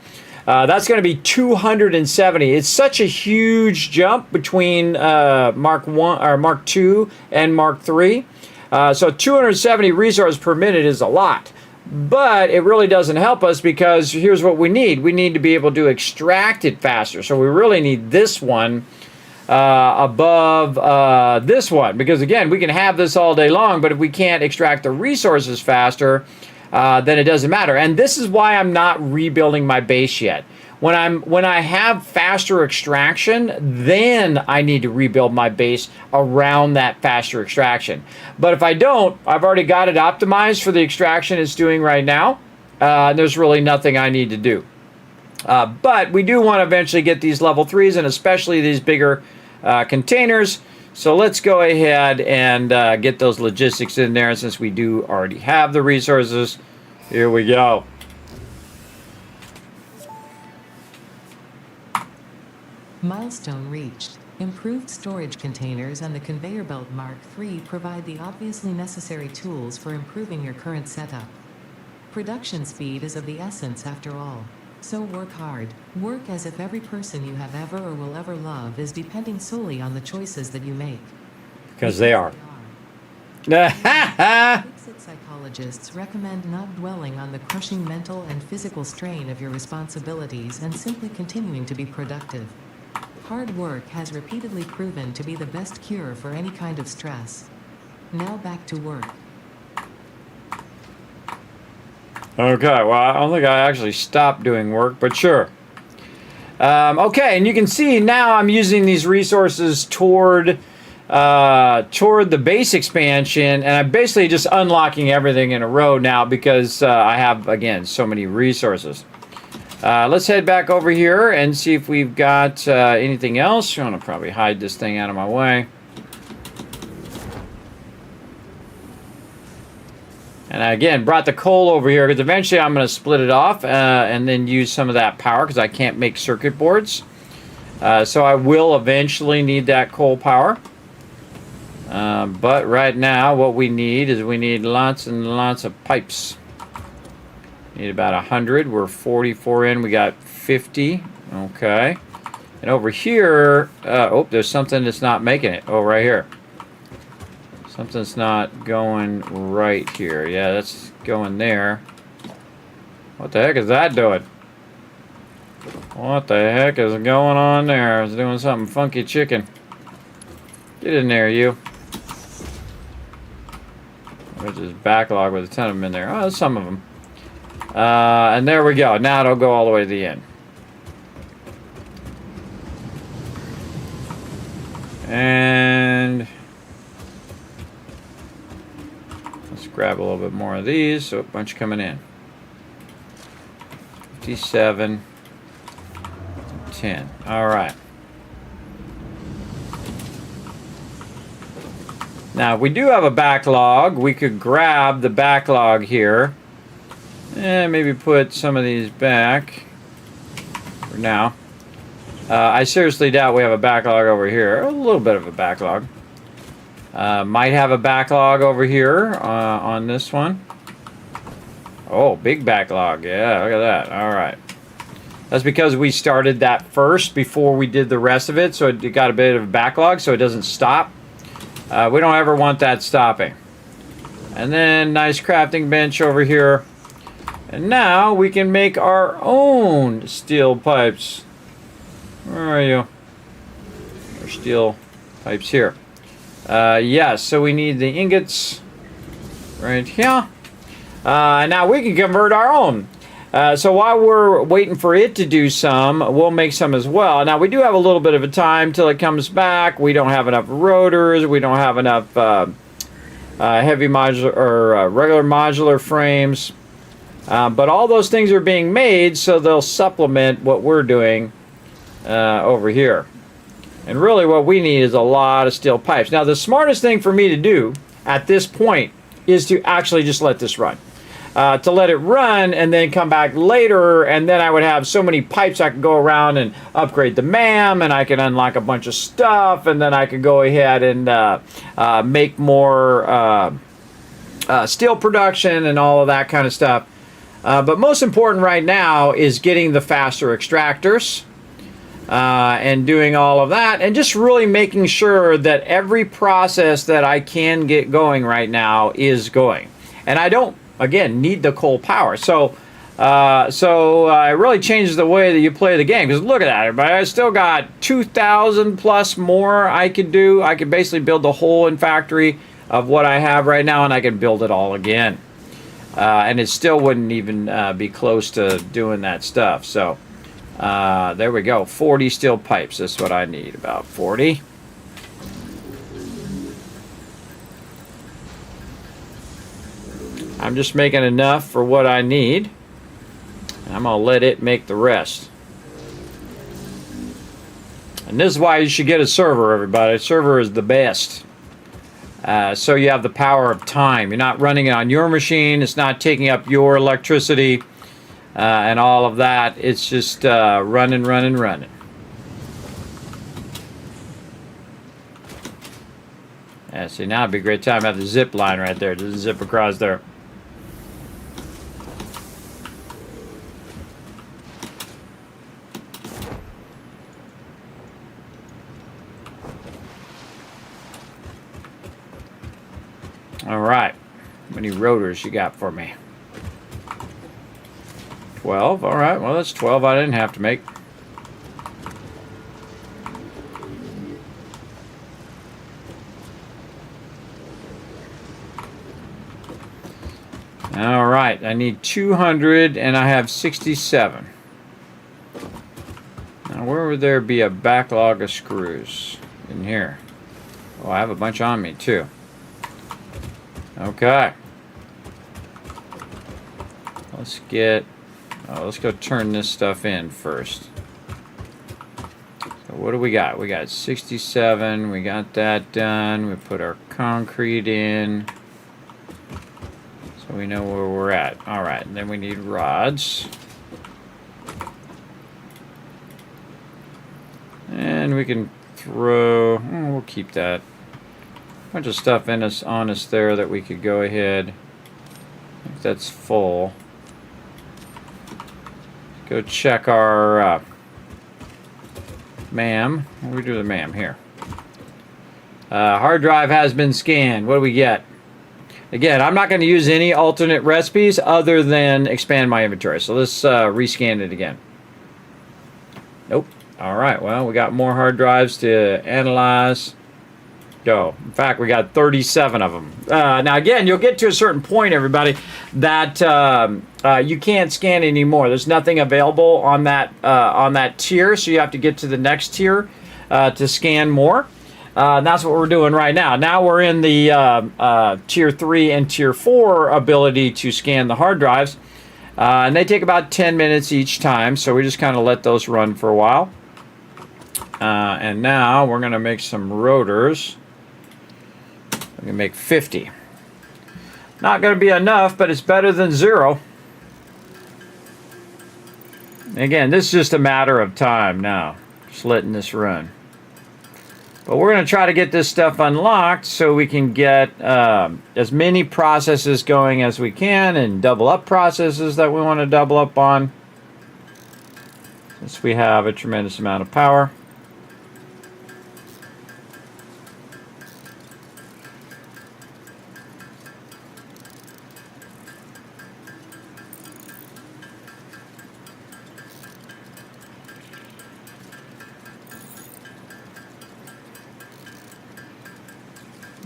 that's going to be 270. It's such a huge jump between Mark 1 or Mark 2 and Mark 3. So 270 resources per minute is a lot. But it really doesn't help us because here's what we need. We need to be able to extract it faster. So we really need this one above this one. Because again, we can have this all day long, but if we can't extract the resources faster, then it doesn't matter. And this is why I'm not rebuilding my base yet. When I have faster extraction, then I need to rebuild my base around that faster extraction. But if I don't, I've already got it optimized for the extraction it's doing right now. There's really nothing I need to do. But we do want to eventually get these level 3s and especially these bigger containers. So let's go ahead and get those logistics in there. Since we do already have the resources, here we go. Milestone reached. Improved storage containers and the conveyor belt Mark III provide the obviously necessary tools for improving your current setup. Production speed is of the essence after all. So work hard. Work as if every person you have ever or will ever love is depending solely on the choices that you make. Because they are. Fix-it psychologists recommend not dwelling on the crushing mental and physical strain of your responsibilities and simply continuing to be productive. Hard work has repeatedly proven to be the best cure for any kind of stress. Now back to work. Okay, well, I don't think I actually stopped doing work, but sure. Okay, and you can see now I'm using these resources toward the base expansion, and I'm basically just unlocking everything in a row now because I have, again, so many resources. Let's head back over here and see if we've got anything else. I'm going to probably hide this thing out of my way. And I, again, brought the coal over here because eventually I'm going to split it off and then use some of that power because I can't make circuit boards. So I will eventually need that coal power. But right now what we need is we need lots and lots of pipes. Need about 100. We're 44 in. We got 50. Okay. And over here, oh, there's something that's not making it. Oh, right here. Something's not going right here. Yeah, that's going there. What the heck is that doing? What the heck is going on there? It's doing something funky chicken. Get in there, you. There's this backlog with a ton of them in there. Oh, there's some of them. And there we go. Now it'll go all the way to the end. And let's grab a little bit more of these. So a bunch coming in. 57, 10. All right. Now, if we do have a backlog, we could grab the backlog here and maybe put some of these back for now. I seriously doubt we have a backlog over here. A little bit of a backlog. Might have a backlog over here on this one. Oh, big backlog. Yeah, look at that. All right. That's because we started that first before we did the rest of it, so it got a bit of a backlog so it doesn't stop. We don't ever want that stopping. And then nice crafting bench over here. And now we can make our own steel pipes. Where are you? Our steel pipes here. Yes, so we need the ingots right here. Now we can convert our own. So while we're waiting for it to do some, we'll make some as well. Now we do have a little bit of a time till it comes back. We don't have enough rotors. We don't have enough heavy modular or regular modular frames. But all those things are being made, so they'll supplement what we're doing over here. And really what we need is a lot of steel pipes. Now the smartest thing for me to do at this point is to actually just let this run. To let it run and then come back later, and then I would have so many pipes I could go around and upgrade the MAM, and I could unlock a bunch of stuff, and then I could go ahead and make more steel production and all of that kind of stuff. But most important right now is getting the faster extractors and doing all of that, and just really making sure that every process that I can get going right now is going. And I don't, again, need the coal power. So it really changes the way that you play the game. Because look at that, everybody. I still got 2,000 plus more I could do. I could basically build the whole in factory of what I have right now, and I could build it all again. And it still wouldn't even be close to doing that stuff. So there we go. 40 steel pipes. That's what I need. About 40. I'm just making enough for what I need. I'm going to let it make the rest. And this is why you should get a server, everybody. A server is the best. So you have the power of time. You're not running it on your machine. It's not taking up your electricity and all of that. It's just running. Yeah, see, now would be a great time to have the zip line right there. Just zip across there. All right, how many rotors you got for me? 12, all right, well that's 12 I didn't have to make. All right, I need 200 and I have 67. Now where would there be a backlog of screws? In here. Oh, I have a bunch on me too. Okay. Let's go turn this stuff in first. So what do we got? We got 67. We got that done. We put our concrete in. So we know where we're at. All right. And then we need rods. And we can throw, we'll keep that. Bunch of stuff on us there that we could go ahead. If that's full. Go check our MAM. What do we do with the MAM here? Hard drive has been scanned. What do we get? Again, I'm not going to use any alternate recipes other than expand my inventory. So let's rescan it again. Nope. All right. Well, we got more hard drives to analyze. Go. In fact, we got 37 of them. Now, again, you'll get to a certain point, everybody, that you can't scan anymore. There's nothing available on that tier, so you have to get to the next tier to scan more. That's what we're doing right now. Now we're in the Tier 3 and Tier 4 ability to scan the hard drives. And they take about 10 minutes each time, so we just kind of let those run for a while. And now we're going to make some rotors. We're going to make 50. Not going to be enough, but it's better than 0. Again, this is just a matter of time now. Just letting this run. But we're going to try to get this stuff unlocked so we can get as many processes going as we can and double up processes that we want to double up on. Since we have a tremendous amount of power.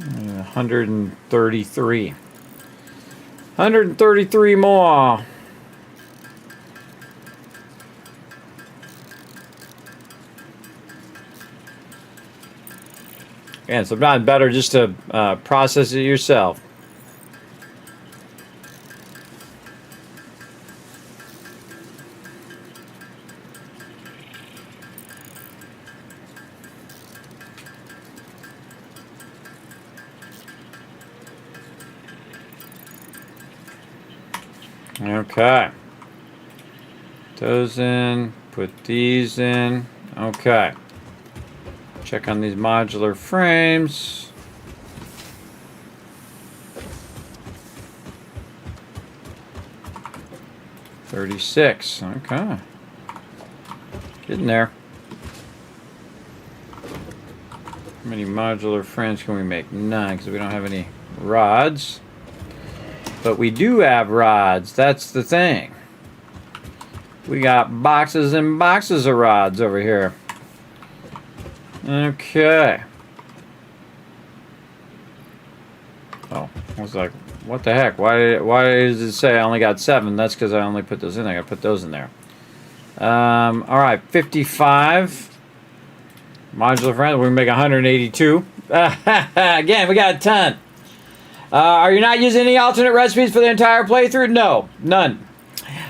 Uh, 133. 133 more. And sometimes better just to process it yourself. Okay. Those in, put these in. Okay. Check on these modular frames. $36. Okay. Getting there. How many modular frames can we make? None, because we don't have any rods. But we do have rods. That's the thing. We got boxes and boxes of rods over here. Okay. Oh, I was like, what the heck? Why does it say I only got 7? That's because I only put those in there. I put those in there. All right, 55 modular frames. We're gonna make 182. Again, we got a ton. Are you not using any alternate recipes for the entire playthrough? No, none.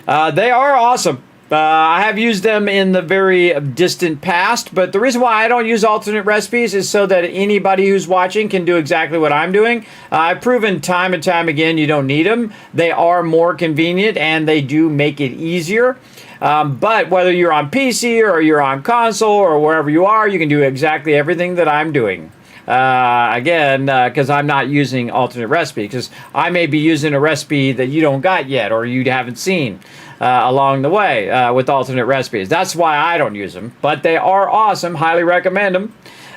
They are awesome. I have used them in the very distant past, but the reason why I don't use alternate recipes is so that anybody who's watching can do exactly what I'm doing. I've proven time and time again you don't need them. They are more convenient and they do make it easier. But whether you're on PC or you're on console or wherever you are, you can do exactly everything that I'm doing. Again, because I'm not using alternate recipe, because I may be using a recipe that you don't got yet or you haven't seen along the way with alternate recipes. That's why I don't use them, but they are awesome. Highly recommend them,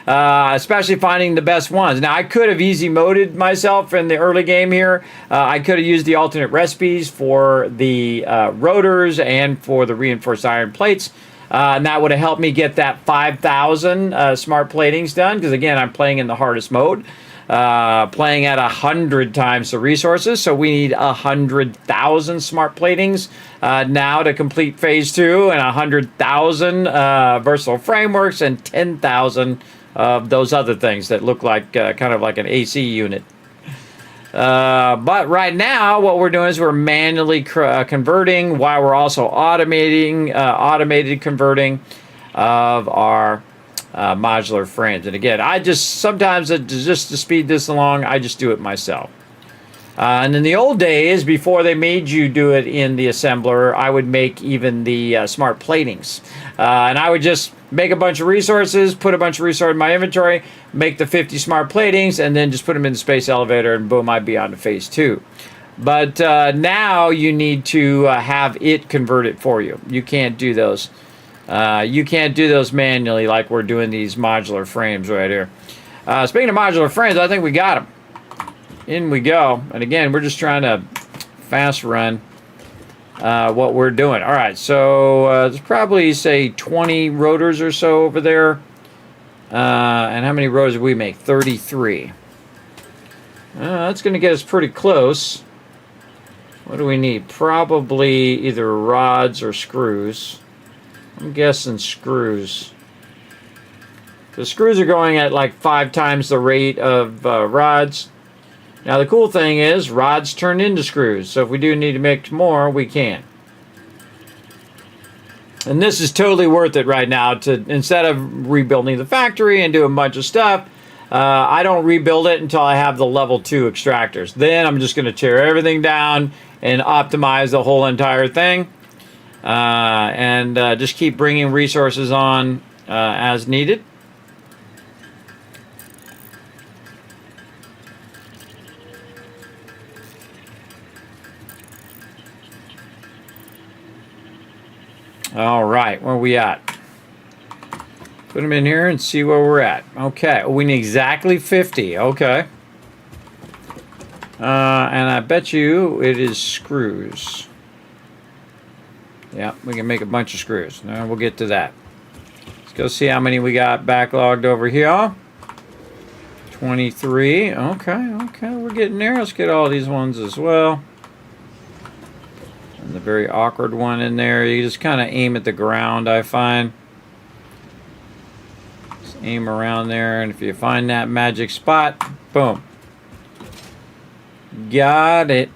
especially finding the best ones. Now, I could have easy moded myself in the early game here. I could have used the alternate recipes for the rotors and for the reinforced iron plates. And that would have helped me get that 5,000 smart platings done, because again, I'm playing in the hardest mode, playing at 100 times the resources, so we need 100,000 smart platings now to complete phase 2, and 100,000 versatile frameworks, and 10,000 of those other things that look like kind of like an AC unit. But right now, what we're doing is we're manually converting, while we're also automated converting of our modular frames. And again, I just sometimes just to speed this along, I just do it myself. And in the old days, before they made you do it in the assembler, I would make even the smart platings. And I would just make a bunch of resources, put a bunch of resources in my inventory, make the 50 smart platings, and then just put them in the space elevator, and boom, I'd be on to phase 2. But now you need to have it convert it for you. You can't do those. You can't do those manually like we're doing these modular frames right here. Speaking of modular frames, I think we got them. In we go. And again, we're just trying to fast run what we're doing. All right, so there's probably, say, 20 rotors or so over there. And how many rotors did we make? 33. That's going to get us pretty close. What do we need? Probably either rods or screws. I'm guessing screws. The screws are going at like 5 times the rate of rods. Now the cool thing is rods turn into screws, so if we do need to make more, we can. And this is totally worth it right now. To instead of rebuilding the factory and doing a bunch of stuff, I don't rebuild it until I have the level 2 extractors. Then I'm just going to tear everything down and optimize the whole entire thing, and just keep bringing resources on as needed. All right, where are we at? Put them in here and see where we're at. Okay, we need exactly 50. Okay. And I bet you it is screws. Yeah, we can make a bunch of screws. Now we'll get to that. Let's go see how many we got backlogged over here. 23. Okay, we're getting there. Let's get all these ones as well. And the very awkward one in there, you just kind of aim at the ground, I find. Just aim around there, and if you find that magic spot, boom. Got it.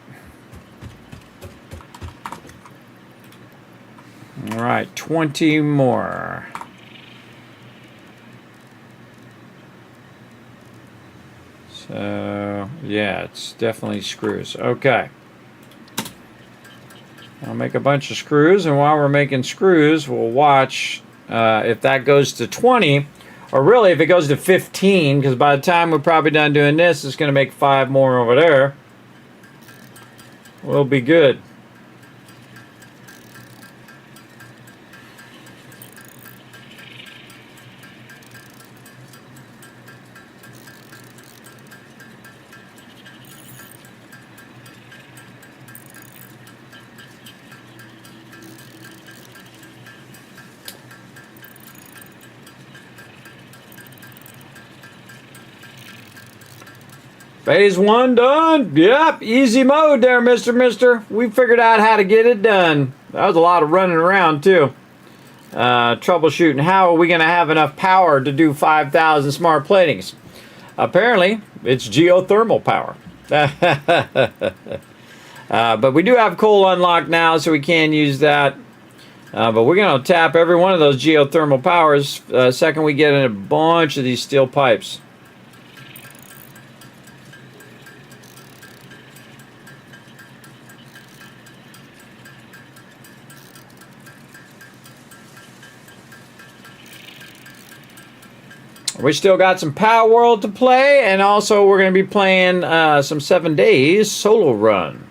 All right, 20 more. So, yeah, it's definitely screws. Okay. I'll make a bunch of screws, and while we're making screws, we'll watch if that goes to 20, or really if it goes to 15, because by the time we're probably done doing this, it's going to make 5 more over there. We'll be good. Phase 1 done. Yep, easy mode there, Mister. We figured out how to get it done. That was a lot of running around, too. Troubleshooting. How are we going to have enough power to do 5,000 smart platings? Apparently, it's geothermal power. But we do have coal unlocked now, so we can use that. But we're going to tap every one of those geothermal powers second we get in a bunch of these steel pipes. We still got some Power World to play, and also we're going to be playing some 7 Days solo run.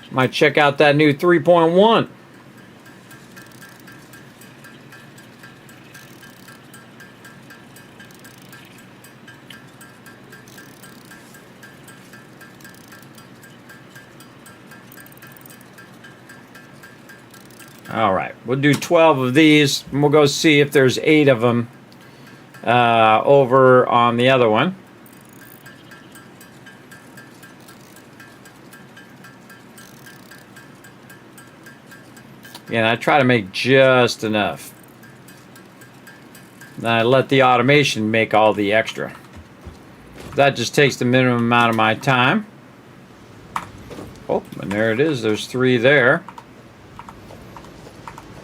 Might check out that new 3.1. All right, we'll do 12 of these, and we'll go see if there's 8 of them over on the other one. Again, I try to make just enough. Then I let the automation make all the extra. That just takes the minimum amount of my time. Oh, and there it is. There's 3 there.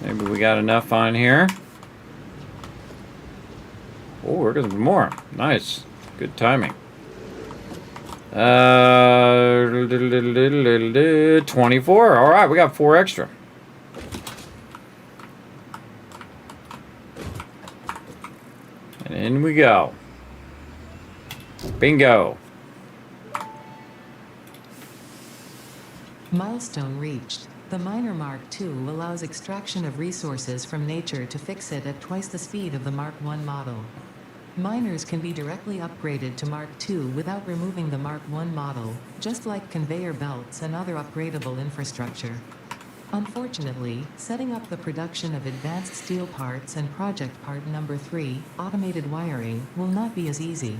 Maybe we got enough on here. Oh, we're going to be more. Nice. Good timing. 24. All right, we got 4 extra. And in we go. Bingo. Milestone reached. The Miner Mark II allows extraction of resources from nature to fix it at twice the speed of the Mark I model. Miners can be directly upgraded to Mark II without removing the Mark I model, just like conveyor belts and other upgradable infrastructure. Unfortunately, setting up the production of advanced steel parts and project part number 3, automated wiring, will not be as easy.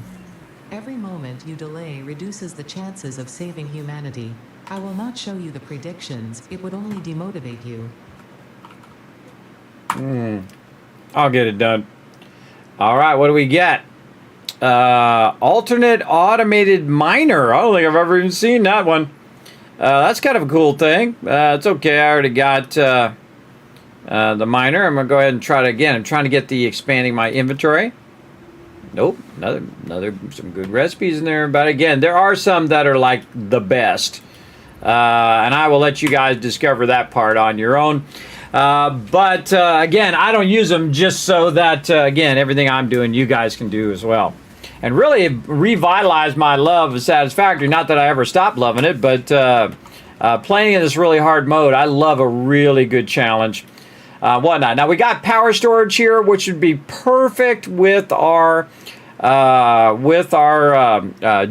Every moment you delay reduces the chances of saving humanity. I will not show you the predictions, it would only demotivate you. I'll get it done. All right, what do we get? Alternate automated miner. I don't think I've ever even seen that one. That's kind of a cool thing. It's okay. I already got the miner. I'm going to go ahead and try it again. I'm trying to get the expanding my inventory. Nope. Another some good recipes in there. But again, there are some that are like the best. And I will let you guys discover that part on your own. But again, I don't use them just so that, again, everything I'm doing, you guys can do as well. And really revitalized my love of Satisfactory. Not that I ever stopped loving it, but playing in this really hard mode, I love a really good challenge. Whatnot. Now, we got power storage here, which would be perfect with our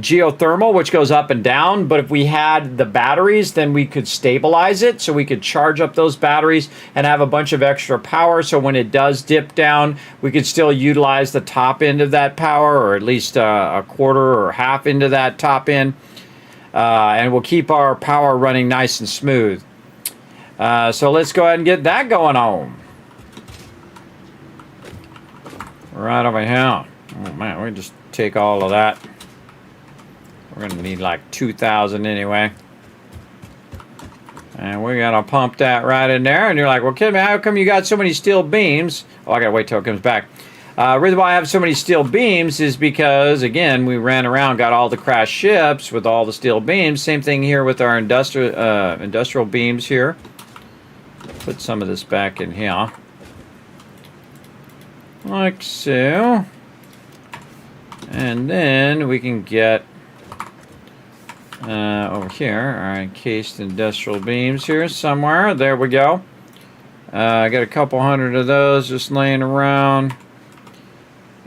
geothermal, which goes up and down. But if we had the batteries, then we could stabilize it, so we could charge up those batteries and have a bunch of extra power, so when it does dip down, we could still utilize the top end of that power, or at least a quarter or half into that top end, and we'll keep our power running nice and smooth. So let's go ahead and get that going on. Right over here. Oh man, we just take all of that. We're gonna need like 2,000 anyway. And we're gonna pump that right in there. And you're like, well, kid, how come you got so many steel beams? Oh, I gotta wait till it comes back. Reason why I have so many steel beams is because, again, we ran around, got all the crashed ships with all the steel beams. Same thing here with our industrial beams here. Put some of this back in here. Like so. And then we can get over here our encased industrial beams here somewhere. There we go. I got a couple hundred of those just laying around.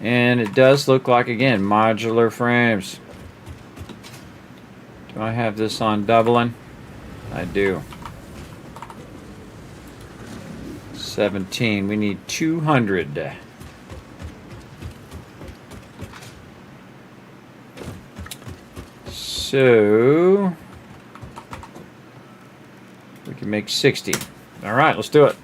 And it does look like, again, modular frames. Do I have this on doubling? I do. 17. We need 200. So we can make 60. All right, let's do it.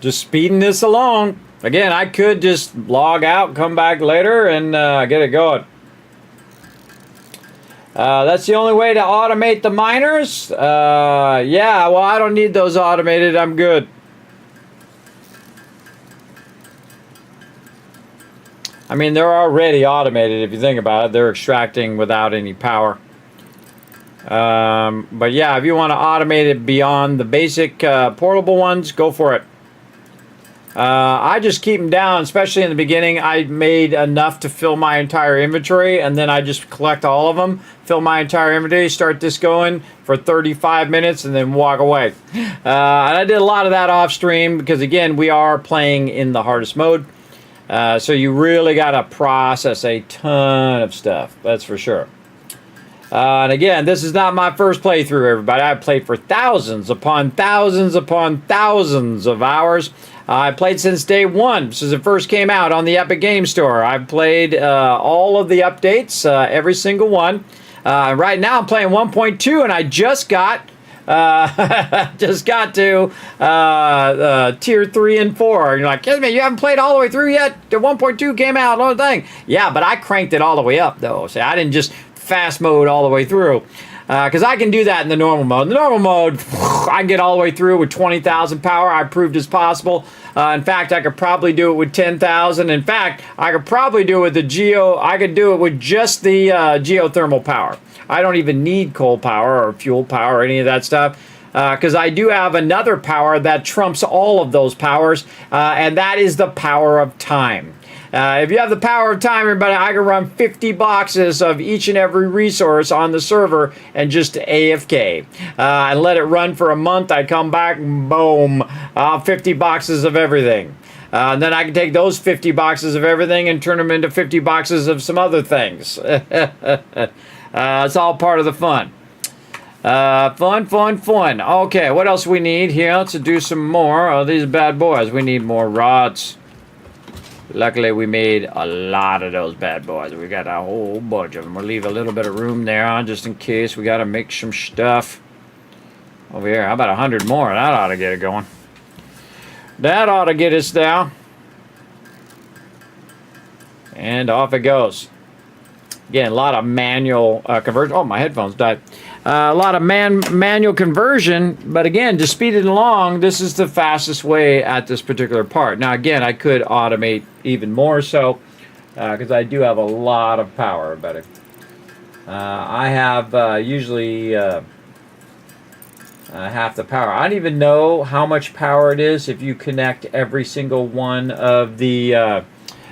Just speeding this along. Again, I could just log out, come back later, and get it going. That's the only way to automate the miners. Yeah, well, I don't need those automated. I'm good. I mean, they're already automated if you think about it. They're extracting without any power. But yeah, if you want to automate it beyond the basic portable ones, go for it. I just keep them down, especially in the beginning. I made enough to fill my entire inventory, and then I just collect all of them, fill my entire inventory, start this going for 35 minutes, and then walk away. And I did a lot of that off stream because, again, we are playing in the hardest mode. So you really got to process a ton of stuff, that's for sure. And again, this is not my first playthrough, everybody. I've played for thousands upon thousands upon thousands of hours. I played since day one, since it first came out on the Epic Game Store. I've played all of the updates, every single one. Right now I'm playing 1.2, and I just got to tier 3 and 4. And you're like, Kismet, you haven't played all the way through yet? The 1.2 came out, the whole thing. Yeah, but I cranked it all the way up, though. So I didn't just fast mode all the way through. Because I can do that in the normal mode. In the normal mode, I can get all the way through with 20,000 power. I proved it's possible. In fact, I could probably do it with 10,000. In fact, I could probably do it with I could do it with just the geothermal power. I don't even need coal power or fuel power or any of that stuff. Because I do have another power that trumps all of those powers. And that is the power of time. If you have the power of time, everybody, I can run 50 boxes of each and every resource on the server and just AFK. And let it run for a month. I come back, boom, 50 boxes of everything. And then I can take those 50 boxes of everything and turn them into 50 boxes of some other things. It's all part of the fun. Fun. Okay, what else we need here? Let's do some more of these bad boys. We need more rods. Luckily, we made a lot of those bad boys. We got a whole bunch of them. We'll leave a little bit of room there just in case we got to make some stuff. over here. How about 100 more? That ought to get it going. That ought to get us down. And off it goes. Again, a lot of manual conversion. Oh, my headphones died. A lot of manual conversion, but again, to speed it along, this is the fastest way at this particular part. Now, again, I could automate even more so, because I do have a lot of power. But I have usually half the power. I don't even know how much power it is if you connect every single one of the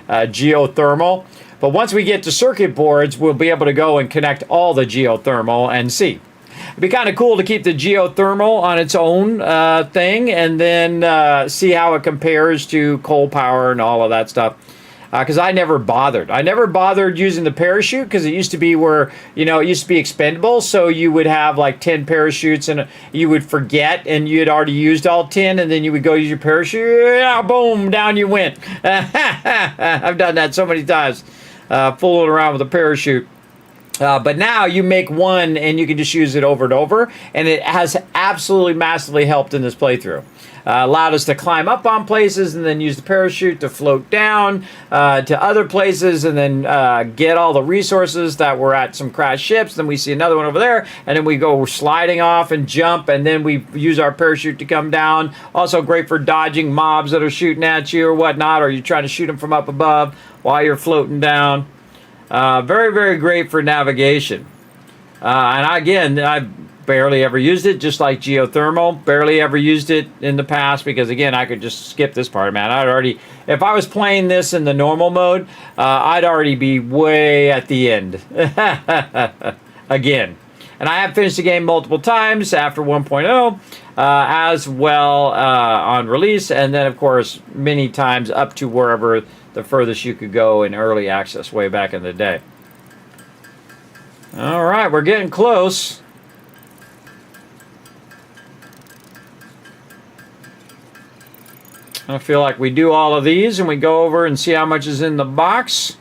geothermal. But once we get to circuit boards, we'll be able to go and connect all the geothermal and see. It'd be kind of cool to keep the geothermal on its own thing, and then see how it compares to coal power and all of that stuff. Because I never bothered. I never bothered using the parachute, because it used to be where, you know, it used to be expendable. So you would have like 10 parachutes and you would forget, and you had already used all 10, and then you would go use your parachute. Yeah, boom, down you went. I've done that so many times, fooling around with a parachute. But now you make one and you can just use it over and over. And it has absolutely massively helped in this playthrough. Allowed us to climb up on places and then use the parachute to float down to other places, and then get all the resources that were at some crashed ships. Then we see another one over there, and then we go sliding off and jump, and then we use our parachute to come down. Also great for dodging mobs that are shooting at you or whatnot, or you're trying to shoot them from up above while you're floating down. Very, very great for navigation. And I barely ever used it, just like geothermal. Barely ever used it in the past, because again, I could just skip this part, man. I'd already, if I was playing this in the normal mode, I'd already be way at the end. Again. And I have finished the game multiple times after 1.0, as well on release, and then of course many times up to wherever the furthest you could go in early access way back in the day. All right, we're getting close. I feel like we do all of these and we go over and see how much is in the box.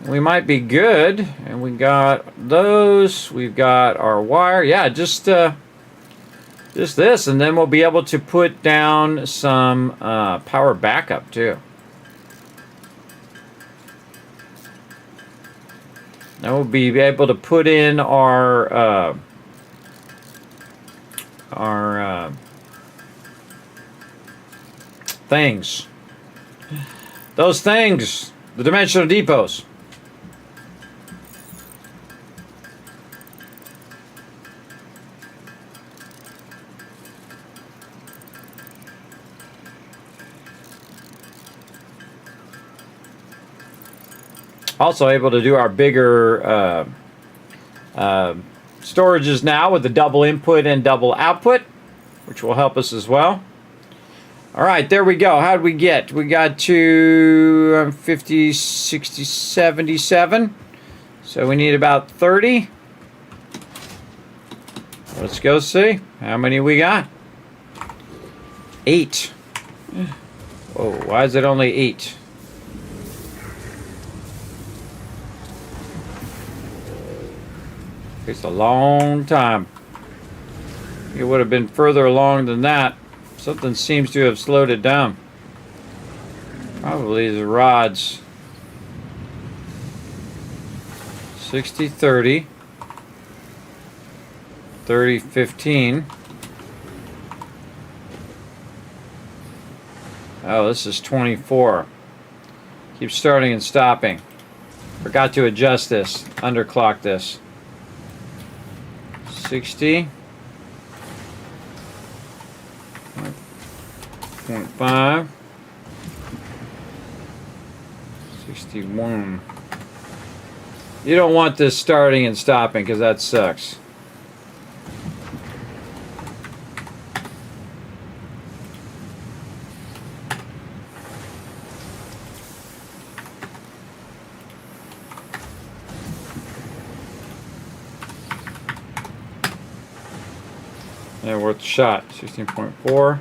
We might be good. And we got those. We've got our wire. Yeah, just this, and then we'll be able to put down some power backup too. Then we'll be able to put in our things. Those things, the dimensional depots. Also able to do our bigger storages now with the double input and double output, which will help us as well. All right, there we go. How did we get? We got to 50, 60, 77. So we need about 30. Let's go see how many we got. 8. Oh, why is it only 8? It's a long time. It would have been further along than that. Something seems to have slowed it down. Probably the rods. 60, 30. 30, 15. Oh, this is 24. Keep starting and stopping. Forgot to adjust this. Underclock this. 60. 0.5. 61. You don't want this starting and stopping, because that sucks. Yeah, worth a shot. 16.4.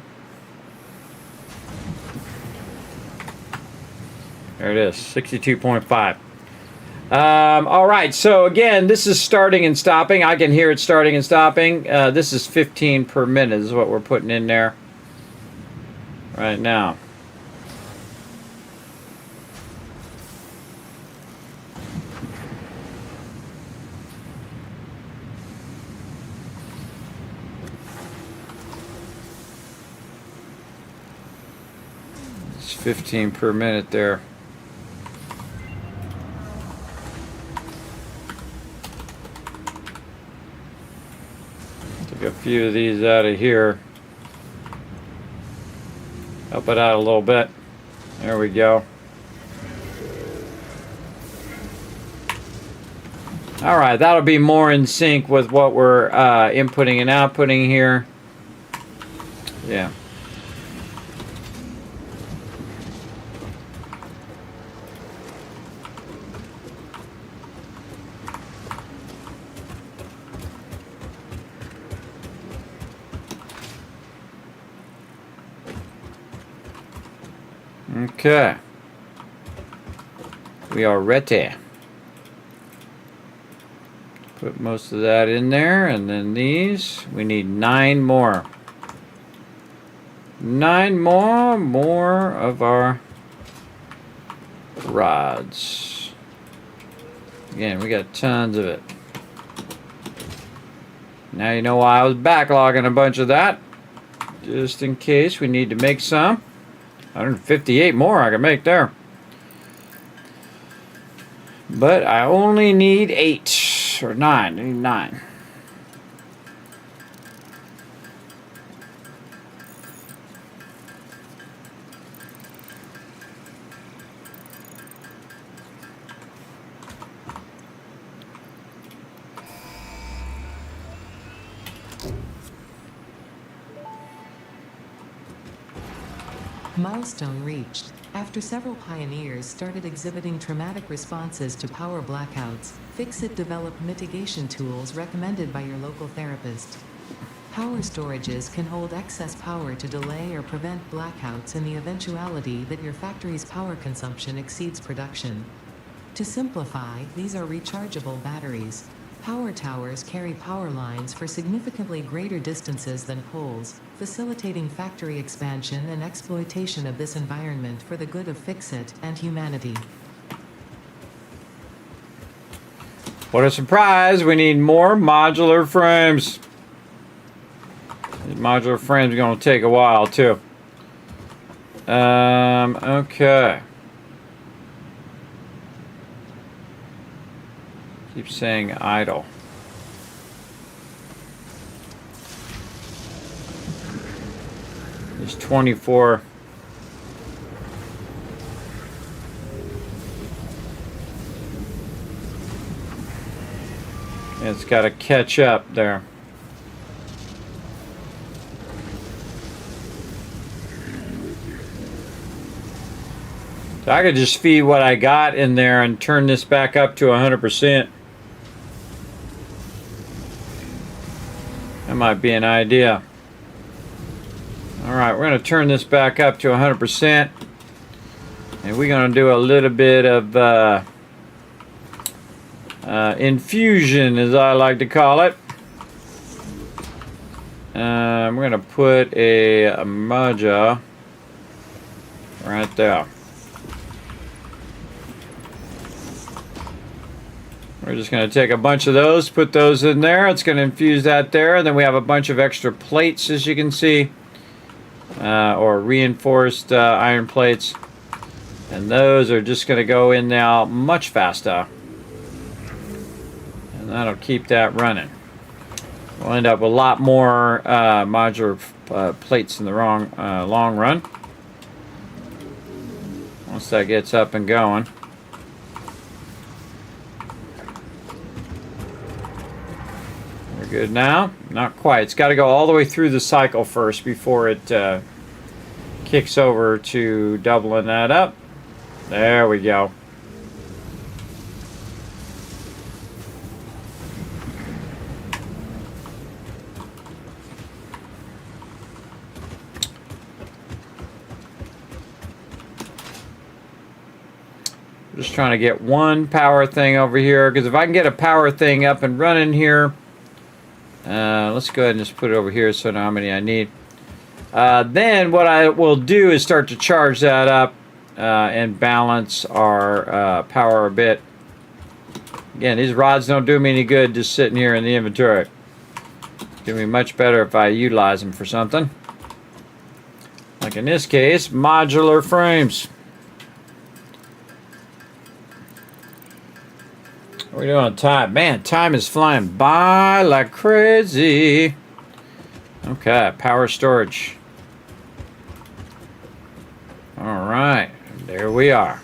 There it is, 62.5. All right, so again, this is starting and stopping. I can hear it starting and stopping. This is 15 per minute is what we're putting in there right now. It's 15 per minute there. Take a few of these out of here. Help it out a little bit. There we go. All right, that'll be more in sync with what we're inputting and outputting here. Yeah. Okay. We are ready. Put most of that in there, and then these. We need 9 more. 9 more of our rods. Again, we got tons of it. Now you know why I was backlogging a bunch of that. Just in case we need to make some. 158 more I can make there. But I only need 8 or 9. I need 9. Milestone reached. After several pioneers started exhibiting traumatic responses to power blackouts, Fixit developed mitigation tools recommended by your local therapist. Power storages can hold excess power to delay or prevent blackouts in the eventuality that your factory's power consumption exceeds production. To simplify, these are rechargeable batteries. Power towers carry power lines for significantly greater distances than poles, facilitating factory expansion and exploitation of this environment for the good of Fixit and humanity. What a surprise! We need more modular frames. These modular frames are going to take a while too. Okay. Keep saying idle. There's 24. It's got to catch up there. So I could just feed what I got in there and turn this back up to 100%. That might be an idea. Alright, we're going to turn this back up to 100%. And we're going to do a little bit of infusion, as I like to call it. We're going to put a moja right there. We're just going to take a bunch of those, put those in there. It's going to infuse that there. And then we have a bunch of extra plates, as you can see, or reinforced iron plates. And those are just going to go in now much faster. And that'll keep that running. We'll end up with a lot more modular plates in the long run. Once that gets up and going. Good now? Not quite. It's got to go all the way through the cycle first before it kicks over to doubling that up. There we go. Just trying to get one power thing over here, because if I can get a power thing up and running here, let's go ahead and just put it over here so I know how many I need. Then what I will do is start to charge that up and balance our power a bit. Again, these rods don't do me any good just sitting here in the inventory. Do me much better if I utilize them for something. Like in this case, modular frames. What are we doing on time? Man, time is flying by like crazy. Okay, power storage. All right, there we are.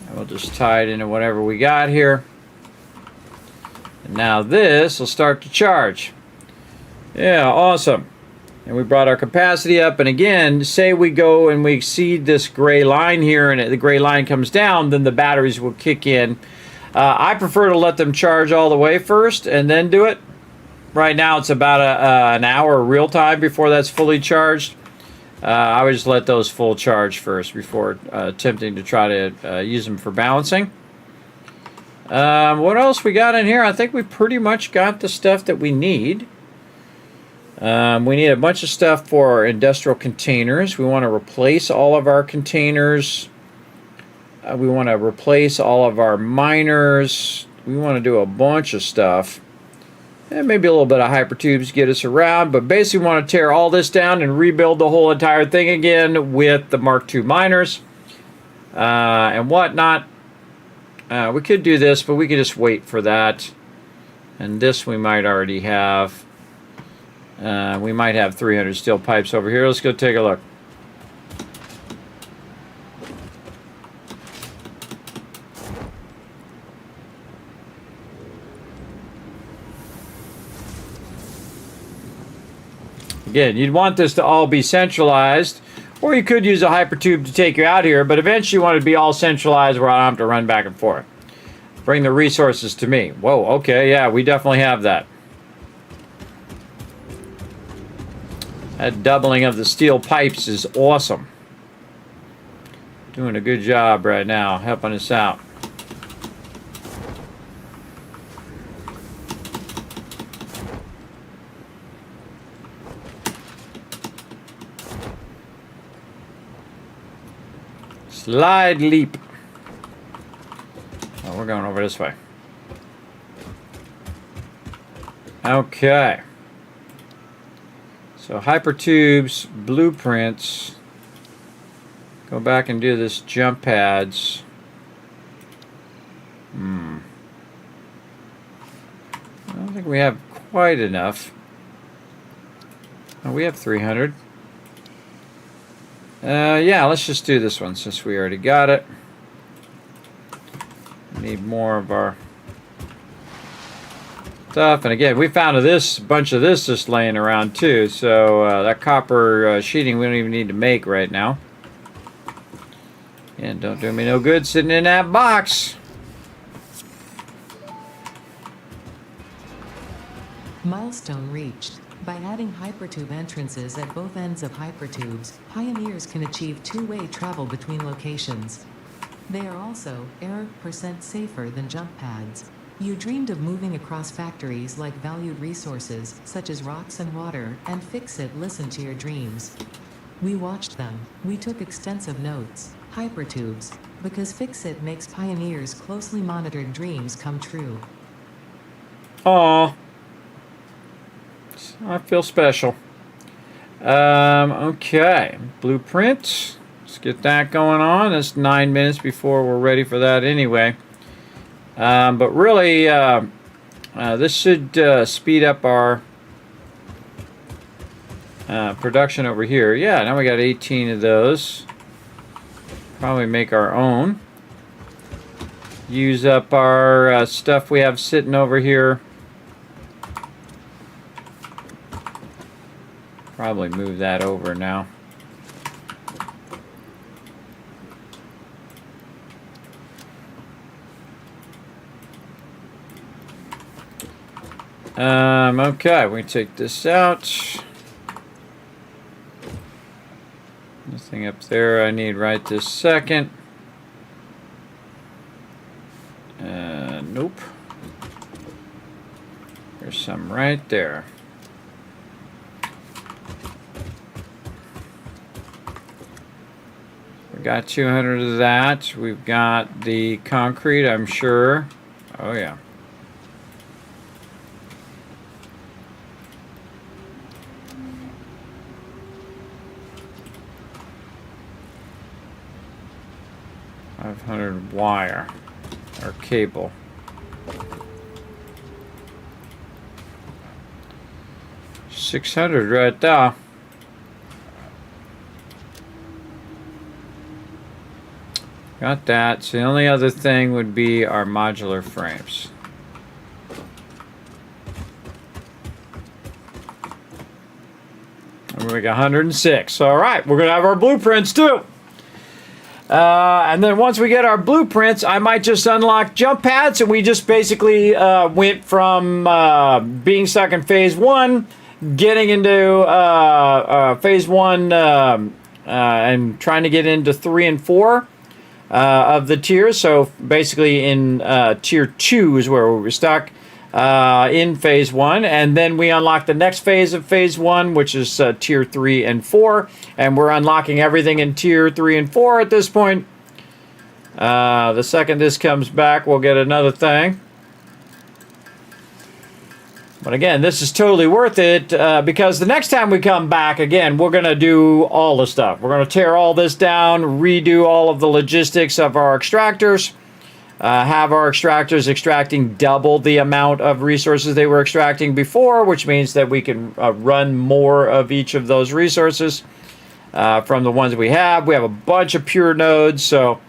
And we'll just tie it into whatever we got here. And now this will start to charge. Yeah, awesome. And we brought our capacity up, and again, say we go and we exceed this gray line here, and the gray line comes down, then the batteries will kick in. I prefer to let them charge all the way first and then do it. Right now it's about an hour real time before that's fully charged. I would just let those full charge first before attempting to try to use them for balancing. What else we got in here? I think we pretty much got the stuff that we need. We need a bunch of stuff for our industrial containers. We want to replace all of our containers. We want to replace all of our miners. We want to do a bunch of stuff. And maybe a little bit of hypertubes get us around. But basically we want to tear all this down and rebuild the whole entire thing again with the Mark II miners and whatnot. We could do this, but we could just wait for that. And this we might already have. We might have 300 steel pipes over here. Let's go take a look. Again, you'd want this to all be centralized, or you could use a hypertube to take you out here, but eventually you want it to be all centralized where I don't have to run back and forth. Bring the resources to me. Whoa, okay, yeah, we definitely have that. That doubling of the steel pipes is awesome. Doing a good job right now, helping us out. Slide leap. Oh, we're going over this way. Okay. So hypertubes, blueprints. Go back and do this jump pads. I don't think we have quite enough. Oh, we have 300. Yeah, let's just do this one since we already got it. Need more of our stuff. And again, we found a bunch of this just laying around too. So that copper sheeting we don't even need to make right now. And don't do me no good sitting in that box. Milestone reached. By adding hypertube entrances at both ends of hypertubes, pioneers can achieve two-way travel between locations. They are also % safer than jump pads. You dreamed of moving across factories like valued resources, such as rocks and water, and Fix-It listened to your dreams. We watched them. We took extensive notes. Hypertubes. Because Fix-It makes pioneers' closely monitored dreams come true. Aww. I feel special. Okay. Blueprint. Let's get that going on. It's 9 minutes before we're ready for that anyway. But really, this should speed up our production over here. Yeah, now we got 18 of those. Probably make our own. Use up our stuff we have sitting over here. Probably move that over now. Okay, we take this out. Nothing up there I need right this second. There's some right there. We got 200 of that. We've got the concrete, I'm sure. Oh yeah. $500 wire or cable. $600 right there. Got that. So the only other thing would be our modular frames. And we got 106. All right, we're gonna have our blueprints too. And then once we get our blueprints, I might just unlock jump pads, and we just basically went from being stuck in phase 1, getting into phase 1 and trying to get into 3 and 4 of the tiers. So basically in tier 2 is where we were stuck in phase 1, and then we unlock the next phase of phase 1, which is tier 3 and 4, and we're unlocking everything in tier 3 and 4 at this point. The second this comes back, we'll get another thing. But again, this is totally worth it because the next time we come back, again, we're going to do all the stuff. We're going to tear all this down, redo all of the logistics of our extractors, have our extractors extracting double the amount of resources they were extracting before, which means that we can run more of each of those resources from the ones we have. We have a bunch of pure nodes, so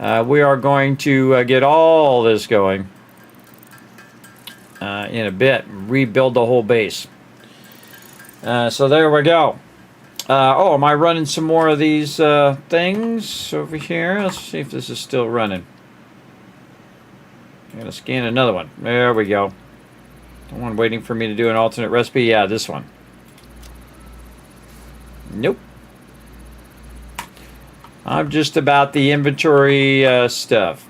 we are going to get all this going in a bit, rebuild the whole base. So there we go. Oh, am I running some more of these things over here? Let's see if this is still running. I'm going to scan another one. There we go. The one waiting for me to do an alternate recipe. Yeah, this one. Nope. I'm just about the inventory stuff.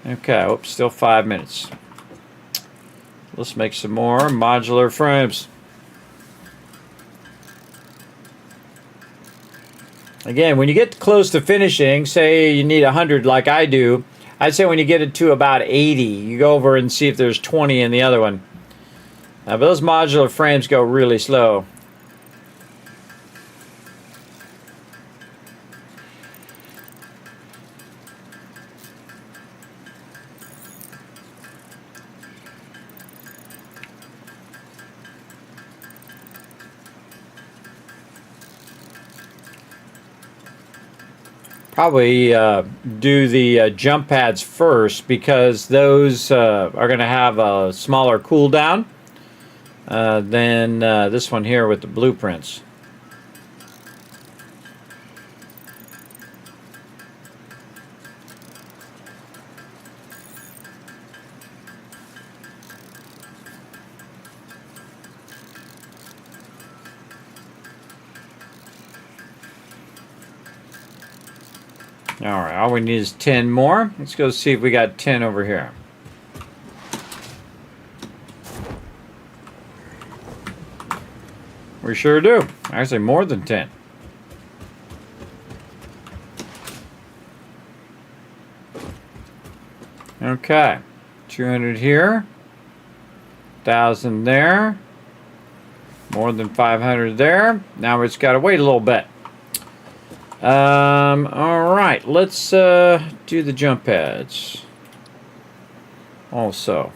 Okay, oops, still 5 minutes. Let's make some more modular frames. Again, when you get close to finishing, say you need 100 like I do, I'd say when you get it to about 80, you go over and see if there's 20 in the other one. But those modular frames go really slow. Probably do the jump pads first because those are going to have a smaller cooldown than this one here with the blueprints. Alright, all we need is 10 more. Let's go see if we got 10 over here. We sure do. Actually, more than 10. Okay. 200 here. 1,000 there. More than 500 there. Now we just got to wait a little bit. Alright, let's do the jump pads. Also,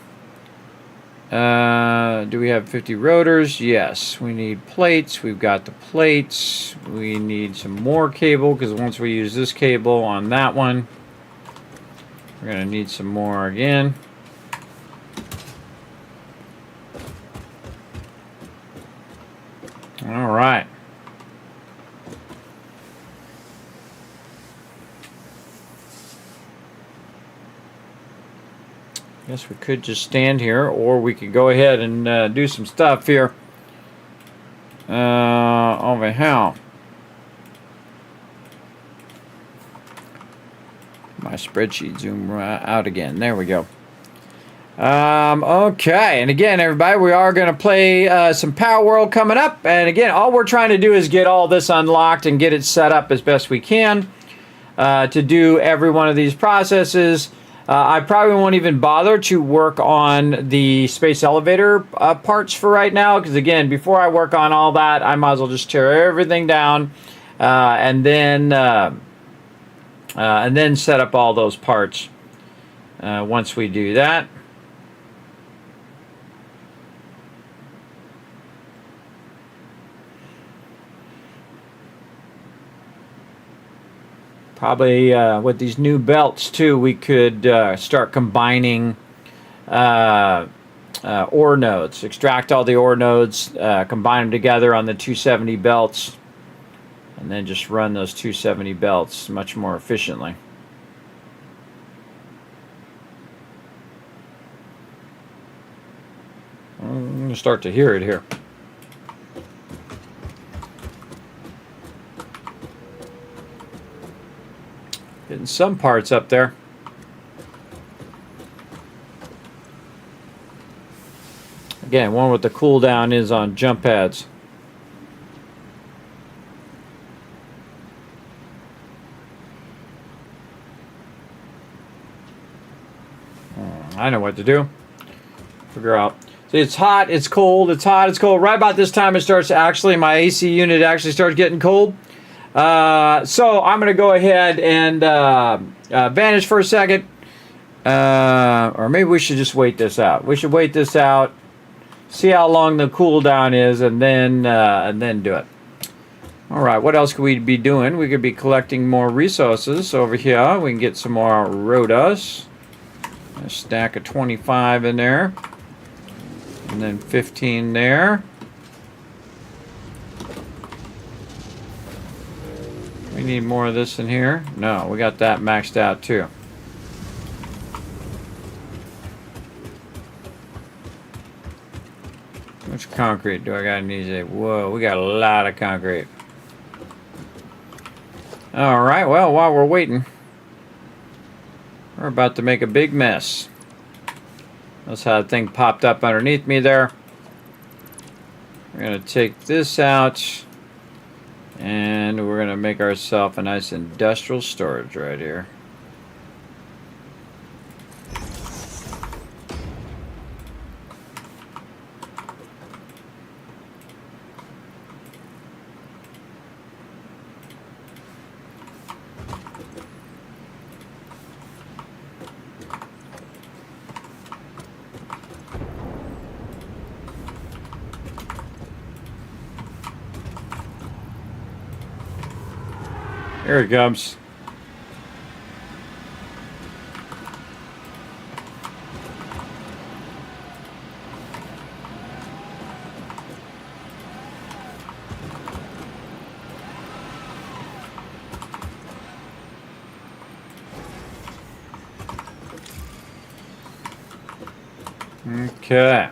do we have 50 rotors? Yes. We need plates. We've got the plates. We need some more cable because once we use this cable on that one, we're going to need some more again. Alright. Guess we could just stand here, or we could go ahead and do some stuff here. Over here. My spreadsheet zoom out again. There we go. Okay, and again, everybody, we are going to play some Power World coming up. And again, all we're trying to do is get all this unlocked and get it set up as best we can to do every one of these processes. I probably won't even bother to work on the space elevator parts for right now, because again, before I work on all that, I might as well just tear everything down and then set up all those parts once we do that. Probably with these new belts too, we could start combining ore nodes, extract all the ore nodes, combine them together on the 270 belts, and then just run those 270 belts much more efficiently. I'm going to start to hear it here. Getting some parts up there. Again, one with the cooldown is on jump pads. I know what to do. Figure out. See, it's hot, it's cold, it's hot, it's cold. Right about this time it starts actually, my AC unit actually starts getting cold. So I'm going to go ahead and vanish for a second. Or maybe we should just wait this out. We should wait this out, see how long the cooldown is, and then do it. All right, what else could we be doing? We could be collecting more resources over here. We can get some more rotas. A stack of 25 in there. And then 15 there. We need more of this in here. No, we got that maxed out too. How much concrete do I got in these? Whoa, we got a lot of concrete. Alright, well, while we're waiting, we're about to make a big mess. That's how the thing popped up underneath me there. We're going to take this out. And we're going to make ourselves a nice industrial storage right here. Here it comes. Okay.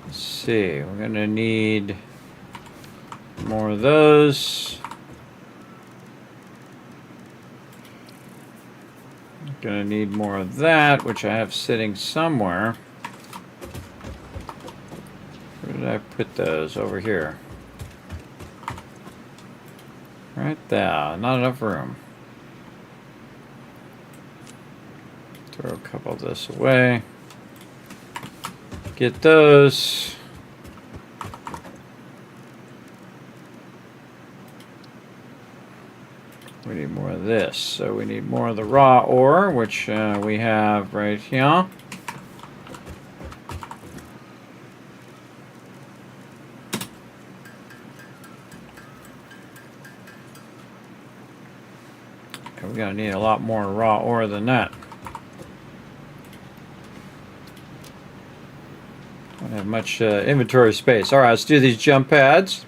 Let's see. We're going to need more of those. Gonna need more of that, which I have sitting somewhere. Where did I put those? Over here. Right there. Not enough room. Throw a couple of this away. Get those. We need more of this, so we need more of the raw ore, which we have right here. And we're going to need a lot more raw ore than that. Don't have much inventory space. All right, let's do these jump pads.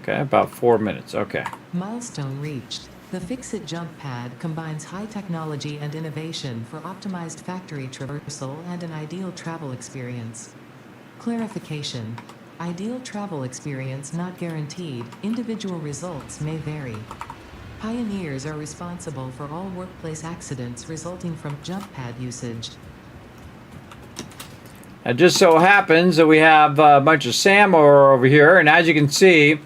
Okay, about 4 minutes. Okay. Milestone reached. The Fix-It jump pad combines high technology and innovation for optimized factory traversal and an ideal travel experience. Clarification. Ideal travel experience not guaranteed. Individual results may vary. Pioneers are responsible for all workplace accidents resulting from jump pad usage. It just so happens that we have a bunch of SAM over here, and as you can see,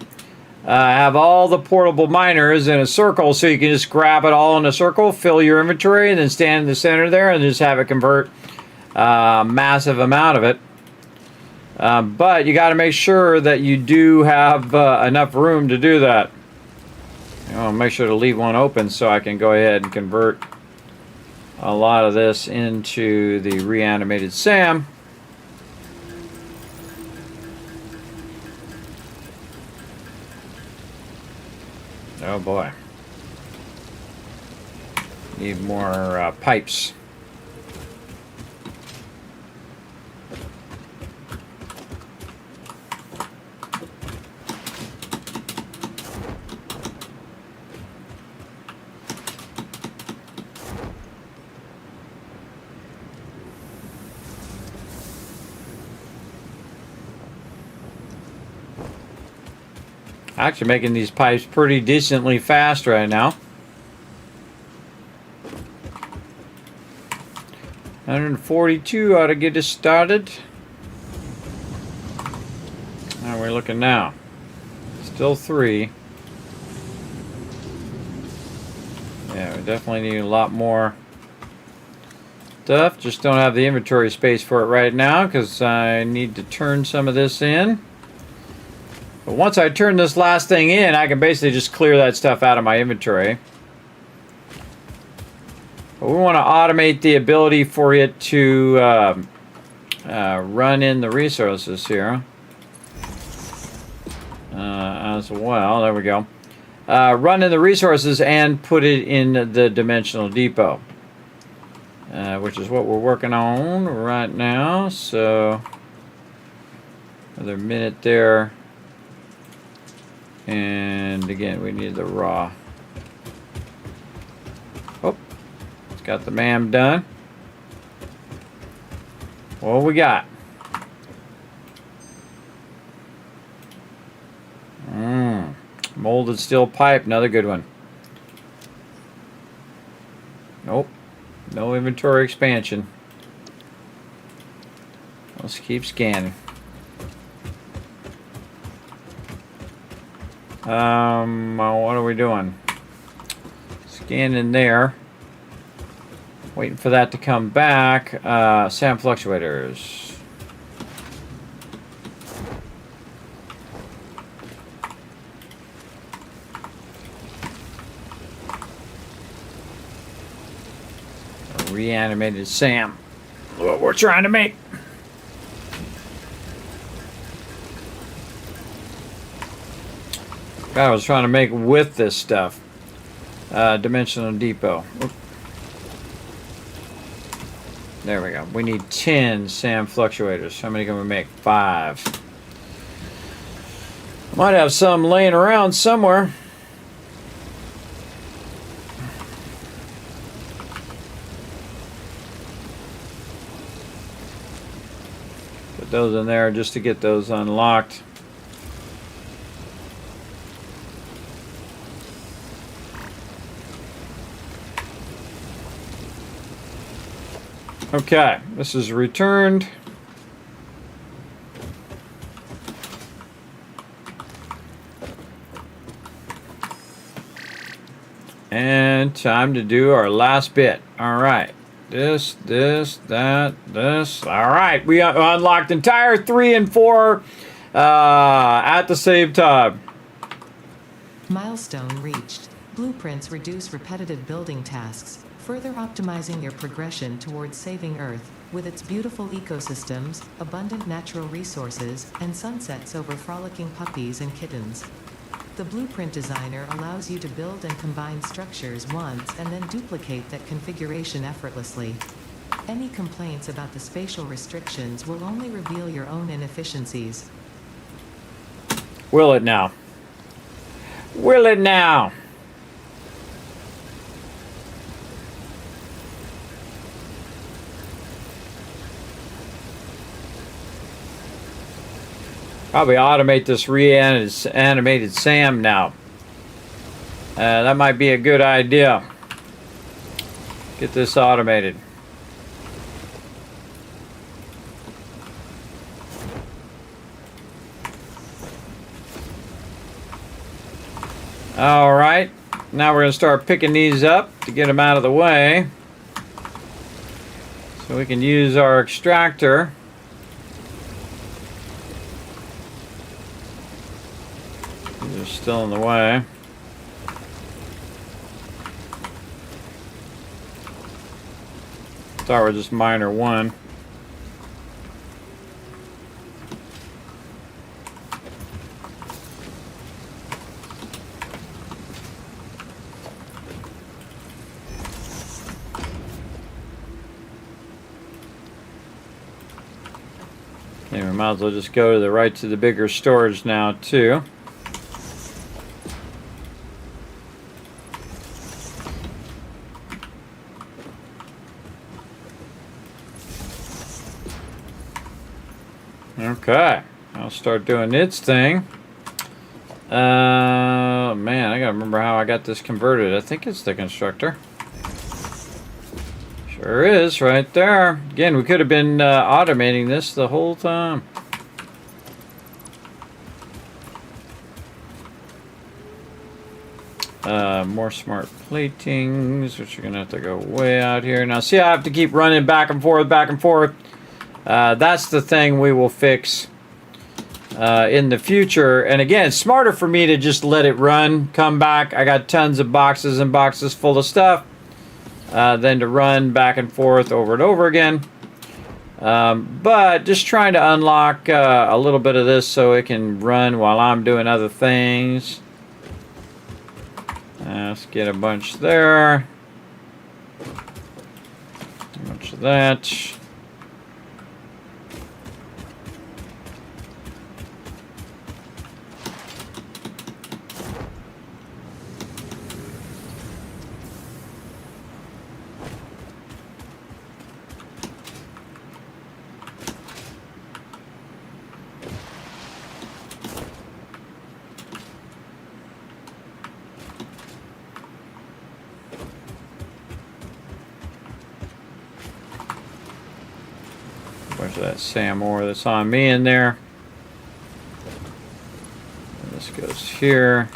I have all the portable miners in a circle, so you can just grab it all in a circle, fill your inventory, and then stand in the center there and just have it convert a massive amount of it. But you got to make sure that you do have enough room to do that. I'll make sure to leave one open so I can go ahead and convert a lot of this into the reanimated SAM. Oh boy. Need more pipes. Actually making these pipes pretty decently fast right now. 142 ought to get us started. How are we looking now? Still 3. Yeah, we definitely need a lot more stuff. Just don't have the inventory space for it right now because I need to turn some of this in. But once I turn this last thing in, I can basically just clear that stuff out of my inventory. But we want to automate the ability for it to run in the resources here. As well, there we go. Run in the resources and put it in the dimensional depot. Which is what we're working on right now. So, another minute there. And again, we need the raw. Oh, it's got the MAM done. What we got? Molded steel pipe, another good one. Nope, no inventory expansion. Let's keep scanning. What are we doing? Scanning there. Waiting for that to come back. SAM fluctuators. A reanimated SAM. What we're trying to make. I was trying to make with this stuff. Dimensional depot. Oop. There we go. We need 10 SAM fluctuators. How many can we make? 5. Might have some laying around somewhere. Put those in there just to get those unlocked. Okay, this is returned. And time to do our last bit. All right. This, that, this. All right. We unlocked entire 3 and 4 at the same time. Milestone reached. Blueprints reduce repetitive building tasks, further optimizing your progression towards saving Earth, with its beautiful ecosystems, abundant natural resources, and sunsets over frolicking puppies and kittens. The blueprint designer allows you to build and combine structures once and then duplicate that configuration effortlessly. Any complaints about the spatial restrictions will only reveal your own inefficiencies. Will it now? Will it now? Probably automate this reanimated SAM now. That might be a good idea. Get this automated. All right, now we're going to start picking these up to get them out of the way. So we can use our extractor. These are still in the way. Thought we're just minor one. Okay, we might as well just go to the right to the bigger storage now too. Okay, I'll start doing its thing. Man, I gotta remember how I got this converted. I think it's the constructor. Sure is, right there. Again, we could have been automating this the whole time. More smart platings, which are gonna have to go way out here. Now, see, I have to keep running back and forth, back and forth. That's the thing we will fix in the future. And again, it's smarter for me to just let it run, come back. I got tons of boxes and boxes full of stuff. Than to run back and forth over and over again. But just trying to unlock a little bit of this so it can run while I'm doing other things. Let's get a bunch there. A bunch of that. Bunch of that sand ore that's on me in there. And this goes here.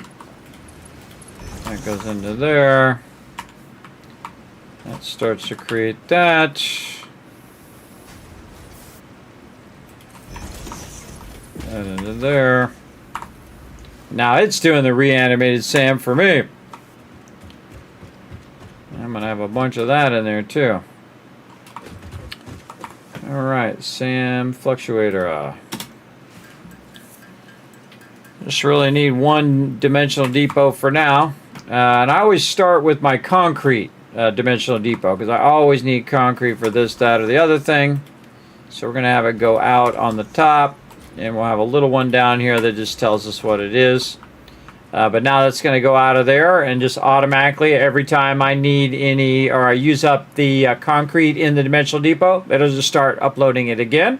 That goes into there. That starts to create that. That into there. Now it's doing the reanimated sand for me. I'm gonna have a bunch of that in there too. Alright, SAM fluctuator. Just really need one dimensional depot for now. And I always start with my concrete dimensional depot because I always need concrete for this, that, or the other thing. So we're going to have it go out on the top. And we'll have a little one down here that just tells us what it is. But now that's going to go out of there and just automatically every time I need any or I use up the concrete in the dimensional depot, it'll just start uploading it again,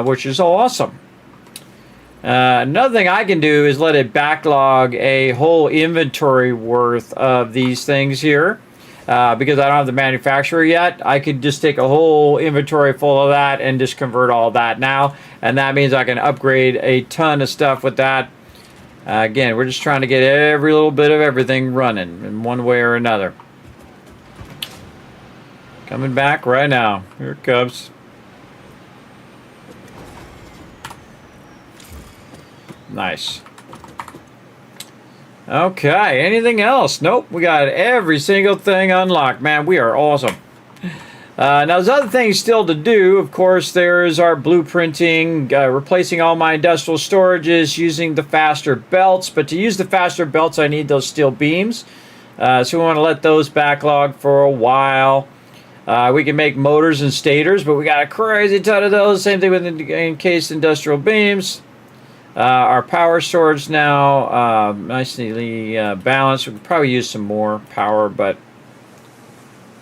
which is awesome. Another thing I can do is let it backlog a whole inventory worth of these things here. Because I don't have the manufacturer yet, I could just take a whole inventory full of that and just convert all that now. And that means I can upgrade a ton of stuff with that. Again, we're just trying to get every little bit of everything running in one way or another. Coming back right now. Here it comes. Nice. Okay, anything else? Nope, we got every single thing unlocked. Man, we are awesome. Now, there's other things still to do. Of course, there's our blueprinting, replacing all my industrial storages using the faster belts. But to use the faster belts, I need those steel beams. So we want to let those backlog for a while. We can make motors and stators, but we got a crazy ton of those. Same thing with encased industrial beams. Our power storage now, nicely balanced. We could probably use some more power, but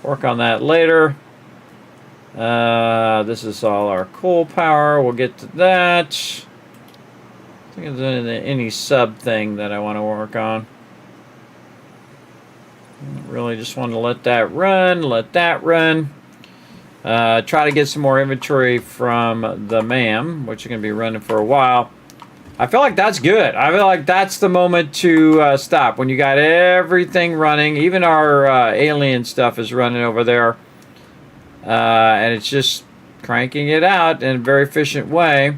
work on that later. This is all our coal power. We'll get to that. I think there's any sub thing that I want to work on. Really just want to let that run, try to get some more inventory from the MAM, which is going to be running for a while. I feel like that's good. I feel like that's the moment to stop. When you got everything running, even our alien stuff is running over there. And it's just cranking it out in a very efficient way.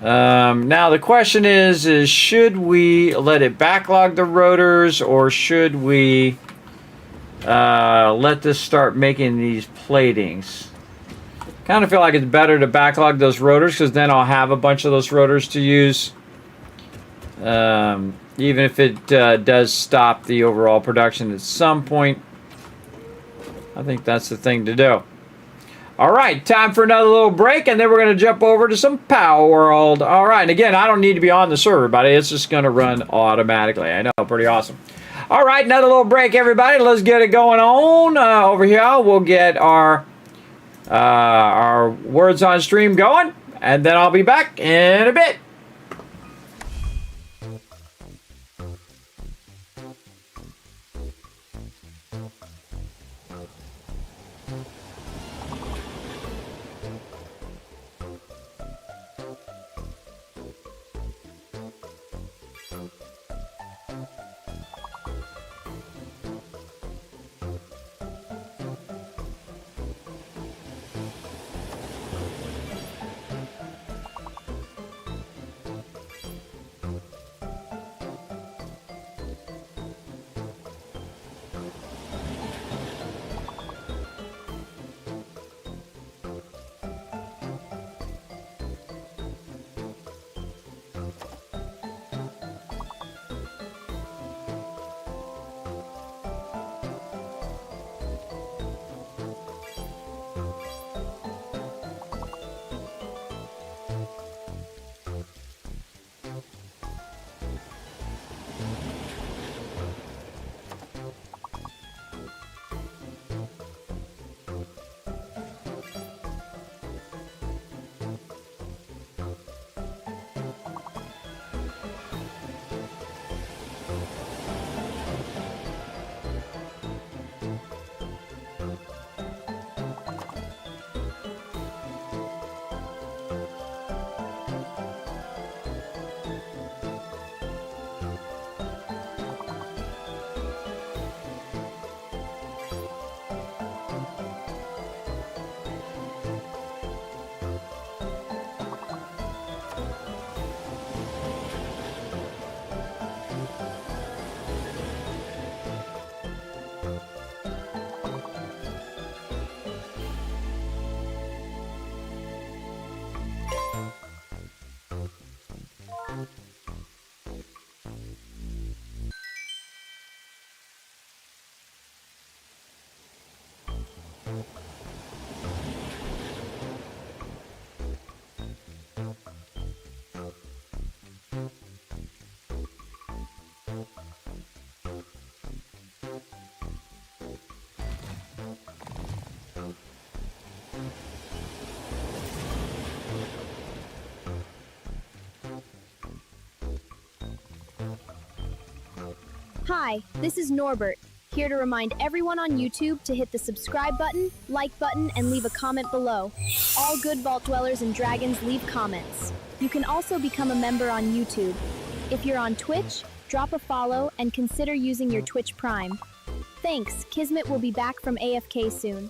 Now the question is should we let it backlog the rotors, or should we let this start making these platings? Kind of feel like it's better to backlog those rotors, because then I'll have a bunch of those rotors to use. Even if it does stop the overall production at some point. I think that's the thing to do. All right, time for another little break, and then we're going to jump over to some Power World. All right, and again, I don't need to be on the server, buddy. It's just going to run automatically. I know, pretty awesome. All right, another little break, everybody. Let's get it going on over here. We'll get our words on stream going, and then I'll be back in a bit. Hi, this is Norbert, here to remind everyone on YouTube to hit the subscribe button, like button, and leave a comment below. All good vault dwellers and dragons leave comments. You can also become a member on YouTube. If you're on Twitch, drop a follow and consider using your Twitch Prime. Thanks, Kismet will be back from AFK soon.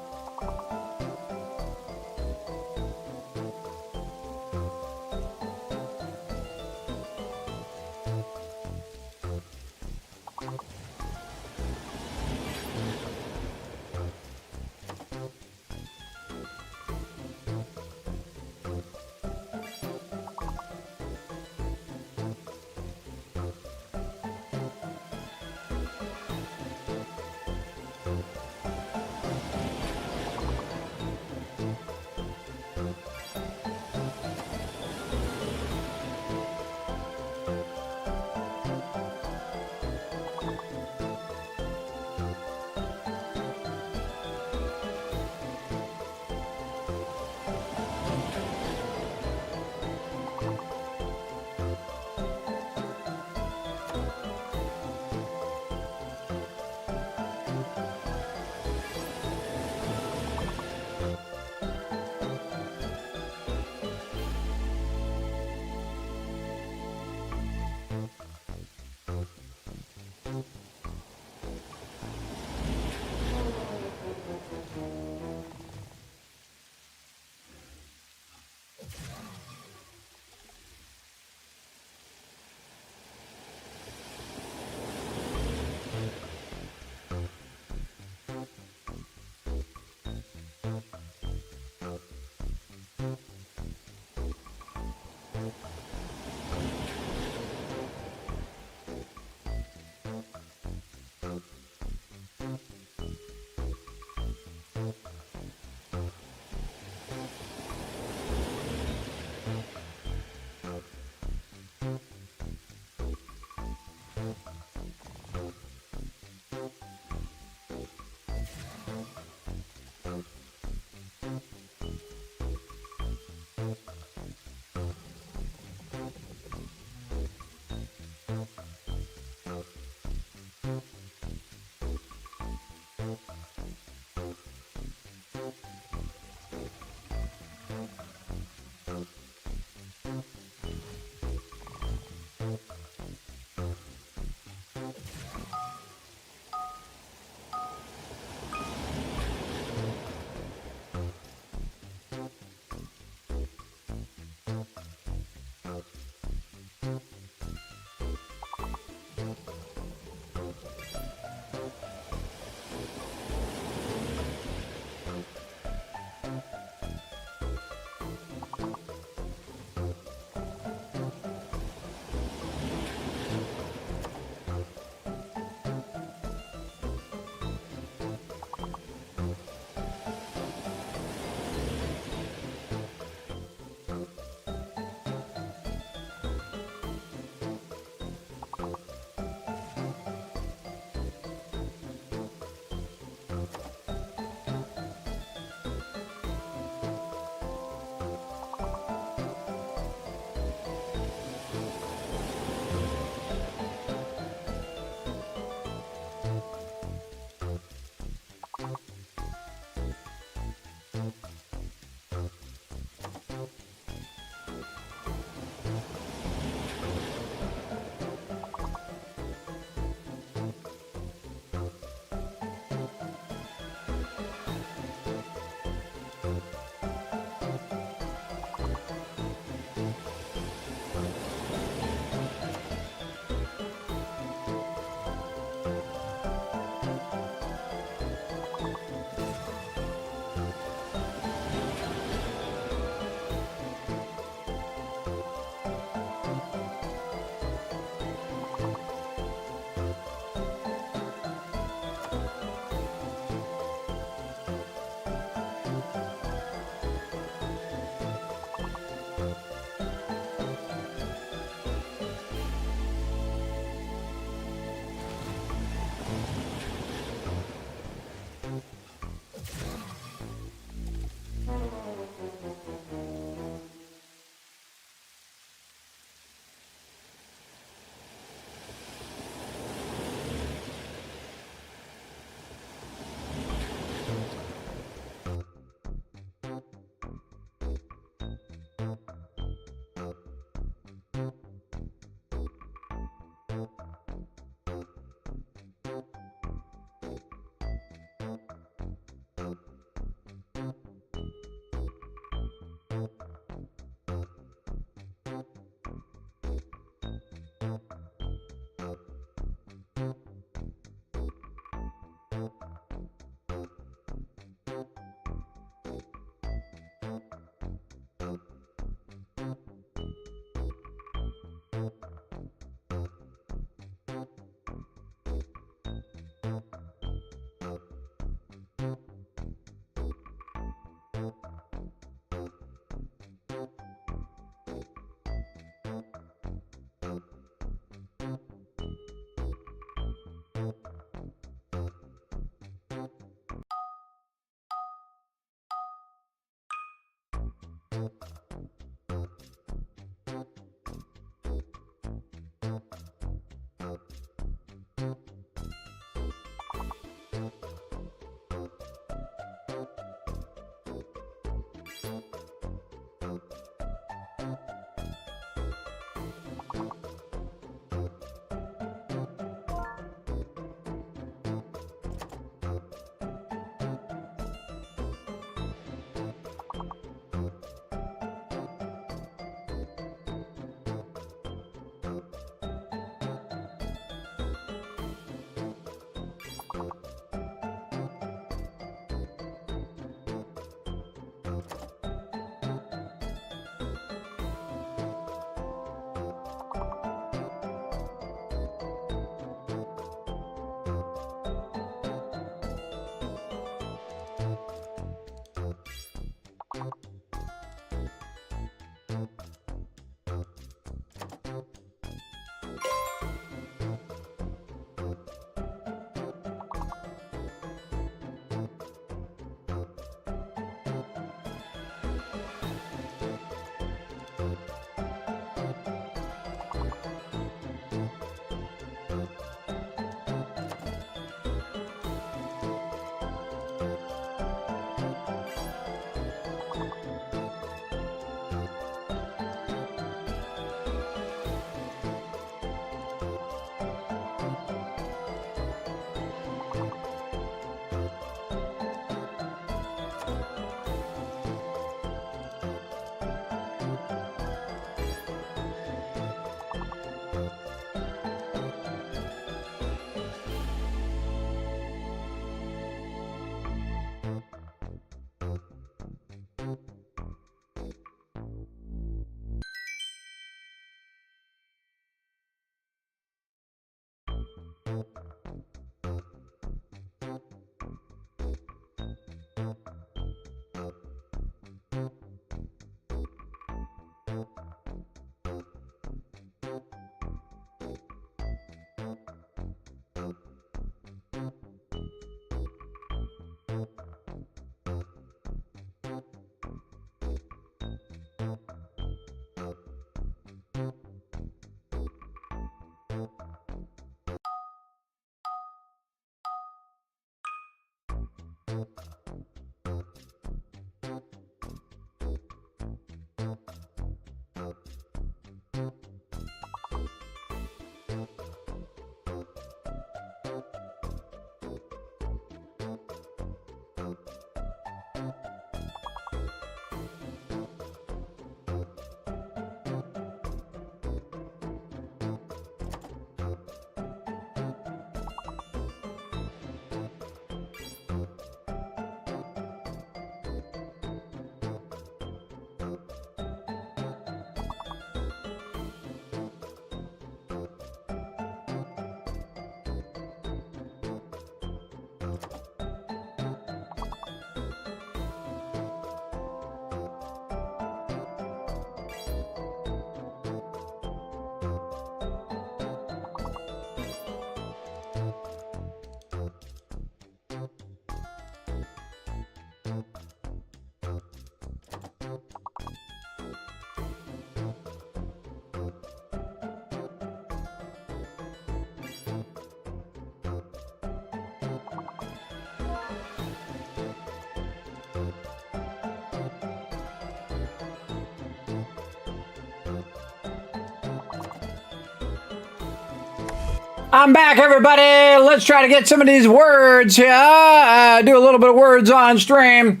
I'm back, everybody. Let's try to get some of these words here. Do a little bit of words on stream.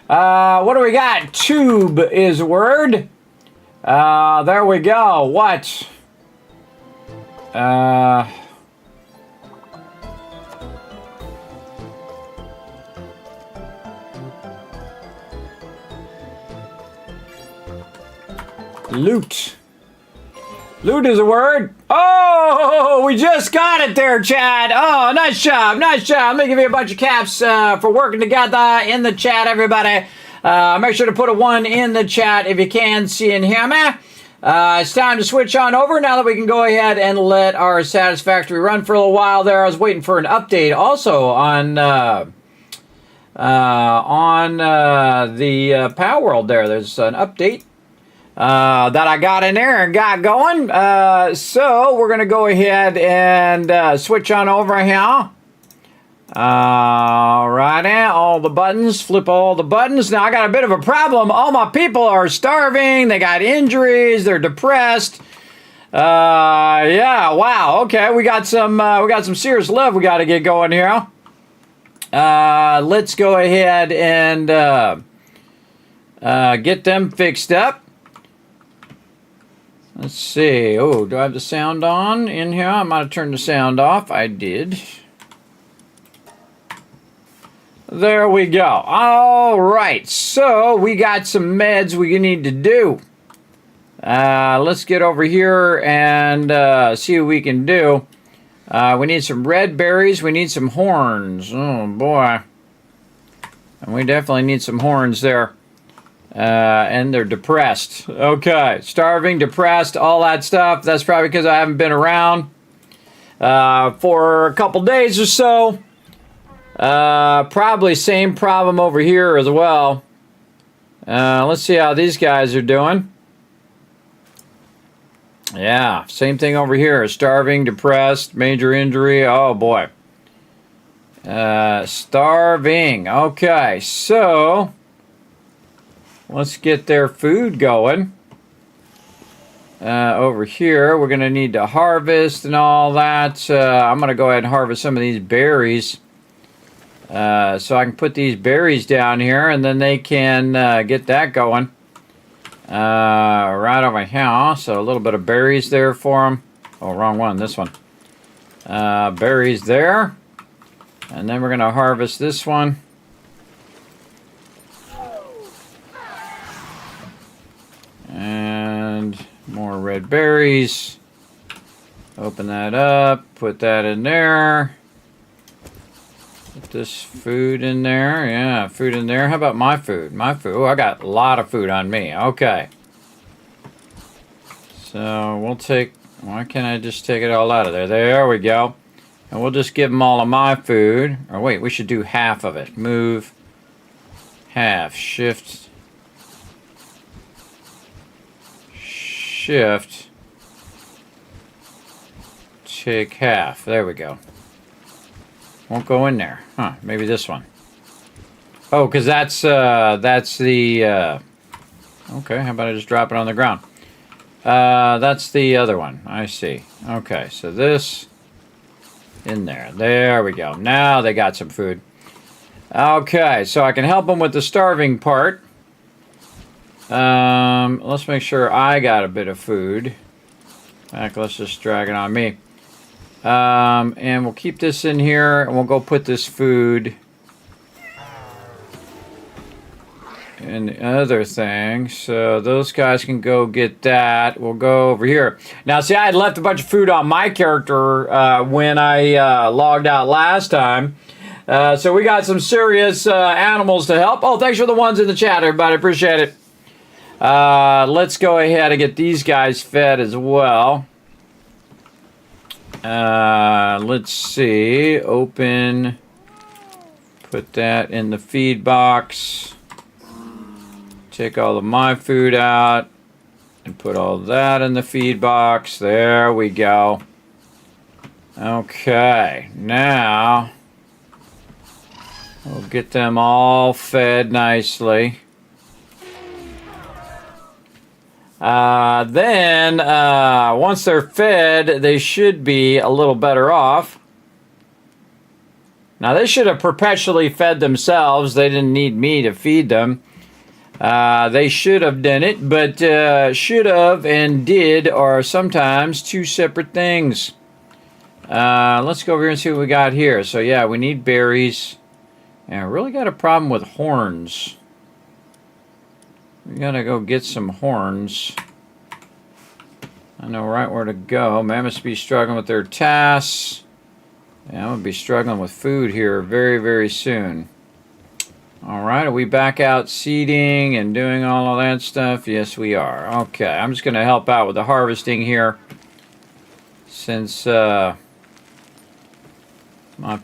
What do we got? Tube is a word. There we go. What? Loot. Loot is a word. Oh, we just got it there, Chad. Oh, nice job, nice job. Let me give you a bunch of caps for working together in the chat, everybody. Make sure to put a 1 in the chat if you can see and hear me. It's time to switch on over now that we can go ahead and let our Satisfactory run for a little while there. I was waiting for an update also on the Power World there. There's an update that I got in there and got going. So we're going to go ahead and switch on over here. Alrighty, all the buttons, flip all the buttons. Now I got a bit of a problem. All my people are starving. They got injuries. They're depressed. Yeah, wow. Okay, we got some serious love we got to get going here. Let's go ahead and get them fixed up. Let's see. Oh, do I have the sound on in here? I might have turned the sound off. I did. There we go. All right. So we got some meds we need to do. Let's get over here and see what we can do. We need some red berries. We need some horns. Oh, boy. And we definitely need some horns there. And they're depressed. Okay, starving, depressed, all that stuff. That's probably because I haven't been around for a couple days or so. Probably same problem over here as well. Let's see how these guys are doing. Yeah, same thing over here. Starving, depressed, major injury. Oh, boy. Starving. Okay, so let's get their food going. Over here, we're going to need to harvest and all that. I'm going to go ahead and harvest some of these berries. So I can put these berries down here, and then they can get that going. Right over here. So a little bit of berries there for them. Oh, wrong one. This one. Berries there. And then we're going to harvest this one. And more red berries. Open that up. Put that in there. Put this food in there. Yeah, food in there. How about my food? My food. Oh, I got a lot of food on me. Okay. So we'll take... Why can't I just take it all out of there? There we go. And we'll just give them all of my food. Or wait, we should do half of it. Move. Half. Shift. Shift. Take half. There we go. Won't go in there. Huh, maybe this one. Oh, because that's the... okay, how about I just drop it on the ground? That's the other one. I see. Okay, so this... in there. There we go. Now they got some food. Okay, so I can help them with the starving part. Let's make sure I got a bit of food. Heck, let's just drag it on me. And we'll keep this in here, and we'll go put this food in the other thing. So those guys can go get that. We'll go over here. Now, see, I had left a bunch of food on my character when I logged out last time. So we got some serious animals to help. Oh, thanks for the ones in the chat, everybody. Appreciate it. Let's go ahead and get these guys fed as well. Let's see. Open. Put that in the feed box. Take all of my food out. And put all that in the feed box. There we go. Okay. Now, we'll get them all fed nicely. Then, once they're fed, they should be a little better off. Now, they should have perpetually fed themselves. They didn't need me to feed them. They should have done it, but should have and did are sometimes two separate things. Let's go over here and see what we got here. So, yeah, we need berries. And I really got a problem with horns. We gotta go get some horns. I know right where to go. Mammoths be struggling with their tasks. Yeah, I'm gonna be struggling with food here very, very soon. Alright, are we back out seeding and doing all of that stuff? Yes, we are. Okay, I'm just gonna help out with the harvesting here. Since my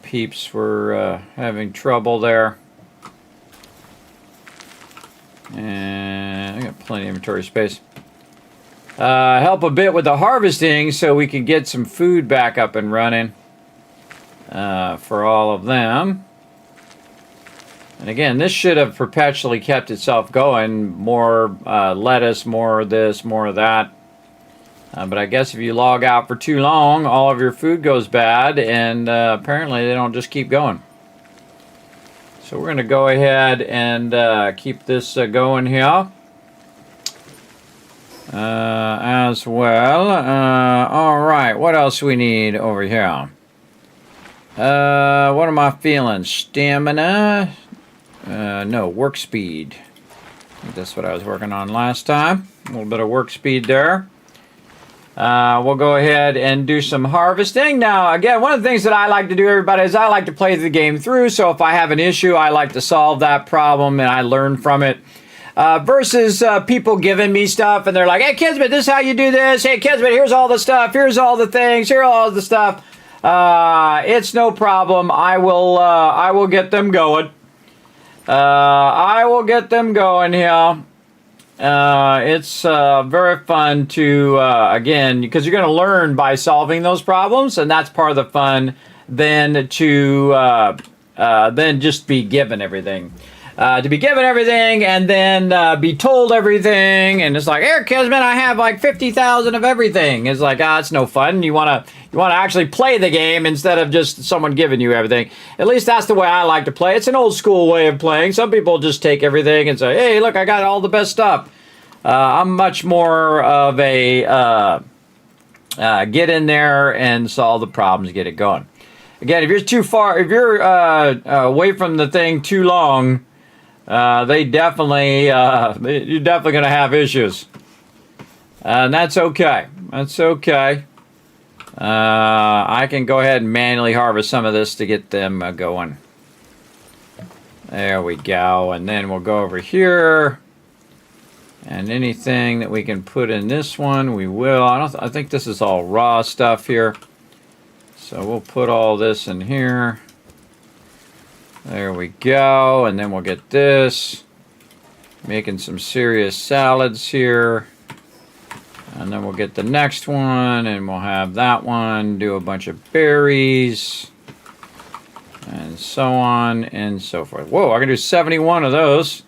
peeps were having trouble there. And I got plenty of inventory space. Help a bit with the harvesting so we can get some food back up and running for all of them. And again, this should have perpetually kept itself going. More lettuce, more of this, more of that. But I guess if you log out for too long, all of your food goes bad, and apparently they don't just keep going. So we're going to go ahead and keep this going here as well. All right, what else we need over here? What am I feeling? Stamina? No, work speed. I think that's what I was working on last time. A little bit of work speed there. We'll go ahead and do some harvesting. Now, again, one of the things that I like to do, everybody, is I like to play the game through. So if I have an issue, I like to solve that problem and I learn from it. Versus people giving me stuff and they're like, hey, Kismet, this is how you do this. Hey, Kismet, here's all the stuff. Here's all the things. Here's all the stuff. It's no problem. I will get them going. I will get them going here. It's very fun to, again, because you're going to learn by solving those problems, and that's part of the fun, than to then just be given everything. To be given everything and then be told everything, and it's like, here, Kismet, I have like 50,000 of everything. It's like, it's no fun. You want to actually play the game instead of just someone giving you everything. At least that's the way I like to play. It's an old school way of playing. Some people just take everything and say, hey, look, I got all the best stuff. I'm much more of a get in there and solve the problems, get it going. Again, if you're too far, if you're away from the thing too long, you're definitely going to have issues. And that's okay. That's okay. I can go ahead and manually harvest some of this to get them going. There we go. And then we'll go over here. And anything that we can put in this one, we will. I think this is all raw stuff here. So we'll put all this in here. There we go. And then we'll get this. Making some serious salads here. And then we'll get the next one, and we'll have that one. Do a bunch of berries. And so on and so forth. Whoa, I can do 71 of those.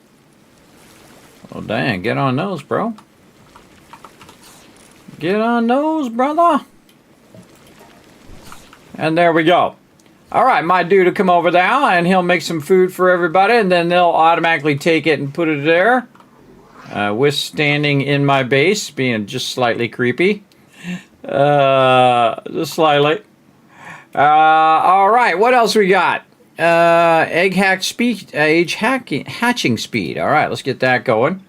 Well, dang, get on those, bro. Get on those, brother. And there we go. All right, my dude will come over now, and he'll make some food for everybody, and then they'll automatically take it and put it there. With standing in my base, being just slightly creepy. Just slightly. All right, what else we got? Hatching speed. All right, let's get that going.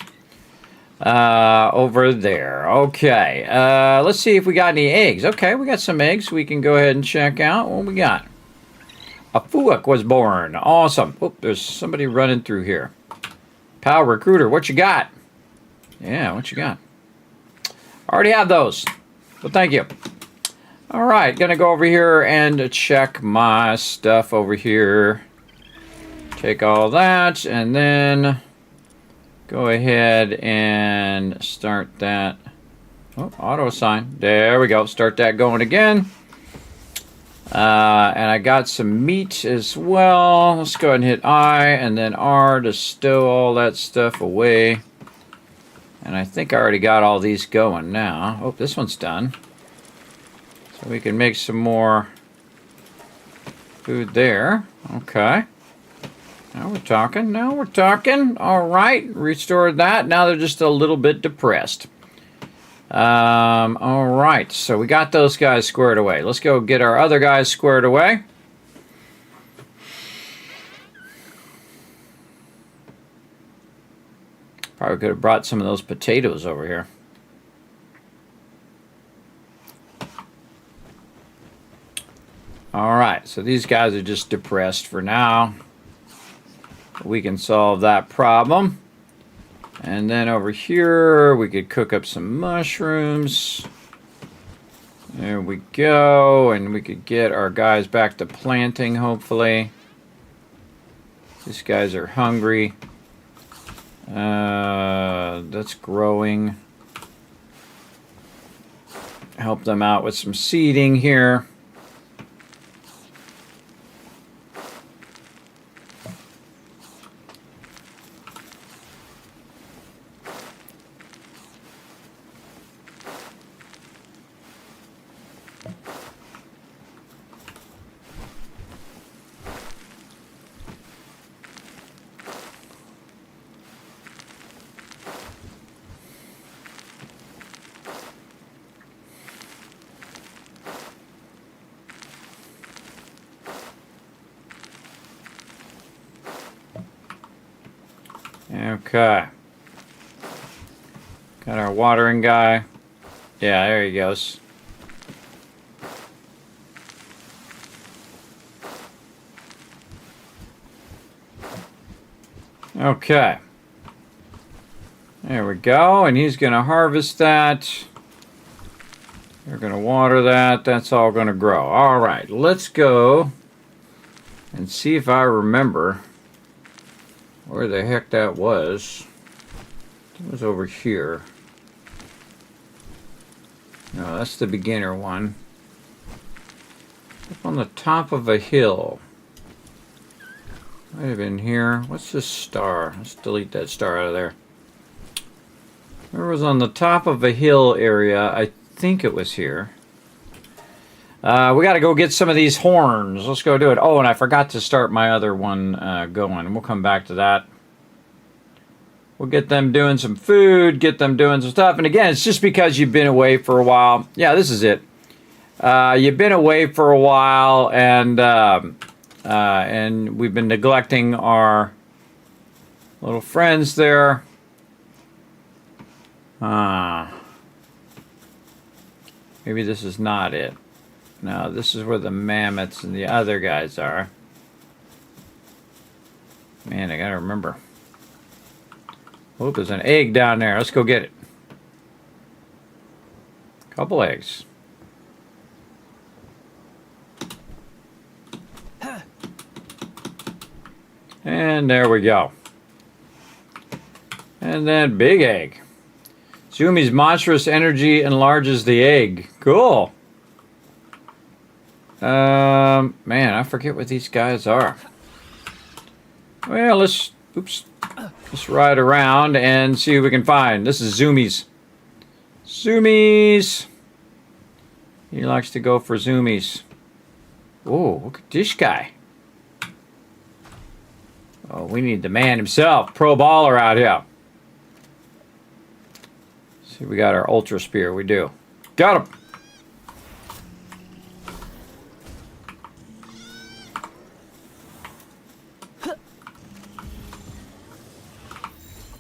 Over there. Okay. Let's see if we got any eggs. Okay, we got some eggs. We can go ahead and check out what we got. A Fuak was born. Awesome. Oh, there's somebody running through here. Pal Recruiter, what you got? Yeah, what you got? I already have those. But thank you. All right, gonna go over here and check my stuff over here. Take all that, and then go ahead and start that. Oh, auto assign. There we go. Start that going again. And I got some meat as well. Let's go ahead and hit I and then R to stow all that stuff away. And I think I already got all these going now. Oh, this one's done. So we can make some more food there. Okay. Now we're talking. Now we're talking. All right. Restored that. Now they're just a little bit depressed. All right. So we got those guys squared away. Let's go get our other guys squared away. Probably could have brought some of those potatoes over here. All right. So these guys are just depressed for now. We can solve that problem. And then over here, we could cook up some mushrooms. There we go. And we could get our guys back to planting, hopefully. These guys are hungry. That's growing. Help them out with some seeding here. Okay. Got our watering guy. Yeah, there he goes. Okay. There we go. And he's going to harvest that. We're going to water that. That's all going to grow. All right. Let's go and see if I remember where the heck that was. It was over here. No, that's the beginner one. Up on the top of a hill. Might have been here. What's this star? Let's delete that star out of there. It was on the top of a hill area. I think it was here. We got to go get some of these horns. Let's go do it. Oh, and I forgot to start my other one going. We'll come back to that. We'll get them doing some food, get them doing some stuff. And again, it's just because you've been away for a while. Yeah, this is it. You've been away for a while, and we've been neglecting our little friends there. Maybe this is not it. No, this is where the mammoths and the other guys are. Man, I gotta remember. Oh, there's an egg down there. Let's go get it. Couple eggs. And there we go. And then big egg. Zumi's monstrous energy enlarges the egg. Cool. Man, I forget what these guys are. Well, let's ride around and see what we can find. This is Zumi's. Zoomies. He likes to go for zoomies. Oh, look at this guy. Oh, we need the man himself. Pro baller out here. See, we got our ultra spear. We do. Got him.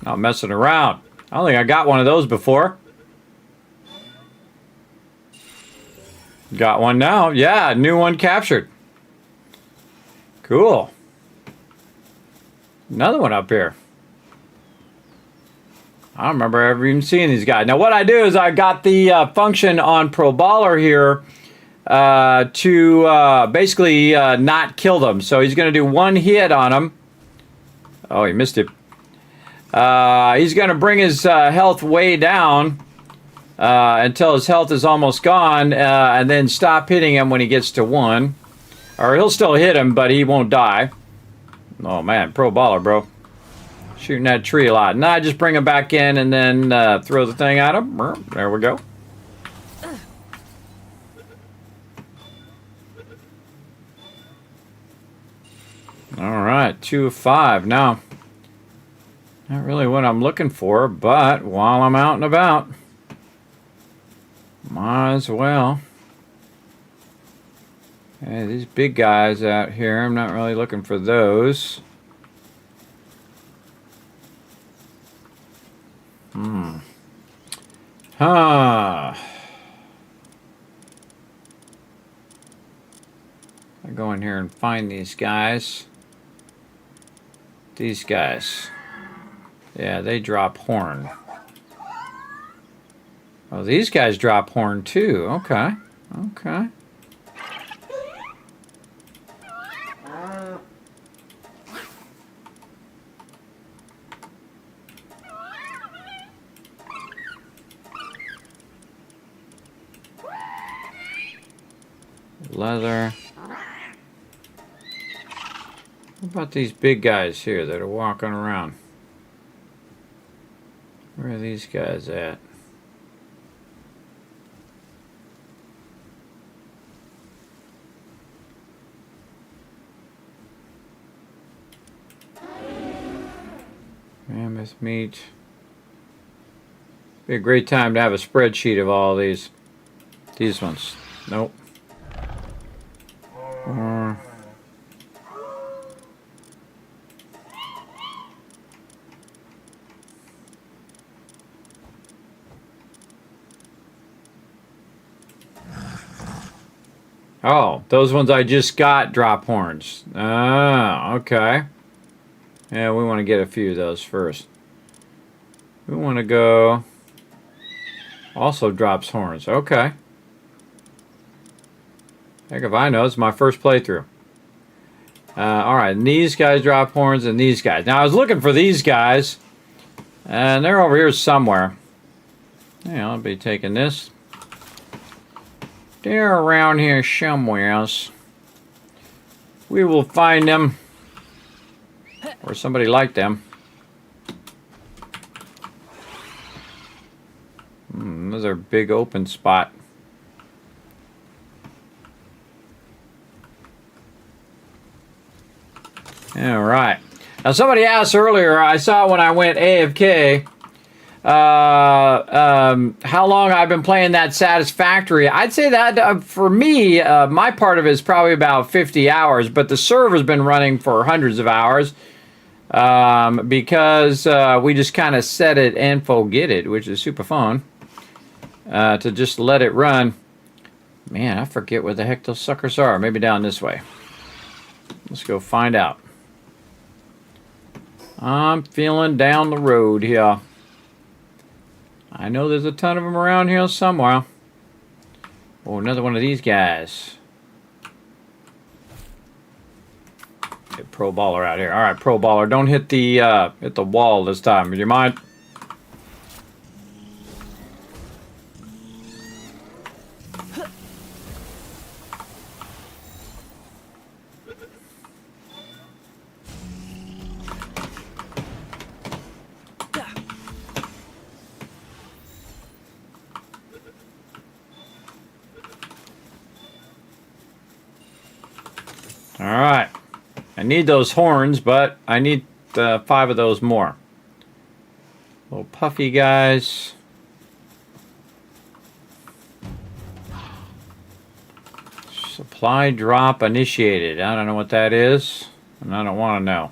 Not messing around. I don't think I got one of those before. Got one now. Yeah, new one captured. Cool. Another one up here. I don't remember ever even seeing these guys. Now what I do is I got the function on Pro Baller here to basically not kill them. So he's going to do one hit on them. Oh, he missed it. He's going to bring his health way down until his health is almost gone, and then stop hitting him when he gets to 1. Or he'll still hit him, but he won't die. Oh man, pro baller, bro. Shooting that tree a lot. Now I just bring him back in and then throw the thing at him. There we go. All right, 2 of 5. Now, not really what I'm looking for, but while I'm out and about, might as well. Hey, these big guys out here, I'm not really looking for those. I go in here and find these guys. These guys. Yeah, they drop horn. Oh, these guys drop horn too. Okay. Okay. Leather. What about these big guys here that are walking around? Where are these guys at? Mammoth meat. Be a great time to have a spreadsheet of all these. These ones. Nope. Oh, those ones I just got drop horns. Ah, okay. Yeah, we want to get a few of those first. We want to go... Also drops horns. Okay. Heck if I know, it's my first playthrough. Alright, and these guys drop horns and these guys. Now, I was looking for these guys. And they're over here somewhere. Yeah, I'll be taking this. They're around here somewhere else. We will find them. Or somebody like them. Another big open spot. All right. Now somebody asked earlier, I saw when I went AFK, how long I've been playing that Satisfactory. I'd say that for me, my part of it is probably about 50 hours, but the server's been running for hundreds of hours because we just kind of set it and forget it, which is super fun to just let it run. Man, I forget where the heck those suckers are. Maybe down this way. Let's go find out. I'm feeling down the road here. I know there's a ton of them around here somewhere. Oh, another one of these guys. They're pro baller out here. All right, pro baller, don't hit the wall this time. Do you mind? All right. I need those horns, but I need 5 of those more. Little puffy guys. Supply drop initiated. I don't know what that is, and I don't want to know.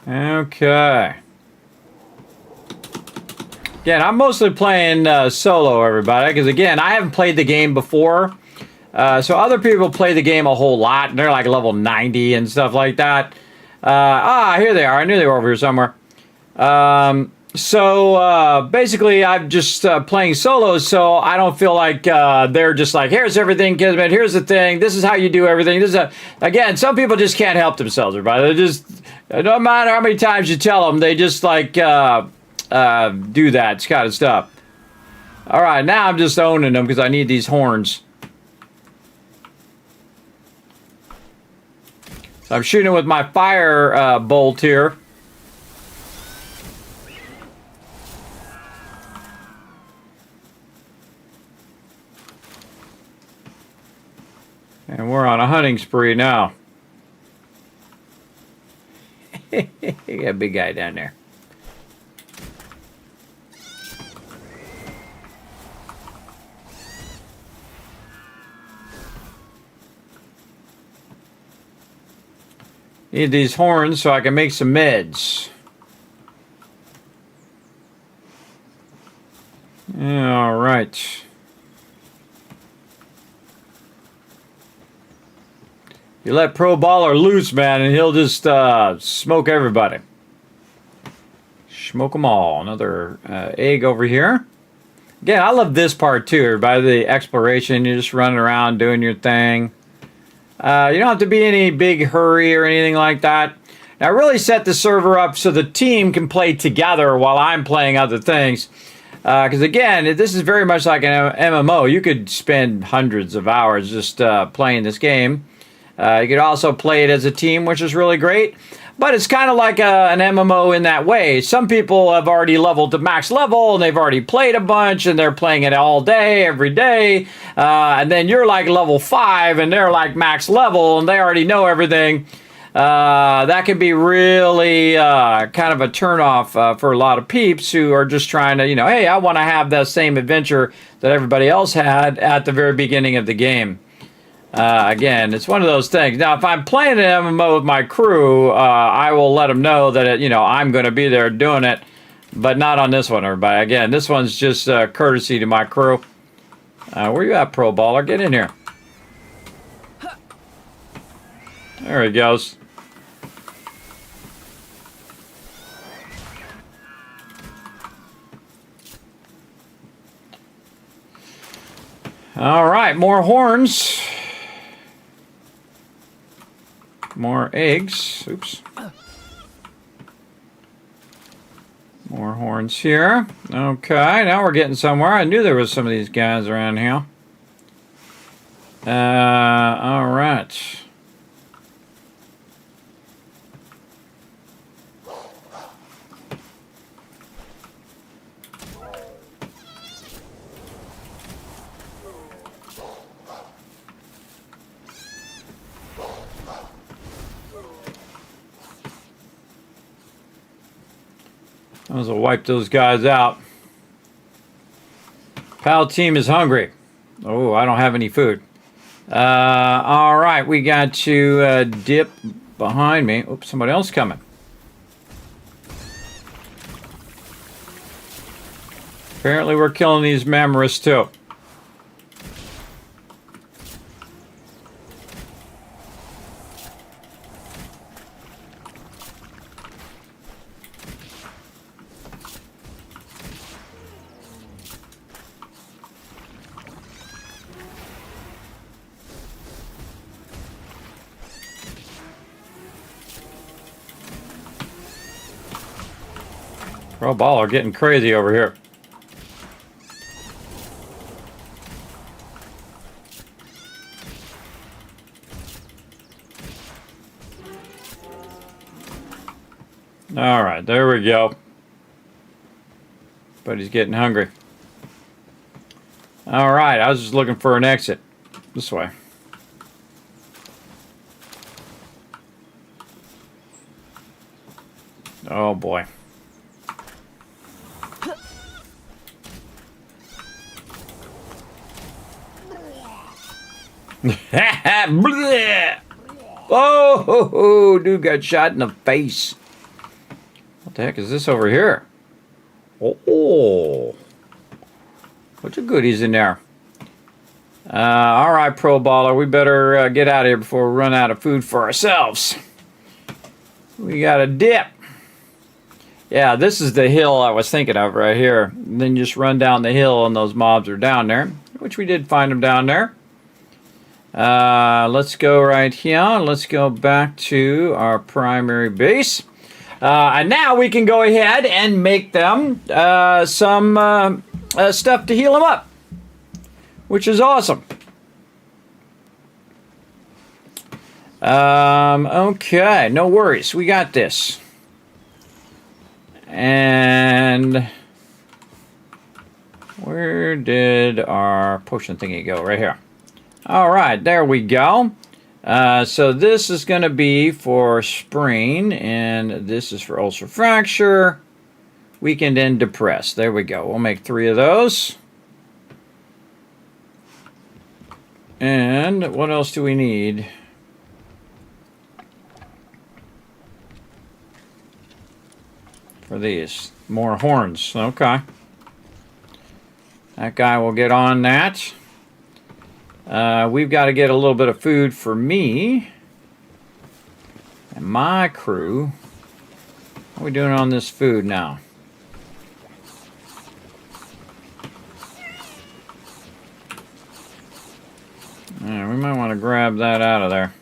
Okay. Again, I'm mostly playing solo, everybody, because again, I haven't played the game before. So other people play the game a whole lot, and they're like level 90 and stuff like that. Here they are. I knew they were over here somewhere. Basically, I'm just playing solo, so I don't feel like they're just like, here's everything, Kismet, here's the thing, this is how you do everything. Again, some people just can't help themselves, everybody. They just, no matter how many times you tell them, they just like do that kind of stuff. All right, now I'm just owning them because I need these horns. So I'm shooting with my fire bolt here. And we're on a hunting spree now. You got a big guy down there. Need these horns so I can make some meds. All right. You let Pro Baller loose, man, and he'll just smoke everybody. Smoke them all. Another egg over here. Again, I love this part too, everybody. The exploration. You're just running around doing your thing. You don't have to be in any big hurry or anything like that. Now, I really set the server up so the team can play together while I'm playing other things. Because again, this is very much like an MMO. You could spend hundreds of hours just playing this game. You could also play it as a team, which is really great. But it's kind of like an MMO in that way. Some people have already leveled to max level, and they've already played a bunch, and they're playing it all day, every day. And then you're like level 5, and they're like max level, and they already know everything. That can be really kind of a turnoff for a lot of peeps who are just trying to, hey, I want to have that same adventure that everybody else had at the very beginning of the game. Again, it's one of those things. Now, if I'm playing an MMO with my crew, I will let them know that, I'm going to be there doing it, but not on this one, everybody. Again, this one's just courtesy to my crew. Where you at, Pro Baller? Get in here. There he goes. All right, more horns. More eggs. Oops. More horns here. Okay, now we're getting somewhere. I knew there was some of these guys around here. All right. Those will wipe those guys out. Pal team is hungry. Oh, I don't have any food. All right, we got to dip behind me. Oops, somebody else coming. Apparently we're killing these Mammoths too. Pro baller getting crazy over here. All right, there we go. But he's getting hungry. All right, I was just looking for an exit. This way. Oh boy. Oh, dude got shot in the face. What the heck is this over here? Oh. Bunch of goodies in there. All right, Pro Baller, we better get out of here before we run out of food for ourselves. We got a dip. Yeah, this is the hill I was thinking of right here. And then just run down the hill and those mobs are down there, which we did find them down there. Let's go right here. Let's go back to our primary base. And now we can go ahead and make them some stuff to heal them up, which is awesome. Okay, no worries. We got this. And where did our potion thingy go? Right here. All right, there we go. So this is going to be for sprain, and this is for ulcer fracture, weakened and depressed. There we go. We'll make 3 of those. And what else do we need? For these. More horns. Okay. That guy will get on that. We've got to get a little bit of food for me and my crew. What are we doing on this food now? Yeah, we might want to grab that out of there.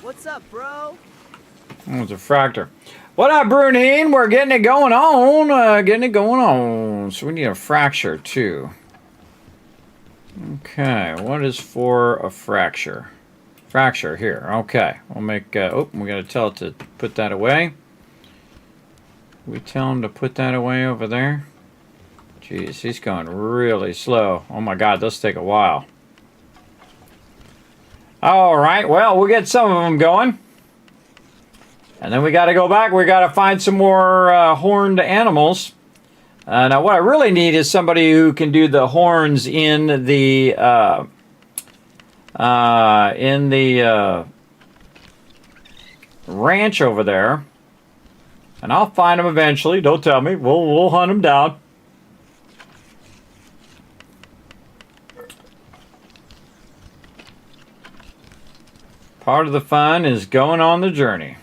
What's up, bro? Oh, it's a fractor. What up, Brunine? We're getting it going on. So we need a fracture, too. Okay, what is for a fracture? Fracture here. Okay, we'll make... oh, we got to tell it to put that away. We tell him to put that away over there. Jeez, he's going really slow. Oh my God, this will take a while. All right, well, we'll get some of them going. And then we got to go back. We got to find some more horned animals. Now, what I really need is somebody who can do the horns in the ranch over there. And I'll find them eventually. Don't tell me. We'll hunt them down. Part of the fun is going on the journey.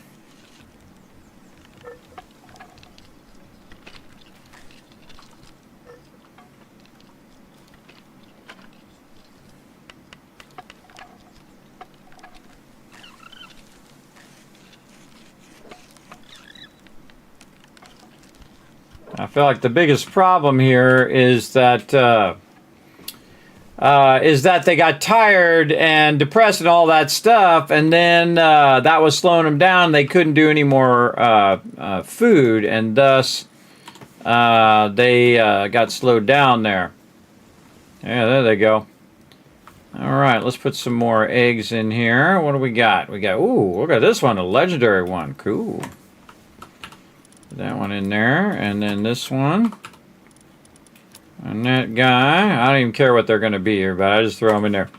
I feel like the biggest problem here is that they got tired and depressed and all that stuff, and then that was slowing them down. They couldn't do any more food, and thus they got slowed down there. Yeah, there they go. All right, let's put some more eggs in here. What do we got? We got, ooh, look at this one, a legendary one. Cool. Put that one in there, and then this one. And that guy, I don't even care what they're going to be here, but I just throw them in there.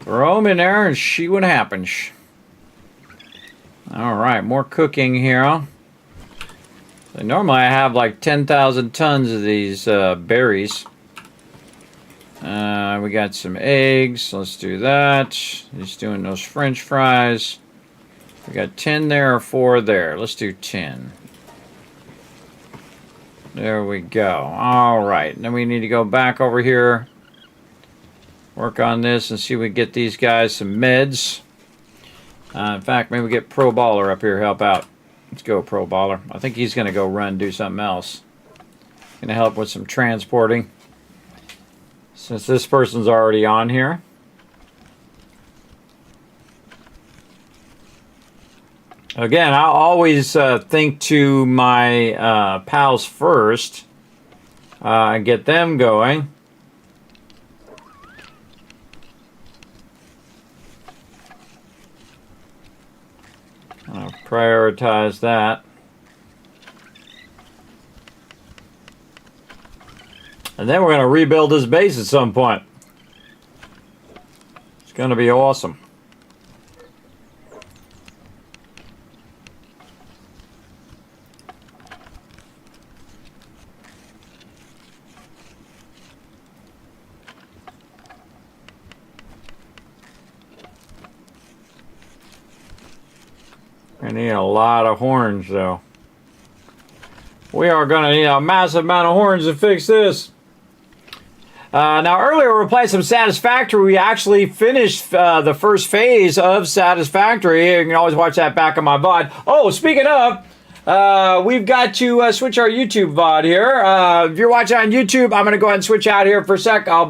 Throw them in there and see what happens. All right, more cooking here. So normally I have like 10,000 tons of these berries. We got some eggs. Let's do that. He's doing those French fries. We got 10 there or 4 there. Let's do 10. There we go. All right. Then we need to go back over here work on this and see if we get these guys some meds. In fact, maybe we get Pro Baller up here to help out. Let's go, Pro Baller. I think he's going to go run and do something else. Going to help with some transporting. Since this person's already on here. Again, I always think to my pals first. Get them going. I'll prioritize that. And then we're going to rebuild this base at some point. It's going to be awesome. I need a lot of horns, though. We are going to need a massive amount of horns to fix this. Now, earlier we played some Satisfactory. We actually finished the first phase of Satisfactory. You can always watch that back on my VOD. Oh, speaking of, we've got to switch our YouTube VOD here. If you're watching on YouTube, I'm going to go ahead and switch out here for a sec. I'll be